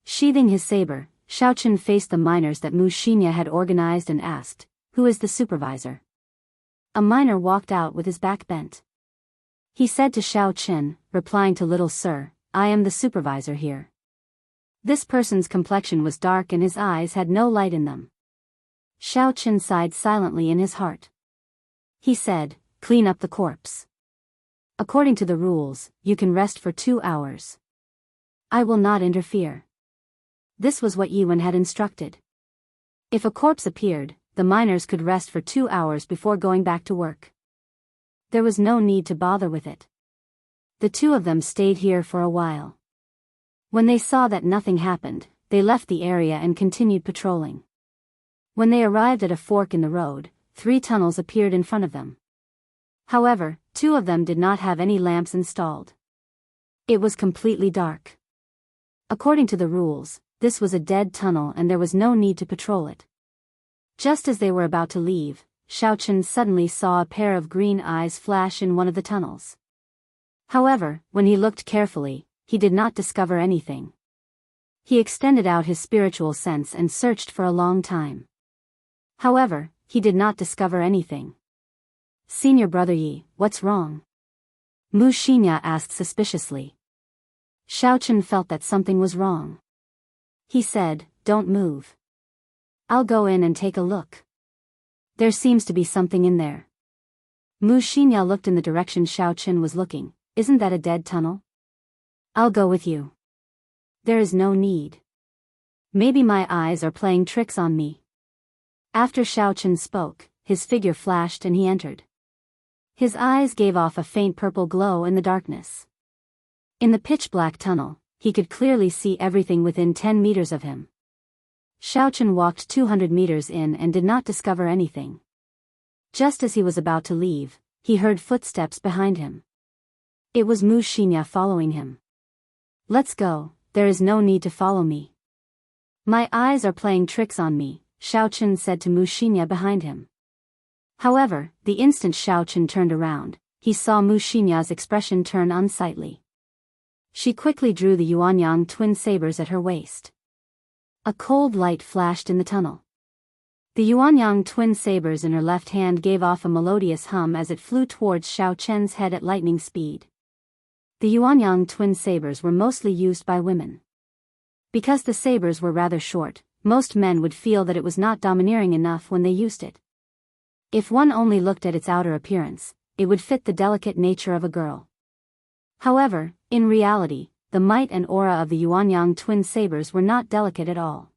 Sheathing his saber, Xiaochen faced the miners that Wuxia had organized and asked, "Who is the supervisor?" A miner walked out with his back bent. He said to Xiaochen, replying to "Little sir, I am the supervisor here." This person's complexion was dark and his eyes had no light in them. Xiaochen sighed silently in his heart. He said, "Clean up the corpse. According to the rules, you can rest for 2 hours. I will not interfere." This was what Yuan had instructed. If a corpse appeared, the miners could rest for 2 hours before going back to work. There was no need to bother with it. The 2 of them stayed here for a while. When they saw that nothing happened, they left the area and continued patrolling. When they arrived at a fork in the road, 3 tunnels appeared in front of them. However, 2 of them did not have any lamps installed. It was completely dark. According to the rules, this was a dead tunnel and there was no need to patrol it. Just as they were about to leave, Xiaochen suddenly saw a pair of green eyes flash in one of the tunnels. However, when he looked carefully, he did not discover anything. He extended out his spiritual sense and searched for a long time. However, he did not discover anything. "Senior brother Yi, what's wrong?" Wuxia asked suspiciously. Xiaochen felt that something was wrong. He said, "Don't move. I'll go in and take a look. There seems to be something in there." Wuxia looked in the direction Xiaochen was looking. "Isn't that a dead tunnel?" "I'll go with you." "There is no need. Maybe my eyes are playing tricks on me." After Xiaochen spoke, his figure flashed and he entered. His eyes gave off a faint purple glow in the darkness. In the pitch-black tunnel, he could clearly see everything within 10 meters of him. Xiaochen walked 200 meters in and did not discover anything. Just as he was about to leave, he heard footsteps behind him. It was Wuxia following him. "Let's go, there is no need to follow me." "My eyes are playing tricks on me," Xiaochen said to Wuxia behind him. However, the instant Xiaochen turned around, he saw Wuxia's expression turn unsightly. She quickly drew the Yuanyang twin sabers at her waist. A cold light flashed in the tunnel. The Yuanyang twin sabers in her left hand gave off a melodious hum as it flew towards Xiaochen's head at lightning speed. The Yuanyang twin sabers were mostly used by women. Because the sabers were rather short, most men would feel that it was not domineering enough when they used it. If one only looked at its outer appearance, it would fit the delicate nature of a girl. However, in reality, the might and aura of the Yuanyang twin sabers were not delicate at all.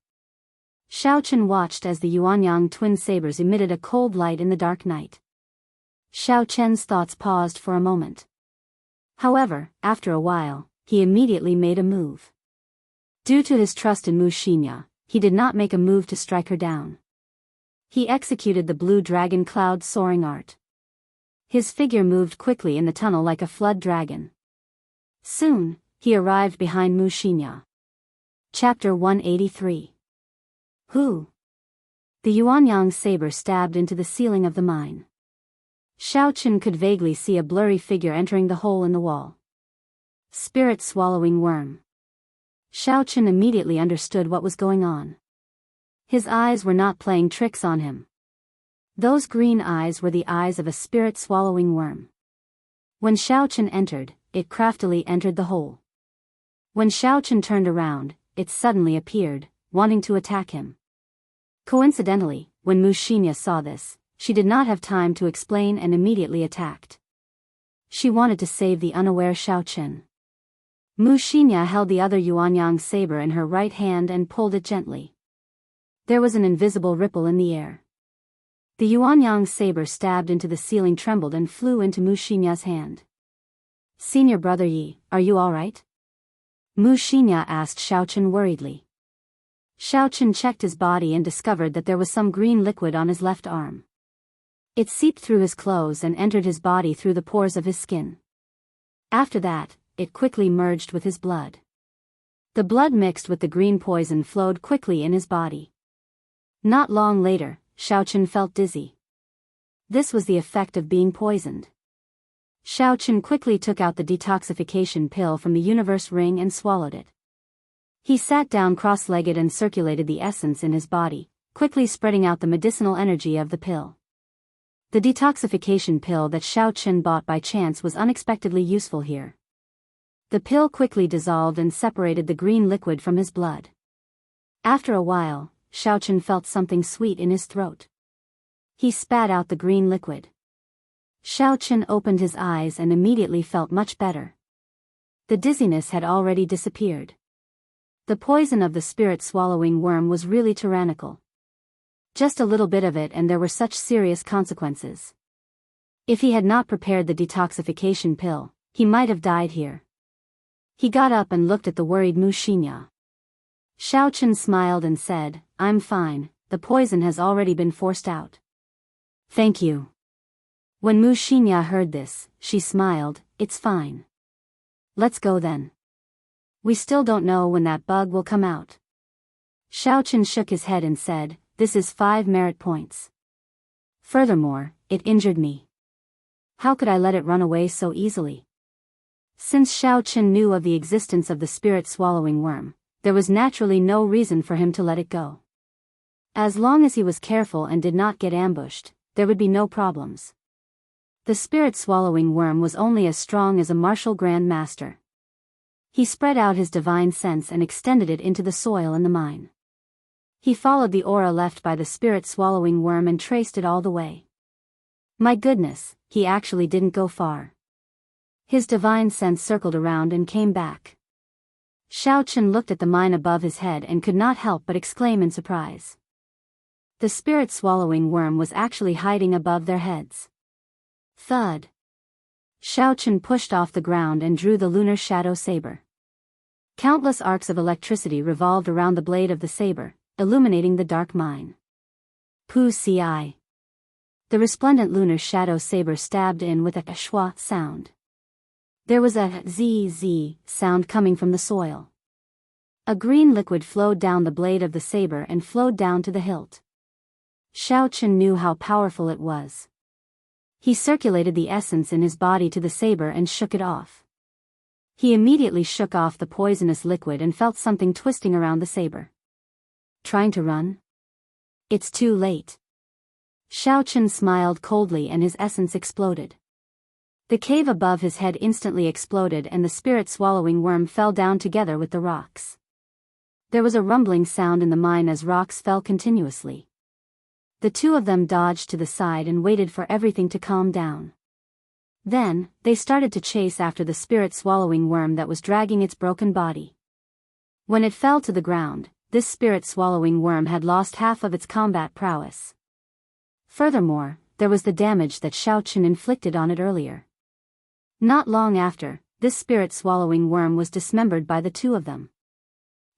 Xiaochen watched as the Yuanyang twin sabers emitted a cold light in the dark night. Xiaochen's thoughts paused for a moment. However, after a while, he immediately made a move. Due to his trust in Wuxia, he did not make a move to strike her down. He executed the blue dragon cloud soaring art. His figure moved quickly in the tunnel like a flood dragon. Soon, he arrived behind Wuxia. Chapter 183. Who? The Yuanyang saber stabbed into the ceiling of the mine. Xiaochen could vaguely see a blurry figure entering the hole in the wall. Spirit swallowing worm. Xiaochen immediately understood what was going on. His eyes were not playing tricks on him. Those green eyes were the eyes of a spirit-swallowing worm. When Xiaochen entered, it craftily entered the hole. When Xiaochen turned around, it suddenly appeared, wanting to attack him. Coincidentally, when Wuxia saw this, she did not have time to explain and immediately attacked. She wanted to save the unaware Xiaochen. Wuxia held the other Yuanyang saber in her right hand and pulled it gently. There was an invisible ripple in the air. The Yuanyang saber stabbed into the ceiling, trembled and flew into Wuxia's hand. "Senior brother Yi, are you all right?" Wuxia asked Xiaochen worriedly. Xiaochen checked his body and discovered that there was some green liquid on his left arm. It seeped through his clothes and entered his body through the pores of his skin. After that, it quickly merged with his blood. The blood mixed with the green poison flowed quickly in his body. Not long later, Xiaochen felt dizzy. This was the effect of being poisoned. Xiaochen quickly took out the detoxification pill from the universe ring and swallowed it. He sat down cross-legged and circulated the essence in his body, quickly spreading out the medicinal energy of the pill. The detoxification pill that Xiaochen bought by chance was unexpectedly useful here. The pill quickly dissolved and separated the green liquid from his blood. After a while, Xiaochen felt something sweet in his throat. He spat out the green liquid. Xiaochen opened his eyes and immediately felt much better. The dizziness had already disappeared. The poison of the spirit-swallowing worm was really tyrannical. Just a little bit of it and there were such serious consequences. If he had not prepared the detoxification pill, he might have died here. He got up and looked at the worried Wuxia. Xiaochen smiled and said, "I'm fine, the poison has already been forced out." "Thank you." When Wuxia heard this, she smiled, "It's fine. Let's go then. We still don't know when that bug will come out." Xiaochen shook his head and said, "This is 5 merit points. Furthermore, it injured me. How could I let it run away so easily?" Since Xiaochen knew of the existence of the spirit-swallowing worm, there was naturally no reason for him to let it go. As long as he was careful and did not get ambushed, there would be no problems. The spirit-swallowing worm was only as strong as a martial grand master. He spread out his divine sense and extended it into the soil in the mine. He followed the aura left by the spirit-swallowing worm and traced it all the way. My goodness, he actually didn't go far. His divine sense circled around and came back. Xiaochen looked at the mine above his head and could not help but exclaim in surprise. The spirit-swallowing worm was actually hiding above their heads. Thud. Xiaochen pushed off the ground and drew the lunar shadow saber. Countless arcs of electricity revolved around the blade of the saber, illuminating the dark mine. Pu ci. The resplendent lunar shadow saber stabbed in with a schwa sound. There was a zzz sound coming from the soil. A green liquid flowed down the blade of the saber and flowed down to the hilt. Xiaochen knew how powerful it was. He circulated the essence in his body to the saber and shook it off. He immediately shook off the poisonous liquid and felt something twisting around the saber. Trying to run? It's too late. Xiaochen smiled coldly and his essence exploded. The cave above his head instantly exploded and the spirit-swallowing worm fell down together with the rocks. There was a rumbling sound in the mine as rocks fell continuously. The two of them dodged to the side and waited for everything to calm down. Then, they started to chase after the spirit-swallowing worm that was dragging its broken body. When it fell to the ground, this spirit-swallowing worm had lost half of its combat prowess. Furthermore, there was the damage that Xiaochen inflicted on it earlier. Not long after, this spirit-swallowing worm was dismembered by the two of them.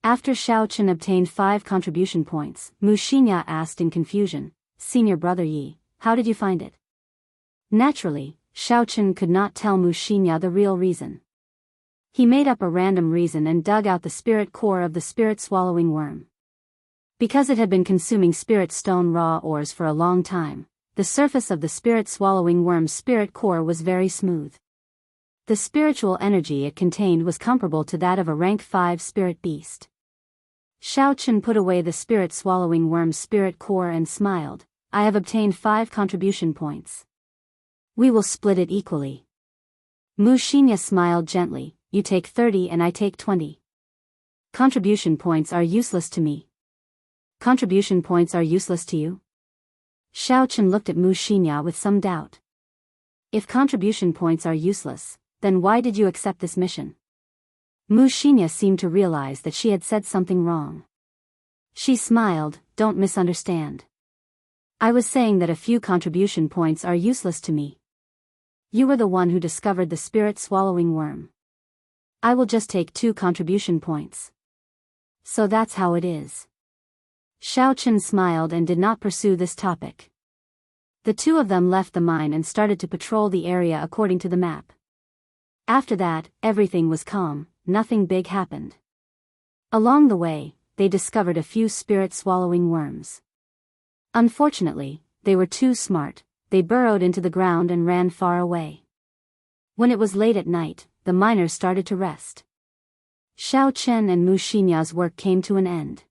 After Xiaochen obtained 5 contribution points, Wuxia asked in confusion, "Senior brother Yi, how did you find it?" Naturally, Xiaochen could not tell Wuxia the real reason. He made up a random reason and dug out the spirit core of the spirit-swallowing worm. Because it had been consuming spirit stone raw ores for a long time, the surface of the spirit-swallowing worm's spirit core was very smooth. The spiritual energy it contained was comparable to that of a rank 5 spirit beast. Xiaochen put away the spirit-swallowing worm's spirit core and smiled. I have obtained 5 contribution points. We will split it equally. Wuxia smiled gently. You take 30 and I take 20. Contribution points are useless to me. Contribution points are useless to you? Xiaochen looked at Wuxia with some doubt. If contribution points are useless, then why did you accept this mission? Wuxia seemed to realize that she had said something wrong. She smiled, don't misunderstand. I was saying that a few contribution points are useless to me. You were the one who discovered the spirit-swallowing worm. I will just take 2 contribution points. So that's how it is. Xiaochen smiled and did not pursue this topic. The two of them left the mine and started to patrol the area according to the map. After that, everything was calm, nothing big happened. Along the way, they discovered a few spirit-swallowing worms. Unfortunately, they were too smart, they burrowed into the ground and ran far away. When it was late at night, the miners started to rest. Xiaochen and Wuxia's work came to an end.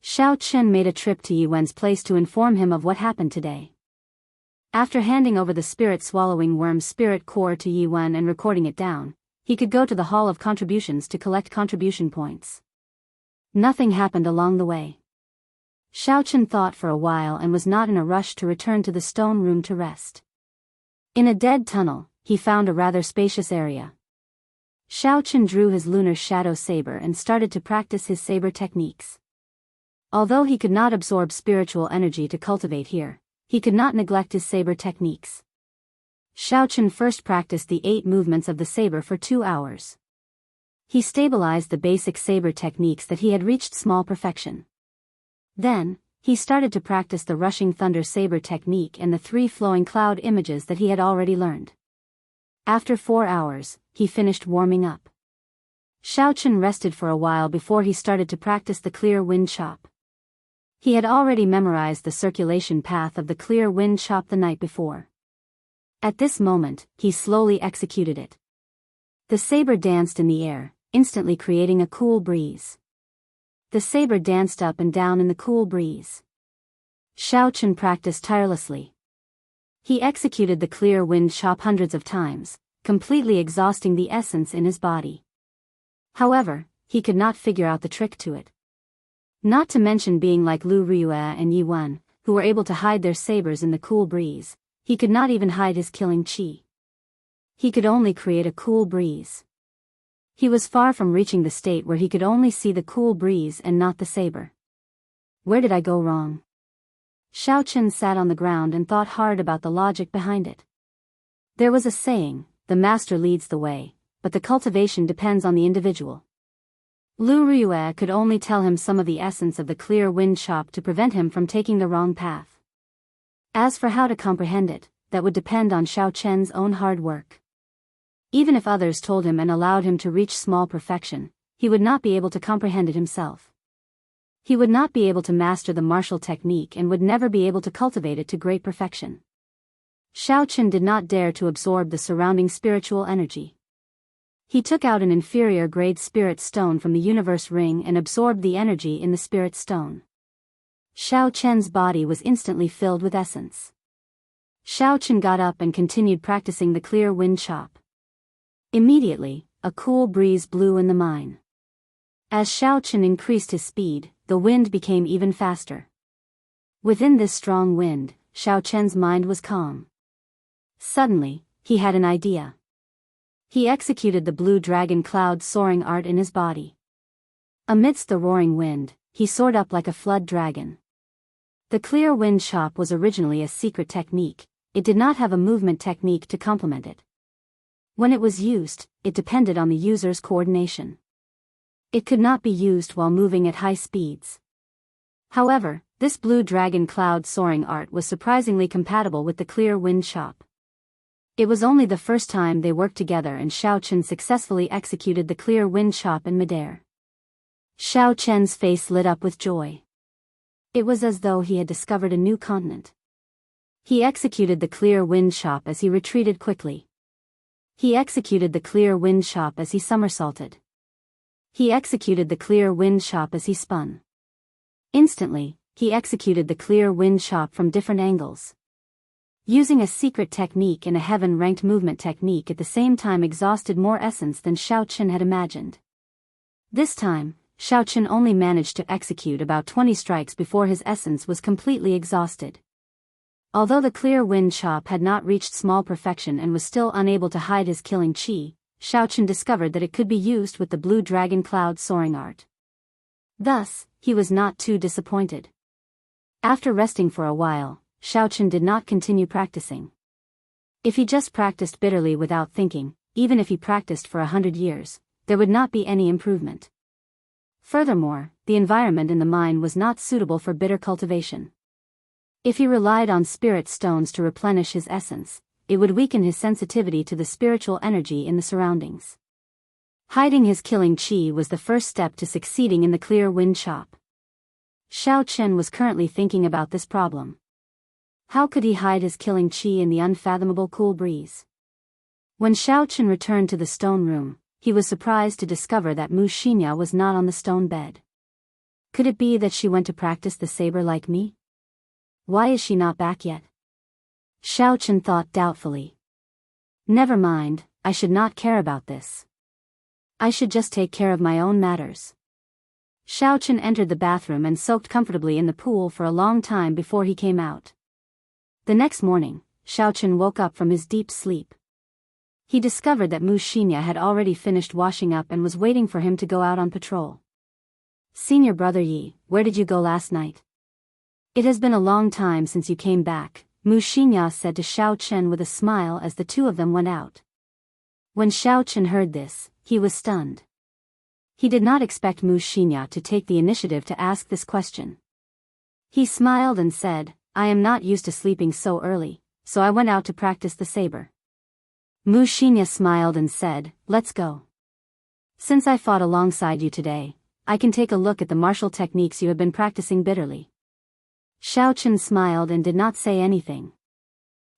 Xiaochen made a trip to Yuan's place to inform him of what happened today. After handing over the spirit-swallowing worm's spirit core to Yuan and recording it down, he could go to the Hall of Contributions to collect contribution points. Nothing happened along the way. Xiaochen thought for a while and was not in a rush to return to the stone room to rest. In a dead tunnel, he found a rather spacious area. Xiaochen drew his lunar shadow saber and started to practice his saber techniques. Although he could not absorb spiritual energy to cultivate here, he could not neglect his saber techniques. Xiaochen first practiced the 8 movements of the saber for 2 hours. He stabilized the basic saber techniques that he had reached small perfection. Then, he started to practice the rushing thunder saber technique and the 3 flowing cloud images that he had already learned. After 4 hours, he finished warming up. Xiaochen rested for a while before he started to practice the clear wind chop. He had already memorized the circulation path of the clear wind chop the night before. At this moment, he slowly executed it. The saber danced in the air, instantly creating a cool breeze. The saber danced up and down in the cool breeze. Xiaochen practiced tirelessly. He executed the clear wind chop hundreds of times, completely exhausting the essence in his body. However, he could not figure out the trick to it. Not to mention being like Lu Riyue and Yuan, who were able to hide their sabers in the cool breeze, he could not even hide his killing chi. He could only create a cool breeze. He was far from reaching the state where he could only see the cool breeze and not the saber. Where did I go wrong? Xiaochen sat on the ground and thought hard about the logic behind it. There was a saying, the master leads the way, but the cultivation depends on the individual. Lu Riyue could only tell him some of the essence of the clear wind chop to prevent him from taking the wrong path. As for how to comprehend it, that would depend on Xiaochen's own hard work. Even if others told him and allowed him to reach small perfection, he would not be able to comprehend it himself. He would not be able to master the martial technique and would never be able to cultivate it to great perfection. Xiaochen did not dare to absorb the surrounding spiritual energy. He took out an inferior grade spirit stone from the universe ring and absorbed the energy in the spirit stone. Xiaochen's body was instantly filled with essence. Xiaochen got up and continued practicing the clear wind chop. Immediately, a cool breeze blew in the mine. As Xiaochen increased his speed, the wind became even faster. Within this strong wind, Xiaochen's mind was calm. Suddenly, he had an idea. He executed the blue dragon cloud soaring art in his body. Amidst the roaring wind, he soared up like a flood dragon. The clear wind chop was originally a secret technique, it did not have a movement technique to complement it. When it was used, it depended on the user's coordination. It could not be used while moving at high speeds. However, this blue dragon cloud soaring art was surprisingly compatible with the clear wind chop. It was only the first time they worked together and Xiaochen successfully executed the clear wind chop in midair. Xiaochen's face lit up with joy. It was as though he had discovered a new continent. He executed the clear wind chop as he retreated quickly. He executed the clear wind chop as he somersaulted. He executed the clear wind chop as he spun. Instantly, he executed the clear wind chop from different angles. Using a secret technique and a heaven-ranked movement technique at the same time exhausted more essence than Xiaochen had imagined. This time, Xiaochen only managed to execute about 20 strikes before his essence was completely exhausted. Although the clear wind chop had not reached small perfection and was still unable to hide his killing chi, Xiaochen discovered that it could be used with the blue dragon cloud soaring art. Thus, he was not too disappointed. After resting for a while, Xiaochen did not continue practicing. If he just practiced bitterly without thinking, even if he practiced for 100 years, there would not be any improvement. Furthermore, the environment in the mine was not suitable for bitter cultivation. If he relied on spirit stones to replenish his essence, it would weaken his sensitivity to the spiritual energy in the surroundings. Hiding his killing chi was the first step to succeeding in the clear wind chop. Xiaochen was currently thinking about this problem. How could he hide his killing chi in the unfathomable cool breeze? When Xiaochen returned to the stone room, he was surprised to discover that Mu Xinya was not on the stone bed. Could it be that she went to practice the saber like me? Why is she not back yet? Xiaochen thought doubtfully. Never mind, I should not care about this. I should just take care of my own matters. Xiaochen entered the bathroom and soaked comfortably in the pool for a long time before he came out. The next morning, Xiaochen woke up from his deep sleep. He discovered that Mu Xinya had already finished washing up and was waiting for him to go out on patrol. Senior brother Yi, where did you go last night? It has been a long time since you came back, Mu Xinya said to Xiaochen with a smile as the two of them went out. When Xiaochen heard this, he was stunned. He did not expect Mu Xinya to take the initiative to ask this question. He smiled and said, I am not used to sleeping so early, so I went out to practice the saber. Mu Xinya smiled and said, let's go. Since I fought alongside you today, I can take a look at the martial techniques you have been practicing bitterly. Xiaochen smiled and did not say anything.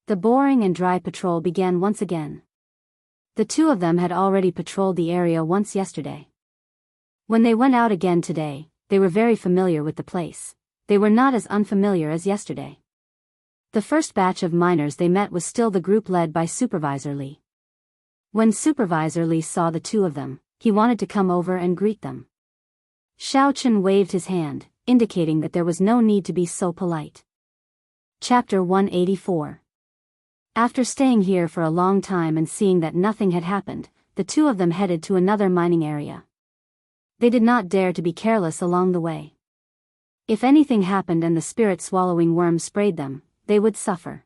The boring and dry patrol began once again. The two of them had already patrolled the area once yesterday. When they went out again today, they were very familiar with the place. They were not as unfamiliar as yesterday. The first batch of miners they met was still the group led by Supervisor Li. When Supervisor Li saw the two of them, he wanted to come over and greet them. Xiaochen waved his hand, indicating that there was no need to be so polite. Chapter 184. After staying here for a long time and seeing that nothing had happened, the two of them headed to another mining area. They did not dare to be careless along the way. If anything happened and the spirit-swallowing worm sprayed them, they would suffer.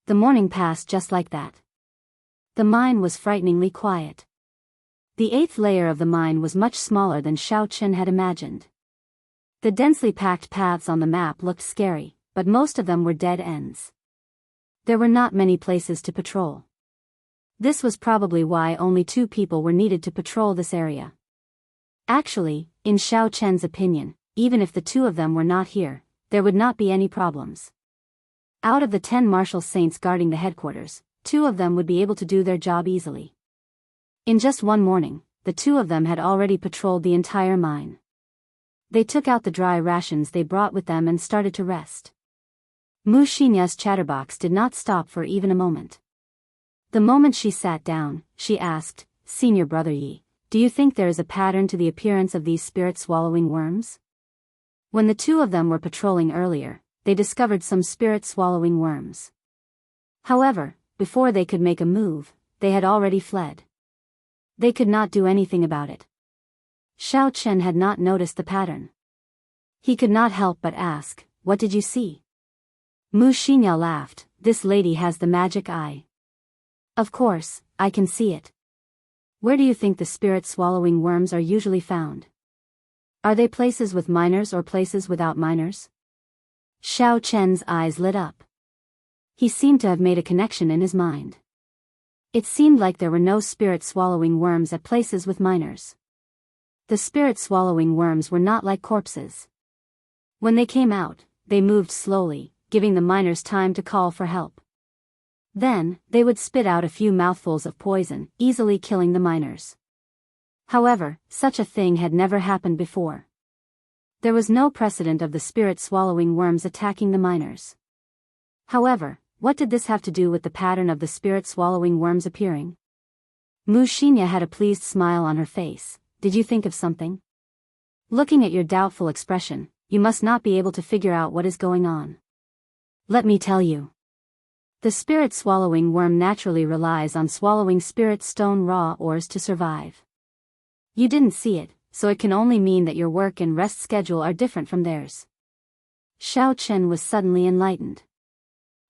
The morning passed just like that. The mine was frighteningly quiet. The 8th layer of the mine was much smaller than Xiaochen had imagined. The densely packed paths on the map looked scary, but most of them were dead ends. There were not many places to patrol. This was probably why only 2 people were needed to patrol this area. Actually, in Xiaochen's opinion, even if the 2 of them were not here, there would not be any problems. Out of the 10 martial saints guarding the headquarters, 2 of them would be able to do their job easily. In just one morning, the 2 of them had already patrolled the entire mine. They took out the dry rations they brought with them and started to rest. Mu Xinya's chatterbox did not stop for even a moment. The moment she sat down, she asked, Senior brother Yi, do you think there is a pattern to the appearance of these spirit-swallowing worms? When the 2 of them were patrolling earlier, they discovered some spirit-swallowing worms. However, before they could make a move, they had already fled. They could not do anything about it. Xiaochen had not noticed the pattern. He could not help but ask, what did you see? Mu Xinya laughed, this lady has the magic eye. Of course, I can see it. Where do you think the spirit-swallowing worms are usually found? Are they places with miners or places without miners? Xiaochen's eyes lit up. He seemed to have made a connection in his mind. It seemed like there were no spirit-swallowing worms at places with miners. The spirit-swallowing worms were not like corpses. When they came out, they moved slowly, giving the miners time to call for help. Then, they would spit out a few mouthfuls of poison, easily killing the miners. However, such a thing had never happened before. There was no precedent of the spirit-swallowing worms attacking the miners. However, what did this have to do with the pattern of the spirit-swallowing worms appearing? Wuxia had a pleased smile on her face. Did you think of something? Looking at your doubtful expression, you must not be able to figure out what is going on. Let me tell you. The spirit-swallowing worm naturally relies on swallowing spirit stone raw ores to survive. You didn't see it, so it can only mean that your work and rest schedule are different from theirs. Xiao Chen was suddenly enlightened.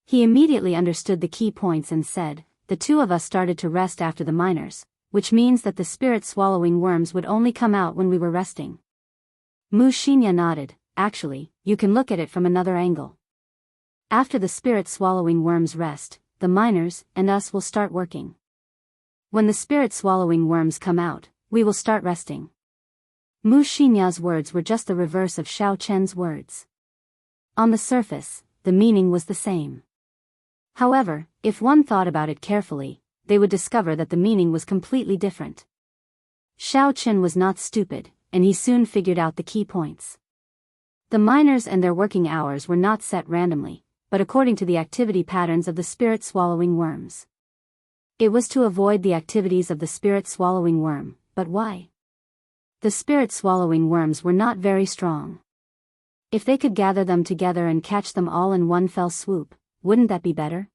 He immediately understood the key points and said, the two of us started to rest after the miners, which means that the spirit-swallowing worms would only come out when we were resting. Wuxia nodded. Actually, you can look at it from another angle. After the spirit-swallowing worms rest, the miners and us will start working. When the spirit-swallowing worms come out, we will start resting. Wuxia's words were just the reverse of Xiao Chen's words. On the surface, the meaning was the same. However, if one thought about it carefully, they would discover that the meaning was completely different. Xiao Chen was not stupid, and he soon figured out the key points. The miners and their working hours were not set randomly, but according to the activity patterns of the spirit-swallowing worms. It was to avoid the activities of the spirit-swallowing worm, but why? The spirit-swallowing worms were not very strong. If they could gather them together and catch them all in one fell swoop, wouldn't that be better?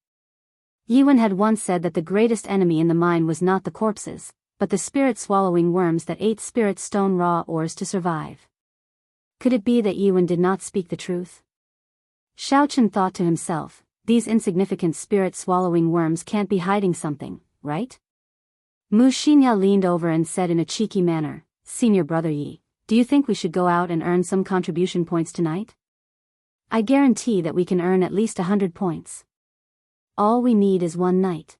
Yiwen had once said that the greatest enemy in the mine was not the corpses, but the spirit-swallowing worms that ate spirit stone raw ores to survive. Could it be that Yiwen did not speak the truth? Xiao Chen thought to himself, these insignificant spirit-swallowing worms can't be hiding something, right? Wuxia leaned over and said in a cheeky manner, Senior Brother Yi, do you think we should go out and earn some contribution points tonight? I guarantee that we can earn at least 100 points. All we need is one night.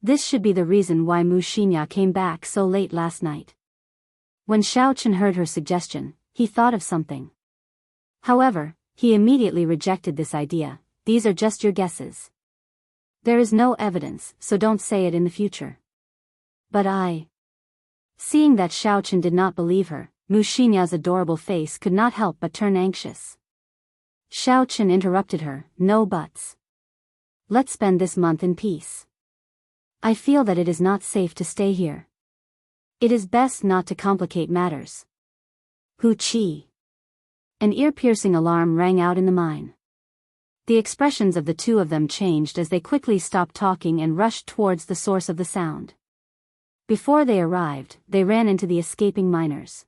This should be the reason why Wuxia came back so late last night. When Xiao Chen heard her suggestion, he thought of something. However, he immediately rejected this idea. These are just your guesses. There is no evidence, so don't say it in the future. But Seeing that Xiao Chen did not believe her, Wuxia's adorable face could not help but turn anxious. Xiao Chen interrupted her, no buts. Let's spend this month in peace. I feel that it is not safe to stay here. It is best not to complicate matters. Hu Qi. An ear-piercing alarm rang out in the mine. The expressions of the two of them changed as they quickly stopped talking and rushed towards the source of the sound. Before they arrived, they ran into the escaping miners.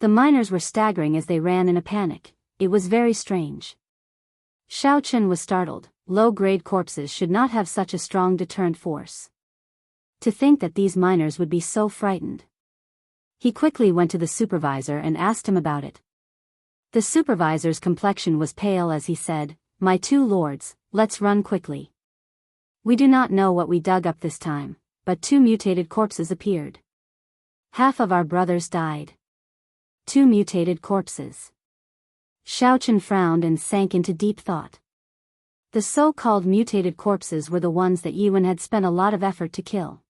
The miners were staggering as they ran in a panic. It was very strange. Xiao Chen was startled. Low-grade corpses should not have such a strong deterrent force. To think that these miners would be so frightened. He quickly went to the supervisor and asked him about it. The supervisor's complexion was pale as he said, My two lords, let's run quickly. We do not know what we dug up this time, but 2 mutated corpses appeared. Half of our brothers died. 2 mutated corpses. Xiao Chen frowned and sank into deep thought. The so-called mutated corpses were the ones that Yiwen had spent a lot of effort to kill.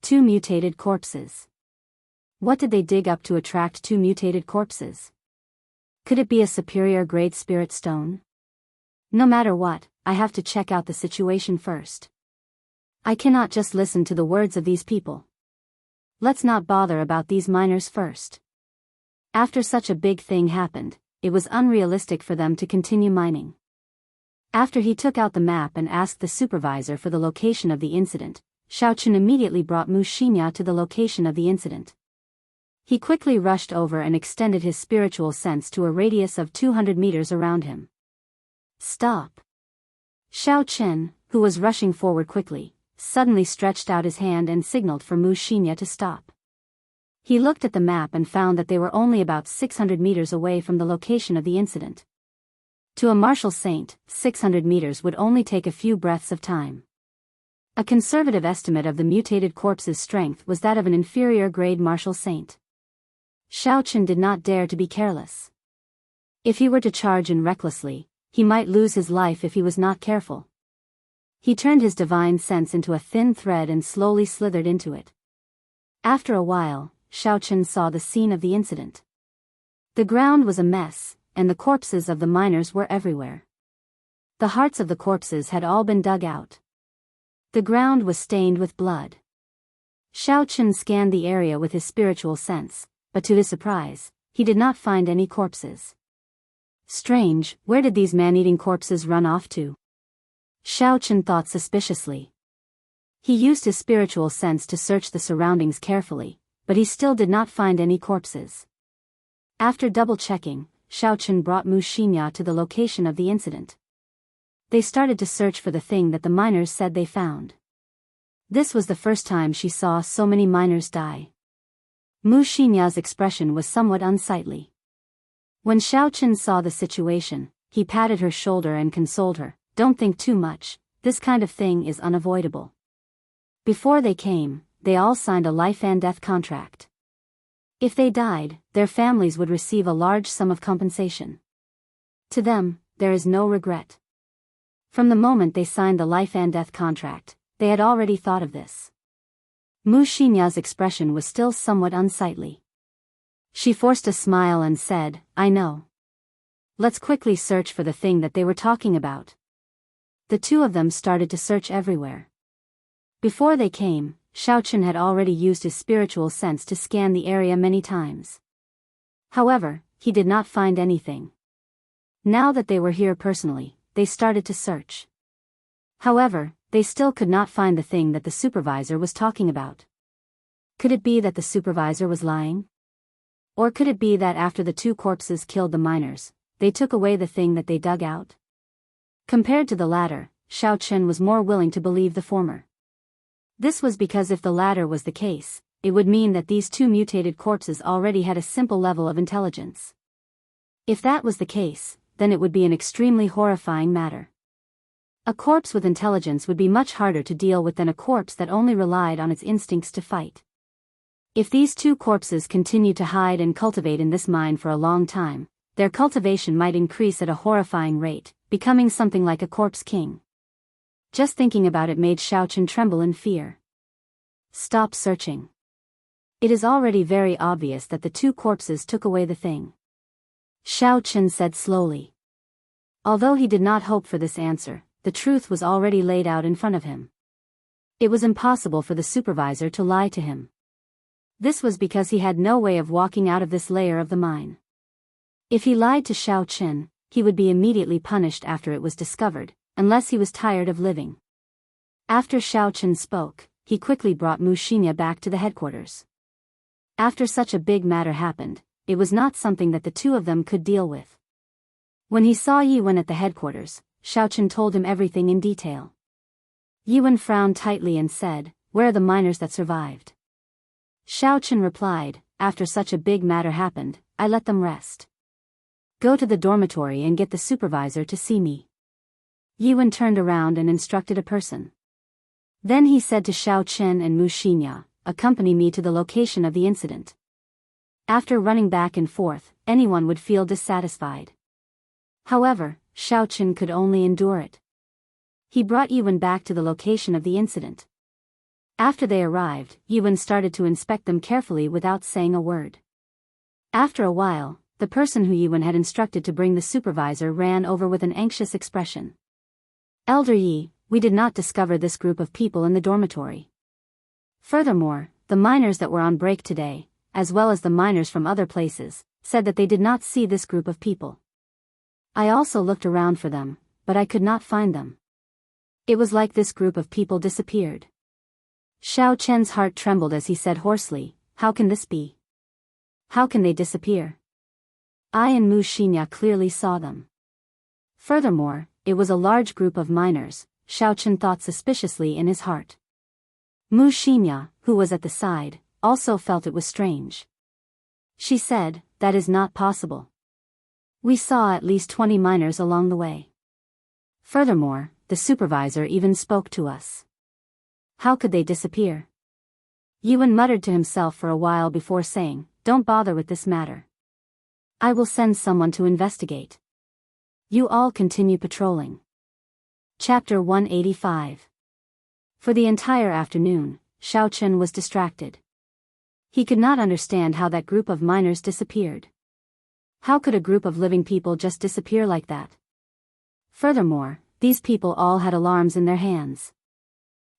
2 mutated corpses. What did they dig up to attract 2 mutated corpses? Could it be a superior grade spirit stone? No matter what, I have to check out the situation first. I cannot just listen to the words of these people. Let's not bother about these miners first. After such a big thing happened, it was unrealistic for them to continue mining. After he took out the map and asked the supervisor for the location of the incident, Xiao Chen immediately brought Wuxia to the location of the incident. He quickly rushed over and extended his spiritual sense to a radius of 200 meters around him. Stop! Xiao Chen, who was rushing forward quickly, suddenly stretched out his hand and signaled for Wuxia to stop. He looked at the map and found that they were only about 600 meters away from the location of the incident. To a martial saint, 600 meters would only take a few breaths of time. A conservative estimate of the mutated corpse's strength was that of an inferior grade martial saint. Xiao Chen did not dare to be careless. If he were to charge in recklessly, he might lose his life if he was not careful. He turned his divine sense into a thin thread and slowly slithered into it. After a while, Xiaochen saw the scene of the incident. The ground was a mess, and the corpses of the miners were everywhere. The hearts of the corpses had all been dug out. The ground was stained with blood. Xiaochen scanned the area with his spiritual sense, but to his surprise, he did not find any corpses. Strange, where did these man-eating corpses run off to? Xiaochen thought suspiciously. He used his spiritual sense to search the surroundings carefully, but he still did not find any corpses. After double-checking, Xiaochen brought Wuxia to the location of the incident. They started to search for the thing that the miners said they found. This was the first time she saw so many miners die. Wuxia's expression was somewhat unsightly. When Xiaochen saw the situation, he patted her shoulder and consoled her. Don't think too much, this kind of thing is unavoidable. Before they came, they all signed a life and death contract. If they died, their families would receive a large sum of compensation. To them, there is no regret. From the moment they signed the life and death contract, they had already thought of this. Wuxia's expression was still somewhat unsightly. She forced a smile and said, I know. Let's quickly search for the thing that they were talking about. The two of them started to search everywhere. Before they came, Xiaochen had already used his spiritual sense to scan the area many times. However, he did not find anything. Now that they were here personally, they started to search. However, they still could not find the thing that the supervisor was talking about. Could it be that the supervisor was lying? Or could it be that after the two corpses killed the miners, they took away the thing that they dug out? Compared to the latter, Xiaochen was more willing to believe the former. This was because if the latter was the case, it would mean that these two mutated corpses already had a simple level of intelligence. If that was the case, then it would be an extremely horrifying matter. A corpse with intelligence would be much harder to deal with than a corpse that only relied on its instincts to fight. If these two corpses continue to hide and cultivate in this mine for a long time, their cultivation might increase at a horrifying rate, becoming something like a corpse king. Just thinking about it made Xiaochen tremble in fear. Stop searching. It is already very obvious that the two corpses took away the thing. Xiaochen said slowly. Although he did not hope for this answer, the truth was already laid out in front of him. It was impossible for the supervisor to lie to him. This was because he had no way of walking out of this layer of the mine. If he lied to Xiaochen, he would be immediately punished after it was discovered, unless he was tired of living. After Xiaochen spoke, he quickly brought Wuxia back to the headquarters. After such a big matter happened, it was not something that the two of them could deal with. When he saw Yiwen at the headquarters, Xiaochen told him everything in detail. Yiwen frowned tightly and said, "Where are the miners that survived?" Xiaochen replied, "After such a big matter happened, I let them rest. Go to the dormitory and get the supervisor to see me." Yiwen turned around and instructed a person. Then he said to Xiaochen and Wuxia, "Accompany me to the location of the incident." After running back and forth, anyone would feel dissatisfied. However, Xiaochen could only endure it. He brought Yiwen back to the location of the incident. After they arrived, Yiwen started to inspect them carefully without saying a word. After a while, the person who Yiwen had instructed to bring the supervisor ran over with an anxious expression. "Elder Yi, we did not discover this group of people in the dormitory. Furthermore, the miners that were on break today, as well as the miners from other places, said that they did not see this group of people. I also looked around for them, but I could not find them. It was like this group of people disappeared." Xiaochen's heart trembled as he said hoarsely, "How can this be? How can they disappear? I and Wuxia clearly saw them." Furthermore, it was a large group of miners, Xiaochen thought suspiciously in his heart. Wuxia, who was at the side, also felt it was strange. She said, "That is not possible. We saw at least 20 miners along the way. Furthermore, the supervisor even spoke to us. How could they disappear?" Yiwen muttered to himself for a while before saying, "Don't bother with this matter. I will send someone to investigate. You all continue patrolling." Chapter 185. For the entire afternoon, Xiao Chen was distracted. He could not understand how that group of miners disappeared. How could a group of living people just disappear like that? Furthermore, these people all had alarms in their hands.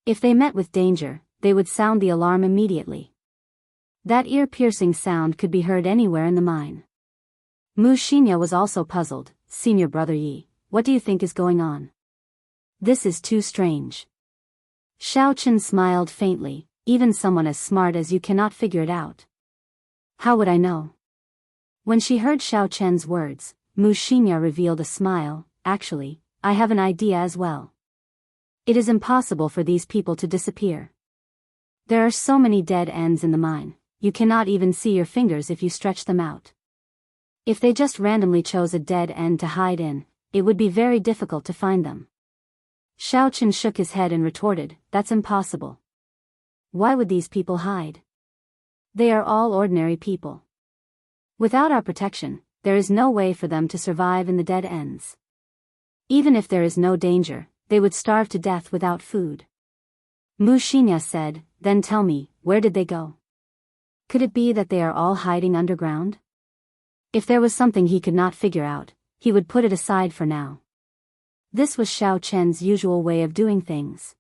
If they met with danger, they would sound the alarm immediately. That ear-piercing sound could be heard anywhere in the mine. Wuxia was also puzzled. Senior Brother Yi, what do you think is going on? This is too strange. Xiao Chen smiled faintly. Even someone as smart as you cannot figure it out. How would I know? When she heard Xiao Chen's words, Wuxia revealed a smile. Actually, I have an idea as well. It is impossible for these people to disappear. There are so many dead ends in the mine, you cannot even see your fingers if you stretch them out. If they just randomly chose a dead end to hide in, it would be very difficult to find them. Xiao Chen shook his head and retorted, that's impossible. Why would these people hide? They are all ordinary people. Without our protection, there is no way for them to survive in the dead ends. Even if there is no danger, they would starve to death without food. Wuxia said, then tell me, where did they go? Could it be that they are all hiding underground? If there was something he could not figure out, he would put it aside for now. This was Xiao Chen's usual way of doing things.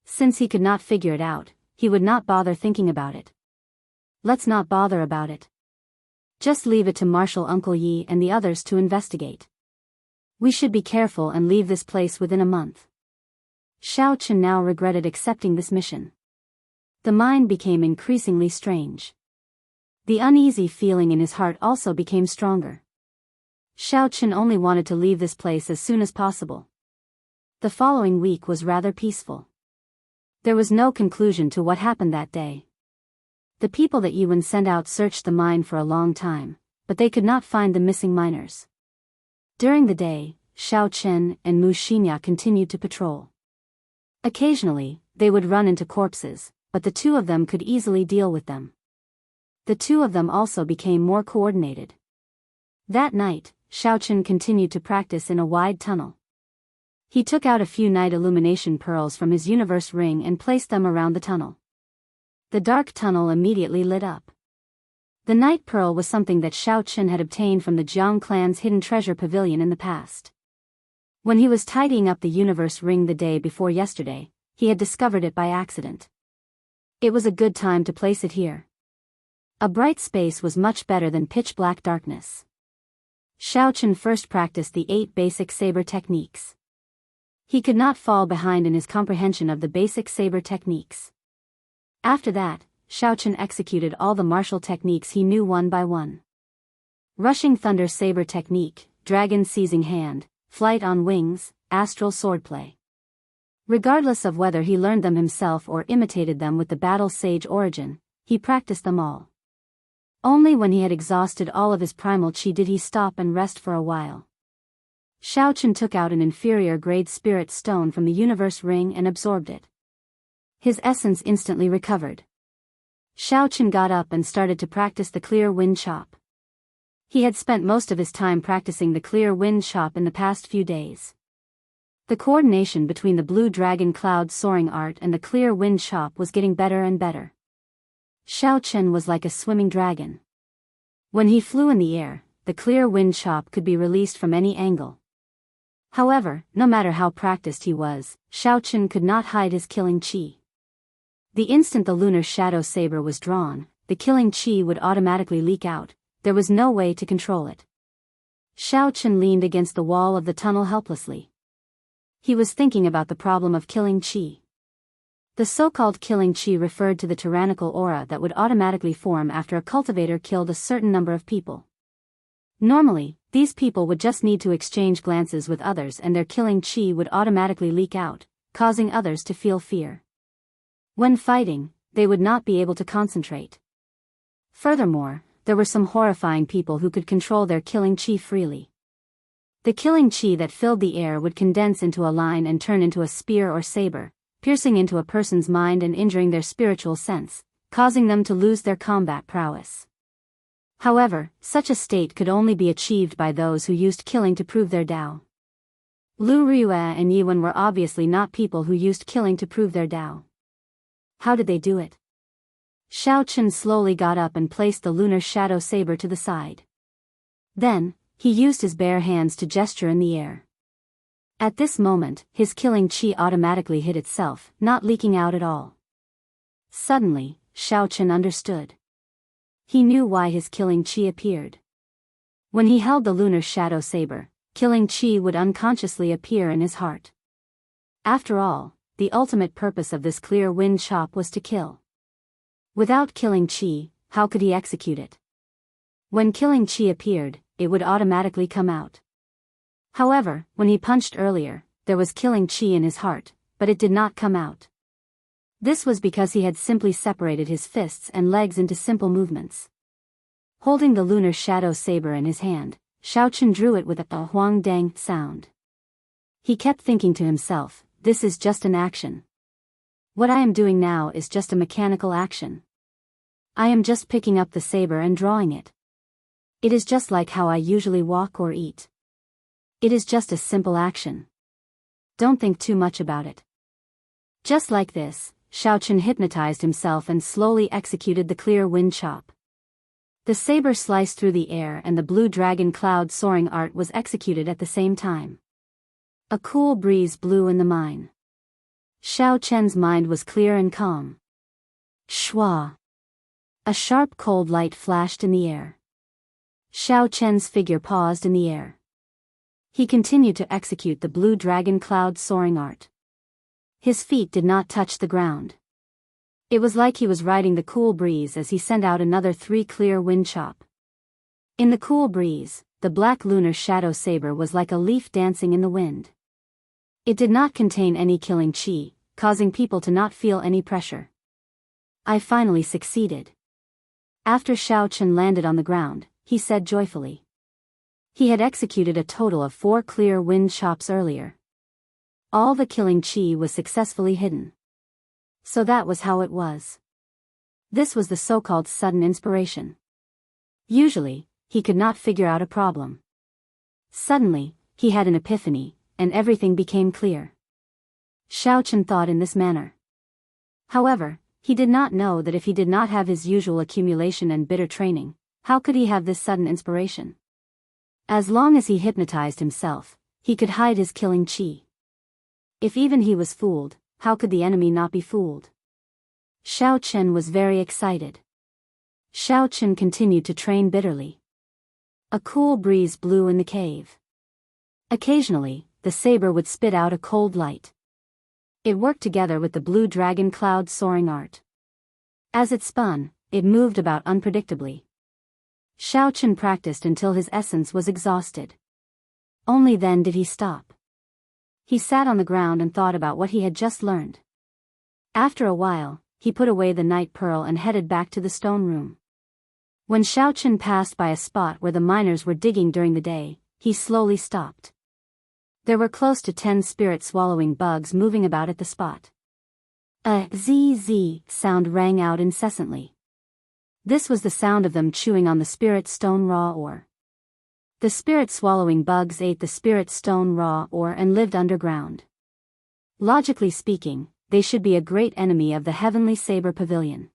Since he could not figure it out, he would not bother thinking about it. Let's not bother about it. Just leave it to Marshal Uncle Yi and the others to investigate. We should be careful and leave this place within a month. Xiao Chen now regretted accepting this mission. The mine became increasingly strange. The uneasy feeling in his heart also became stronger. Xiao Chen only wanted to leave this place as soon as possible. The following week was rather peaceful. There was no conclusion to what happened that day. The people that Yuan sent out searched the mine for a long time, but they could not find the missing miners. During the day, Xiao Chen and Wuxia continued to patrol. Occasionally, they would run into corpses, but the two of them could easily deal with them. The two of them also became more coordinated. That night, Xiao Chen continued to practice in a wide tunnel. He took out a few night illumination pearls from his universe ring and placed them around the tunnel. The dark tunnel immediately lit up. The night pearl was something that Xiao Chen had obtained from the Jianghu clan's hidden treasure pavilion in the past. When he was tidying up the universe ring the day before yesterday, he had discovered it by accident. It was a good time to place it here. A bright space was much better than pitch-black darkness. Xiao Chen first practiced the 8 basic saber techniques. He could not fall behind in his comprehension of the basic saber techniques. After that, Xiao Chen executed all the martial techniques he knew one by one. Rushing thunder saber technique, dragon seizing hand, flight on wings, astral swordplay. Regardless of whether he learned them himself or imitated them with the battle sage origin, he practiced them all. Only when he had exhausted all of his primal chi did he stop and rest for a while. Xiao Chen took out an inferior grade spirit stone from the universe ring and absorbed it. His essence instantly recovered. Xiao Chen got up and started to practice the clear wind chop. He had spent most of his time practicing the clear wind chop in the past few days. The coordination between the blue dragon cloud soaring art and the clear wind chop was getting better and better. Xiao Chen was like a swimming dragon. When he flew in the air, the clear wind chop could be released from any angle. However, no matter how practiced he was, Xiao Chen could not hide his killing chi. The instant the lunar shadow saber was drawn, the killing chi would automatically leak out. There was no way to control it. Xiao Chen leaned against the wall of the tunnel helplessly. He was thinking about the problem of killing chi. The so-called killing chi referred to the tyrannical aura that would automatically form after a cultivator killed a certain number of people. Normally, these people would just need to exchange glances with others and their killing chi would automatically leak out, causing others to feel fear. When fighting, they would not be able to concentrate. Furthermore, there were some horrifying people who could control their killing chi freely. The killing chi that filled the air would condense into a line and turn into a spear or saber, piercing into a person's mind and injuring their spiritual sense, causing them to lose their combat prowess. However, such a state could only be achieved by those who used killing to prove their Dao. Lu Rue and Yiwen were obviously not people who used killing to prove their Dao. How did they do it? Xiao Chen slowly got up and placed the lunar shadow saber to the side. Then, he used his bare hands to gesture in the air. At this moment, his killing chi automatically hid itself, not leaking out at all. Suddenly, Xiao Chen understood. He knew why his killing chi appeared. When he held the lunar shadow saber, killing chi would unconsciously appear in his heart. After all, the ultimate purpose of this clear wind chop was to kill. Without killing chi, how could he execute it? When killing chi appeared, it would automatically come out. However, when he punched earlier, there was killing chi in his heart, but it did not come out. This was because he had simply separated his fists and legs into simple movements. Holding the lunar shadow saber in his hand, Xiao Chen drew it with a huang dang sound. He kept thinking to himself, this is just an action. What I am doing now is just a mechanical action. I am just picking up the saber and drawing it. It is just like how I usually walk or eat. It is just a simple action. Don't think too much about it. Just like this, Xiao Chen hypnotized himself and slowly executed the clear wind chop. The saber sliced through the air and the blue dragon cloud soaring art was executed at the same time. A cool breeze blew in the mine. Xiao Chen's mind was clear and calm. Shwa! A sharp cold light flashed in the air. Xiao Chen's figure paused in the air. He continued to execute the blue dragon cloud soaring art. His feet did not touch the ground. It was like he was riding the cool breeze as he sent out another 3 clear wind chop. In the cool breeze, the black lunar shadow saber was like a leaf dancing in the wind. It did not contain any killing chi, causing people to not feel any pressure. I finally succeeded. After Xiao Chen landed on the ground, he said joyfully. He had executed a total of 4 clear wind chops earlier. All the killing chi was successfully hidden. So that was how it was. This was the so-called sudden inspiration. Usually, he could not figure out a problem. Suddenly, he had an epiphany, and everything became clear. Xiao Chen thought in this manner. However, he did not know that if he did not have his usual accumulation and bitter training, how could he have this sudden inspiration? As long as he hypnotized himself, he could hide his killing chi. If even he was fooled, how could the enemy not be fooled? Xiao Chen was very excited. Xiao Chen continued to train bitterly. A cool breeze blew in the cave. Occasionally, the saber would spit out a cold light. It worked together with the blue dragon cloud soaring art. As it spun, it moved about unpredictably. Xiao Chen practiced until his essence was exhausted. Only then did he stop. He sat on the ground and thought about what he had just learned. After a while, he put away the night pearl and headed back to the stone room. When Xiao Chen passed by a spot where the miners were digging during the day, he slowly stopped. There were close to 10 spirit-swallowing bugs moving about at the spot. A zzz sound rang out incessantly. This was the sound of them chewing on the spirit stone raw ore. The spirit-swallowing bugs ate the spirit stone raw ore and lived underground. Logically speaking, they should be a great enemy of the Heavenly Saber Pavilion.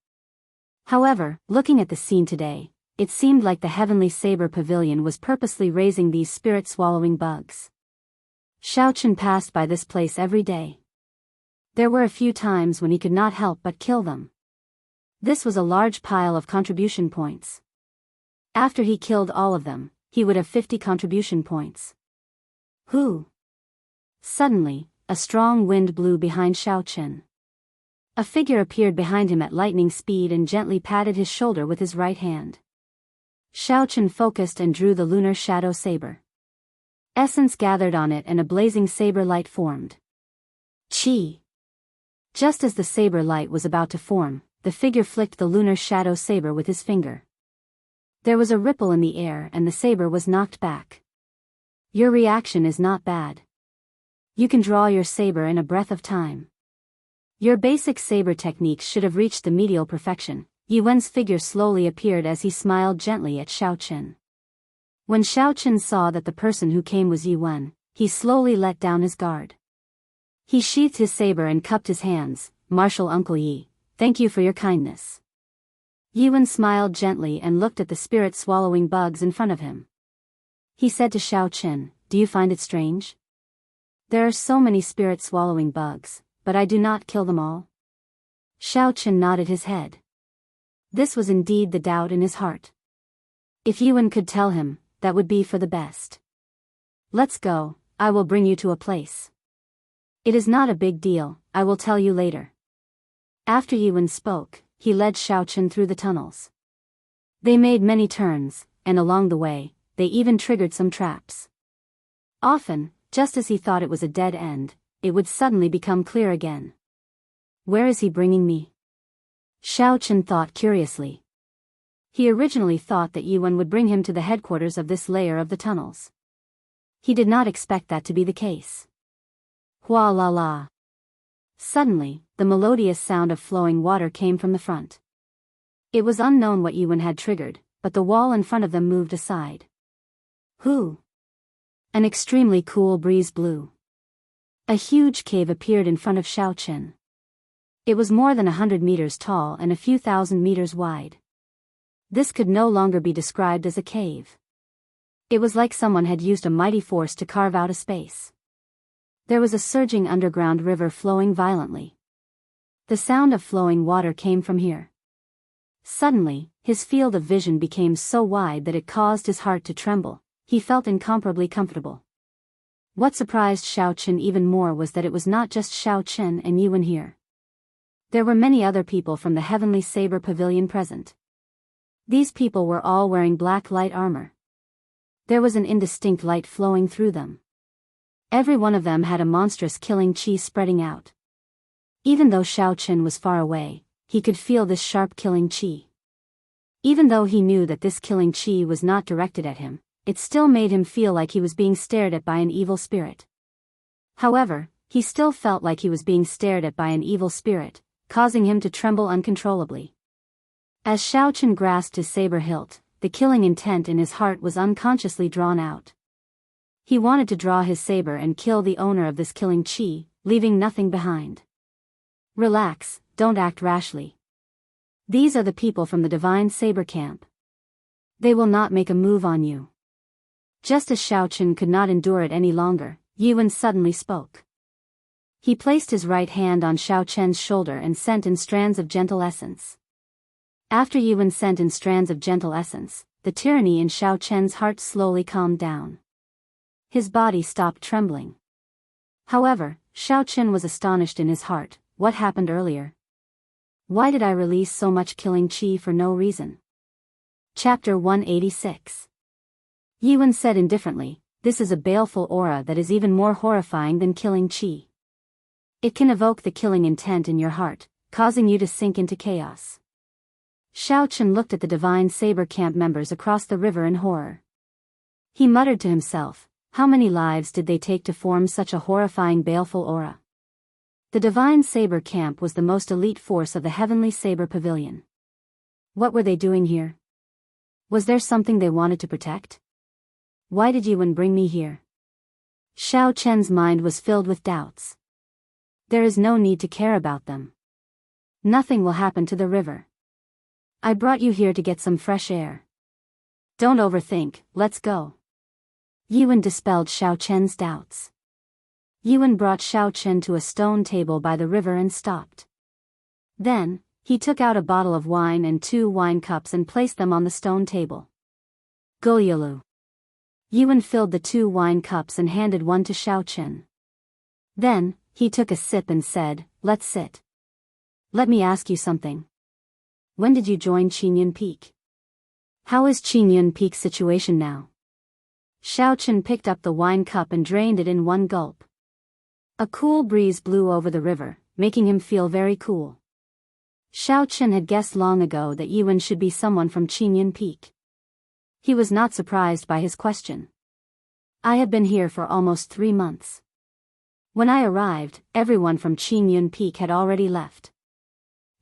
However, looking at the scene today, it seemed like the Heavenly Saber Pavilion was purposely raising these spirit-swallowing bugs. Xiao Chen passed by this place every day. There were a few times when he could not help but kill them. This was a large pile of contribution points. After he killed all of them, he would have 50 contribution points. Who? Suddenly, a strong wind blew behind Xiao Chen. A figure appeared behind him at lightning speed and gently patted his shoulder with his right hand. Xiao Chen focused and drew the lunar shadow saber. Essence gathered on it and a blazing saber light formed. Chi! Just as the saber light was about to form, the figure flicked the lunar shadow saber with his finger. There was a ripple in the air and the saber was knocked back. Your reaction is not bad. You can draw your saber in a breath of time. Your basic saber techniques should have reached the medial perfection. Yuwen's figure slowly appeared as he smiled gently at Xiao Chen. When Xiao Chen saw that the person who came was Yuwen, he slowly let down his guard. He sheathed his saber and cupped his hands. "Martial Uncle Yi, thank you for your kindness." Yuan smiled gently and looked at the spirit-swallowing bugs in front of him. He said to Xiao Chen, "Do you find it strange? There are so many spirit-swallowing bugs, but I do not kill them all." Xiao Chen nodded his head. This was indeed the doubt in his heart. If Yuan could tell him, that would be for the best. "Let's go, I will bring you to a place. It is not a big deal, I will tell you later." After Yuan spoke, he led Xiao Chen through the tunnels. They made many turns, and along the way, they even triggered some traps. Often, just as he thought it was a dead end, it would suddenly become clear again. Where is he bringing me? Xiao Chen thought curiously. He originally thought that Yuan would bring him to the headquarters of this layer of the tunnels. He did not expect that to be the case. Hua la la. Suddenly, the melodious sound of flowing water came from the front. It was unknown what Yuan had triggered, but the wall in front of them moved aside. Who? An extremely cool breeze blew. A huge cave appeared in front of Xiao Chen. It was more than 100 meters tall and a few thousand meters wide. This could no longer be described as a cave. It was like someone had used a mighty force to carve out a space. There was a surging underground river flowing violently. The sound of flowing water came from here. Suddenly, his field of vision became so wide that it caused his heart to tremble. He felt incomparably comfortable. What surprised Xiao Chen even more was that it was not just Xiao Chen and Yuan here. There were many other people from the Heavenly Saber Pavilion present. These people were all wearing black light armor. There was an indistinct light flowing through them. Every one of them had a monstrous killing chi spreading out. Even though Xiao Chen was far away, he could feel this sharp killing chi. Even though he knew that this killing chi was not directed at him, it still made him feel like he was being stared at by an evil spirit. However, he still felt like he was being stared at by an evil spirit, causing him to tremble uncontrollably. As Xiao Chen grasped his saber hilt, the killing intent in his heart was unconsciously drawn out. He wanted to draw his saber and kill the owner of this killing chi, leaving nothing behind. Relax, don't act rashly. These are the people from the Divine Saber Camp. They will not make a move on you. Just as Xiao Chen could not endure it any longer, Yuan suddenly spoke. He placed his right hand on Xiao Chen's shoulder and sent in strands of gentle essence. After Yuan sent in strands of gentle essence, the tyranny in Xiao Chen's heart slowly calmed down. His body stopped trembling. However, Xiao Chen was astonished in his heart. What happened earlier? Why did I release so much killing chi for no reason? Chapter 186. Yuan said indifferently, "This is a baleful aura that is even more horrifying than killing chi. It can evoke the killing intent in your heart, causing you to sink into chaos." Xiao Chen looked at the Divine Saber Camp members across the river in horror. He muttered to himself, how many lives did they take to form such a horrifying baleful aura? The Divine Saber Camp was the most elite force of the Heavenly Saber Pavilion. What were they doing here? Was there something they wanted to protect? Why did Yuan bring me here? Xiao Chen's mind was filled with doubts. There is no need to care about them. Nothing will happen to the river. I brought you here to get some fresh air. Don't overthink, let's go. Yuan dispelled Xiao Chen's doubts. Yuan brought Xiao Chen to a stone table by the river and stopped. Then, he took out a bottle of wine and 2 wine cups and placed them on the stone table. Gulyalu. Yuan filled the 2 wine cups and handed one to Xiao Chen. Then, he took a sip and said, "Let's sit. Let me ask you something. When did you join Qingyun Peak? How is Qingyun Peak's situation now?" Xiao Chen picked up the wine cup and drained it in one gulp. A cool breeze blew over the river, making him feel very cool. Xiao Chen had guessed long ago that Yuan should be someone from Qingyun Peak. He was not surprised by his question. I have been here for almost 3 months. When I arrived, everyone from Qingyun Peak had already left.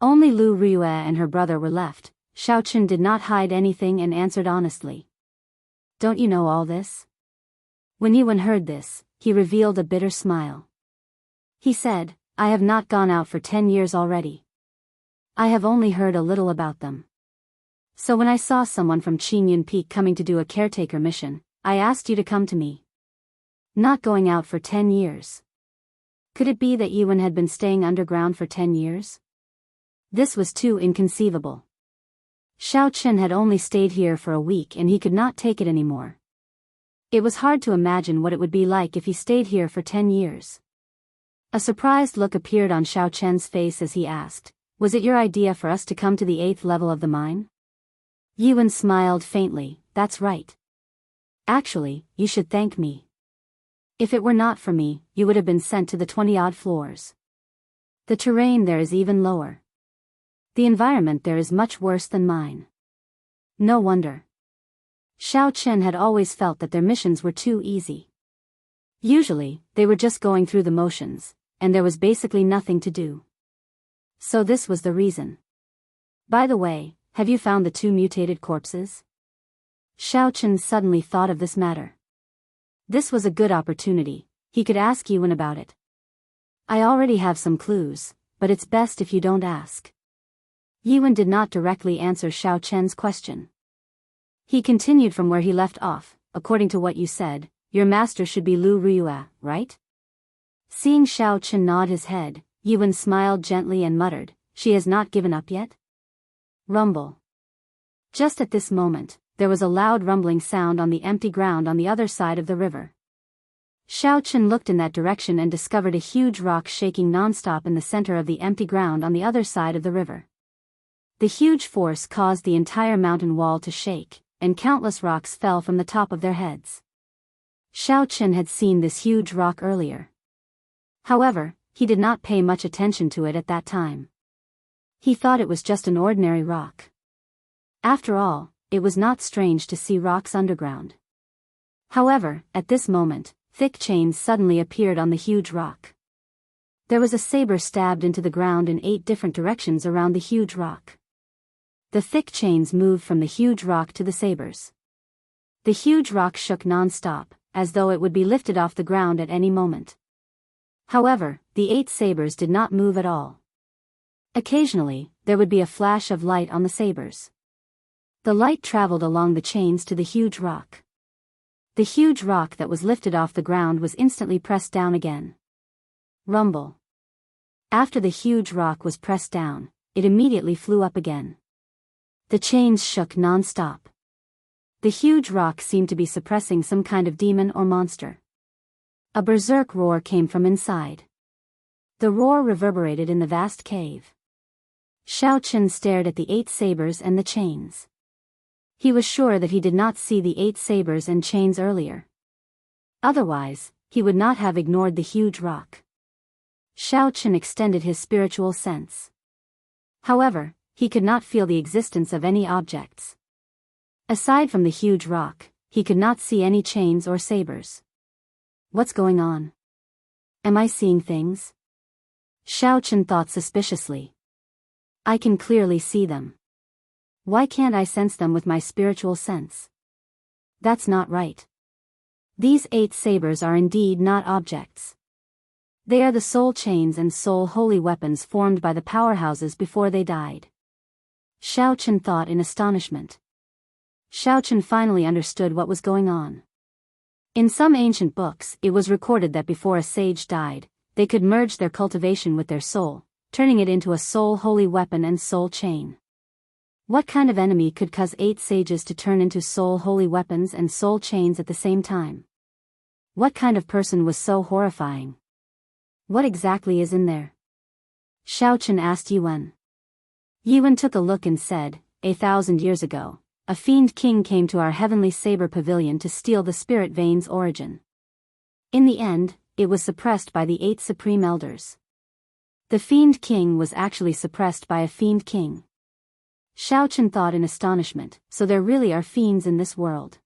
Only Lu Rue and her brother were left. Xiao Chen did not hide anything and answered honestly. Don't you know all this? When Yuan heard this, he revealed a bitter smile. He said, I have not gone out for 10 years already. I have only heard a little about them. So when I saw someone from Qingyun Peak coming to do a caretaker mission, I asked you to come to me. Not going out for 10 years. Could it be that Yuan had been staying underground for 10 years? This was too inconceivable. Xiao Chen had only stayed here for a week and he could not take it anymore. It was hard to imagine what it would be like if he stayed here for 10 years. A surprised look appeared on Xiao Chen's face as he asked, was it your idea for us to come to the 8th level of the mine? Yuan smiled faintly, that's right. Actually, you should thank me. If it were not for me, you would have been sent to the 20-odd floors. The terrain there is even lower. The environment there is much worse than mine. No wonder. Xiao Chen had always felt that their missions were too easy. Usually, they were just going through the motions, and there was basically nothing to do. So this was the reason. By the way, have you found the 2 mutated corpses? Xiao Chen suddenly thought of this matter. This was a good opportunity, he could ask Yuan about it. I already have some clues, but it's best if you don't ask. Yuan did not directly answer Xiao Chen's question. He continued from where he left off, according to what you said, your master should be Lu Ruiyue, right? Seeing Xiao Chen nod his head, Yuan smiled gently and muttered, she has not given up yet? Rumble. Just at this moment, there was a loud rumbling sound on the empty ground on the other side of the river. Xiao Chen looked in that direction and discovered a huge rock shaking non-stop in the center of the empty ground on the other side of the river. The huge force caused the entire mountain wall to shake, and countless rocks fell from the top of their heads. Xiao Chen had seen this huge rock earlier. However, he did not pay much attention to it at that time. He thought it was just an ordinary rock. After all, it was not strange to see rocks underground. However, at this moment, thick chains suddenly appeared on the huge rock. There was a saber stabbed into the ground in 8 different directions around the huge rock. The thick chains moved from the huge rock to the sabers. The huge rock shook non-stop, as though it would be lifted off the ground at any moment. However, the 8 sabers did not move at all. Occasionally, there would be a flash of light on the sabers. The light traveled along the chains to the huge rock. The huge rock that was lifted off the ground was instantly pressed down again. Rumble. After the huge rock was pressed down, it immediately flew up again. The chains shook non-stop. The huge rock seemed to be suppressing some kind of demon or monster. A berserk roar came from inside. The roar reverberated in the vast cave. Xiao Chen stared at the 8 sabers and the chains. He was sure that he did not see the 8 sabers and chains earlier. Otherwise, he would not have ignored the huge rock. Xiao Chen extended his spiritual sense. However, he could not feel the existence of any objects. Aside from the huge rock, he could not see any chains or sabers. What's going on? Am I seeing things? Xiao Chen thought suspiciously. I can clearly see them. Why can't I sense them with my spiritual sense? That's not right. These 8 sabers are indeed not objects. They are the soul chains and soul holy weapons formed by the powerhouses before they died. Xiao Chen thought in astonishment. Xiao Chen finally understood what was going on. In some ancient books, it was recorded that before a sage died, they could merge their cultivation with their soul, turning it into a soul holy weapon and soul chain. What kind of enemy could cause 8 sages to turn into soul holy weapons and soul chains at the same time? What kind of person was so horrifying? What exactly is in there? Xiao Chen asked Yuan. Yuan took a look and said, 1,000 years ago, a fiend king came to our heavenly saber pavilion to steal the spirit vein's origin. In the end, it was suppressed by the 8 supreme elders. The fiend king was actually suppressed by a fiend king. Xiao Chen thought in astonishment, so there really are fiends in this world.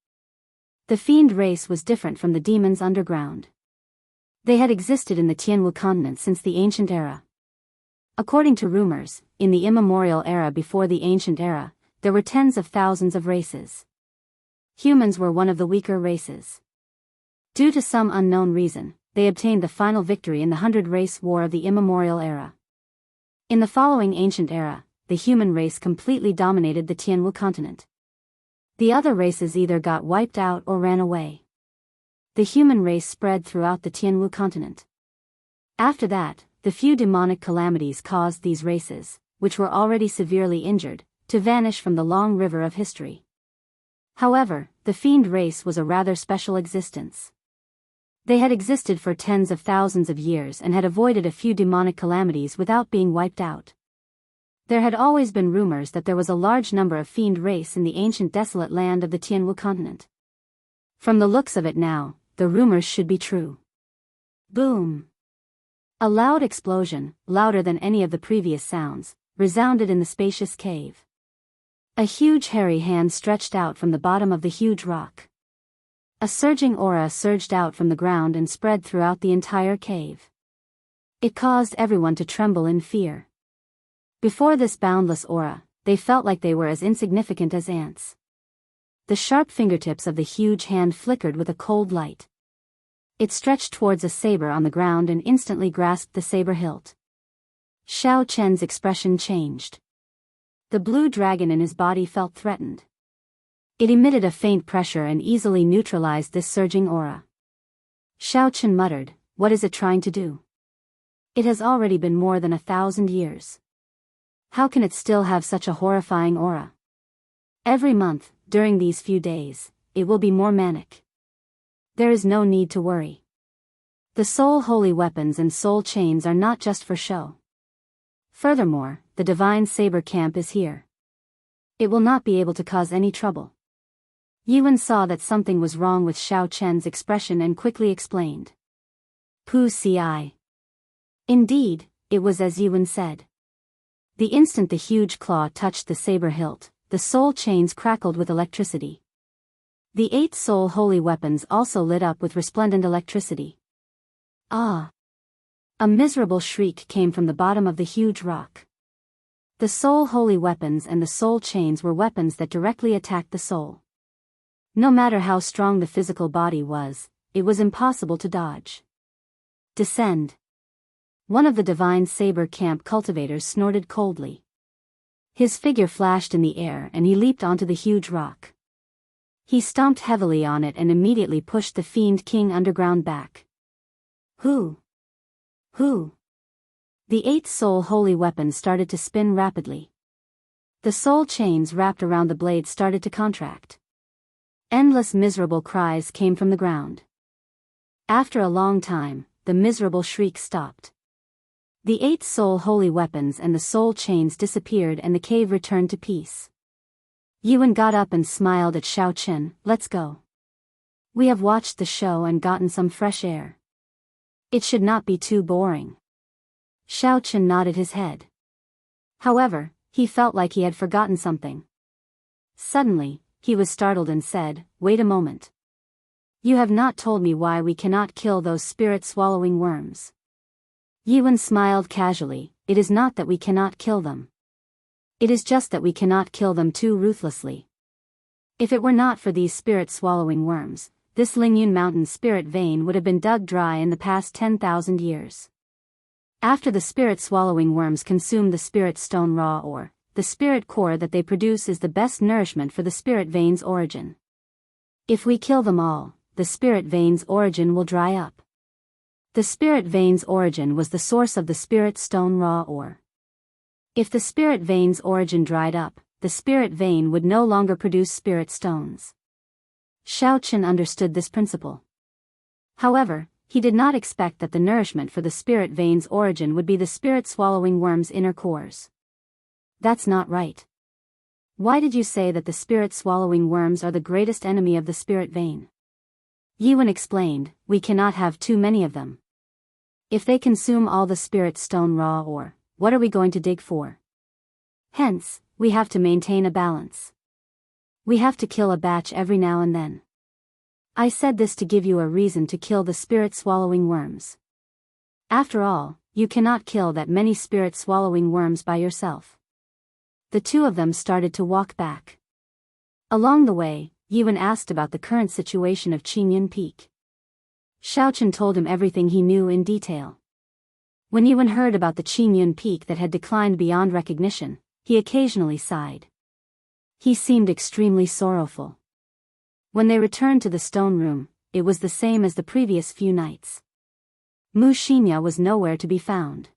The fiend race was different from the demons underground. They had existed in the Tianwu continent since the ancient era. According to rumors, in the immemorial era before the ancient era, there were tens of thousands of races. Humans were one of the weaker races. Due to some unknown reason, they obtained the final victory in the 100-race war of the immemorial era. In the following ancient era, the human race completely dominated the Tianwu continent. The other races either got wiped out or ran away. The human race spread throughout the Tianwu continent. After that, the few demonic calamities caused these races, which were already severely injured, to vanish from the long river of history. However, the fiend race was a rather special existence. They had existed for tens of thousands of years and had avoided a few demonic calamities without being wiped out. There had always been rumors that there was a large number of fiend race in the ancient desolate land of the Tianwu continent. From the looks of it now, the rumors should be true. Boom! A loud explosion, louder than any of the previous sounds, resounded in the spacious cave. A huge hairy hand stretched out from the bottom of the huge rock. A surging aura surged out from the ground and spread throughout the entire cave. It caused everyone to tremble in fear. Before this boundless aura, they felt like they were as insignificant as ants. The sharp fingertips of the huge hand flickered with a cold light. It stretched towards a saber on the ground and instantly grasped the saber hilt. Xiao Chen's expression changed. The blue dragon in his body felt threatened. It emitted a faint pressure and easily neutralized this surging aura. Xiao Chen muttered, "What is it trying to do? It has already been more than 1,000 years. How can it still have such a horrifying aura? Every month, during these few days, it will be more manic. There is no need to worry. The soul holy weapons and soul chains are not just for show. Furthermore, the divine saber camp is here. It will not be able to cause any trouble." Yuan saw that something was wrong with Xiao Chen's expression and quickly explained. Pu ci. Indeed, it was as Yuan said. The instant the huge claw touched the saber hilt, the soul chains crackled with electricity. The 8 soul holy weapons also lit up with resplendent electricity. Ah! A miserable shriek came from the bottom of the huge rock. The soul holy weapons and the soul chains were weapons that directly attacked the soul. No matter how strong the physical body was, it was impossible to dodge. Descend. One of the divine saber camp cultivators snorted coldly. His figure flashed in the air and he leaped onto the huge rock. He stomped heavily on it and immediately pushed the fiend king underground back. Who? The 8 soul holy weapons started to spin rapidly. The soul chains wrapped around the blade started to contract. Endless miserable cries came from the ground. After a long time, the miserable shrieks stopped. The 8 soul holy weapons and the soul chains disappeared and the cave returned to peace. Yuan got up and smiled at Xiao Chen. "Let's go. We have watched the show and gotten some fresh air. It should not be too boring." Xiao Chen nodded his head. However, he felt like he had forgotten something. Suddenly, he was startled and said, "Wait a moment. You have not told me why we cannot kill those spirit-swallowing worms." Yuan smiled casually. "It is not that we cannot kill them. It is just that we cannot kill them too ruthlessly. If it were not for these spirit-swallowing worms, this Lingyun Mountain spirit vein would have been dug dry in the past 10,000 years. After the spirit-swallowing worms consume the spirit stone raw ore, the spirit core that they produce is the best nourishment for the spirit vein's origin. If we kill them all, the spirit vein's origin will dry up. The spirit vein's origin was the source of the spirit stone raw ore. If the spirit vein's origin dried up, the spirit vein would no longer produce spirit stones." Xiao Chen understood this principle. However, he did not expect that the nourishment for the spirit vein's origin would be the spirit-swallowing worm's inner cores. "That's not right. Why did you say that the spirit-swallowing worms are the greatest enemy of the spirit vein?" Yuan explained, "We cannot have too many of them. If they consume all the spirit stone raw ore, what are we going to dig for? Hence, we have to maintain a balance. We have to kill a batch every now and then. I said this to give you a reason to kill the spirit-swallowing worms. After all, you cannot kill that many spirit-swallowing worms by yourself." The two of them started to walk back. Along the way, Yuan asked about the current situation of Qingyun Peak. Xiaochen told him everything he knew in detail. When Yuan heard about the Qingyun peak that had declined beyond recognition, he occasionally sighed. He seemed extremely sorrowful. When they returned to the stone room, it was the same as the previous few nights. Wuxia was nowhere to be found.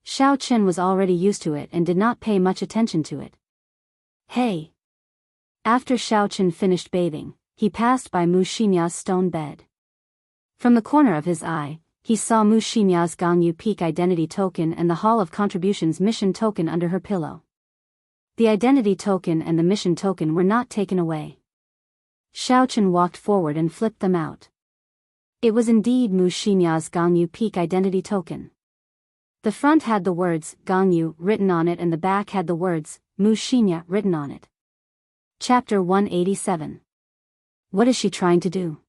Xiaochen was already used to it and did not pay much attention to it. Hey! After Xiaochen finished bathing, he passed by Wuxia's stone bed. From the corner of his eye, he saw Wuxia's Jianghu Peak identity token and the Hall of Contributions mission token under her pillow. The identity token and the mission token were not taken away. Xiaochen walked forward and flipped them out. It was indeed Wuxia's Jianghu Peak identity token. The front had the words Jianghu written on it and the back had the words Wuxia written on it. Chapter 187. What is she trying to do?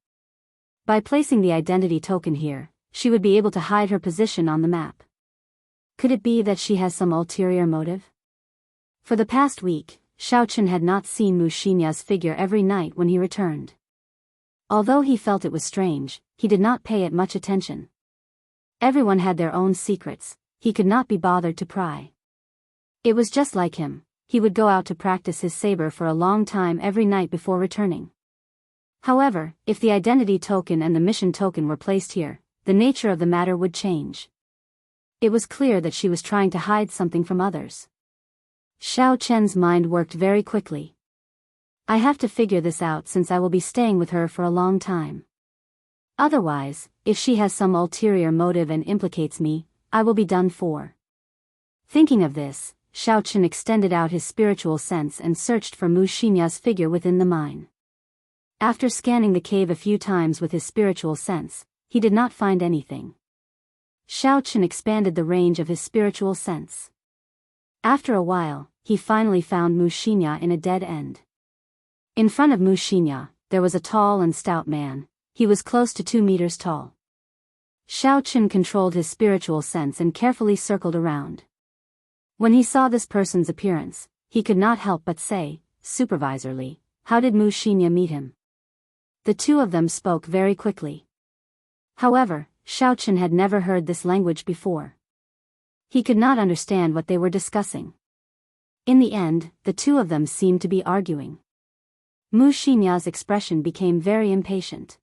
By placing the identity token here, she would be able to hide her position on the map. Could it be that she has some ulterior motive? For the past week, Xiaochen had not seen Wuxia's figure every night when he returned. Although he felt it was strange, he did not pay it much attention. Everyone had their own secrets, he could not be bothered to pry. It was just like him, he would go out to practice his saber for a long time every night before returning. However, if the identity token and the mission token were placed here, the nature of the matter would change. It was clear that she was trying to hide something from others. Xiaochen's mind worked very quickly. I have to figure this out since I will be staying with her for a long time. Otherwise, if she has some ulterior motive and implicates me, I will be done for. Thinking of this, Xiaochen extended out his spiritual sense and searched for Wuxia's figure within the mine. After scanning the cave a few times with his spiritual sense, he did not find anything. Xiaochen expanded the range of his spiritual sense. After a while, he finally found Wuxia in a dead end. In front of Wuxia, there was a tall and stout man. He was close to 2 meters tall. Xiaochen controlled his spiritual sense and carefully circled around. When he saw this person's appearance, he could not help but say, supervisorly, how did Wuxia meet him? The two of them spoke very quickly. However, Xiaochen had never heard this language before. He could not understand what they were discussing. In the end, the two of them seemed to be arguing. Wuxia's expression became very impatient.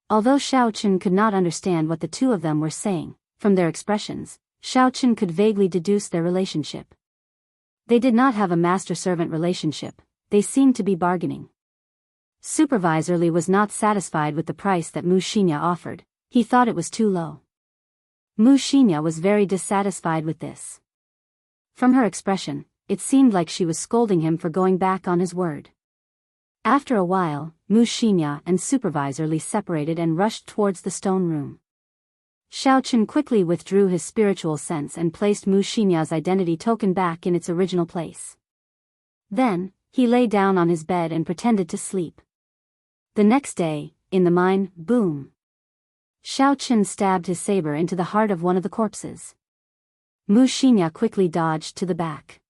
Although Xiaochen could not understand what the two of them were saying, from their expressions, Xiaochen could vaguely deduce their relationship. They did not have a master-servant relationship, they seemed to be bargaining. Supervisorly was not satisfied with the price that Wuxia offered, he thought it was too low. Wuxia was very dissatisfied with this. From her expression, it seemed like she was scolding him for going back on his word. After a while, Wuxia and supervisorly separated and rushed towards the stone room. Xiaochen quickly withdrew his spiritual sense and placed Wuxia's identity token back in its original place. Then, he lay down on his bed and pretended to sleep. The next day, in the mine, boom! Xiaochen stabbed his saber into the heart of one of the corpses. Wuxia quickly dodged to the back.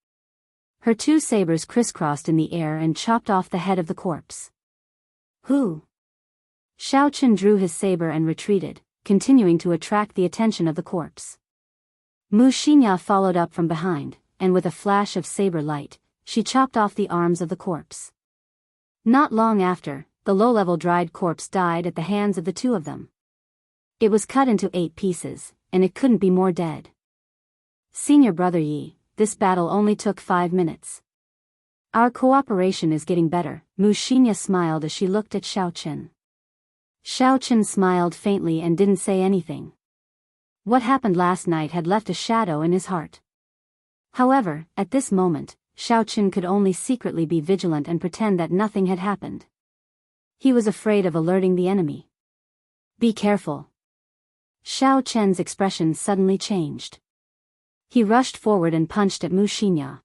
Her 2 sabers crisscrossed in the air and chopped off the head of the corpse. Who? Xiaochen drew his saber and retreated, continuing to attract the attention of the corpse. Wuxia followed up from behind, and with a flash of saber light, she chopped off the arms of the corpse. Not long after, the low-level dried corpse died at the hands of the two of them. It was cut into 8 pieces, and it couldn't be more dead. Senior Brother Yi, this battle only took 5 minutes. Our cooperation is getting better, Wuxia smiled as she looked at Xiaochen. Xiaochen smiled faintly and didn't say anything. What happened last night had left a shadow in his heart. However, at this moment, Xiaochen could only secretly be vigilant and pretend that nothing had happened. He was afraid of alerting the enemy. Be careful. Xiaochen's expression suddenly changed. He rushed forward and punched at Wuxia.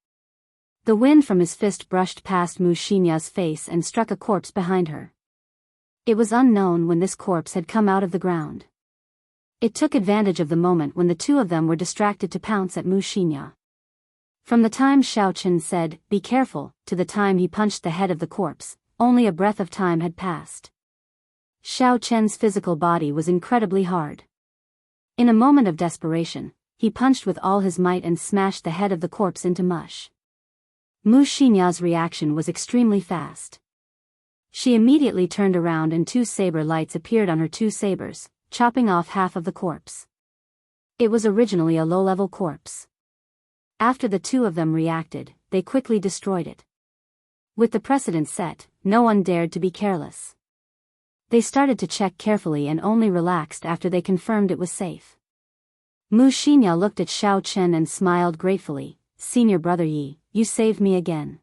The wind from his fist brushed past Wuxia's face and struck a corpse behind her. It was unknown when this corpse had come out of the ground. It took advantage of the moment when the two of them were distracted to pounce at Wuxia. From the time Xiaochen said, "Be careful," to the time he punched the head of the corpse, only a breath of time had passed. Xiao Chen's physical body was incredibly hard. In a moment of desperation, he punched with all his might and smashed the head of the corpse into mush. Mu Xinya's reaction was extremely fast. She immediately turned around and 2 saber lights appeared on her 2 sabers, chopping off half of the corpse. It was originally a low-level corpse. After the 2 of them reacted, they quickly destroyed it. With the precedent set, no one dared to be careless. They started to check carefully and only relaxed after they confirmed it was safe. Mu Xinya looked at Xiao Chen and smiled gratefully. "Senior brother Yi, you saved me again.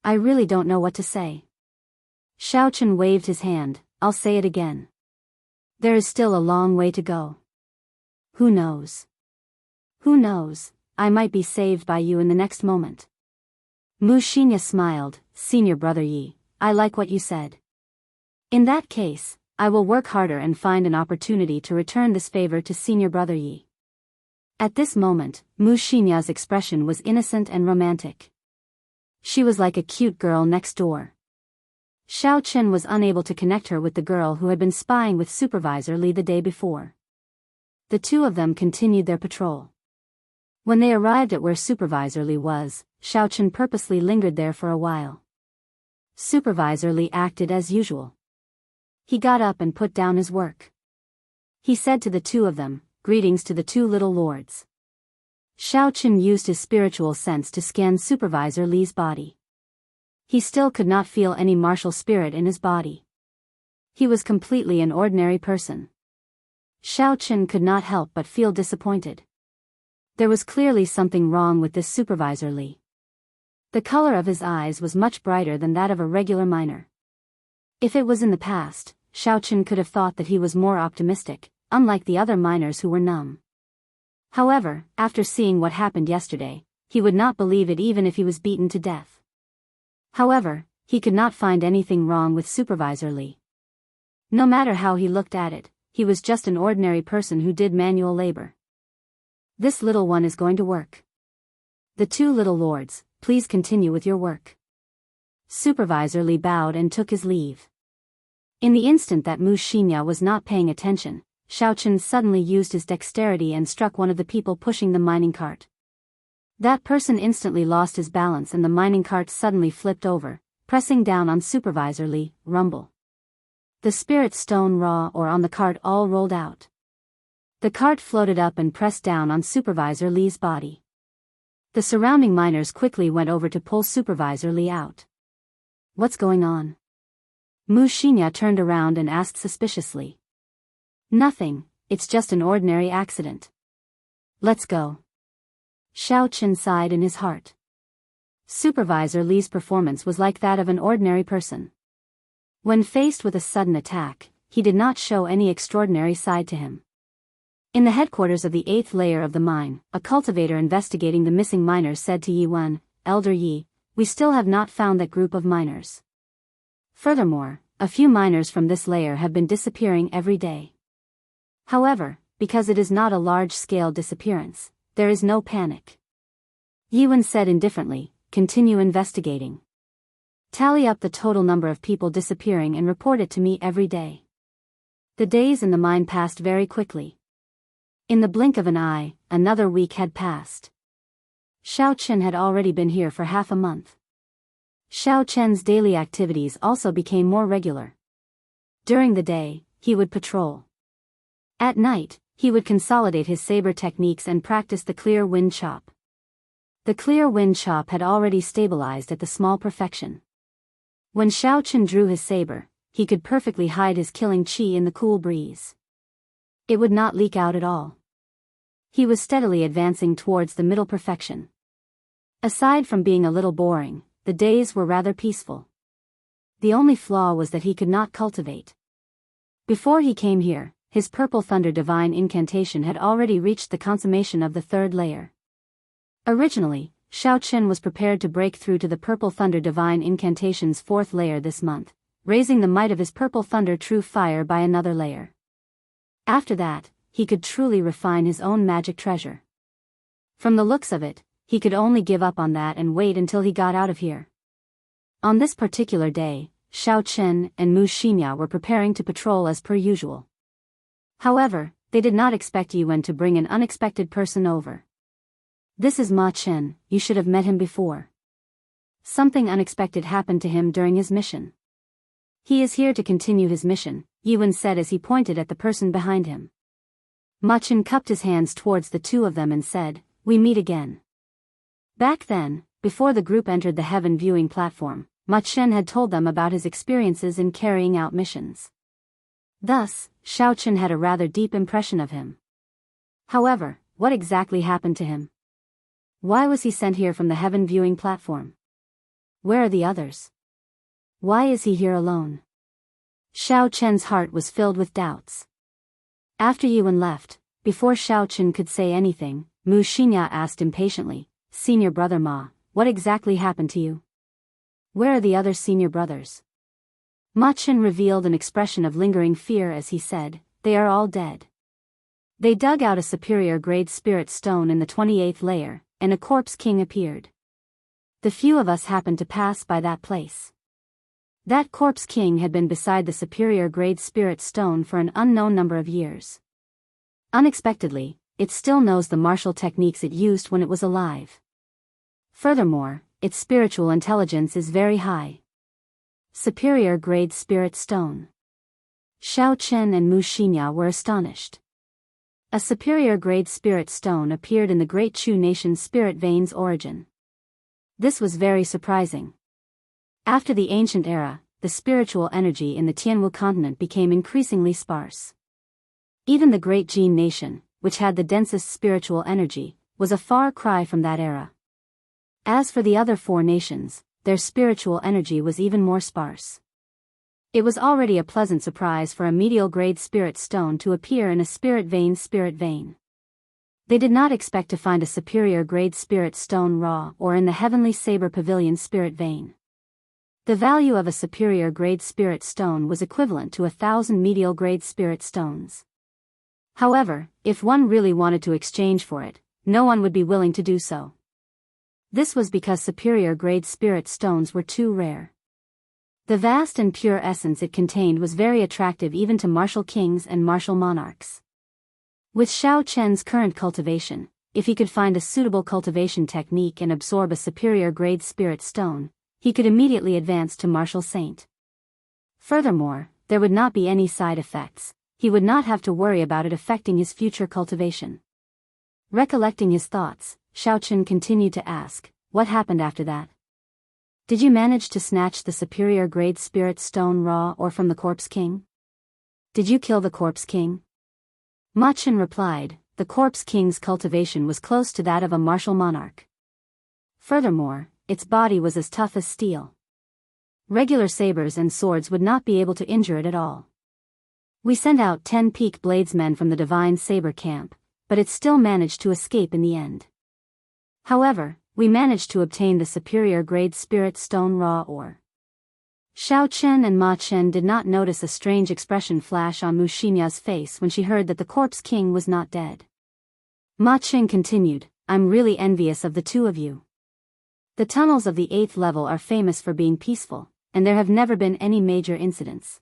I really don't know what to say." Xiao Chen waved his hand. "I'll say it again. There is still a long way to go. Who knows? Who knows, I might be saved by you in the next moment." Mu Xinya smiled. "Senior brother Yi, I like what you said. In that case, I will work harder and find an opportunity to return this favor to senior brother Yi." At this moment, Mu Xinya's expression was innocent and romantic. She was like a cute girl next door. Xiao Chen was unable to connect her with the girl who had been spying with Supervisor Li the day before. The 2 of them continued their patrol. When they arrived at where Supervisor Li was, Xiao Chen purposely lingered there for a while. Supervisor Li acted as usual. He got up and put down his work. He said to the 2 of them, "Greetings to the 2 little lords." Xiao Chen used his spiritual sense to scan Supervisor Li's body. He still could not feel any martial spirit in his body. He was completely an ordinary person. Xiao Chen could not help but feel disappointed. There was clearly something wrong with this Supervisor Li. The color of his eyes was much brighter than that of a regular miner. If it was in the past, Xiao Chen could have thought that he was more optimistic, unlike the other miners who were numb. However, after seeing what happened yesterday, he would not believe it even if he was beaten to death. However, he could not find anything wrong with Supervisor Li. No matter how he looked at it, he was just an ordinary person who did manual labor. This little one is going to work. The 2 little lords, please continue with your work. Supervisor Li bowed and took his leave. In the instant that Mu Xinya was not paying attention, Xiao Chen suddenly used his dexterity and struck one of the people pushing the mining cart. That person instantly lost his balance and the mining cart suddenly flipped over, pressing down on Supervisor Li. Rumble. The spirit stone raw ore on the cart all rolled out. The cart floated up and pressed down on Supervisor Li's body. The surrounding miners quickly went over to pull Supervisor Li out. "What's going on?" Mu Xinya turned around and asked suspiciously. "Nothing, it's just an ordinary accident. Let's go." Xiao Chen sighed in his heart. Supervisor Li's performance was like that of an ordinary person. When faced with a sudden attack, he did not show any extraordinary side to him. In the headquarters of the 8th layer of the mine, a cultivator investigating the missing miners said to Yi Wen, "Elder Yi, we still have not found that group of miners. Furthermore, a few miners from this layer have been disappearing every day. However, because it is not a large-scale disappearance, there is no panic." Yi Wen said indifferently, "Continue investigating. Tally up the total number of people disappearing and report it to me every day." The days in the mine passed very quickly. In the blink of an eye, another week had passed. Xiao Chen had already been here for half a month. Xiao Chen's daily activities also became more regular. During the day, he would patrol. At night, he would consolidate his saber techniques and practice the clear wind chop. The clear wind chop had already stabilized at the small perfection. When Xiao Chen drew his saber, he could perfectly hide his killing chi in the cool breeze. It would not leak out at all. He was steadily advancing towards the middle perfection. Aside from being a little boring, the days were rather peaceful. The only flaw was that he could not cultivate. Before he came here, his Purple Thunder Divine Incantation had already reached the consummation of the 3rd layer. Originally, Xiao Chen was prepared to break through to the Purple Thunder Divine Incantation's 4th layer this month, raising the might of his Purple Thunder True Fire by another layer. After that, he could truly refine his own magic treasure. From the looks of it, he could only give up on that and wait until he got out of here. On this particular day, Xiao Chen and Mu Xinya were preparing to patrol as per usual. However, they did not expect Yuan to bring an unexpected person over. "This is Ma Chen, you should have met him before. Something unexpected happened to him during his mission. He is here to continue his mission," Yuan said as he pointed at the person behind him. Ma Chen cupped his hands towards the two of them and said, "We meet again." Back then, before the group entered the heaven viewing platform, Ma Chen had told them about his experiences in carrying out missions. Thus, Xiao Chen had a rather deep impression of him. However, what exactly happened to him? Why was he sent here from the heaven viewing platform? Where are the others? Why is he here alone? Xiao Chen's heart was filled with doubts. After Yuan left, before Xiao Chen could say anything, Mu Xinya asked impatiently, "Senior brother Ma, what exactly happened to you? Where are the other senior brothers?" Ma Chen revealed an expression of lingering fear as he said, "They are all dead. They dug out a superior grade spirit stone in the 28th layer, and a corpse king appeared. The few of us happened to pass by that place. That corpse king had been beside the superior grade spirit stone for an unknown number of years. Unexpectedly, it still knows the martial techniques it used when it was alive. Furthermore, its spiritual intelligence is very high. Superior grade spirit stone." Xiao Chen and Mu Xinya were astonished. A superior grade spirit stone appeared in the Great Chu Nation's spirit vein's origin. This was very surprising. After the ancient era, the spiritual energy in the Tianwu continent became increasingly sparse. Even the Great Jin Nation, which had the densest spiritual energy, was a far cry from that era. As for the other four nations, their spiritual energy was even more sparse. It was already a pleasant surprise for a medial grade spirit stone to appear in a spirit vein. They did not expect to find a superior grade spirit stone raw or in the heavenly saber pavilion spirit vein. The value of a superior grade spirit stone was equivalent to 1,000 medial grade spirit stones. However, if one really wanted to exchange for it, no one would be willing to do so. This was because superior grade spirit stones were too rare. The vast and pure essence it contained was very attractive even to martial kings and martial monarchs. With Xiao Chen's current cultivation, if he could find a suitable cultivation technique and absorb a superior grade spirit stone, he could immediately advance to martial saint. Furthermore, there would not be any side effects. He would not have to worry about it affecting his future cultivation. Recollecting his thoughts, Xiao Chen continued to ask, "What happened after that? Did you manage to snatch the superior grade spirit stone raw or from the corpse king? Did you kill the corpse king?" Ma Chen replied, "The corpse king's cultivation was close to that of a martial monarch. Furthermore, its body was as tough as steel. Regular sabers and swords would not be able to injure it at all. We sent out 10 peak bladesmen from the divine saber camp, but it still managed to escape in the end. However, we managed to obtain the superior grade spirit stone raw ore." Xiao Chen and Ma Chen did not notice a strange expression flash on Mu Xinya's face when she heard that the corpse king was not dead. Ma Chen continued, "I'm really envious of the two of you. The tunnels of the 8th level are famous for being peaceful, and there have never been any major incidents.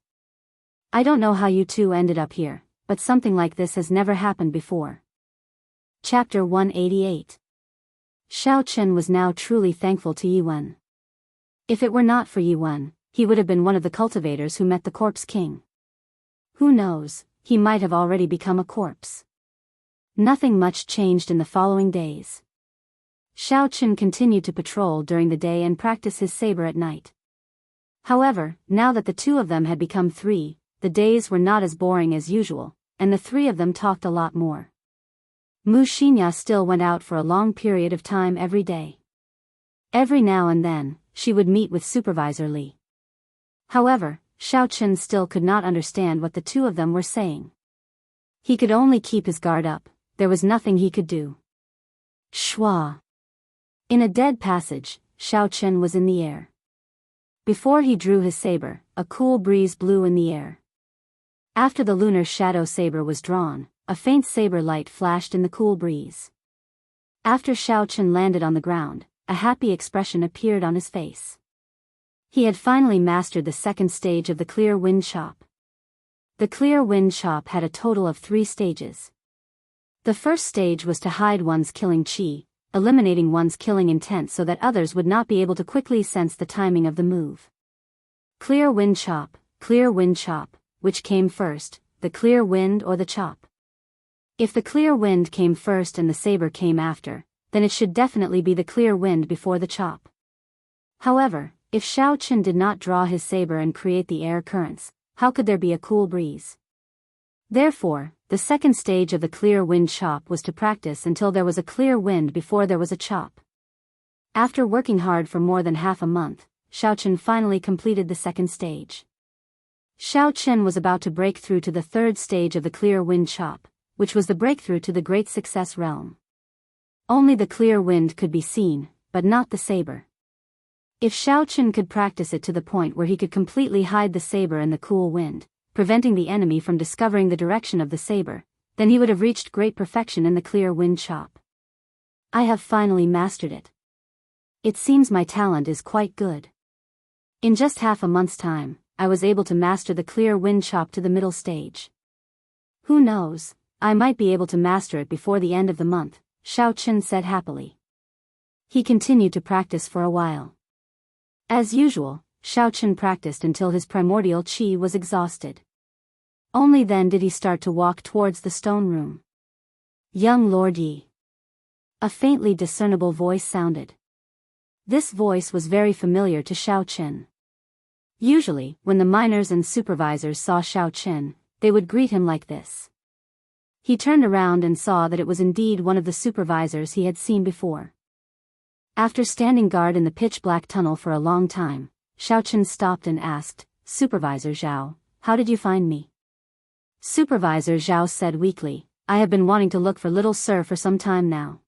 I don't know how you two ended up here, but something like this has never happened before." Chapter 188. Xiao Chen was now truly thankful to Yuan. If it were not for Yuan, he would have been one of the cultivators who met the corpse king. Who knows, he might have already become a corpse. Nothing much changed in the following days. Xiao Chen continued to patrol during the day and practice his saber at night. However, now that the two of them had become three, the days were not as boring as usual, and the three of them talked a lot more. Mu Xinya still went out for a long period of time every day. Every now and then, she would meet with Supervisor Li. However, Xiao Chen still could not understand what the two of them were saying. He could only keep his guard up, there was nothing he could do. Schwa. In a dead passage, Xiao Chen was in the air. Before he drew his saber, a cool breeze blew in the air. After the lunar shadow saber was drawn, a faint saber light flashed in the cool breeze. After Xiao Chen landed on the ground, a happy expression appeared on his face. He had finally mastered the second stage of the clear wind chop. The clear wind chop had a total of 3 stages. The first stage was to hide one's killing chi, eliminating one's killing intent so that others would not be able to quickly sense the timing of the move. Clear wind chop, which came first, the clear wind or the chop? If the clear wind came first and the saber came after, then it should definitely be the clear wind before the chop. However, if Xiaoqun did not draw his saber and create the air currents, how could there be a cool breeze? Therefore, the second stage of the clear wind chop was to practice until there was a clear wind before there was a chop. After working hard for more than half a month, Xiaoqun finally completed the second stage. Xiaoqun was about to break through to the third stage of the clear wind chop, which was the breakthrough to the great success realm. Only the clear wind could be seen, but not the saber. If Xiaoqun could practice it to the point where he could completely hide the saber in the cool wind, preventing the enemy from discovering the direction of the saber, then he would have reached great perfection in the clear wind chop. I have finally mastered it. It seems my talent is quite good. In just half a month's time, I was able to master the clear wind chop to the middle stage. Who knows, I might be able to master it before the end of the month, Xiaoqun said happily. He continued to practice for a while. As usual, Xiaoqun practiced until his primordial qi was exhausted. Only then did he start to walk towards the stone room. Young Lord Yi. A faintly discernible voice sounded. This voice was very familiar to Xiaoqun. Usually, when the miners and supervisors saw Xiaoqun, they would greet him like this. He turned around and saw that it was indeed one of the supervisors he had seen before. After standing guard in the pitch-black tunnel for a long time, Xiaoqun stopped and asked, "Supervisor Zhao, how did you find me?" Supervisor Zhao said weakly, "I have been wanting to look for Little Sir for some time now.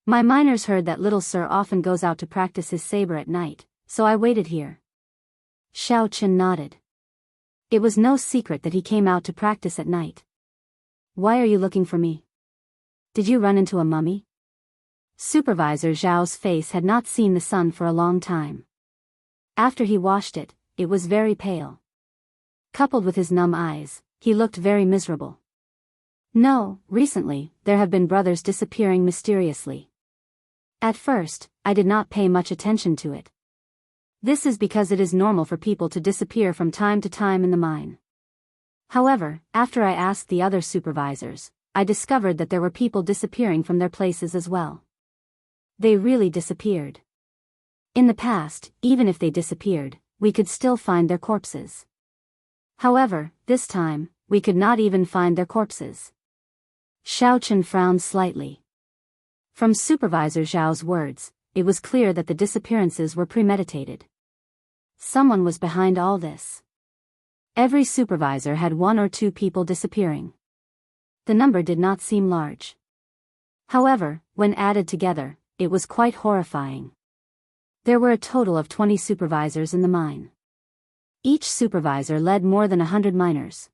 My miners heard that Little Sir often goes out to practice his saber at night, so I waited here." Xiaoqun nodded. It was no secret that he came out to practice at night. "Why are you looking for me? Did you run into a mummy?" Supervisor Zhao's face had not seen the sun for a long time. After he washed it, it was very pale. Coupled with his numb eyes, he looked very miserable. "No, recently, there have been brothers disappearing mysteriously. At first, I did not pay much attention to it. This is because it is normal for people to disappear from time to time in the mine. However, after I asked the other supervisors, I discovered that there were people disappearing from their places as well. They really disappeared. In the past, even if they disappeared, we could still find their corpses. However, this time, we could not even find their corpses." Xiaoqun frowned slightly. From Supervisor Zhao's words, it was clear that the disappearances were premeditated. Someone was behind all this. Every supervisor had 1 or 2 people disappearing. The number did not seem large. However, when added together, it was quite horrifying. There were a total of 20 supervisors in the mine. Each supervisor led more than 100 miners.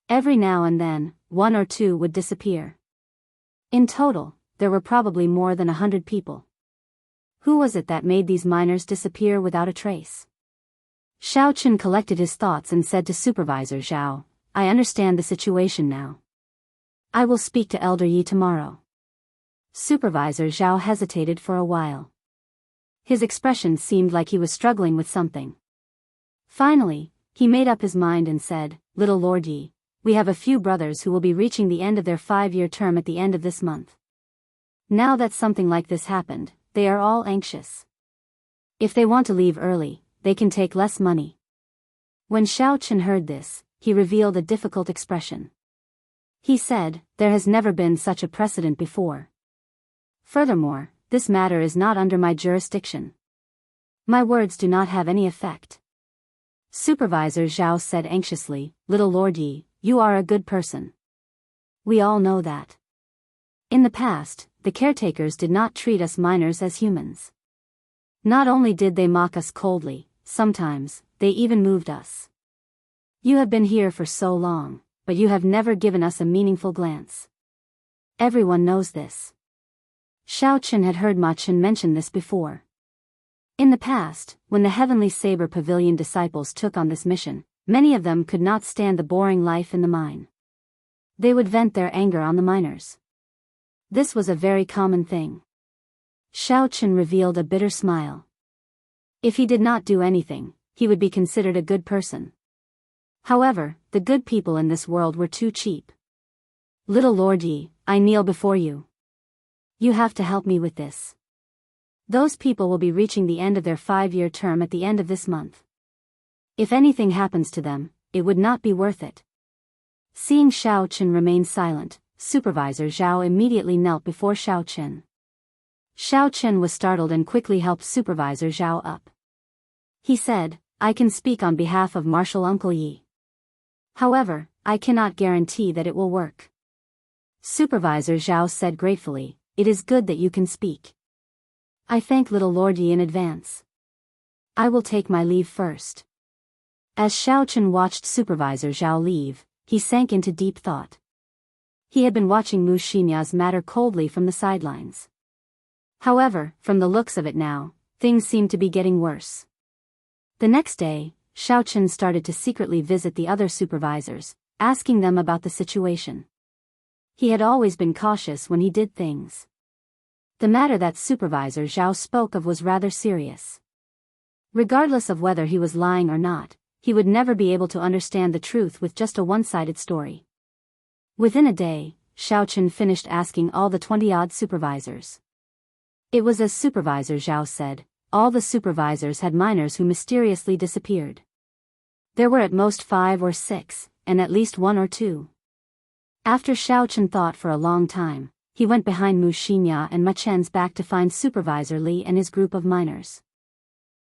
Every now and then, 1 or 2 would disappear. In total, there were probably more than 100 people. Who was it that made these miners disappear without a trace? Xiaoqun collected his thoughts and said to Supervisor Zhao, "I understand the situation now. I will speak to Elder Yi tomorrow." Supervisor Zhao hesitated for a while. His expression seemed like he was struggling with something. Finally, he made up his mind and said, "Little Lord Yi, we have a few brothers who will be reaching the end of their 5-year term at the end of this month. Now that something like this happened, they are all anxious. If they want to leave early, they can take less money." When Xiaoqun heard this, he revealed a difficult expression. He said, "There has never been such a precedent before. Furthermore, this matter is not under my jurisdiction. My words do not have any effect." Supervisor Zhao said anxiously, "Little Lord Yi, you are a good person. We all know that. In the past, the caretakers did not treat us miners as humans. Not only did they mock us coldly, sometimes, they even moved us. You have been here for so long, but you have never given us a meaningful glance. Everyone knows this." Xiaoqun had heard Ma Chen mention this before. In the past, when the Heavenly Saber Pavilion disciples took on this mission, many of them could not stand the boring life in the mine. They would vent their anger on the miners. This was a very common thing. Xiao Chen revealed a bitter smile. If he did not do anything, he would be considered a good person. However, the good people in this world were too cheap. Little Lord Yi, I kneel before you. You have to help me with this. Those people will be reaching the end of their 5-year term at the end of this month. If anything happens to them, it would not be worth it. Seeing Xiao Chen remain silent, Supervisor Zhao immediately knelt before Xiao Chen. Xiao Chen was startled and quickly helped Supervisor Zhao up. He said, I can speak on behalf of Marshal Uncle Yi. However, I cannot guarantee that it will work. Supervisor Zhao said gratefully, it is good that you can speak. I thank little Lord Yi in advance. I will take my leave first. As Xiao Chen watched Supervisor Zhao leave, he sank into deep thought. He had been watching Mu Xinya's matter coldly from the sidelines. However, from the looks of it now, things seemed to be getting worse. The next day, Xiao Chen started to secretly visit the other supervisors, asking them about the situation. He had always been cautious when he did things. The matter that Supervisor Zhao spoke of was rather serious. Regardless of whether he was lying or not, he would never be able to understand the truth with just a one-sided story. Within a day, Xiao Chen finished asking all the 20-odd supervisors. It was as Supervisor Zhao said, all the supervisors had miners who mysteriously disappeared. There were at most 5 or 6, and at least 1 or 2. After Xiao Chen thought for a long time, he went behind Mu Xinya and Ma Chen's back to find Supervisor Li and his group of miners.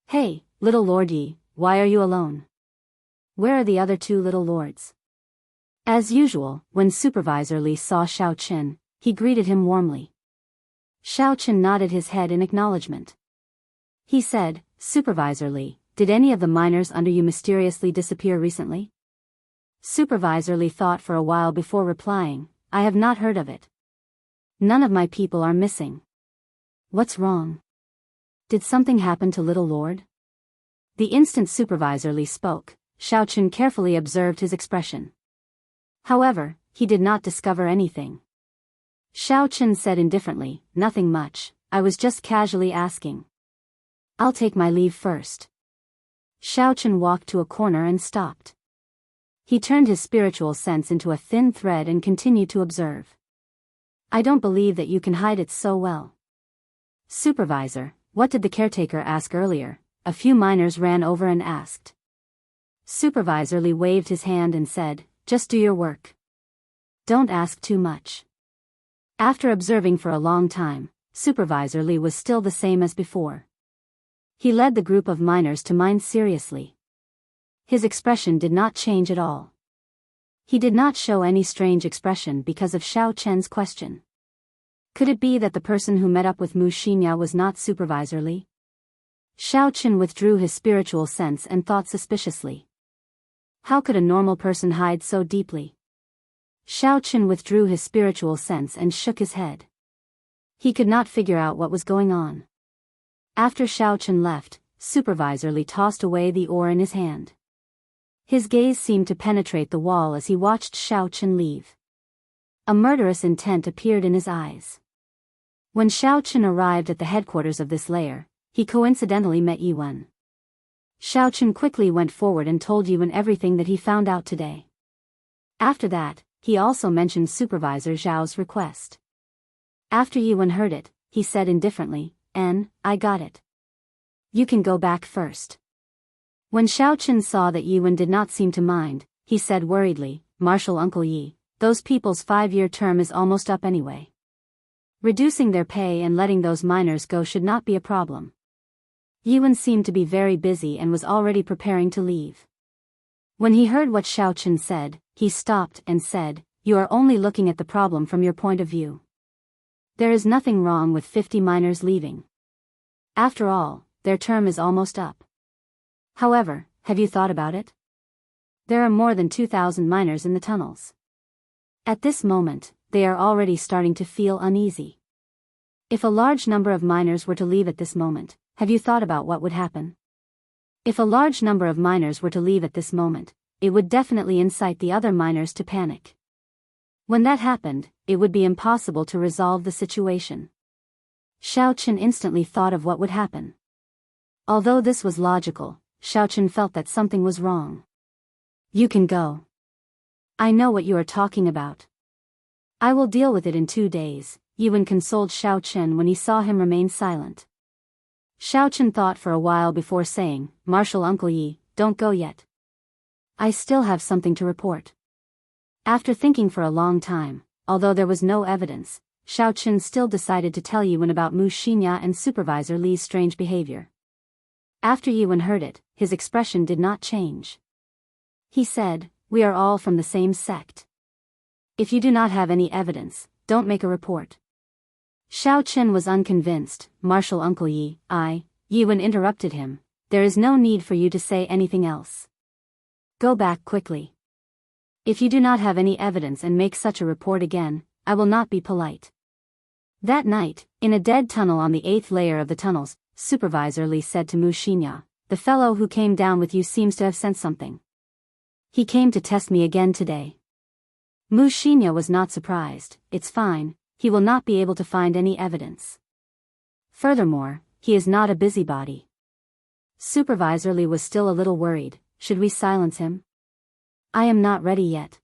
Hey, little Lord Yi, why are you alone? Where are the other 2 little lords? As usual, when Supervisor Li saw Xiao Chen, he greeted him warmly. Xiao Chen nodded his head in acknowledgement. He said, Supervisor Li, did any of the miners under you mysteriously disappear recently? Supervisor Li thought for a while before replying, I have not heard of it. None of my people are missing. What's wrong? Did something happen to little Lord? The instant Supervisor Li spoke, Xiao Chen carefully observed his expression. However, he did not discover anything. Xiao Chen said indifferently, nothing much, I was just casually asking. I'll take my leave first. Xiao Chen walked to a corner and stopped. He turned his spiritual sense into a thin thread and continued to observe. I don't believe that you can hide it so well. Supervisor, what did the caretaker ask earlier? A few miners ran over and asked. Supervisor Li waved his hand and said, just do your work. Don't ask too much. After observing for a long time, Supervisor Li was still the same as before. He led the group of miners to mine seriously. His expression did not change at all. He did not show any strange expression because of Xiao Chen's question. Could it be that the person who met up with Mu Xinya was not Supervisor Li? Xiao Chen withdrew his spiritual sense and thought suspiciously. How could a normal person hide so deeply? Xiao Chen withdrew his spiritual sense and shook his head. He could not figure out what was going on. After Xiao Chen left, Supervisor Li tossed away the ore in his hand. His gaze seemed to penetrate the wall as he watched Xiao Chen leave. A murderous intent appeared in his eyes. When Xiao Chen arrived at the headquarters of this lair, he coincidentally met Yiwen. Xiao Chen quickly went forward and told Yiwen everything that he found out today. After that, he also mentioned Supervisor Zhao's request. After Yiwen heard it, he said indifferently, I got it. You can go back first. When Xiao Chen saw that Yiwen did not seem to mind, he said worriedly, Marshal Uncle Yi, those people's 5-year term is almost up anyway. Reducing their pay and letting those miners go should not be a problem. Yiwen seemed to be very busy and was already preparing to leave. When he heard what Xiao Chen said, he stopped and said, You are only looking at the problem from your point of view. There is nothing wrong with 50 miners leaving. After all, their term is almost up. However, have you thought about it? There are more than 2,000 miners in the tunnels. At this moment, they are already starting to feel uneasy. If a large number of miners were to leave at this moment, have you thought about what would happen? If a large number of miners were to leave at this moment, it would definitely incite the other miners to panic. When that happened, it would be impossible to resolve the situation. Xiaochen instantly thought of what would happen. Although this was logical, Xiaochen felt that something was wrong. You can go. I know what you are talking about. I will deal with it in 2 days, Yuan consoled Xiaochen when he saw him remain silent. Xiaochen thought for a while before saying, Marshal Uncle Yi, don't go yet. I still have something to report. After thinking for a long time, although there was no evidence, Xiaochen still decided to tell Yuan about Mu Xinya and Supervisor Li's strange behavior. After Yuan heard it, his expression did not change. He said, we are all from the same sect. If you do not have any evidence, don't make a report. Xiaochen was unconvinced. Marshal Uncle Yi, Yuan interrupted him. There is no need for you to say anything else. Go back quickly. If you do not have any evidence and make such a report again, I will not be polite. That night, in a dead tunnel on the 8th layer of the tunnels, Supervisor Li said to Mu Xinya, the fellow who came down with you seems to have sensed something. He came to test me again today. Mu Xinya was not surprised. It's fine, he will not be able to find any evidence. Furthermore, he is not a busybody. Supervisor Li was still a little worried. Should we silence him? I am not ready yet.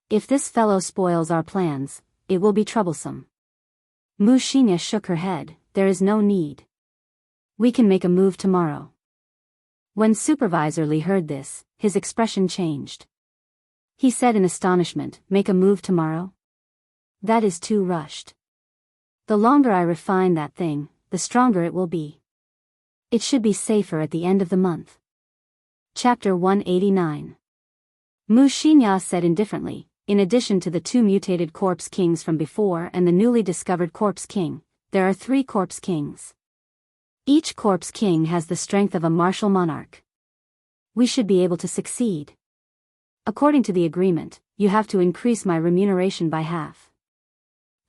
If this fellow spoils our plans, it will be troublesome. Mu Xinya shook her head. There is no need. We can make a move tomorrow. When Supervisor Li heard this, his expression changed. He said in astonishment, make a move tomorrow? That is too rushed. The longer I refine that thing, the stronger it will be. It should be safer at the end of the month. Chapter 189. Mu Xinya said indifferently, in addition to the 2 mutated corpse kings from before and the newly discovered corpse king, there are 3 corpse kings. Each corpse king has the strength of a martial monarch. We should be able to succeed. According to the agreement, you have to increase my remuneration by half.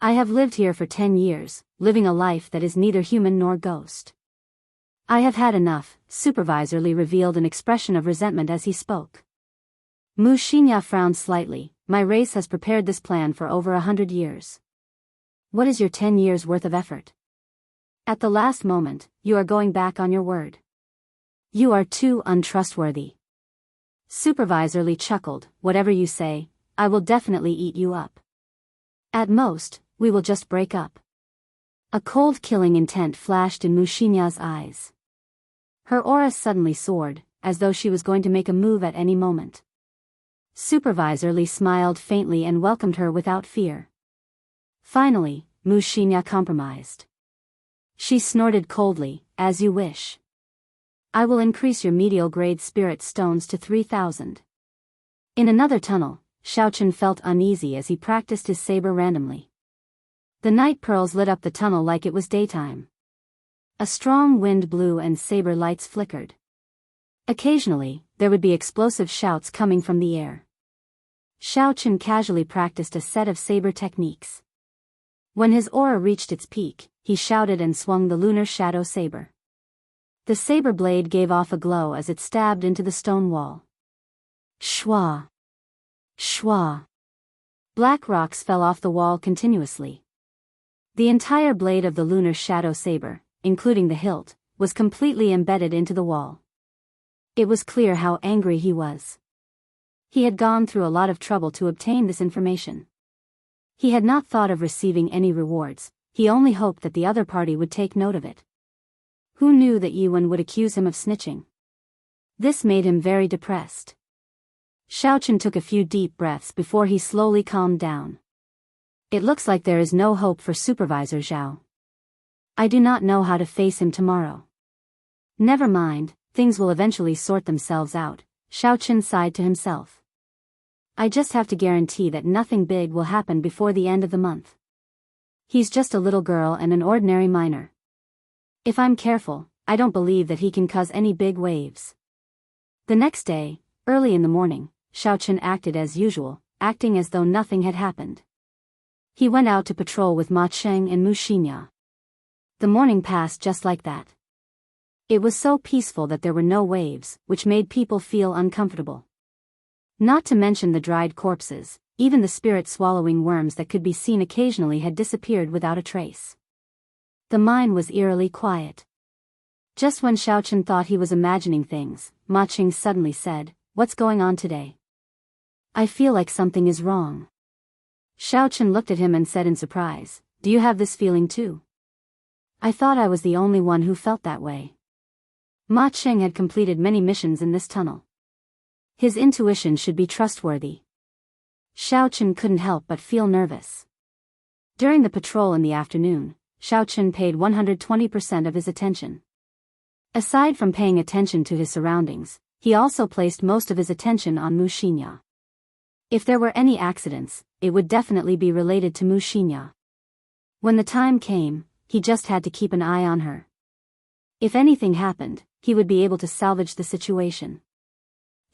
I have lived here for 10 years, living a life that is neither human nor ghost. I have had enough. Supervisor Li revealed an expression of resentment as he spoke. Mu Xinya frowned slightly. My race has prepared this plan for over 100 years. What is your 10 years' worth of effort? At the last moment, you are going back on your word. You are too untrustworthy. Supervisor Li chuckled. Whatever you say, I will definitely eat you up. At most, we will just break up. A cold killing intent flashed in Mu Xinya's eyes. Her aura suddenly soared, as though she was going to make a move at any moment. Supervisor Li smiled faintly and welcomed her without fear. Finally, Mu Xinya compromised. She snorted coldly, as you wish. I will increase your medial grade spirit stones to 3,000. In another tunnel, Xiaochen felt uneasy as he practiced his saber randomly. The night pearls lit up the tunnel like it was daytime. A strong wind blew and saber lights flickered. Occasionally, there would be explosive shouts coming from the air. Xiaochen casually practiced a set of saber techniques. When his aura reached its peak, he shouted and swung the lunar shadow saber. The saber blade gave off a glow as it stabbed into the stone wall. Shwa! Shwa! Black rocks fell off the wall continuously. The entire blade of the lunar shadow saber, including the hilt, was completely embedded into the wall. It was clear how angry he was. He had gone through a lot of trouble to obtain this information. He had not thought of receiving any rewards, he only hoped that the other party would take note of it. Who knew that Yuan would accuse him of snitching? This made him very depressed. Xiaochen took a few deep breaths before he slowly calmed down. It looks like there is no hope for Supervisor Zhao. I do not know how to face him tomorrow. Never mind, things will eventually sort themselves out, Xiaochen sighed to himself. I just have to guarantee that nothing big will happen before the end of the month. He's just a little girl and an ordinary miner. If I'm careful, I don't believe that he can cause any big waves. The next day, early in the morning, Xiaochen acted as usual, acting as though nothing had happened. He went out to patrol with Ma Cheng and Mu Xinya. The morning passed just like that. It was so peaceful that there were no waves, which made people feel uncomfortable. Not to mention the dried corpses, even the spirit-swallowing worms that could be seen occasionally had disappeared without a trace. The mine was eerily quiet. Just when Xiaochen thought he was imagining things, Ma Qing suddenly said, "What's going on today? I feel like something is wrong." Xiaochen looked at him and said in surprise, "Do you have this feeling too? I thought I was the only one who felt that way." Ma Qing had completed many missions in this tunnel. His intuition should be trustworthy. Xiaochen couldn't help but feel nervous. During the patrol in the afternoon, Xiaochen paid 120% of his attention. Aside from paying attention to his surroundings, he also placed most of his attention on Mu Xianxia. If there were any accidents, it would definitely be related to Mu Xianxia. When the time came, he just had to keep an eye on her. If anything happened, he would be able to salvage the situation.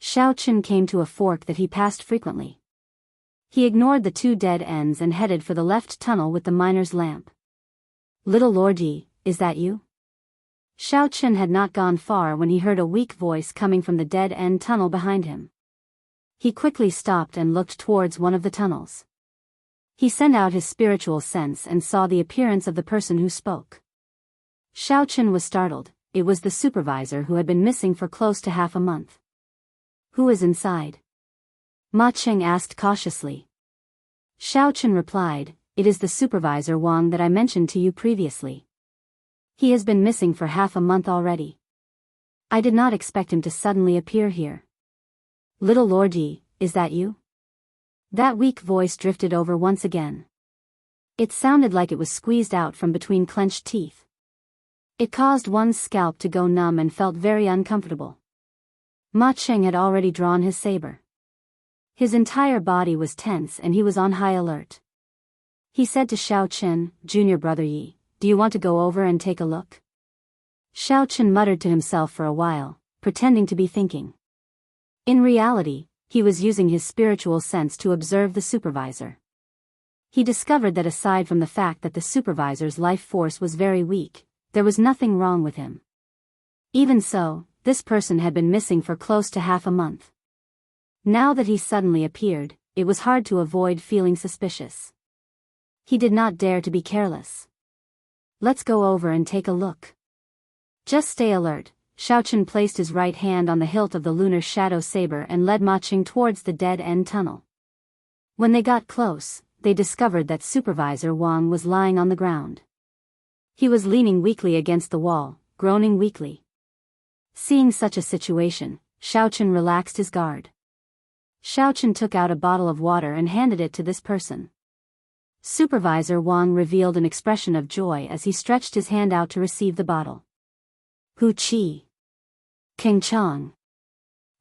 Xiaochen came to a fork that he passed frequently. He ignored the two dead ends and headed for the left tunnel with the miner's lamp. "Little Lordy, is that you?" Xiaochen had not gone far when he heard a weak voice coming from the dead-end tunnel behind him. He quickly stopped and looked towards one of the tunnels. He sent out his spiritual sense and saw the appearance of the person who spoke. Xiaochen was startled. It was the supervisor who had been missing for close to half a month. "Who is inside?" Ma Qing asked cautiously. Xiaochen replied, "It is the supervisor Wang that I mentioned to you previously. He has been missing for half a month already. I did not expect him to suddenly appear here." "Little Lordy, is that you?" That weak voice drifted over once again. It sounded like it was squeezed out from between clenched teeth. It caused one's scalp to go numb and felt very uncomfortable. Ma Qing had already drawn his saber. His entire body was tense and he was on high alert. He said to Xiaochen, "Junior brother Yi, do you want to go over and take a look?" Xiaochen muttered to himself for a while, pretending to be thinking. In reality, he was using his spiritual sense to observe the supervisor. He discovered that aside from the fact that the supervisor's life force was very weak, there was nothing wrong with him. Even so, this person had been missing for close to half a month. Now that he suddenly appeared, it was hard to avoid feeling suspicious. He did not dare to be careless. "Let's go over and take a look." "Just stay alert." Xiaochen placed his right hand on the hilt of the lunar shadow saber and led Ma Qing towards the dead-end tunnel. When they got close, they discovered that Supervisor Wang was lying on the ground. He was leaning weakly against the wall, groaning weakly. Seeing such a situation, Xiaochen relaxed his guard. Xiaochen took out a bottle of water and handed it to this person. Supervisor Wang revealed an expression of joy as he stretched his hand out to receive the bottle. "Hu Qi. King Chang."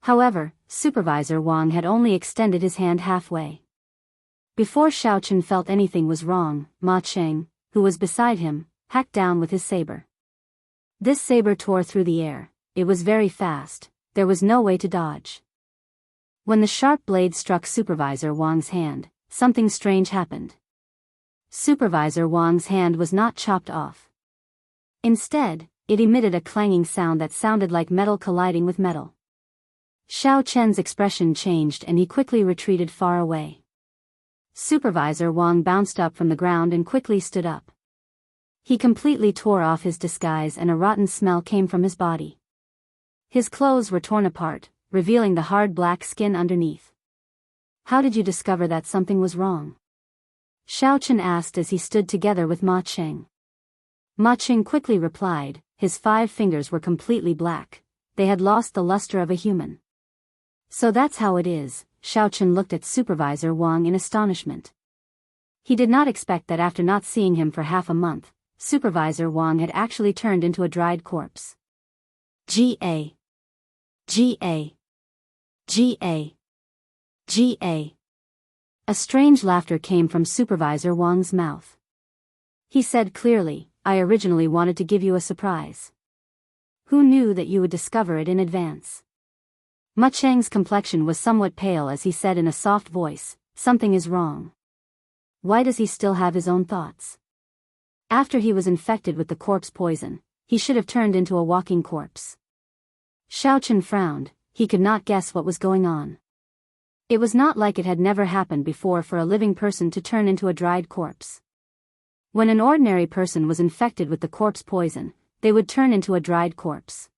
However, Supervisor Wang had only extended his hand halfway. Before Xiaochen felt anything was wrong, Ma Qing, who was beside him, hacked down with his saber. This saber tore through the air. It was very fast. There was no way to dodge. When the sharp blade struck Supervisor Wang's hand, something strange happened. Supervisor Wang's hand was not chopped off. Instead, it emitted a clanging sound that sounded like metal colliding with metal. Xiaochen's expression changed and he quickly retreated far away. Supervisor Wang bounced up from the ground and quickly stood up. He completely tore off his disguise and a rotten smell came from his body. His clothes were torn apart, revealing the hard black skin underneath. "How did you discover that something was wrong?" Xiaochen asked as he stood together with Ma Qing. Ma Qing quickly replied, his 5 fingers were completely black. They had lost the luster of a human. "So that's how it is." Xiaochen looked at Supervisor Wang in astonishment. He did not expect that after not seeing him for half a month, Supervisor Wang had actually turned into a dried corpse. G.A. G.A. G.A. G.A. A strange laughter came from Supervisor Wang's mouth. He said clearly, "I originally wanted to give you a surprise. Who knew that you would discover it in advance?" Ma Cheng's complexion was somewhat pale as he said in a soft voice, "Something is wrong. Why does he still have his own thoughts?" After he was infected with the corpse poison, he should have turned into a walking corpse. Xiaochen frowned, he could not guess what was going on. It was not like it had never happened before for a living person to turn into a dried corpse. When an ordinary person was infected with the corpse poison, they would turn into a dried corpse.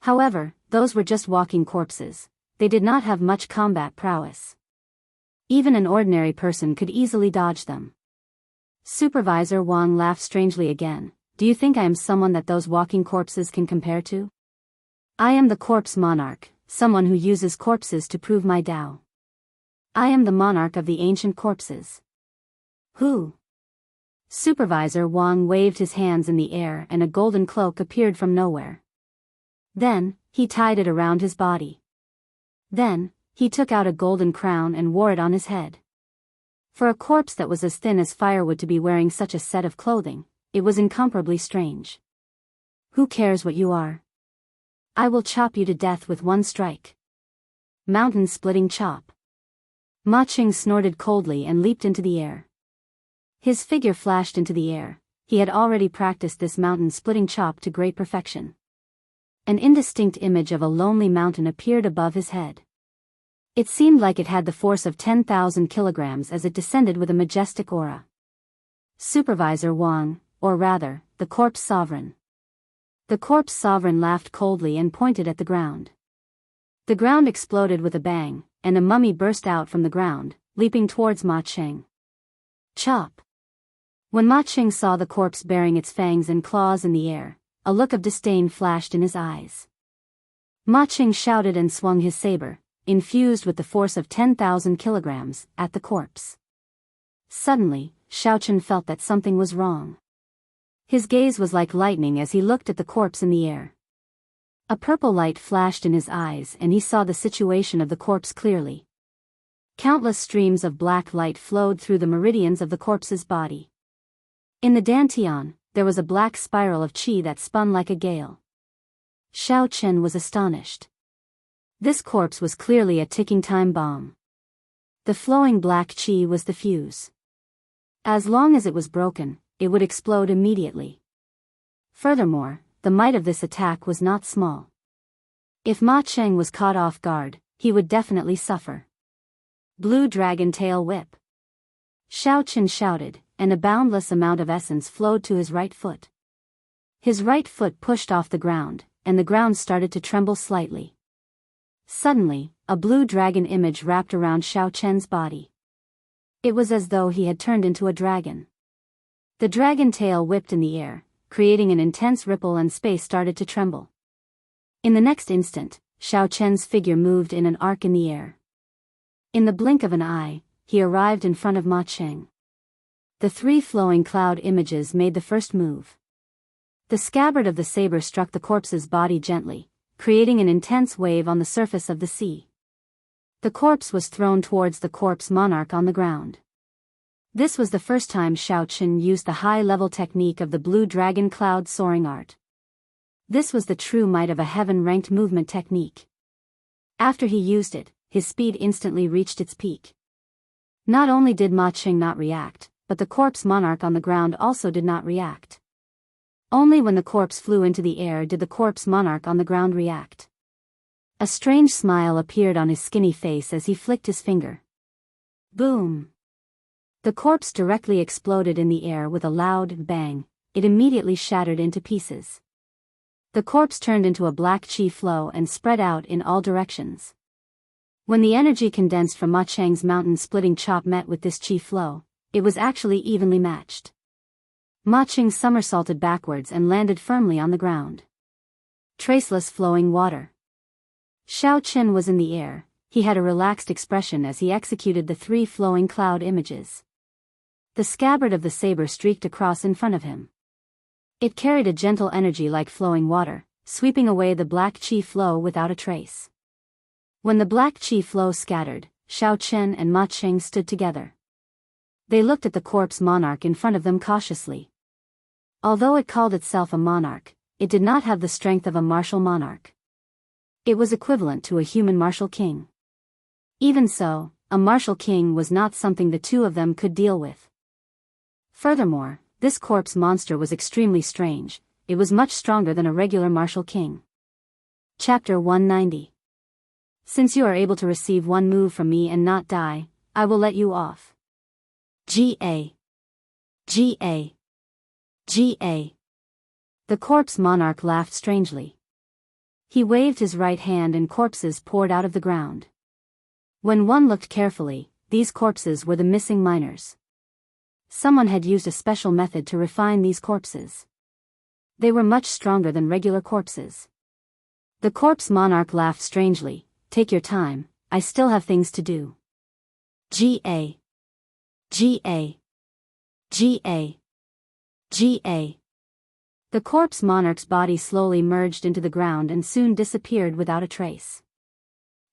However, those were just walking corpses. They did not have much combat prowess. Even an ordinary person could easily dodge them. Supervisor Wang laughed strangely again. Do you think I am someone that those walking corpses can compare to? I am the corpse monarch, someone who uses corpses to prove my Tao. I am the monarch of the ancient corpses. Who? Supervisor Wang waved his hands in the air and a golden cloak appeared from nowhere. Then, he tied it around his body. Then, he took out a golden crown and wore it on his head. For a corpse that was as thin as firewood to be wearing such a set of clothing, it was incomparably strange. Who cares what you are? I will chop you to death with one strike. Mountain-splitting chop. Ma Qing snorted coldly and leaped into the air. His figure flashed into the air. He had already practiced this mountain-splitting chop to great perfection. An indistinct image of a lonely mountain appeared above his head. It seemed like it had the force of 10,000 kilograms as it descended with a majestic aura. Supervisor Wang, or rather, the corpse sovereign. The corpse sovereign laughed coldly and pointed at the ground. The ground exploded with a bang, and a mummy burst out from the ground, leaping towards Ma Qing. Chop! When Ma Qing saw the corpse bearing its fangs and claws in the air, a look of disdain flashed in his eyes. Ma Qing shouted and swung his saber, infused with the force of 10,000 kilograms, at the corpse. Suddenly, Xiaochen felt that something was wrong. His gaze was like lightning as he looked at the corpse in the air. A purple light flashed in his eyes and he saw the situation of the corpse clearly. Countless streams of black light flowed through the meridians of the corpse's body. In the dantian, there was a black spiral of qi that spun like a gale. Xiaochen was astonished. This corpse was clearly a ticking time bomb. The flowing black qi was the fuse. As long as it was broken, it would explode immediately. Furthermore, the might of this attack was not small. If Ma Qing was caught off guard, he would definitely suffer. Blue Dragon Tail Whip. Xiaochen shouted, and a boundless amount of essence flowed to his right foot. His right foot pushed off the ground, and the ground started to tremble slightly. Suddenly, a blue dragon image wrapped around Xiaochen's body. It was as though he had turned into a dragon. The dragon tail whipped in the air, creating an intense ripple and space started to tremble. In the next instant, Xiaochen's figure moved in an arc in the air. In the blink of an eye, he arrived in front of Ma Qing. The three flowing cloud images made the first move. The scabbard of the saber struck the corpse's body gently, creating an intense wave on the surface of the sea. The corpse was thrown towards the corpse monarch on the ground. This was the first time Xiaochen used the high-level technique of the blue dragon cloud soaring art. This was the true might of a heaven-ranked movement technique. After he used it, his speed instantly reached its peak. Not only did Ma Qing not react, but the corpse monarch on the ground also did not react. Only when the corpse flew into the air did the corpse monarch on the ground react. A strange smile appeared on his skinny face as he flicked his finger. Boom! The corpse directly exploded in the air with a loud bang. It immediately shattered into pieces. The corpse turned into a black qi flow and spread out in all directions. When the energy condensed from Ma Qing's mountain-splitting chop met with this qi flow, it was actually evenly matched. Ma Qing somersaulted backwards and landed firmly on the ground. Traceless flowing water. Xiaochen was in the air. He had a relaxed expression as he executed the three flowing cloud images. The scabbard of the saber streaked across in front of him. It carried a gentle energy like flowing water, sweeping away the black qi flow without a trace. When the black qi flow scattered, Xiaochen and Ma Qing stood together. They looked at the corpse monarch in front of them cautiously. Although it called itself a monarch, it did not have the strength of a martial monarch. It was equivalent to a human martial king. Even so, a martial king was not something the two of them could deal with. Furthermore, this corpse monster was extremely strange. it was much stronger than a regular martial king. Chapter 190. Since you are able to receive one move from me and not die, I will let you off. Ga. Ga. Ga. The corpse monarch laughed strangely. He waved his right hand and corpses poured out of the ground. When one looked carefully, these corpses were the missing miners. Someone had used a special method to refine these corpses. They were much stronger than regular corpses. The corpse monarch laughed strangely. Take your time, I still have things to do. Ga. Ga. Ga. Ga. The corpse monarch's body slowly merged into the ground and soon disappeared without a trace.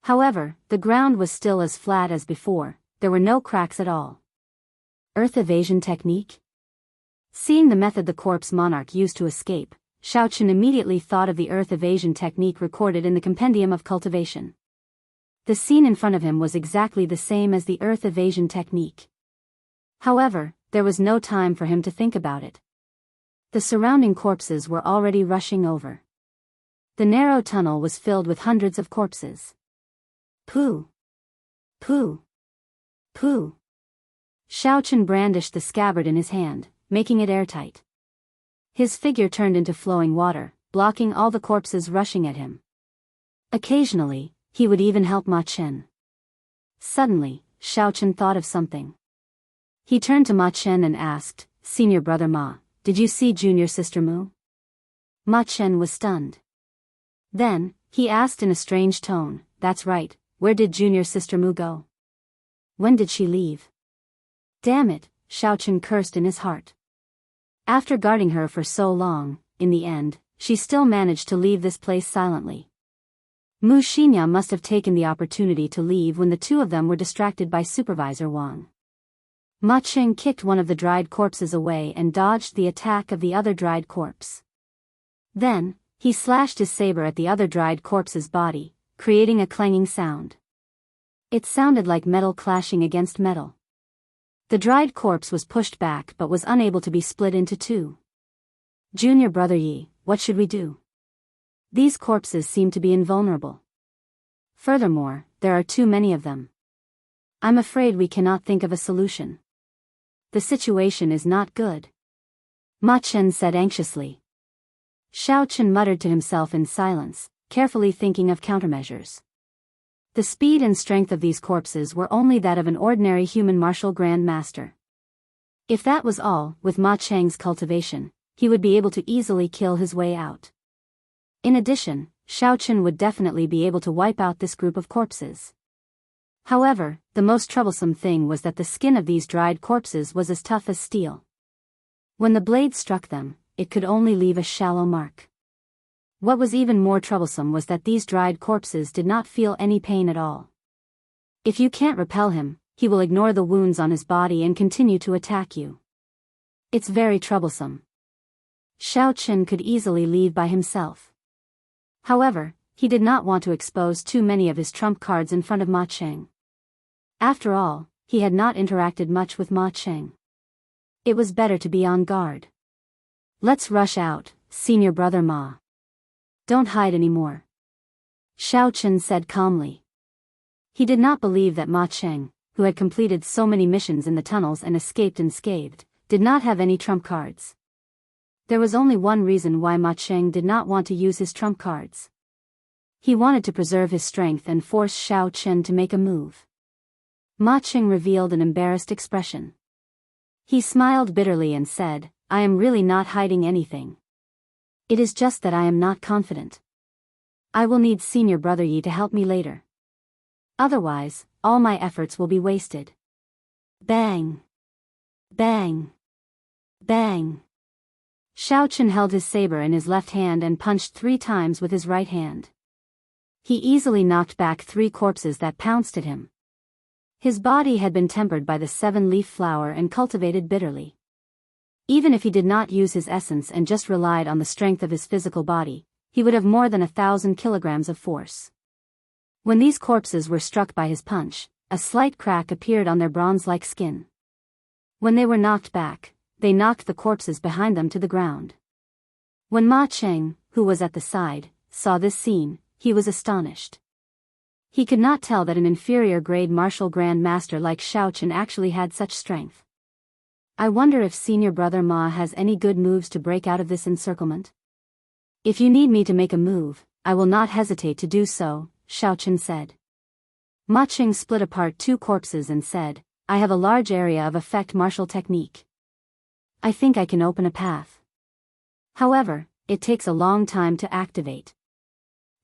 However, the ground was still as flat as before, there were no cracks at all. Earth evasion technique? Seeing the method the corpse monarch used to escape, Xiaochen immediately thought of the earth evasion technique recorded in the Compendium of Cultivation. The scene in front of him was exactly the same as the earth evasion technique. However, there was no time for him to think about it. The surrounding corpses were already rushing over. The narrow tunnel was filled with hundreds of corpses. Pooh! Pooh! Pooh! Xiaochen brandished the scabbard in his hand, making it airtight. His figure turned into flowing water, blocking all the corpses rushing at him. Occasionally, he would even help Ma Chen. Suddenly, Xiaochen thought of something. He turned to Ma Chen and asked, "Senior brother Ma, did you see junior sister Mu?" Ma Chen was stunned. Then, he asked in a strange tone, "That's right, where did junior sister Mu go? When did she leave?" Damn it, Xiaochen cursed in his heart. After guarding her for so long, in the end, she still managed to leave this place silently. Mu Xinya must have taken the opportunity to leave when the two of them were distracted by Supervisor Wang. Ma Cheng kicked one of the dried corpses away and dodged the attack of the other dried corpse. Then, he slashed his saber at the other dried corpse's body, creating a clanging sound. It sounded like metal clashing against metal. The dried corpse was pushed back but was unable to be split into two. "Junior brother Yi, what should we do? These corpses seem to be invulnerable. Furthermore, there are too many of them. I'm afraid we cannot think of a solution. The situation is not good," Ma Chen said anxiously. Xiaochen muttered to himself in silence, carefully thinking of countermeasures. The speed and strength of these corpses were only that of an ordinary human martial grand master. If that was all, with Ma Cheng's cultivation, he would be able to easily kill his way out. In addition, Xiaochen would definitely be able to wipe out this group of corpses. However, the most troublesome thing was that the skin of these dried corpses was as tough as steel. When the blade struck them, it could only leave a shallow mark. What was even more troublesome was that these dried corpses did not feel any pain at all. If you can't repel him, he will ignore the wounds on his body and continue to attack you. It's very troublesome. Xiaochen could easily leave by himself. However, he did not want to expose too many of his trump cards in front of Ma Cheng. After all, he had not interacted much with Ma Cheng. It was better to be on guard. "Let's rush out, senior brother Ma. Don't hide anymore," Xiaochen said calmly. He did not believe that Ma Cheng, who had completed so many missions in the tunnels and escaped unscathed, did not have any trump cards. There was only one reason why Ma Cheng did not want to use his trump cards. He wanted to preserve his strength and force Xiaochen to make a move. Ma Cheng revealed an embarrassed expression. He smiled bitterly and said, "I am really not hiding anything. It is just that I am not confident. I will need senior brother Yi to help me later. Otherwise, all my efforts will be wasted." Bang! Bang! Bang! Xiaochen held his saber in his left hand and punched 3 times with his right hand. He easily knocked back 3 corpses that pounced at him. His body had been tempered by the 7-leaf flower and cultivated bitterly. Even if he did not use his essence and just relied on the strength of his physical body, he would have more than 1,000 kilograms of force. When these corpses were struck by his punch, a slight crack appeared on their bronze-like skin. When they were knocked back, they knocked the corpses behind them to the ground. When Ma Cheng, who was at the side, saw this scene, he was astonished. He could not tell that an inferior-grade martial grand master like Xiaochen actually had such strength. I wonder if senior brother Ma has any good moves to break out of this encirclement? If you need me to make a move, I will not hesitate to do so, Xiaochen said. Ma Cheng split apart two corpses and said, I have a large area of effect martial technique. I think I can open a path. However, it takes a long time to activate.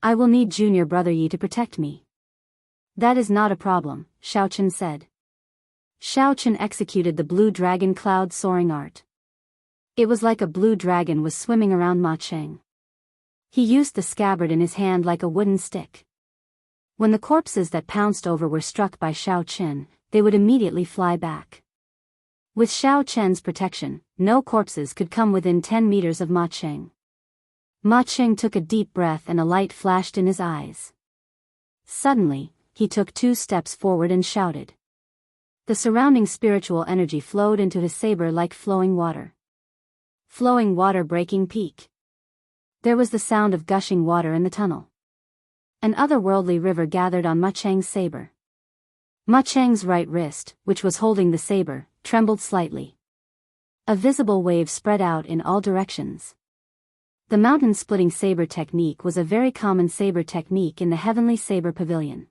I will need junior brother Yi to protect me. That is not a problem, Xiaochen said. Xiaochen executed the blue dragon cloud soaring art. It was like a blue dragon was swimming around Ma Cheng. He used the scabbard in his hand like a wooden stick. When the corpses that pounced over were struck by Xiaochen, they would immediately fly back. With Xiaochen's protection, no corpses could come within 10 meters of Ma Cheng. Ma Cheng took a deep breath and a light flashed in his eyes. Suddenly, he took 2 steps forward and shouted. The surrounding spiritual energy flowed into his saber like flowing water. Flowing water breaking peak. There was the sound of gushing water in the tunnel. An otherworldly river gathered on Ma Cheng's saber. Ma Cheng's right wrist, which was holding the saber, trembled slightly. A visible wave spread out in all directions. The mountain-splitting saber technique was a very common saber technique in the Heavenly Saber Pavilion.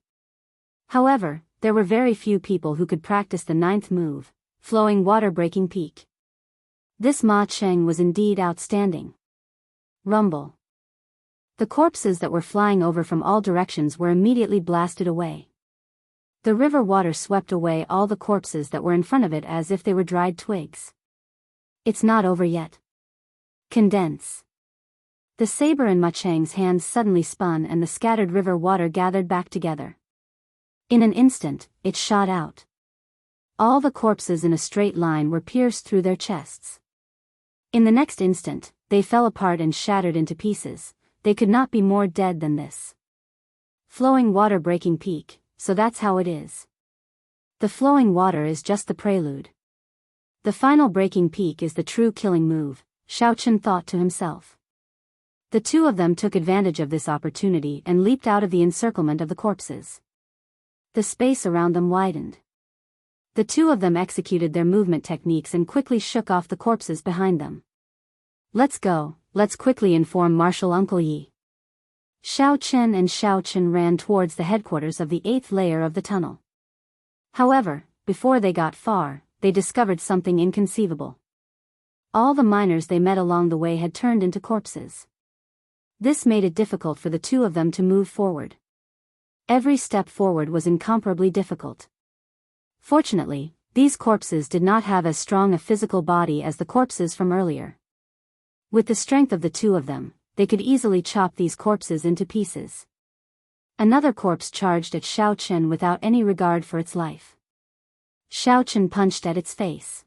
However, there were very few people who could practice the 9th move, flowing water-breaking peak. This Ma Cheng was indeed outstanding. Rumble. The corpses that were flying over from all directions were immediately blasted away. The river water swept away all the corpses that were in front of it as if they were dried twigs. It's not over yet. Condense. The saber in Ma Cheng's hands suddenly spun and the scattered river water gathered back together. In an instant, it shot out. All the corpses in a straight line were pierced through their chests. In the next instant, they fell apart and shattered into pieces. They could not be more dead than this. Flowing water breaking peak, so that's how it is. The flowing water is just the prelude. The final breaking peak is the true killing move, Xiaochen thought to himself. The two of them took advantage of this opportunity and leaped out of the encirclement of the corpses. The space around them widened. The two of them executed their movement techniques and quickly shook off the corpses behind them. Let's go, let's quickly inform Marshal Uncle Yi. Xiaochen and Xiaochen ran towards the headquarters of the 8th layer of the tunnel. However, before they got far, they discovered something inconceivable. All the miners they met along the way had turned into corpses. This made it difficult for the two of them to move forward. Every step forward was incomparably difficult. Fortunately, these corpses did not have as strong a physical body as the corpses from earlier. With the strength of the two of them, they could easily chop these corpses into pieces. Another corpse charged at Xiaochen without any regard for its life. Xiaochen punched at its face.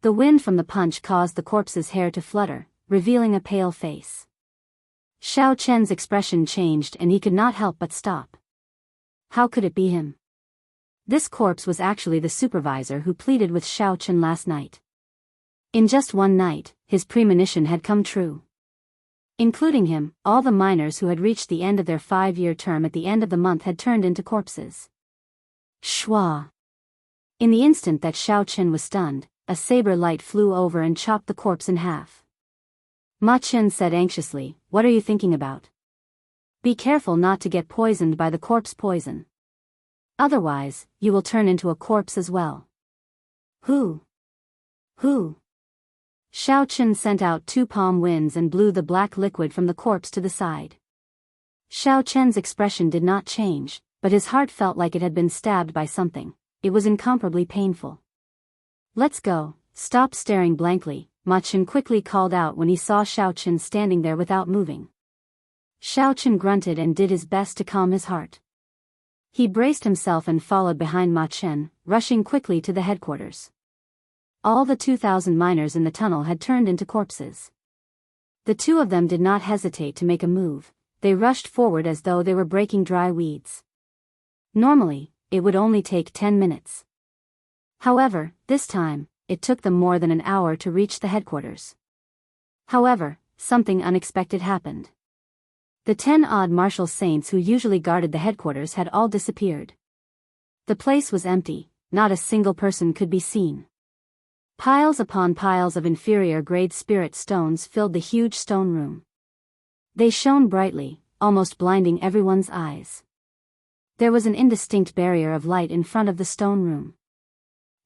The wind from the punch caused the corpse's hair to flutter, revealing a pale face. Xiaochen's expression changed and he could not help but stop. How could it be him? This corpse was actually the supervisor who pleaded with Xiaochen last night. In just one night, his premonition had come true. Including him, all the miners who had reached the end of their 5-year term at the end of the month had turned into corpses. Shwa! In the instant that Xiaochen was stunned, a saber light flew over and chopped the corpse in half. Ma Chen said anxiously, "What are you thinking about? Be careful not to get poisoned by the corpse poison. Otherwise, you will turn into a corpse as well." Who? Xiaochen sent out 2 palm winds and blew the black liquid from the corpse to the side. Xiaochen's expression did not change, but his heart felt like it had been stabbed by something. It was incomparably painful. "Let's go, stop staring blankly," Ma Chen quickly called out when he saw Xiaochen standing there without moving. Xiaochen grunted and did his best to calm his heart. He braced himself and followed behind Ma Chen, rushing quickly to the headquarters. All the 2,000 miners in the tunnel had turned into corpses. The two of them did not hesitate to make a move. They rushed forward as though they were breaking dry weeds. Normally, it would only take 10 minutes. However, this time, it took them more than an hour to reach the headquarters. However, something unexpected happened. The 10-odd martial saints who usually guarded the headquarters had all disappeared. The place was empty, not a single person could be seen. Piles upon piles of inferior-grade spirit stones filled the huge stone room. They shone brightly, almost blinding everyone's eyes. There was an indistinct barrier of light in front of the stone room.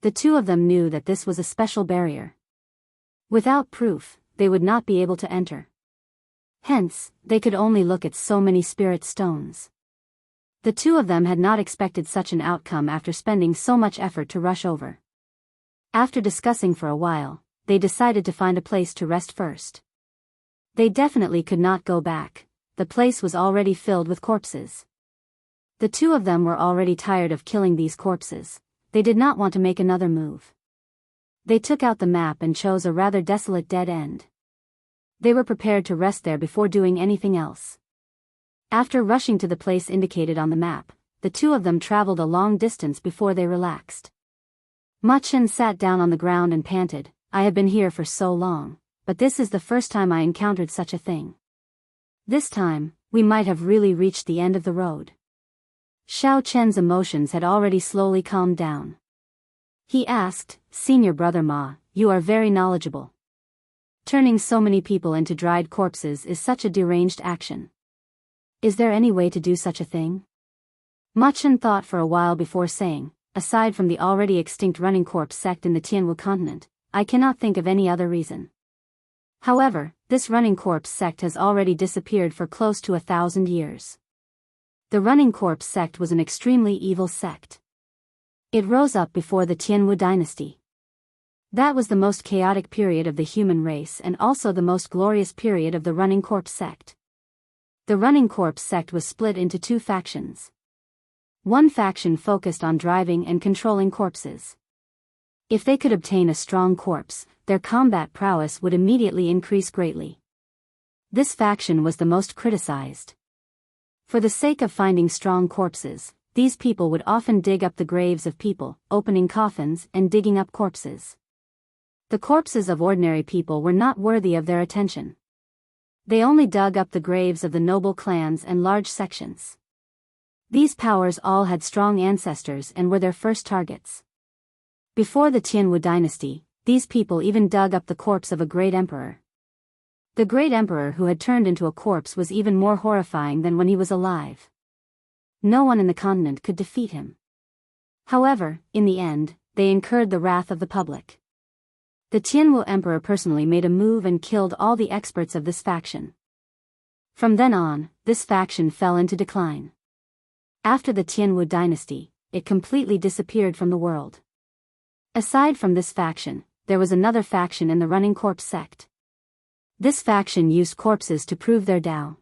The two of them knew that this was a special barrier. Without proof, they would not be able to enter. Hence, they could only look at so many spirit stones. The two of them had not expected such an outcome after spending so much effort to rush over. After discussing for a while, they decided to find a place to rest first. They definitely could not go back. The place was already filled with corpses. The two of them were already tired of killing these corpses. They did not want to make another move. They took out the map and chose a rather desolate dead end. They were prepared to rest there before doing anything else. After rushing to the place indicated on the map, the two of them traveled a long distance before they relaxed. Machen sat down on the ground and panted, "I have been here for so long, but this is the first time I encountered such a thing. This time, we might have really reached the end of the road." Xiao Chen's emotions had already slowly calmed down. He asked, "Senior brother Ma, you are very knowledgeable. Turning so many people into dried corpses is such a deranged action. Is there any way to do such a thing?" Machen thought for a while before saying, "Aside from the already extinct running corpse sect in the Tianwu continent, I cannot think of any other reason. However, this running corpse sect has already disappeared for close to 1,000 years. The running corpse sect was an extremely evil sect. It rose up before the Tianwu dynasty. That was the most chaotic period of the human race and also the most glorious period of the running corpse sect. The running corpse sect was split into two factions. One faction focused on driving and controlling corpses. If they could obtain a strong corpse, their combat prowess would immediately increase greatly. This faction was the most criticized. For the sake of finding strong corpses, these people would often dig up the graves of people, opening coffins and digging up corpses. The corpses of ordinary people were not worthy of their attention. They only dug up the graves of the noble clans and large sections. These powers all had strong ancestors and were their first targets. Before the Tianwu dynasty, these people even dug up the corpse of a great emperor. The great emperor who had turned into a corpse was even more horrifying than when he was alive. No one in the continent could defeat him. However, in the end, they incurred the wrath of the public. The Tianwu emperor personally made a move and killed all the experts of this faction. From then on, this faction fell into decline. After the Tianwu dynasty, it completely disappeared from the world. Aside from this faction, there was another faction in the running corpse sect. This faction used corpses to prove their Dao.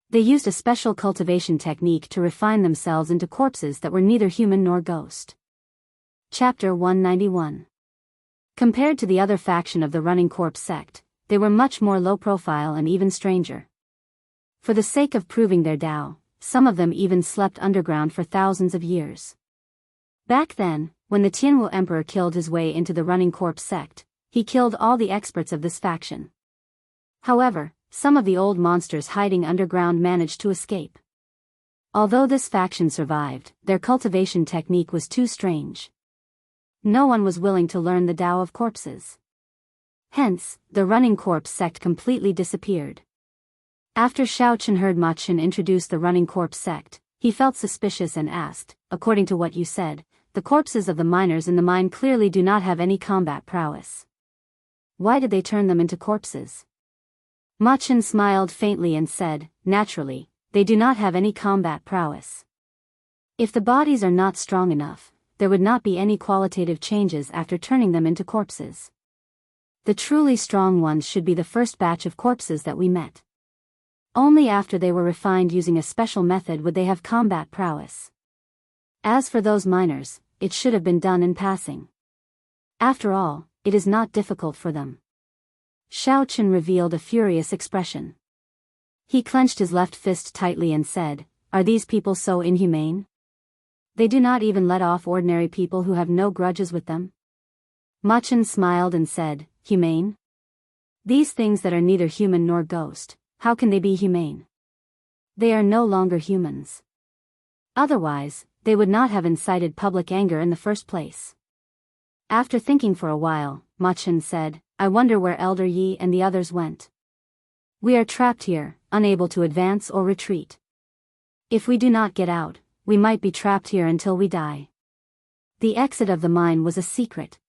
They used a special cultivation technique to refine themselves into corpses that were neither human nor ghost. Chapter 191. Compared to the other faction of the running corpse sect, they were much more low profile and even stranger. For the sake of proving their Dao, some of them even slept underground for thousands of years. Back then, when the Tianwu emperor killed his way into the running corpse sect, he killed all the experts of this faction. However, some of the old monsters hiding underground managed to escape. Although this faction survived, their cultivation technique was too strange. No one was willing to learn the Tao of corpses. Hence, the running corpse sect completely disappeared. After Xiao Chen heard Machen introduce the running corpse sect, he felt suspicious and asked, "According to what you said, the corpses of the miners in the mine clearly do not have any combat prowess. Why did they turn them into corpses?" Machen smiled faintly and said, "Naturally, they do not have any combat prowess. If the bodies are not strong enough, there would not be any qualitative changes after turning them into corpses. The truly strong ones should be the first batch of corpses that we met. Only after they were refined using a special method would they have combat prowess. As for those miners, it should have been done in passing. After all, it is not difficult for them." Xiao Chen revealed a furious expression. He clenched his left fist tightly and said, "Are these people so inhumane? They do not even let off ordinary people who have no grudges with them?" Machen smiled and said, "Humane? These things that are neither human nor ghost, how can they be humane? They are no longer humans. Otherwise, they would not have incited public anger in the first place. After thinking for a while, Ma Chen said, I wonder where Elder Yi and the others went. We are trapped here, unable to advance or retreat. If we do not get out, we might be trapped here until we die. The exit of the mine was a secret.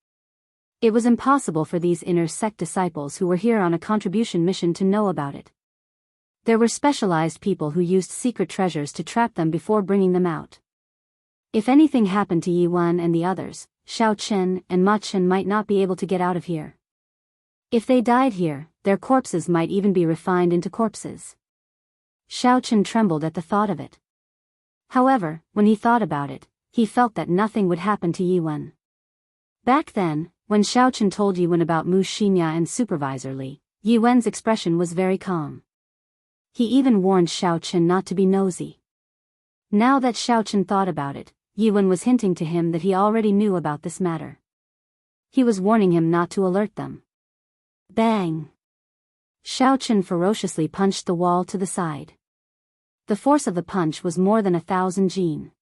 It was impossible for these inner sect disciples who were here on a contribution mission to know about it. There were specialized people who used secret treasures to trap them before bringing them out. If anything happened to Yi Wen and the others, Xiao Chen and Ma Chen might not be able to get out of here. If they died here, their corpses might even be refined into corpses. Xiao Chen trembled at the thought of it. However, when he thought about it, he felt that nothing would happen to Yi Wen. Back then, when Xiao Chen told Yi Wen about Mu Xinya and Supervisor Li, Yi Wen's expression was very calm. He even warned Xiao Chen not to be nosy. Now that Xiao Chen thought about it, Yi Wen was hinting to him that he already knew about this matter. He was warning him not to alert them. Bang! Xiao Chen ferociously punched the wall to the side. The force of the punch was more than 1,000 jin.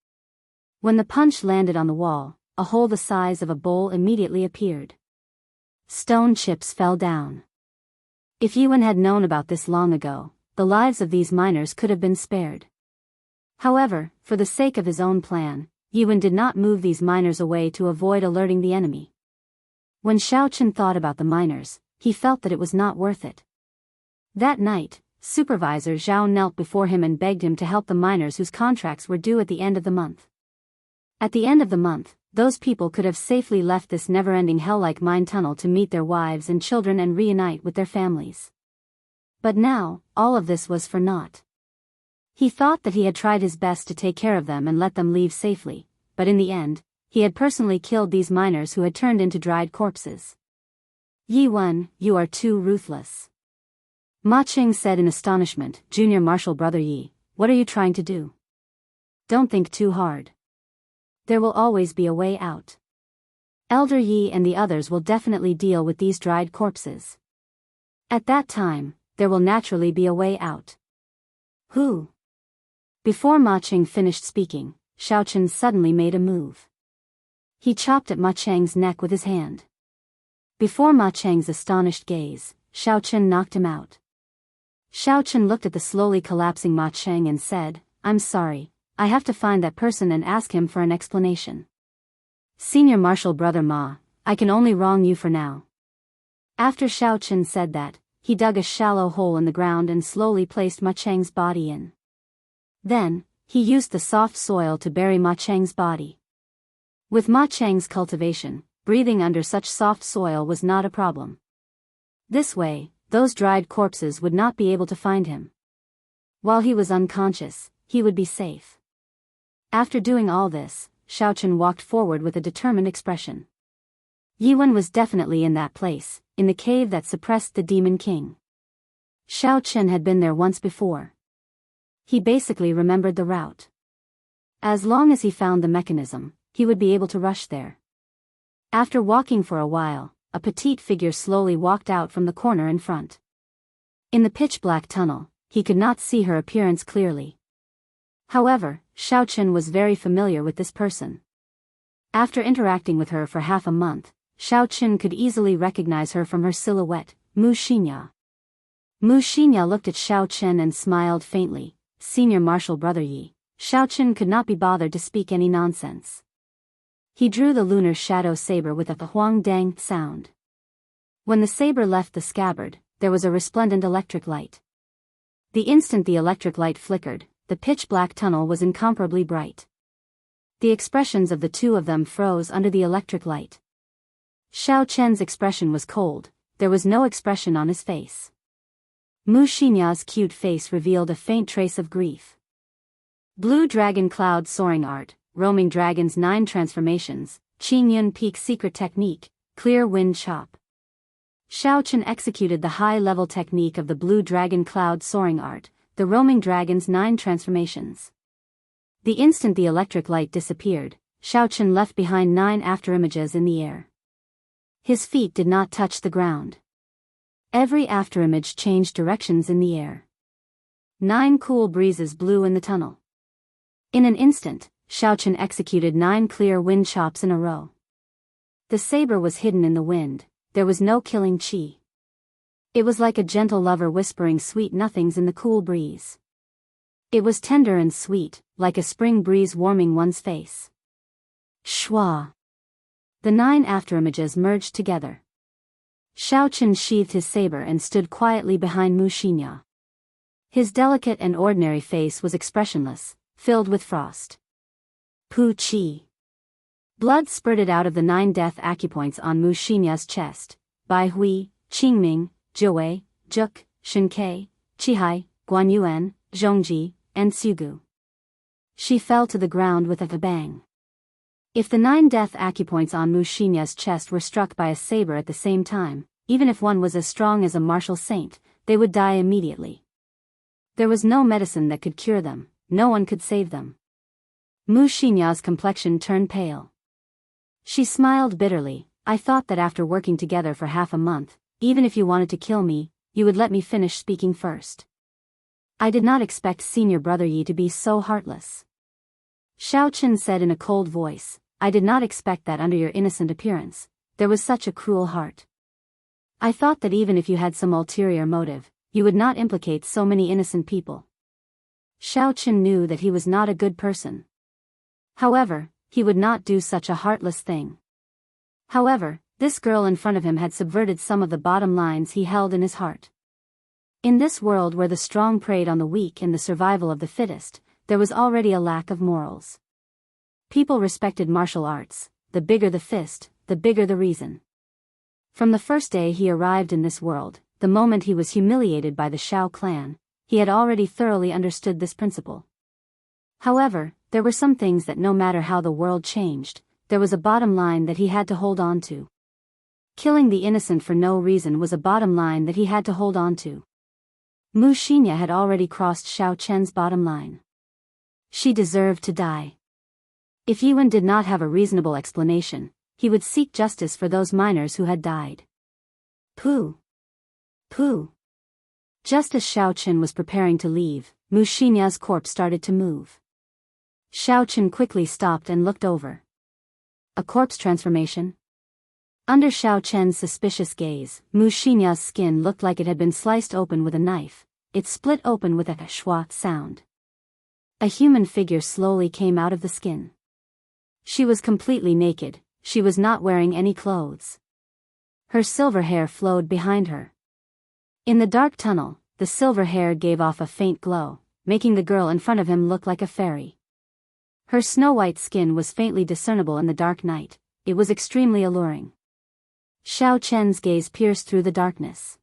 When the punch landed on the wall, a hole the size of a bowl immediately appeared. Stone chips fell down. If Yi Wen had known about this long ago, the lives of these miners could have been spared. However, for the sake of his own plan, Yi Wen did not move these miners away to avoid alerting the enemy. When Xiao Chen thought about the miners, he felt that it was not worth it. That night, Supervisor Zhao knelt before him and begged him to help the miners whose contracts were due at the end of the month. At the end of the month, those people could have safely left this never-ending hell-like mine tunnel to meet their wives and children and reunite with their families. But now, all of this was for naught. He thought that he had tried his best to take care of them and let them leave safely, but in the end, he had personally killed these miners who had turned into dried corpses. Yi Wen, you are too ruthless. Ma Qing said in astonishment, Junior Marshal Brother Yi, what are you trying to do? Don't think too hard. There will always be a way out. Elder Yi and the others will definitely deal with these dried corpses. At that time, there will naturally be a way out. Who? Before Ma Qing finished speaking, Xiao Chen suddenly made a move. He chopped at Ma Cheng's neck with his hand. Before Ma Cheng's astonished gaze, Xiao Chen knocked him out. Xiao Chen looked at the slowly collapsing Ma Cheng and said, I'm sorry, I have to find that person and ask him for an explanation. Senior Marshal Brother Ma, I can only wrong you for now. After Xiao Chen said that, he dug a shallow hole in the ground and slowly placed Ma Cheng's body in. Then, he used the soft soil to bury Ma Cheng's body. With Ma Cheng's cultivation, breathing under such soft soil was not a problem. This way, those dried corpses would not be able to find him. While he was unconscious, he would be safe. After doing all this, Xiao Chen walked forward with a determined expression. Yi Wen was definitely in that place, in the cave that suppressed the Demon King. Xiao Chen had been there once before. He basically remembered the route. As long as he found the mechanism, he would be able to rush there. After walking for a while, a petite figure slowly walked out from the corner in front. In the pitch-black tunnel, he could not see her appearance clearly. However, Xiao Chen was very familiar with this person. After interacting with her for half a month, Xiao Chen could easily recognize her from her silhouette, Mu Xinya. Mu Xinya looked at Xiao Chen and smiled faintly. Senior Marshal Brother Yi, Xiao Chen could not be bothered to speak any nonsense. He drew the lunar shadow saber with a huang dang sound. When the saber left the scabbard, there was a resplendent electric light. The instant the electric light flickered, the pitch-black tunnel was incomparably bright. The expressions of the two of them froze under the electric light. Xiao Chen's expression was cold, there was no expression on his face. Mu Xinya's cute face revealed a faint trace of grief. Blue Dragon Cloud Soaring Art, Roaming Dragon's 9 Transformations, Qing Yun Peak Secret Technique, Clear Wind Chop. Xiao Chen executed the high-level technique of the Blue Dragon Cloud Soaring Art, the Roaming Dragon's 9 Transformations. The instant the electric light disappeared, Xiao Chen left behind 9 afterimages in the air. His feet did not touch the ground. Every afterimage changed directions in the air. 9 cool breezes blew in the tunnel. In an instant, Xiaochen executed 9 clear wind chops in a row. The saber was hidden in the wind, there was no killing chi. It was like a gentle lover whispering sweet nothings in the cool breeze. It was tender and sweet, like a spring breeze warming one's face. Shwa! The 9 afterimages merged together. Xiaochen sheathed his saber and stood quietly behind Wuxia. His delicate and ordinary face was expressionless, filled with frost. Pu Qi. Blood spurted out of the 9 death acupoints on Wuxia's chest. Bai Hui, Qingming, Jiwei, Juk, Shinkei, Qihai, Guanyuan, Zhongji, and Sugu. She fell to the ground with a bang. If the 9 death acupoints on Wuxia's chest were struck by a saber at the same time, even if one was as strong as a martial saint, they would die immediately. There was no medicine that could cure them, no one could save them. Wuxia's complexion turned pale. She smiled bitterly. I thought that after working together for half a month, even if you wanted to kill me, you would let me finish speaking first. I did not expect senior brother Yi to be so heartless. Xiaochen said in a cold voice, I did not expect that under your innocent appearance, there was such a cruel heart. I thought that even if you had some ulterior motive, you would not implicate so many innocent people. Xiaochen knew that he was not a good person. However, he would not do such a heartless thing. However, this girl in front of him had subverted some of the bottom lines he held in his heart. In this world where the strong preyed on the weak and the survival of the fittest, there was already a lack of morals. People respected martial arts, the bigger the fist, the bigger the reason. From the first day he arrived in this world, the moment he was humiliated by the Shao clan, he had already thoroughly understood this principle. However, there were some things that no matter how the world changed, there was a bottom line that he had to hold on to. Killing the innocent for no reason was a bottom line that he had to hold on to. Wuxia had already crossed Xiaochen's bottom line. She deserved to die. If Yuan did not have a reasonable explanation, he would seek justice for those miners who had died. Pooh! Pooh! Just as Xiaochen was preparing to leave, Wuxia's corpse started to move. Xiaochen quickly stopped and looked over. A corpse transformation? Under Xiaochen's suspicious gaze, Wuxia's skin looked like it had been sliced open with a knife. It split open with a shwa sound. A human figure slowly came out of the skin. She was completely naked, she was not wearing any clothes. Her silver hair flowed behind her. In the dark tunnel, the silver hair gave off a faint glow, making the girl in front of him look like a fairy. Her snow-white skin was faintly discernible in the dark night. It was extremely alluring. Xiaochen's gaze pierced through the darkness.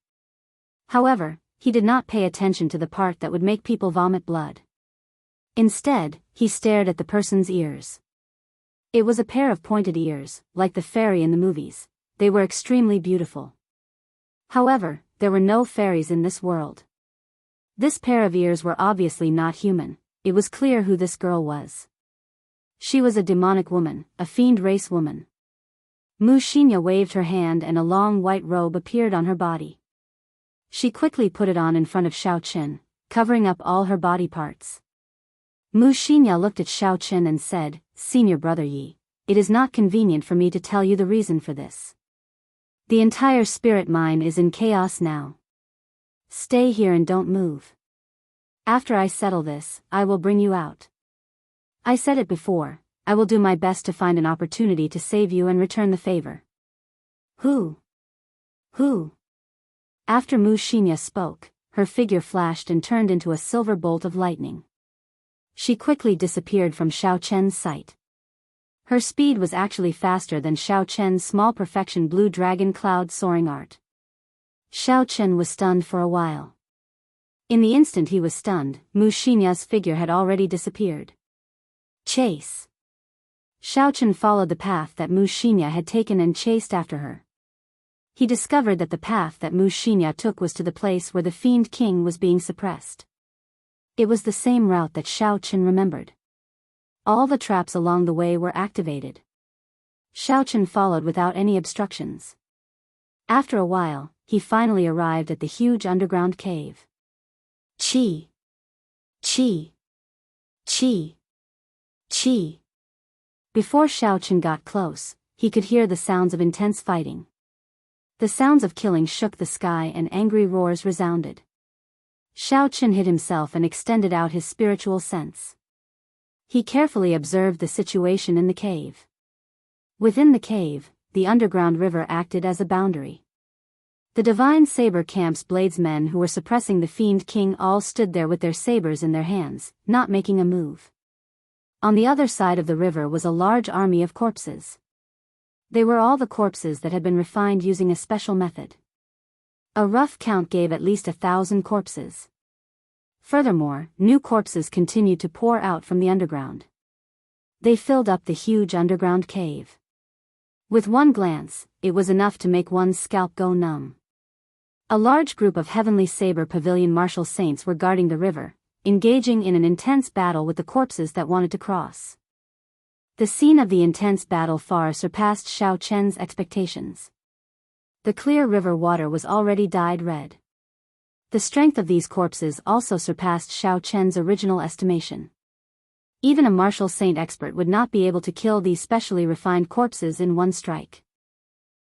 However, he did not pay attention to the part that would make people vomit blood. Instead, he stared at the person's ears. It was a pair of pointed ears, like the fairy in the movies. They were extremely beautiful. However, there were no fairies in this world. This pair of ears were obviously not human. It was clear who this girl was. She was a demonic woman, a fiend race woman. Wuxia waved her hand and a long white robe appeared on her body. She quickly put it on in front of Xiaochen, covering up all her body parts. Wuxia looked at Xiaochen and said, Senior brother Yi, it is not convenient for me to tell you the reason for this. The entire spirit mine is in chaos now. Stay here and don't move. After I settle this, I will bring you out. I said it before, I will do my best to find an opportunity to save you and return the favor. Who? Who? After Wuxia spoke, her figure flashed and turned into a silver bolt of lightning. She quickly disappeared from Xiaochen's sight. Her speed was actually faster than Xiaochen's small perfection blue dragon cloud soaring art. Xiaochen was stunned for a while. In the instant he was stunned, Wuxia's figure had already disappeared. Chase. Xiaochen followed the path that Wuxia had taken and chased after her. He discovered that the path that Wuxia took was to the place where the Fiend King was being suppressed. It was the same route that Xiaochen remembered. All the traps along the way were activated. Xiaochen followed without any obstructions. After a while, he finally arrived at the huge underground cave. Chi! Chi! Chi! Chi! Before Xiaochen got close, he could hear the sounds of intense fighting. The sounds of killing shook the sky and angry roars resounded. Xiaochen hid himself and extended out his spiritual sense. He carefully observed the situation in the cave. Within the cave, the underground river acted as a boundary. The divine saber camp's bladesmen who were suppressing the fiend king all stood there with their sabers in their hands, not making a move. On the other side of the river was a large army of corpses. They were all the corpses that had been refined using a special method. A rough count gave at least 1,000 corpses. Furthermore, new corpses continued to pour out from the underground. They filled up the huge underground cave. With one glance, it was enough to make one's scalp go numb. A large group of Heavenly Saber Pavilion martial saints were guarding the river, engaging in an intense battle with the corpses that wanted to cross. The scene of the intense battle far surpassed Xiaochen's expectations. The clear river water was already dyed red. The strength of these corpses also surpassed Xiaochen's original estimation. Even a martial saint expert would not be able to kill these specially refined corpses in one strike.